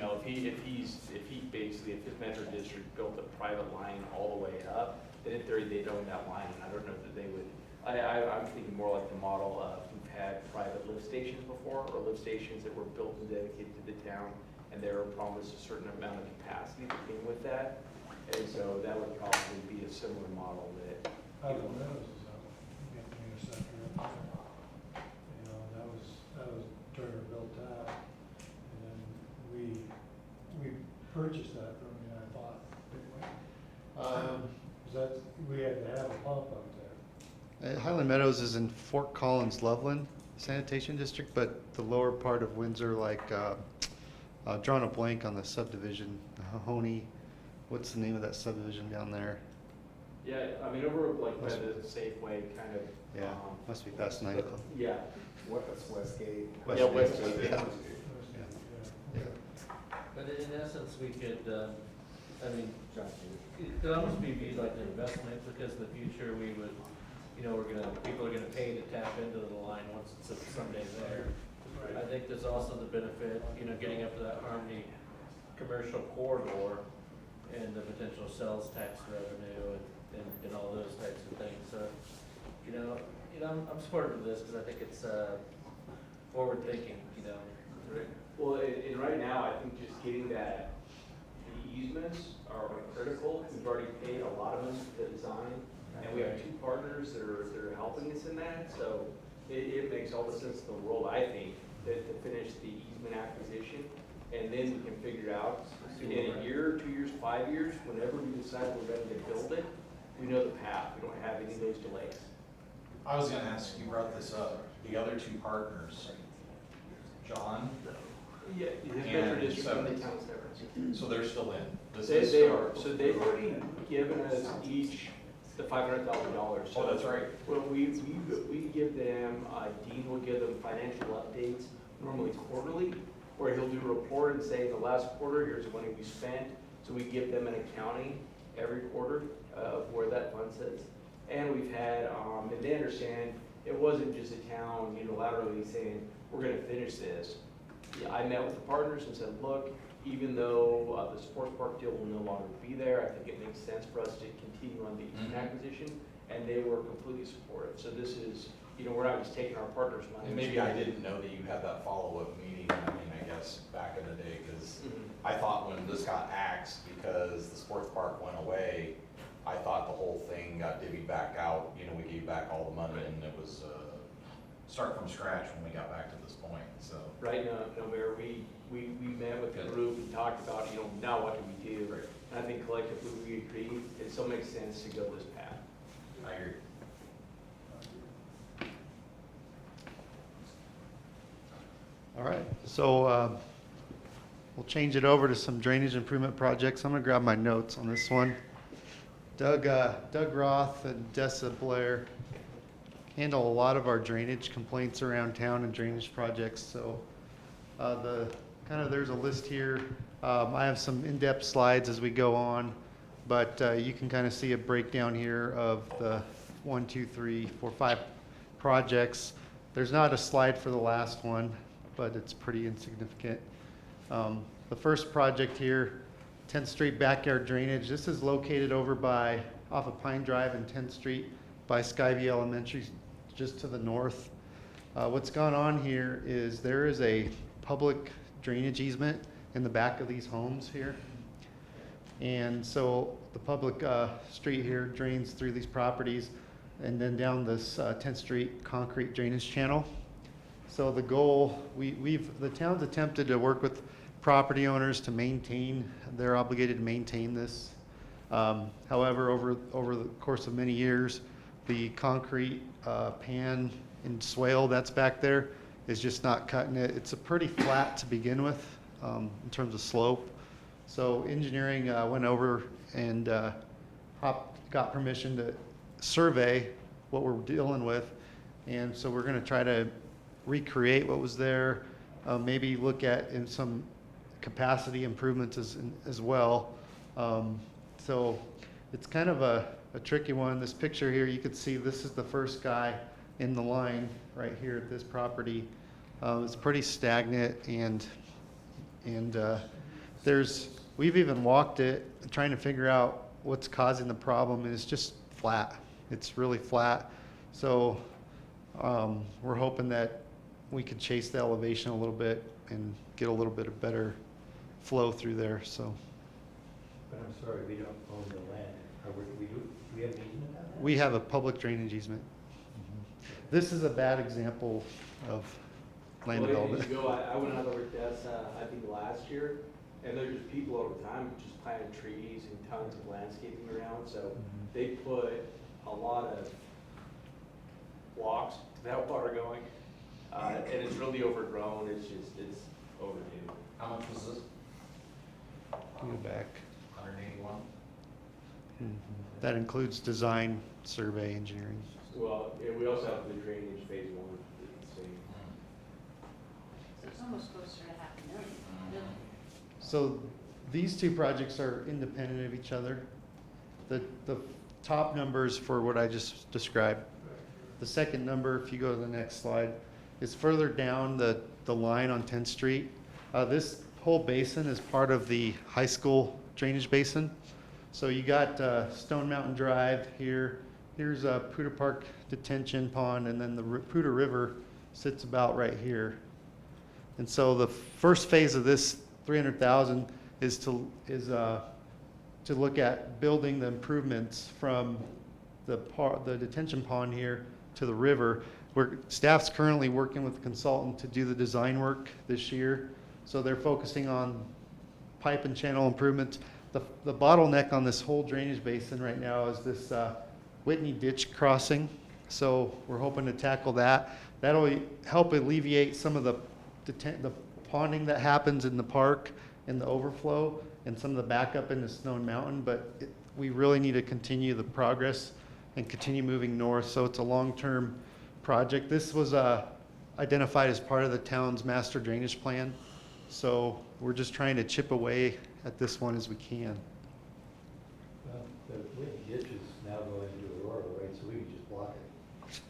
his metro district built a private line all the way up, then in theory they'd own that line, and I don't know that they would. I'm thinking more like the model of, we've had private lift stations before, or lift stations that were built and dedicated to the town, and they were promised a certain amount of capacity that came with that. And so that would probably be a similar model that. Highland Meadows is out, getting the interceptor up there. That was Turner built that, and then we purchased that from him, I thought, didn't we? 'Cause we had to have a pump up there. Highland Meadows is in Fort Collins, Loveland Sanitation District, but the lower part of Windsor, drawing a blank on the subdivision, Mahoney, what's the name of that subdivision down there? Yeah, over by the Safeway kind of. Yeah, must be past 9 o'clock. Yeah. That's Westgate. Yeah, Westgate. Yeah. But in essence, we could, John, it could almost be viewed like an investment, because in the future, we would, people are gonna pay to tap into the line once it's someday there. I think there's also the benefit, getting up to that Harmony commercial corridor and the potential sales tax revenue and all those types of things. So, I'm supportive of this, because I think it's forward thinking, Right. Well, and right now, I think just getting the easements are critical. We've already paid a lot of them for the design, and we have two partners that are helping us in that. So it makes all the sense in the world, I think, to finish the easement acquisition, and then we can figure out in a year, 2 years, 5 years, whenever we decide we're ready to build it, we know the path. We don't have any of those delays. I was gonna ask, you brought this up, the other two partners, John, Yeah, his metro district and the town severance. so they're still in. They are, so they've already given us each The $500,000. Oh, that's right. Well, we give them, Dean will give them financial updates, normally quarterly, where he'll do a report and say, the last quarter, here's the money we spent. So we give them an accounting every quarter of where that fund sits. And we've had, and they understand, it wasn't just a town unilaterally saying, we're gonna finish this. Yeah, I met with the partners and said, look, even though the sports park deal will no longer be there, I think it makes sense for us to continue on the Eastman acquisition, and they were completely supportive. So this is, we're not just taking our partners' money. And maybe I didn't know that you had that follow-up meeting, I guess, back in the day, because I thought when this got axed, because the sports park went away, I thought the whole thing got divvied back out, we gave back all the money, and it was, start from scratch when we got back to this point, so. Right now, Mayor, we met with the group and talked about, now what do we do? Right. And I think collectively we agreed, it still makes sense to go this path. I agree. All right, so we'll change it over to some drainage improvement projects. I'm gonna grab my notes on this one. Doug Roth and Dessa Blair handle a lot of our drainage complaints around town and drainage projects. So there's a list here. I have some in-depth slides as we go on, but you can kind of see a breakdown here of the 1, 2, 3, 4, 5 projects. There's not a slide for the last one, but it's pretty insignificant. The first project here, 10th Street backyard drainage. This is located over off of Pine Drive and 10th Street by Skyview Elementary, just to the north. What's gone on here is there is a public drainage easement in the back of these homes here. And so the public street here drains through these properties and then down this 10th Street concrete drainage channel. So the goal, the town's attempted to work with property owners to maintain, they're obligated to maintain this. However, over the course of many years, the concrete pan and swale that's back there is just not cutting it. It's a pretty flat to begin with in terms of slope. So engineering went over and got permission to survey what we're dealing with. And so we're going to try to recreate what was there, maybe look at in some capacity improvements as well. So it's kind of a tricky one. This picture here, you can see this is the first guy in the line right here at this property. It's pretty stagnant, and we've even walked it trying to figure out what's causing the problem, and it's just flat. It's really flat. So we're hoping that we could chase the elevation a little bit and get a little bit of better flow through there. So. But I'm sorry, we don't own the land. Do we have an easement on that? We have a public drainage easement. This is a bad example of land development. I went out over Dessa, I think last year, and there's just people over time just planting trees and tons of landscaping around, so they put a lot of blocks to help water going, and it's really overgrown. It's overdue. How much was this? Go back. 181? That includes design, survey, engineering. Well, yeah, we also have the drainage phase 1 at the same. So it's almost closer to $500,000. So these two projects are independent of each other. The top numbers for what I just described. The second number, if you go to the next slide, is further down the line on 10th Street. This whole basin is part of the high school drainage basin. So you got Stone Mountain Drive here. Here's Poudre Park Detention Pond, and then the Poudre River sits about right here. And so the first phase of this 300,000 is to look at building the improvements from the detention pond here to the river. Staff's currently working with a consultant to do the design work this year. So they're focusing on pipe and channel improvements. The bottleneck on this whole drainage basin right now is this Whitney ditch crossing. So we're hoping to tackle that. That'll help alleviate some of the ponding that happens in the park and the overflow and some of the backup into Stone Mountain. But we really need to continue the progress and continue moving north. So it's a long-term project. This was identified as part of the town's master drainage plan. So we're just trying to chip away at this one as we can. Well, the Whitney ditch is now going into Aurora, right, so we can just block it.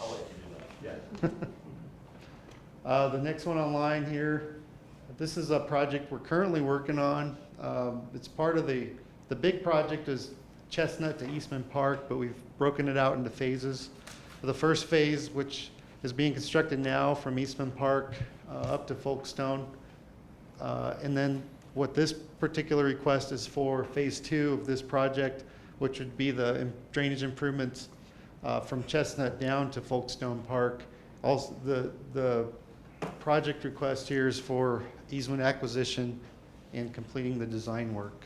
I'll let you do that. Yeah. The next one online here, this is a project we're currently working on. It's part of the big project is Chestnut to Eastman Park, but we've broken it out into phases. The first phase, which is being constructed now from Eastman Park up to Folkestone. And then what this particular request is for phase 2 of this project, which would be the drainage improvements from Chestnut down to Folkestone Park. Also, the project request here is for easement acquisition and completing the design work.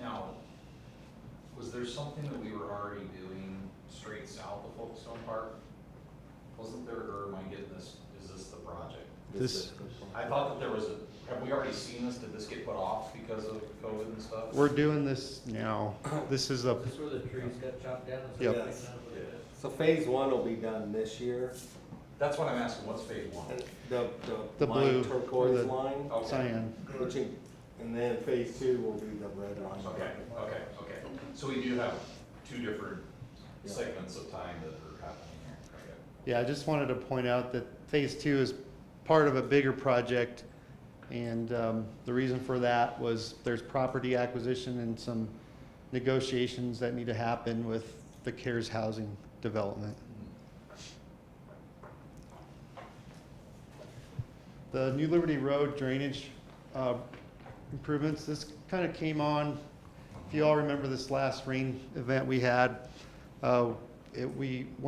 Now, was there something that we were already doing straight south of Folkestone Park? Wasn't there, or am I getting this, is this the project? I thought that there was have we already seen this? Did this get put off because of COVID and stuff? We're doing this now. This is a, Is this where the trees got chopped down? Is that Yep. right Yes. now? So phase 1 will be done this year. That's what I'm asking, what's phase 1? And The line blue, turquoise the- line, Okay. cyan. and then phase 2 will be the red line. Okay. So we do have two different Yeah. segments of time that are happening here. Okay. Yeah, I just wanted to point out that phase 2 is part of a bigger project. And the reason for that was there's property acquisition and some negotiations that need to happen with the CARES housing development. The New Liberty Road drainage improvements, this kind of came on, if you all remember this last rain event we had, one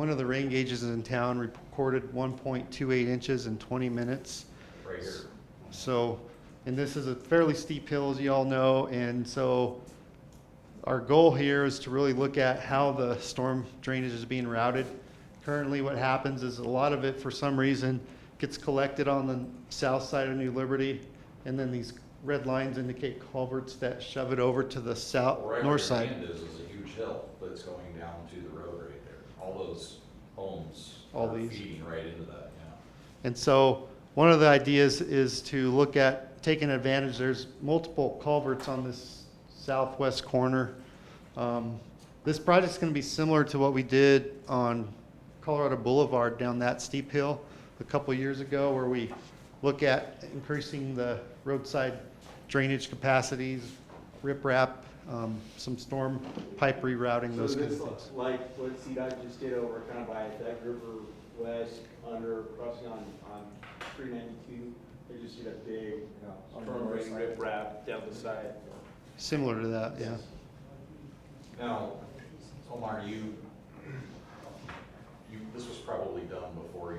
of the rain gauges in town recorded 1.28 inches in 20 minutes. Right here. So, and this is a fairly steep hill, as you all know, and so our goal here is to really look at how the storm drainage is being routed. Currently, what happens is a lot of it, for some reason, gets collected on the south side of New Liberty, and then these red lines indicate culverts that shove it over to the south, Right north where side. your hand is a huge hill that's going down to the road right there. All those homes All are these. feeding right into that, yeah. And so one of the ideas is to look at taking advantage, there's multiple culverts on this southwest corner. This project's gonna be similar to what we did on Colorado Boulevard down that steep hill a couple years ago, where we look at increasing the roadside drainage capacities, riprap, some storm pipe rerouting, those kinds of things. Like what CDOT just did over kind of by that river west under crossing on 392, they just did a big storm drain rip wrap down the side. Similar to that, yeah. Now, Omar, this was probably done before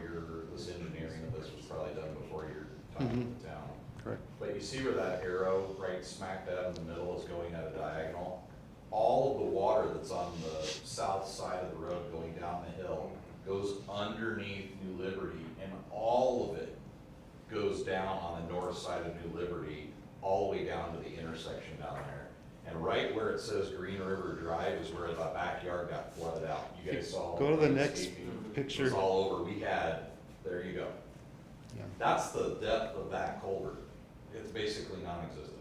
this engineering of this was probably done before your time in the town. Correct. But you see where that arrow right smack dab in the middle is going at a diagonal? All of the water that's on the south side of the road going down the hill goes underneath New Liberty, and all of it goes down on the north side of New Liberty, all the way down to the intersection down there. And right where it says Green River Drive is where the backyard got flooded out. You guys saw. Go to the next It picture. was all over. There you go. Yeah. That's the depth of that culvert. It's basically non-existent.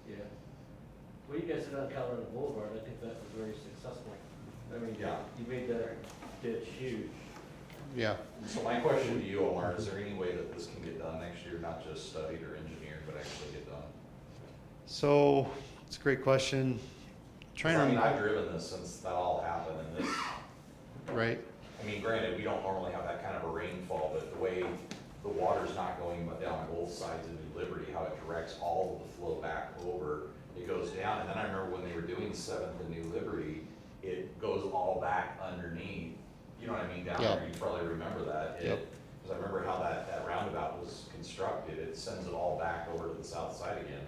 Yeah. Well, you guys did on Colorado Boulevard, I think that was very successful. I mean, Yeah. you made that ditch huge. Yeah. So my question to you, Omar, is there any way that this can get done next year, not just studied or engineered, but actually get done? So, it's a great question. Trying I mean, to, I've driven this since that all happened, and this, right? I mean, granted, we don't normally have that kind of a rainfall, but the way the water's not going down both sides of New Liberty, how it directs all of the flow back over, it goes down, and then I remember when they were doing 7th and New Liberty, it goes all back underneath, you know what I mean, down Yep. there, you probably remember that. Yep. Because I remember how that roundabout was constructed, it sends it all back over to the south side again.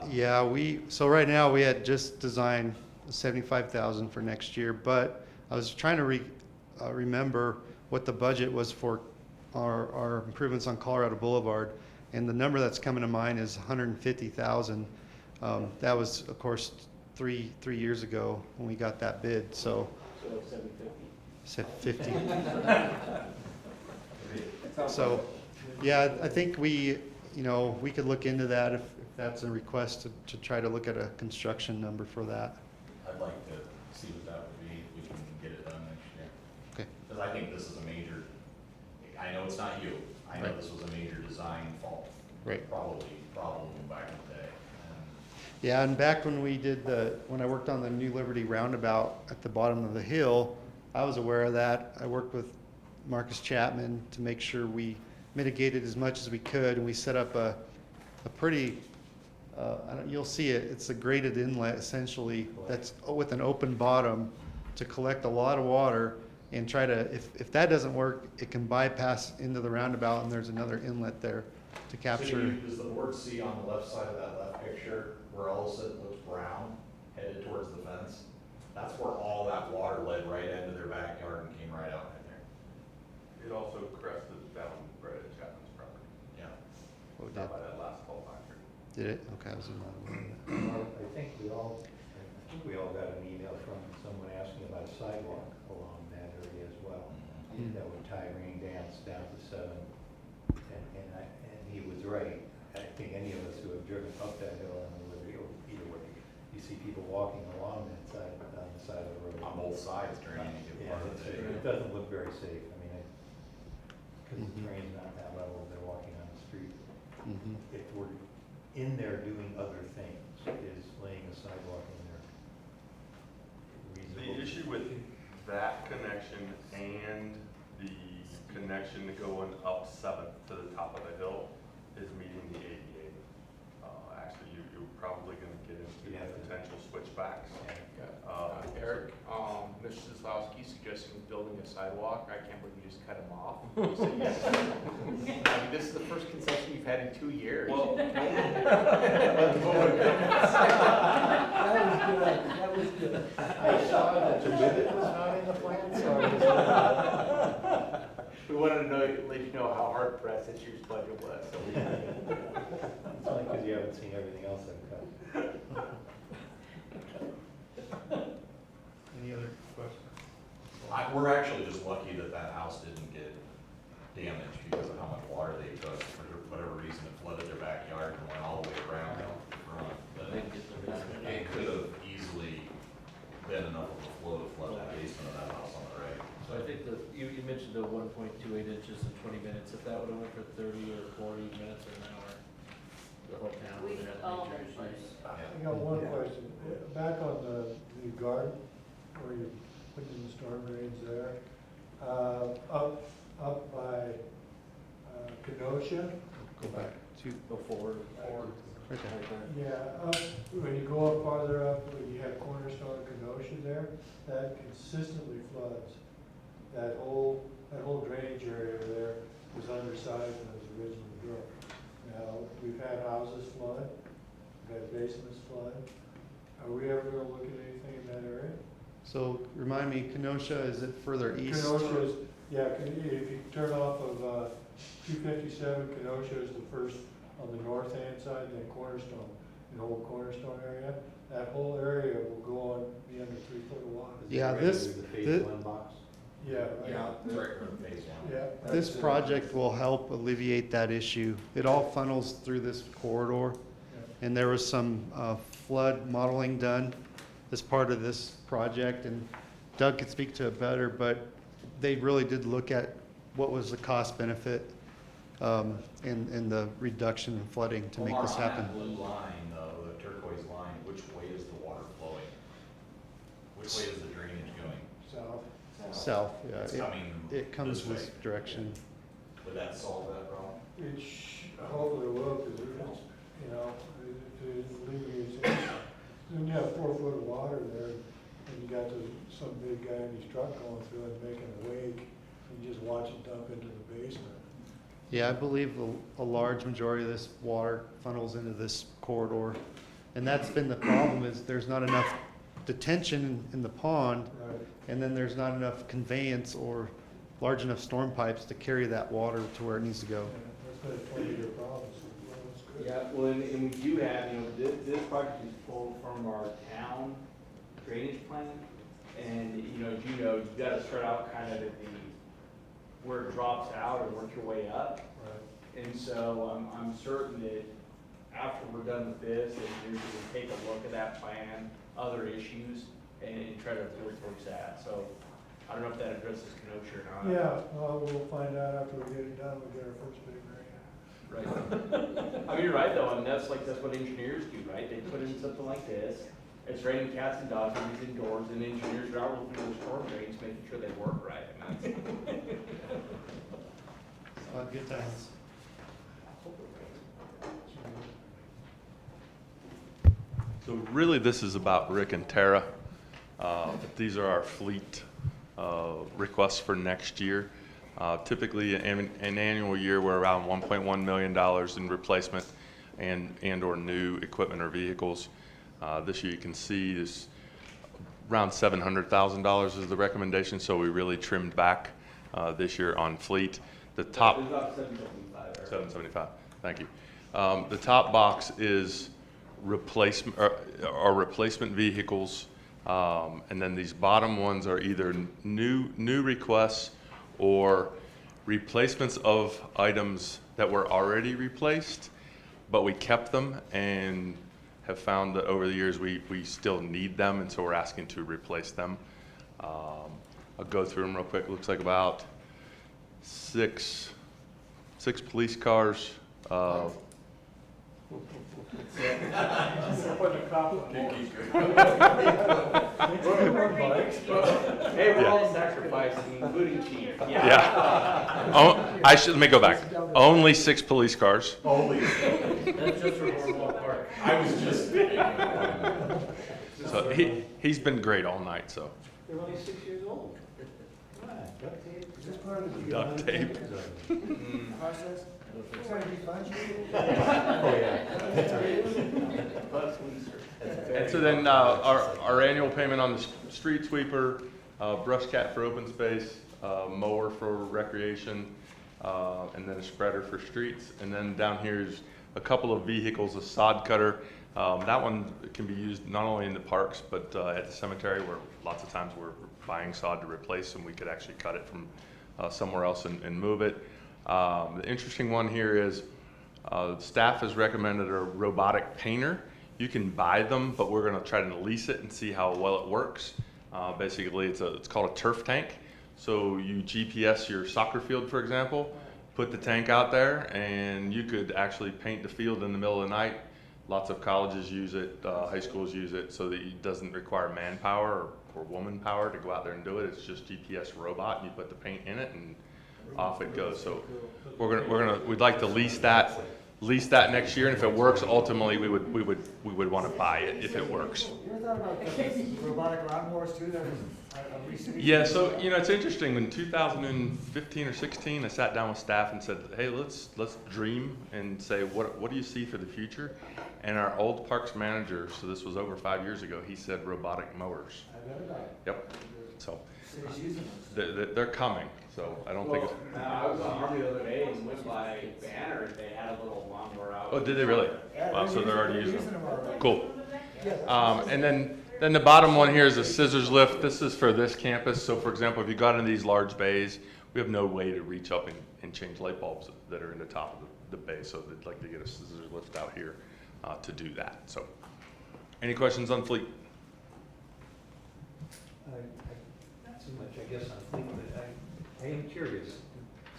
Yeah, so right now we had just designed 75,000 for next year, but I was trying to remember what the budget was for our improvements on Colorado Boulevard, and the number that's coming to mind is 150,000. That was, of course, three years ago when we got that bid, so. So like 750? Said 50. So, yeah, I think we could look into that if that's a request to try to look at a construction number for that. I'd like to see what that would be, if we can get it done next year. Okay. Because I think this is a major, I know it's not you, I know Right. this was a major design fault. Right. Probably problem back in the day. Yeah, and back when when I worked on the New Liberty roundabout at the bottom of the hill, I was aware of that. I worked with Marcus Chapman to make sure we mitigated as much as we could, and we set up a pretty, you'll see it, it's a graded inlet essentially that's with an open bottom to collect a lot of water and try to, if that doesn't work, it can bypass into the roundabout, and there's another inlet there to capture. Does the board see on the left side of that left picture where all of a sudden it looks brown, headed towards the fence? That's where all that water led right into their backyard and came right out in there. It also crested down right at Chapman's property, Yeah. Oh, it down by that last coal factory. Did it? Okay, I was not aware of that. I think we all got an email from someone asking about a sidewalk along that area as well. That would tie rain dance down to 7, and he was right. I think any of us who have driven up that hill on the Liberty, either way, you see people walking along that side, on the side of the road. On both sides during any given Yeah, part of the day. it doesn't look very safe. I mean, because the train's not that level, they're walking on the street. Mhm. If we're in there doing other things, is laying a sidewalk in there reasonable? The issue with that connection and the connection going up 7th to the top of the hill is meeting the ADA. Actually, you're probably gonna get into potential switchbacks. Eric, Mr. Zaslowski suggesting building a sidewalk. I can't believe you just cut him off. You said yes. I mean, this is the first concession you've had in 2 years. Well, That was good. I saw that the ribbon was not in the plan, so I was. We wanted to let you know how hard pressed this year's budget was. So It's only because you haven't seen everything else I've cut. Any other questions? We're actually just lucky that that house didn't get damaged because of how much water they took. For whatever reason, it flooded their backyard and went all the way around out the front. But it could have easily been enough of a flow to flood that basement of that house on the right. So I think you mentioned the 1.28 inches in 20 minutes. If that would have went for 30 or 40 minutes or an hour, the whole town would have all had been major issues. I got one question. Back on the garden, where you're putting in the storm drains there, up by Kenosha. Go back to, Go forward. right there. Yeah, when you go up farther up, when you have Cornerstone and Kenosha there, that consistently floods. That whole drainage area there was undersized when it was originally built. Now, we've had houses flood, we've had basements flood. Are we ever gonna look at anything in that area? So remind me, Kenosha, is it further east? Kenosha is, yeah, if you turn off of 257, Kenosha is the first on the north-hand side, then Cornerstone, the whole Cornerstone area. That whole area will go on, be under 3 foot of water. Yeah, The phase 1 box. Yeah, right. Yeah, it's right where the phase one. Yeah. This that's it. project will help alleviate that issue. It all funnels through this corridor, and there was some flood modeling done as part of this project, and Doug could speak to it better, but they really did look at what was the cost benefit and the reduction in flooding to make this happen. On that blue line, though, the turquoise line, which way is the water flowing? Which way is the drainage going? South. South, yeah. It's coming It comes this way. this direction. Would that solve that problem? It hopefully will, because it alleviates, when you have 4 foot of water there, and you got some big guy in his truck going through and making a wake, and you just watch it dump into the basement. Yeah, I believe a large majority of this water funnels into this corridor. And that's been the problem, is there's not enough detention in the pond, Right. and then there's not enough conveyance or large enough storm pipes to carry that water to where it needs to go. Yeah, that's been a 20-year problem, so well, it's good. Yeah, well, and we do have, this project is pulled from our town drainage plan. And, as you know, you've got to start out kind of at where it drops out and work your way up. Right. And so I'm certain that after we're done with this, that you're going to take a look at that plan, other issues, and try to work towards that. So I don't know if that addresses Kenosha or not. Yeah, well, we'll find out after we get it done, we get our first big grant. Right. I mean, you're right though, and that's what engineers do, right? They put in something like this. It's raining cats and dogs, and he's indoors, and engineers are out looking at those storm drains, making sure they work right. I mean, Good times. So really, this is about Rick and Tara. These are our fleet requests for next year. Typically, an annual year, we're around $1.1 million in replacement and or new equipment or vehicles. This year, you can see is around $700,000 is the recommendation. So we really trimmed back this year on fleet. The top. It's about 775. Right? 775. Thank you. The top box is replacement or replacement vehicles, and then these bottom ones are either new requests or replacements of items that were already replaced, but we kept them and have found that over the years we still need them, and so we're asking to replace them. I'll go through them real quick. It looks like about six police cars. Hey, we're all sacrificing, including Chief. Yeah. Oh, let me go back. Only 6 police cars. Only. That's just for Overlook Park. I was just thinking. So he's been great all night. So They're only 6 years old. Come on, duct tape. Is this part of the? duct tape. Process? It's gonna be fun. Oh, yeah. And so then our annual payment on the street sweeper, brush cat for open space, mower for recreation, and then a spreader for streets. And then down here is a couple of vehicles, a sod cutter. That one can be used not only in the parks, but at the cemetery, where lots of times we're buying sod to replace, and we could actually cut it from somewhere else and move it. The interesting one here is staff has recommended a robotic painter. You can buy them, but we're going to try to lease it and see how well it works. Basically, it's called a turf tank. So you GPS your soccer field, for example, put the tank out there, and you could actually paint the field in the middle of the night. Lots of colleges use it, high schools use it, so that it doesn't require manpower or woman power to go out there and do it. It's just GPS robot, and you put the paint in it, and off it goes. So we'd like to lease that next year, and if it works, ultimately we would want to buy it if it works. You ever thought about the robotic lawnmowers too? That was Yeah, so it's interesting. In 2015 or 16, I sat down with staff and said, "Hey, let's dream and say what do you see for the future?" And our old parks manager, so this was over 5 years ago, he said robotic mowers. I read about it. Yep. So City's using them. they're coming. So I don't think it's. I was on Army the other day and went by Banner, and they had a little lawnmower out. Oh, did they really? Yeah, Wow, so they're already using them them. already. Cool. Yeah. And then the bottom one here is a scissors lift. This is for this campus. So for example, if you got into these large bays, we have no way to reach up and change light bulbs that are in the top of the bay. So they'd like to get a scissors lift out here to do that. So any questions on fleet? Not so much, I guess, on fleet, but I am curious,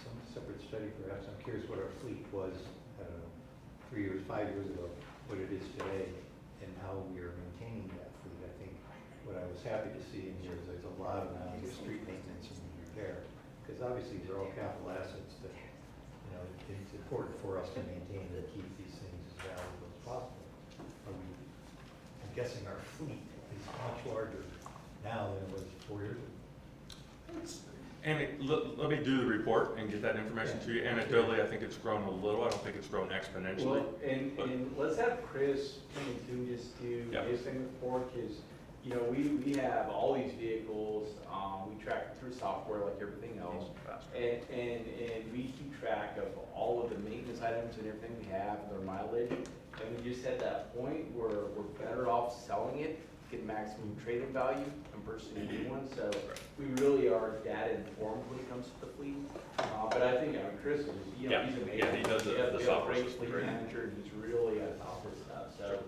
some separate study perhaps, I'm curious what our fleet was, I don't know, 3 years, 5 years ago, what it is today, and how we are maintaining that fleet. I think what I was happy to see in here is there's a lot of money for street maintenance and repair, because obviously these are all capital assets that, it's important for us to maintain and keep these things as valuable as possible. I'm guessing our fleet is much larger now than it was 4 years ago. And let me do the report and get that information to you. Anecdotally, I think it's grown a little. I don't think it's grown exponentially. Well, and let's have Chris come in too, just do Yeah. his thing report, because you know, we have all these vehicles, we track it through software like everything else. And we keep track of all of the maintenance items and everything we have, their mileage. And we just hit that point where we're better off selling it, get maximum trade-in value and purchasing a new one. So we really are data informed when it comes to the fleet. But I think, Chris is, you know, Yeah, he's amazing. yeah, he does the We have a software great system fleet great. manager, and he's really on top of this stuff, so.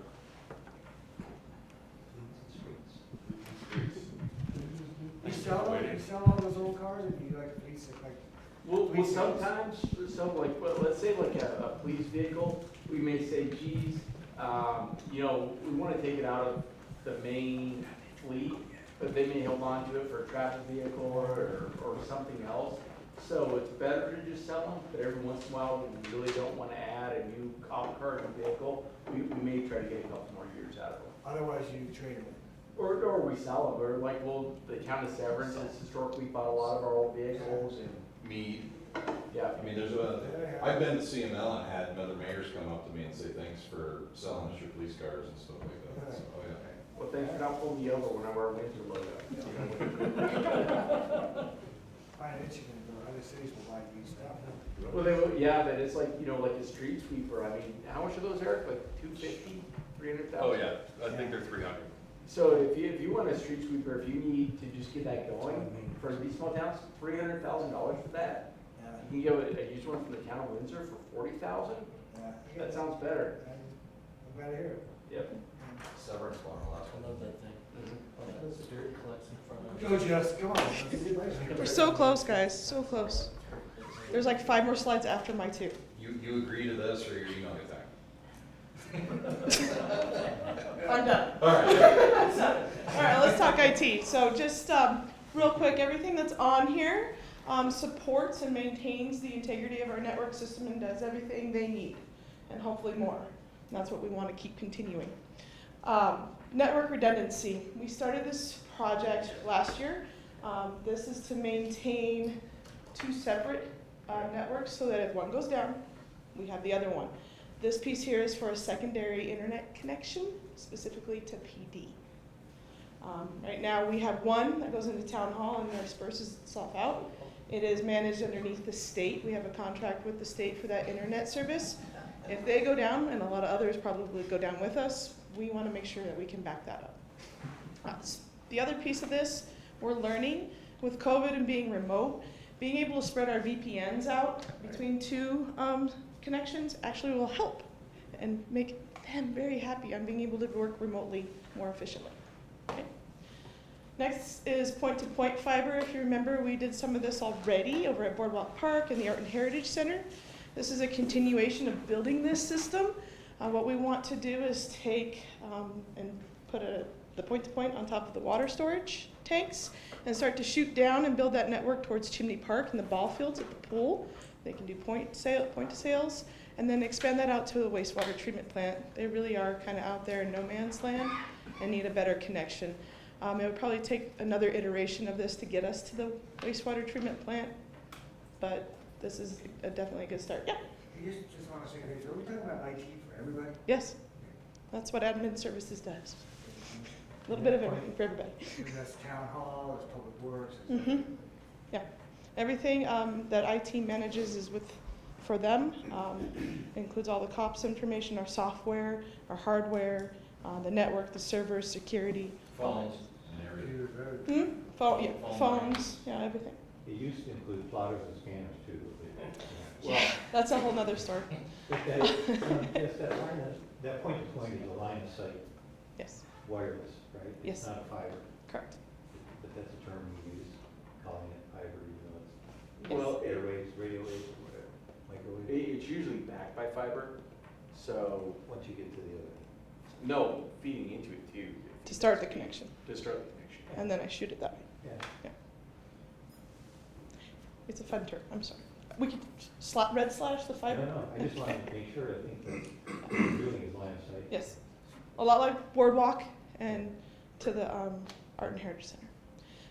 You sell all those old cars, or do you like lease it, like? Well, Police sometimes, so like, well, let's say like a police vehicle, we may say, geez, you know, we wanna take it out of the main fleet, but they may hold on to it for a traffic vehicle or something else. So it's better to just sell them, but every once in a while, when we really don't wanna add a new cop car to the vehicle, we may try to get a couple more years out of them. Otherwise, you trade them. Or we sell them, or like, well, the town of Severance has historically bought a lot of our old vehicles and, Mead, yeah. I mean, I've been to CML and had other mayors come up to me and say, thanks for selling us your police cars and stuff like that, so, oh, yeah. Well, thanks for not pulling me over when I wear a winter logo. Find it interesting, though, other cities will buy used stuff. Well, they will, yeah, but it's like, you know, like a street sweeper, I mean, how much are those, Eric, like 250, 300,000? Oh, yeah, I think they're 300. So if you want a street sweeper, if you need to just get that going, for these small towns, $300,000 for that. Yeah, You can get a used one from the town of Windsor for 40,000, yeah. that sounds better. I'm glad to hear it. Yep. Severance one, the last I love that thing. That's a dirt collection from. Go, Jess, come on. We're so close, guys, so close. There's like 5 more slides after my 2. You agree to this, or your email get back? I'm done. All right. All right, let's talk IT. So just real quick, everything that's on here supports and maintains the integrity of our network system and does everything they need, and hopefully more. And that's what we want to keep continuing. Network redundancy. We started this project last year. This is to maintain 2 separate networks so that if one goes down, we have the other one. This piece here is for a secondary internet connection, specifically to PD. Right now we have one that goes into town hall and disperses itself out. It is managed underneath the state. We have a contract with the state for that internet service. If they go down, and a lot of others probably go down with us, we want to make sure that we can back that up. The other piece of this, we're learning with COVID and being remote, being able to spread our VPNs out between 2 connections actually will help and make them very happy on being able to work remotely more efficiently. Okay. Next is point-to-point fiber. If you remember, we did some of this already over at Boardwalk Park and the Art and Heritage Center. This is a continuation of building this system. What we want to do is take and put the point-to-point on top of the water storage tanks and start to shoot down and build that network towards Chimney Park and the ball fields at the pool. They can do point to sales, and then expand that out to the wastewater treatment plant. They really are kind of out there in no man's land and need a better connection. It would probably take another iteration of this to get us to the wastewater treatment plant, but this is definitely a good start. Yeah? You just want to say, are we talking about IT for everybody? Yes. That's what admin services does. A little bit of everything for everybody. That's town hall, it's public works. Yeah. Everything that IT manages is for them. Includes all the COPS information, our software, our hardware, the network, the servers, security. Phones. Phones, yeah, everything. It used to include plotters and scanners too. Well, that's a whole nother story. But that point-to-point is a line of sight. Yes. Wireless, right? Yes. It's not a fiber. Correct. But that's a term we use, calling it fiber, even though it's Well, airwaves, radio waves, or whatever, microwave. It's usually backed by fiber, so, Once you get to the other. no, feeding into it too. To start the connection. To start the connection. And then I shoot it that way. Yeah. It's a fun term, I'm sorry. We could red slash the fiber. No, I just wanted to make sure, I think that what we're doing is line of sight. Yes. A lot like Boardwalk and to the Art and Heritage Center.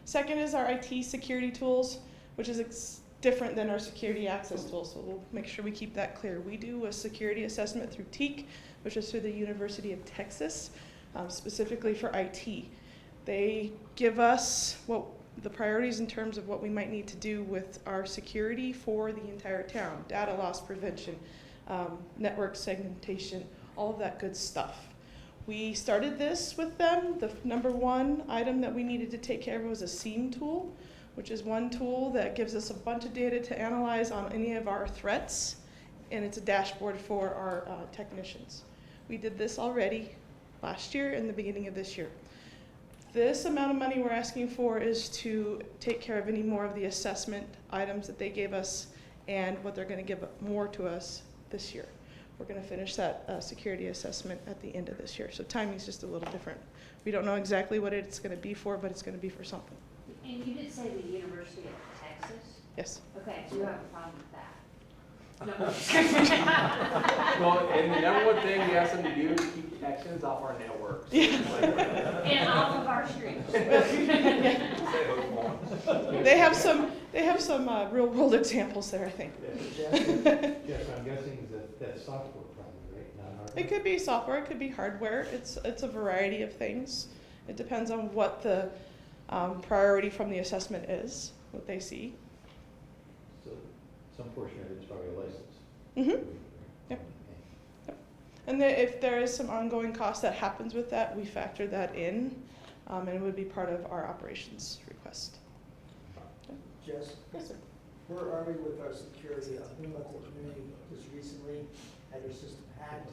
Second is our IT security tools, which is different than our security access tools, so we'll make sure we keep that clear. We do a security assessment through TEAC, which is through the University of Texas, specifically for IT. They give us the priorities in terms of what we might need to do with our security for the entire town, data loss prevention, network segmentation, all of that good stuff. We started this with them. The number one item that we needed to take care of was a SEAM tool, which is one tool that gives us a bunch of data to analyze on any of our threats, and it's a dashboard for our technicians. We did this already last year and the beginning of this year. This amount of money we're asking for is to take care of any more of the assessment items that they gave us and what they're going to give more to us this year. We're going to finish that security assessment at the end of this year. So timing's just a little different. We don't know exactly what it's going to be for, but it's going to be for something. And you did say the University of Texas? Yes. Okay, so you have a problem with that? No. Well, and the number one thing we ask them to do is keep Texans off our networks. And off of our streets. They have some real world examples there, I think. Yes, I'm guessing that's software probably, right? Not hardware? It could be software, it could be hardware. It's a variety of things. It depends on what the priority from the assessment is, what they see. So some portion of it's probably a license. Mm-hmm. Yep. Yep. And if there is some ongoing cost that happens with that, we factor that in, and it would be part of our operations request. Jess? Yes, sir. Where are we with our security? We left the community just recently, had their system hacked.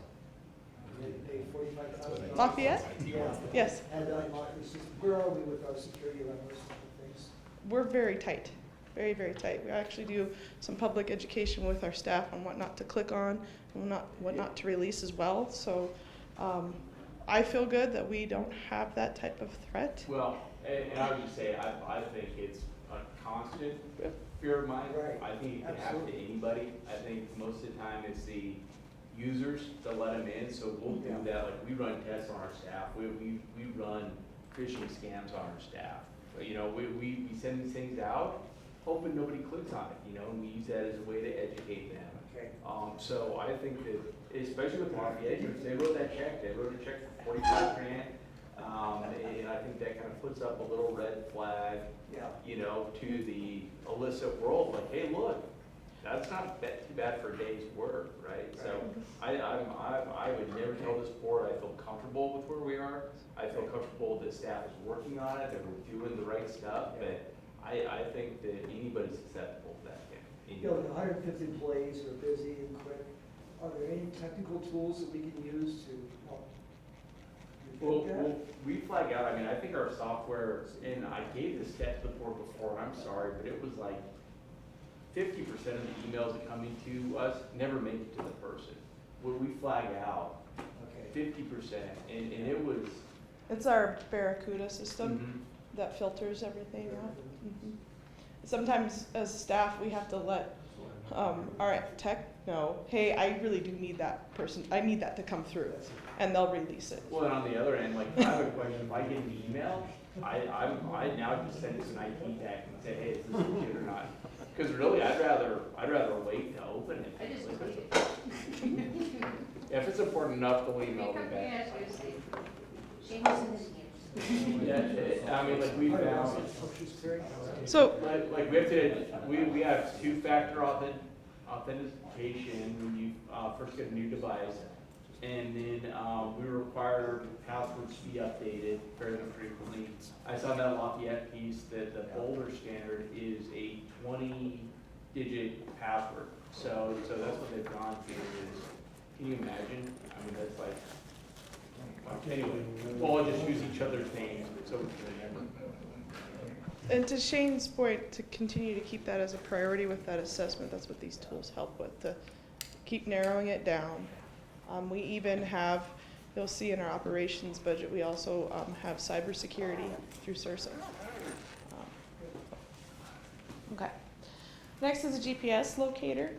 They paid $45,000. Lafayette? Yeah. Yes. Had to unlock the system. Where are we with our security around those things? We're very tight, very, very tight. We actually do some public education with our staff on what not to click on and what not to release as well. So I feel good that we don't have that type of threat. Well, and I would just say, I think it's a constant fear of mine. Right. I think it can happen to anybody. I think most of the time it's the users that let them in, so we'll do that. Like, we run tests on our staff. We run phishing scams on our staff. But, you know, we send these things out, hoping nobody clicks on it, you know, and we use that as a way to educate them. Okay. So I think that, especially with Lafayette, they wrote that check. They wrote a check for $45,000. And I think that kind of puts up a little red flag, you know, to the illicit world. Like, hey, look, that's not too bad for a day's work, right? So I would never tell this board I feel comfortable with where we are. I feel comfortable that staff is working on it, that we're doing the right stuff, but I think that anybody's susceptible to that. You know, the 150 employees are busy and quick. Are there any technical tools that we can use to help? Well, we flag out, I mean, I think our software, and I gave this stat to the board before, and I'm sorry, but it was like 50% of the emails that come into us never make it to the person. When we flag out, 50%, and it was. It's our Barracuda system that filters everything out. Sometimes as staff, we have to let our tech know, hey, I really do need that person, I need that to come through, and they'll release it. Well, and on the other end, like, if I have a question, if I get an email, I now just send this an IT tech and say, hey, is this legit or not? Because really, I'd rather wait to open it. I just delete it. If it's important enough, they'll email me back. I mean, like, we found, so, like we have two-factor authentication when you first get a new device, and then we require passwords to be updated fairly frequently. I saw that Lafayette piece that the Boulder standard is a 20-digit password. So that's what they've gone to. Can you imagine? I mean, that's like. Anyway, we'll all just use each other's names so we can remember. and to Shane's point, to continue to keep that as a priority with that assessment, that's what these tools help with, to keep narrowing it down. We even have, you'll see in our operations budget, we also have cybersecurity through CIRSA. Okay. Next is a GPS locator.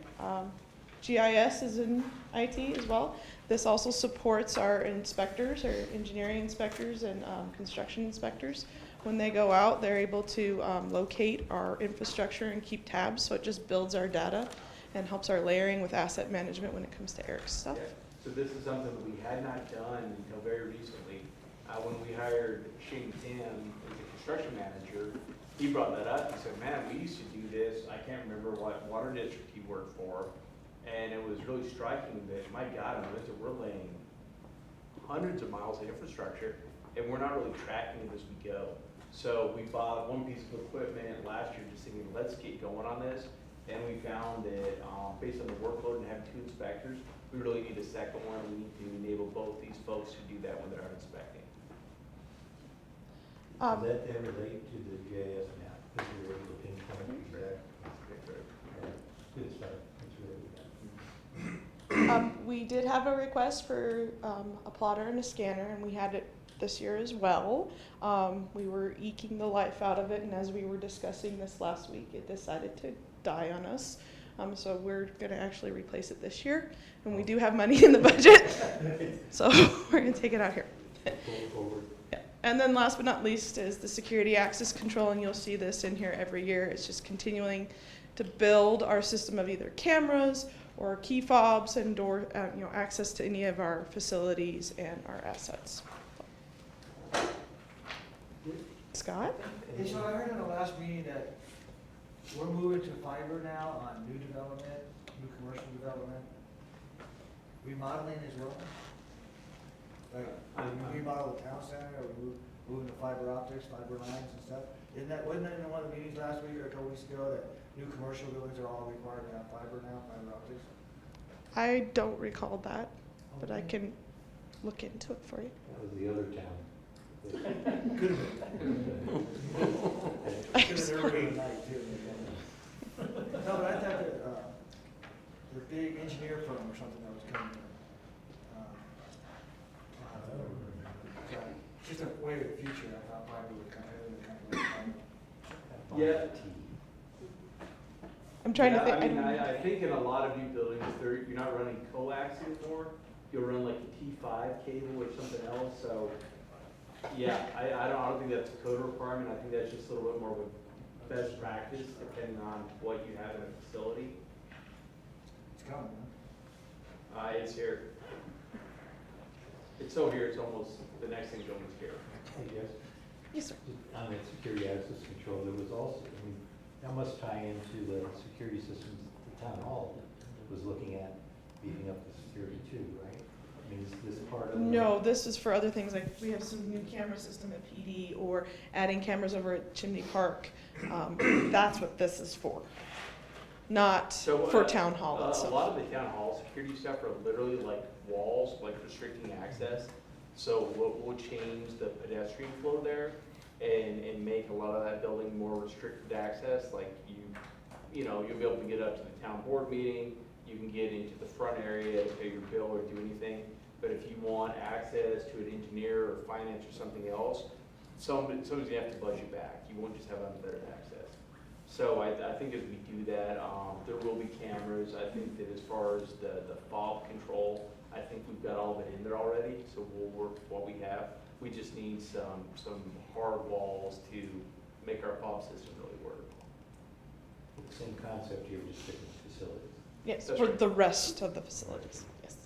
GIS is in IT as well. This also supports our inspectors, our engineering inspectors and construction inspectors. When they go out, they're able to locate our infrastructure and keep tabs, so it just builds our data and helps our layering with asset management when it comes to Eric's stuff. Yeah. So this is something that we had not done until very recently. when we hired Shane Tim as the construction manager, he brought that up. He said, man, we used to do this. I can't remember what water district he worked for. And it was really striking that, my God, in winter, we're laying hundreds of miles of infrastructure, and we're not really tracking it as we go. So we bought one piece of equipment last year, just thinking, let's get going on this. And we found that, based on the workload and having 2 inspectors, we really need a second one. We need to enable both these folks to do that when they're out inspecting. Does that then relate to the GIS map, because you're able to pinpoint exact? Good start, that's really good. We did have a request for a plotter and a scanner, and we had it this year as well. We were eking the life out of it, and as we were discussing this last week, it decided to die on us. So we're going to actually replace it this year, and we do have money in the budget, so we're going to take it out here. Yeah. And then last but not least is the security access control, and you'll see this in here every year. It's just continuing to build our system of either cameras or key fobs and door, access to any of our facilities and our assets. Scott? Hey, so I heard in the last meeting that we're moving to fiber now on new development, new commercial development, remodeling as well. Like, we remodel the town center, or we moving to fiber optics, fiber lines and stuff. Wasn't that in one of the meetings last week or a couple weeks ago that new commercial buildings are all required to have fiber now, fiber optics? I don't recall that, but I can look into it for you. That was the other town. Could have been. Could have been early at night too. No, but I thought that, the big engineer firm or something that was coming in. Just a way of the future, I thought fiber would come in. Yeah. I'm trying to Yeah, think. I think in a lot of new buildings, you're not running coax anymore. You'll run like a T5 cable or something else. So, yeah, I don't think that's a code requirement. I think that's just a little bit more of a best practice depending on what you have in a facility. It's coming, huh? It's here. It's so here, it's almost, the next thing's almost here. Hey, yes. Yes, sir. On that security access control, there was also, that must tie into the security systems the town hall was looking at beefing up the security too, right? I mean, is this part of? No, this is for other things, like we have some new camera system at PD or adding cameras over at Chimney Park. That's what this is for, not for town hall A itself. lot of the town hall security stuff are literally like walls, like restricting access. So we'll change the pedestrian flow there and make a lot of that building more restricted access. Like you'll be able to get up to the town board meeting, you can get into the front area to pay your bill or do anything. But if you want access to an engineer or finance or something else, somebody's gonna have to budget back. You won't just have unfettered access. So I think as we do that, there will be cameras. I think that as far as the fob control, I think we've got all of it in there already, so we'll work with what we have. We just need some hard walls to make our fob system really work. Same concept here, just different facilities. Yes, That's for right. the rest of the facilities, yes.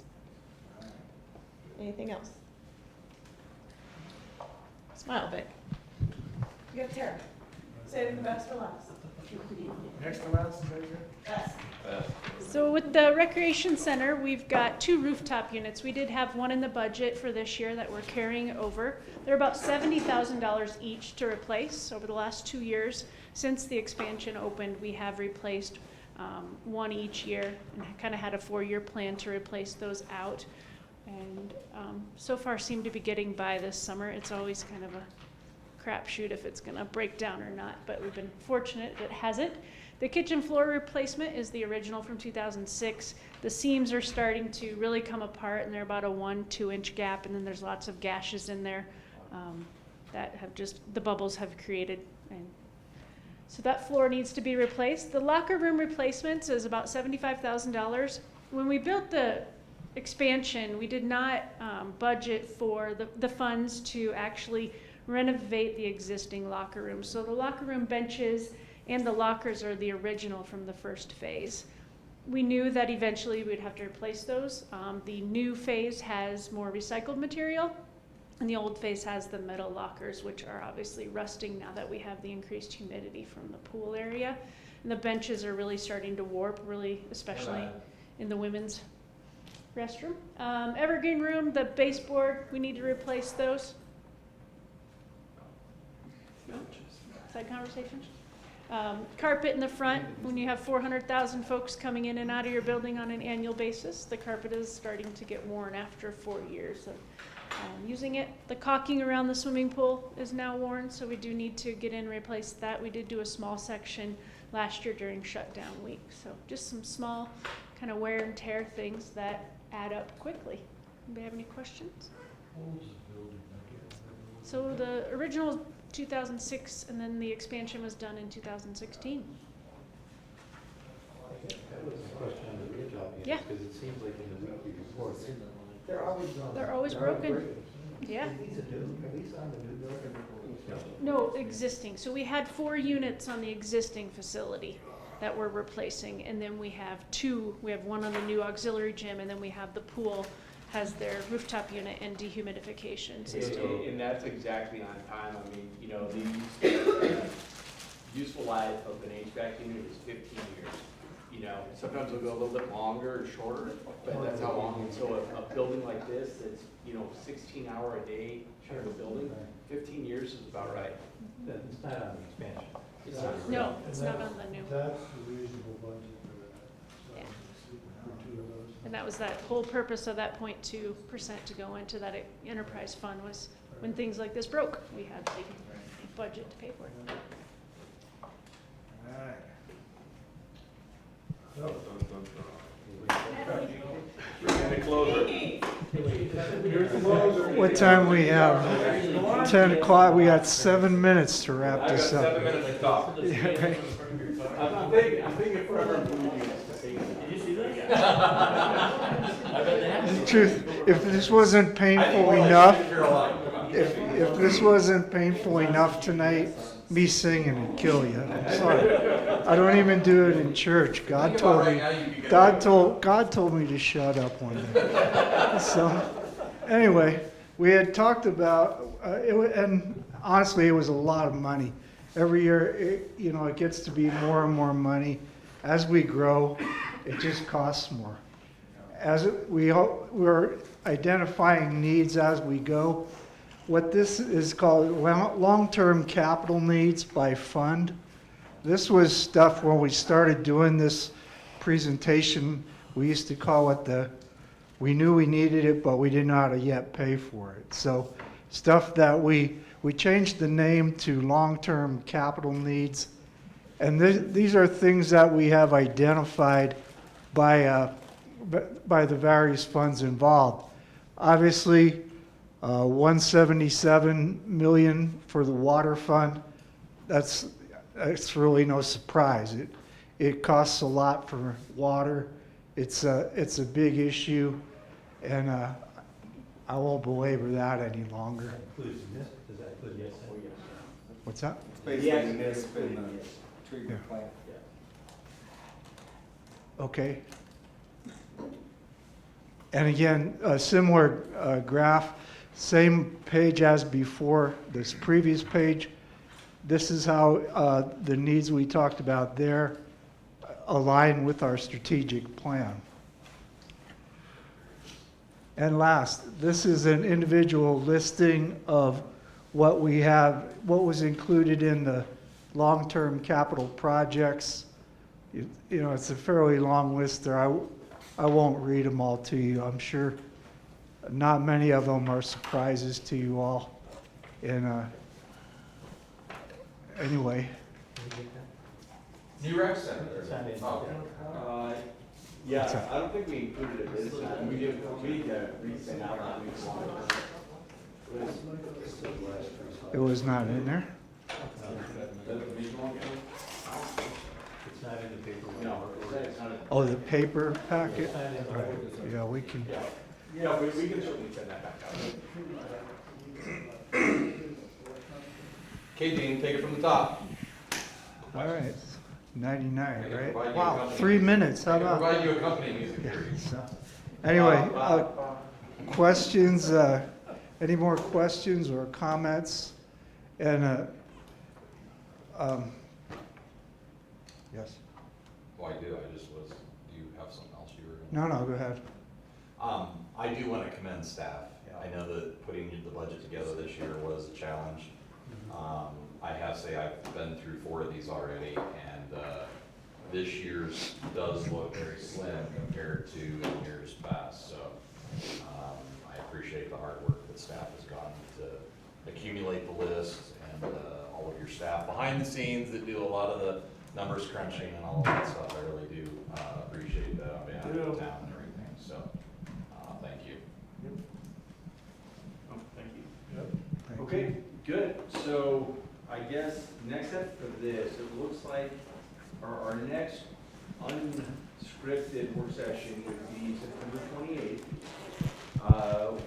Anything else? Smile big. You got Tara. Saving the best for last. Next to last, is that good? Best. So with the recreation center, we've got 2 rooftop units. We did have one in the budget for this year that we're carrying over. They're about $70,000 each to replace over the last 2 years. Since the expansion opened, we have replaced one each year and kind of had a 4-year plan to replace those out. And so far seem to be getting by this summer. It's always kind of a crapshoot if it's gonna break down or not, but we've been fortunate it hasn't. The kitchen floor replacement is the original from 2006. The seams are starting to really come apart, and they're about a 1-2 inch gap, and then there's lots of gashes in there that have the bubbles have created. And so that floor needs to be replaced. The locker room replacements is about $75,000. When we built the expansion, we did not budget for the funds to actually renovate the existing locker room. So the locker room benches and the lockers are the original from the first phase. We knew that eventually we'd have to replace those. The new phase has more recycled material, And the old face has the metal lockers, which are obviously rusting now that we have the increased humidity from the pool area. And the benches are really starting to warp, really, especially in the women's restroom. Evergreen room, the baseboard, we need to replace those. No? Side conversation? Carpet in the front, when you have 400,000 folks coming in and out of your building on an annual basis, the carpet is starting to get worn after 4 years of using it. The caulking around the swimming pool is now worn, so we do need to get in and replace that. We did do a small section last year during shutdown week, so just some small kind of wear and tear things that add up quickly. Anybody have any questions? So the original 2006, and then the expansion was done in 2016. That was a question on the ridge out Yeah. because it seems like in the weekly reports, They're always broken. Yeah. Are these on the new building? No, existing. So we had 4 units on the existing facility that we're replacing, and then we have 2. We have one on the new auxiliary gym, and then we have the pool has their rooftop unit and dehumidification system. And that's exactly on time. I mean, you know, the useful life of an HVAC unit is 15 years. You know, sometimes it'll go a little bit longer or shorter, but that's how long. And so a building like this, that's, you know, 16-hour a day kind of a building, 15 years is about right. It's not on the expansion. It's not. No, it's not on the new. That's a reasonable budget for that. Yeah. For 2 of those. And that was that whole purpose of that 0.2% to go into that enterprise fund was when things like this broke, we had the budget to pay for it. All right. What time we have? 10 o'clock, we got 7 minutes to wrap this up. 7 minutes to talk. Yeah, right. I'm thinking forever moving to see. Did you see that? I bet they have. The truth, if this wasn't painful enough, if this wasn't painful enough tonight, me singing would kill you. I'm sorry. I don't even do it in church. God told me to shut up one day. So, anyway, we had talked about and honestly, it was a lot of money. Every year, it gets to be more and more money. As we grow, it just costs more. As we're identifying needs as we go. What this is called long-term capital needs by fund. This was stuff when we started doing this presentation, we used to call it we knew we needed it, but we didn't know how to yet pay for it. So stuff that we changed the name to long-term capital needs. And these are things that we have identified by the various funds involved. Obviously, 177 million for the water fund. That's really no surprise. It costs a lot for water. It's a big issue, and I won't belabor that any longer. That includes this, does that include yes? Oh, yes. What's that? It's basically this in the treatment Yeah. plant. Okay. And again, a similar graph, same page as before, this previous page. This is how the needs we talked about there align with our strategic plan. And last, this is an individual listing of what we have, what was included in the long-term capital projects. It's a fairly long list there. I won't read them all to you. I'm sure not many of them are surprises to you all. And anyway. New rec center. Yeah, I don't think we included it this time. We need to resend out that week's long. It was not in there? It's not in the paper. No, it's not. Oh, the paper packet? Right. Yeah, we can. Yeah, we can certainly send that back out. Okay, Dean, take it from the top. All right. 99, I can right? provide you Wow, a company 3 minutes. How I can about? provide you a company music Yeah, theory. so, anyway, questions? Any more questions or comments? And, yes. Well, I do, I just was, do you have something else you were gonna? No, go ahead. I do wanna commend staff. I know that putting the budget together this year was a challenge. I have to say, I've been through 4 of these already, and, this year's does look very slim compared to in years past, so, I appreciate the hard work that staff has gone to accumulate the list, and, all of your staff behind the scenes that do a lot of the numbers crunching and all of that stuff. I really do, appreciate that on behalf of the town and everything, so, thank you. Oh, thank you. Okay, good. So I guess next step for this, it looks like our next unscripted work session would be September 28th.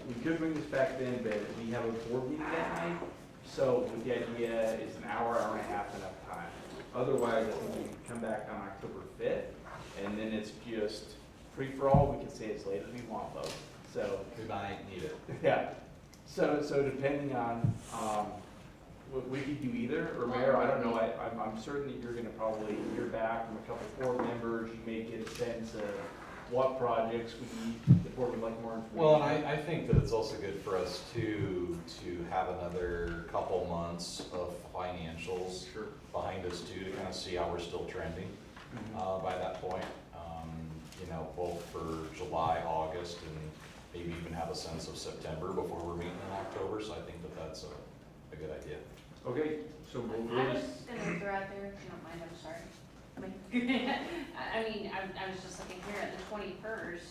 We could bring this back then, but we have a board meeting that night. So the idea is an hour, hour and a half enough time. Otherwise, I think we can come back on October 5th, and then it's just free for all. We can say as late as we want, though. So Good night, need it. yeah. So depending on, we could do either, or Mayor, I don't know, I'm certain that you're gonna probably hear back from a couple board members. You may get a sense of what projects the board would like more information. Well, and I think that it's also good for us to have another couple months of financials behind us too, to kind of see how we're still trending, by that point. You know, both for July, August, and maybe even have a sense of September before we're meeting in October, so I think that that's a good idea. Okay, so we'll I was just, gonna throw out there, if you don't mind, I'm sorry. I was just looking here at the 21st,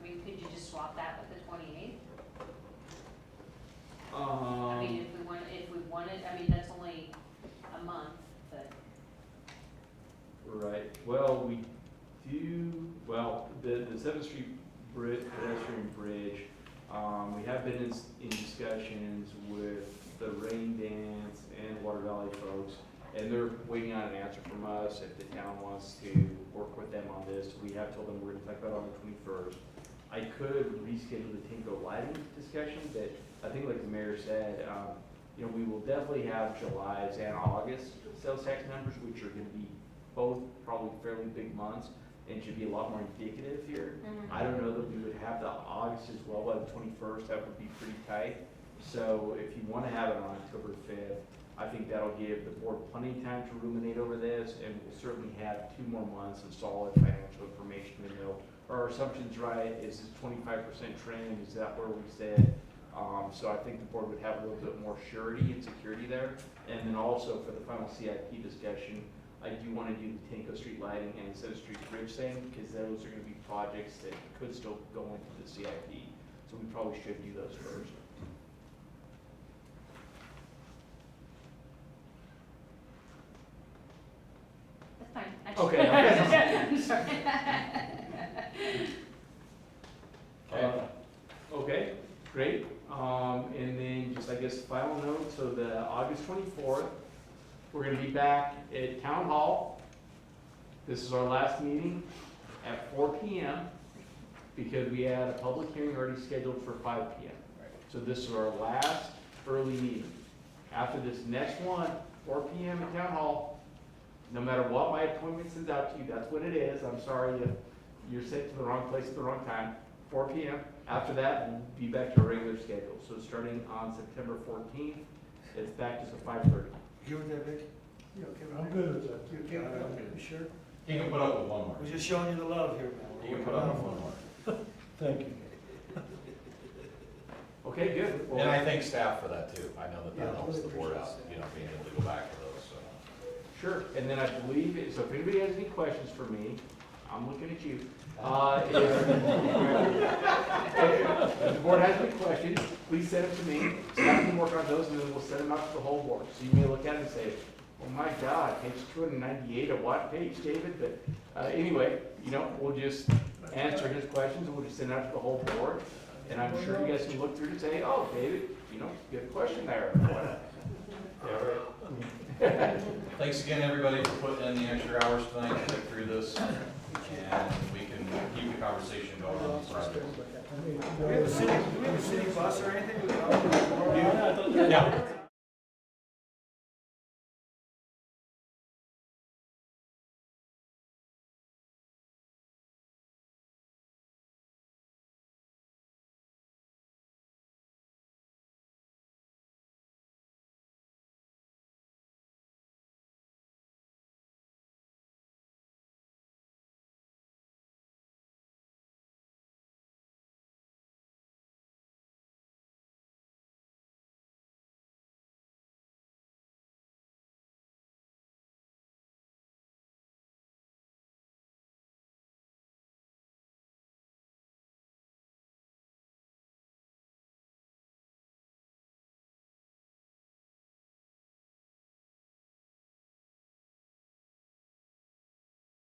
could you just swap that with the 28th? If we wanted, that's only a month, but. right, well, we do, well, the 7th Street pedestrian bridge, we have been in discussions with the Rain Dance and Water Valley folks, and they're waiting on an answer from us if the town wants to work with them on this. We have told them we're gonna talk about it on the 21st. I could reschedule the Tinko lighting discussion, but I think like the mayor said, we will definitely have July's and August sales tax numbers, which are gonna be both probably fairly big months and should be a lot more indicative here. I don't know that we would have the August as well by the 21st, that would be pretty tight. So if you wanna have it on October 5th, I think that'll give the board plenty of time to ruminate over this, and we'll certainly have 2 more months of solid financial information to know. Are our assumptions right? Is this 25% trend? Is that where we said? So I think the board would have a little bit more surety and security there. And then also for the final CIP discussion, I do want to do the Tinko Street lighting and the 7th Street bridge thing, because those are going to be projects that could still go into the CIP. So we probably should do those first. That's fine. Okay. I'm sorry. Okay, great. And then just, I guess, final note, so the August 24th, we're gonna be back at Town Hall. This is our last meeting at 4 p.m. because we had a public hearing already scheduled for 5 p.m. So this is our last early meeting. After this next one, 4 p.m. at Town Hall, no matter what my appointment sends out to you, that's what it is. I'm sorry if you're sent to the wrong place at the wrong time. 4 p.m. After that, we'll be back to our regular schedule. So starting on September 14th, it's back to the 5:30. You with that, Vic? You okay with that? I'm good with that. You okay with that? You sure? You can put up with one more. We're just showing you the love here, man. You can put up with one more. Thank you. Okay, good. Well, And I thank staff for that too. I know that helps the board out, being able to go back to those, so. sure. And then I believe, so if anybody has any questions for me, I'm looking at you. If the board has any questions, please send them to me. Staff can work on those, and then we'll send them out to the whole board. So you may look at it and say, oh my God, page 298, a what page, David? But anyway, we'll just answer his questions, and we'll just send it out to the whole board. And I'm sure you guys can look through and say, oh, David, good question there. Thanks again, everybody, for putting in the extra hours tonight to get through this, and we can keep the conversation going on these projects. Do we have a city bus or anything? Yeah.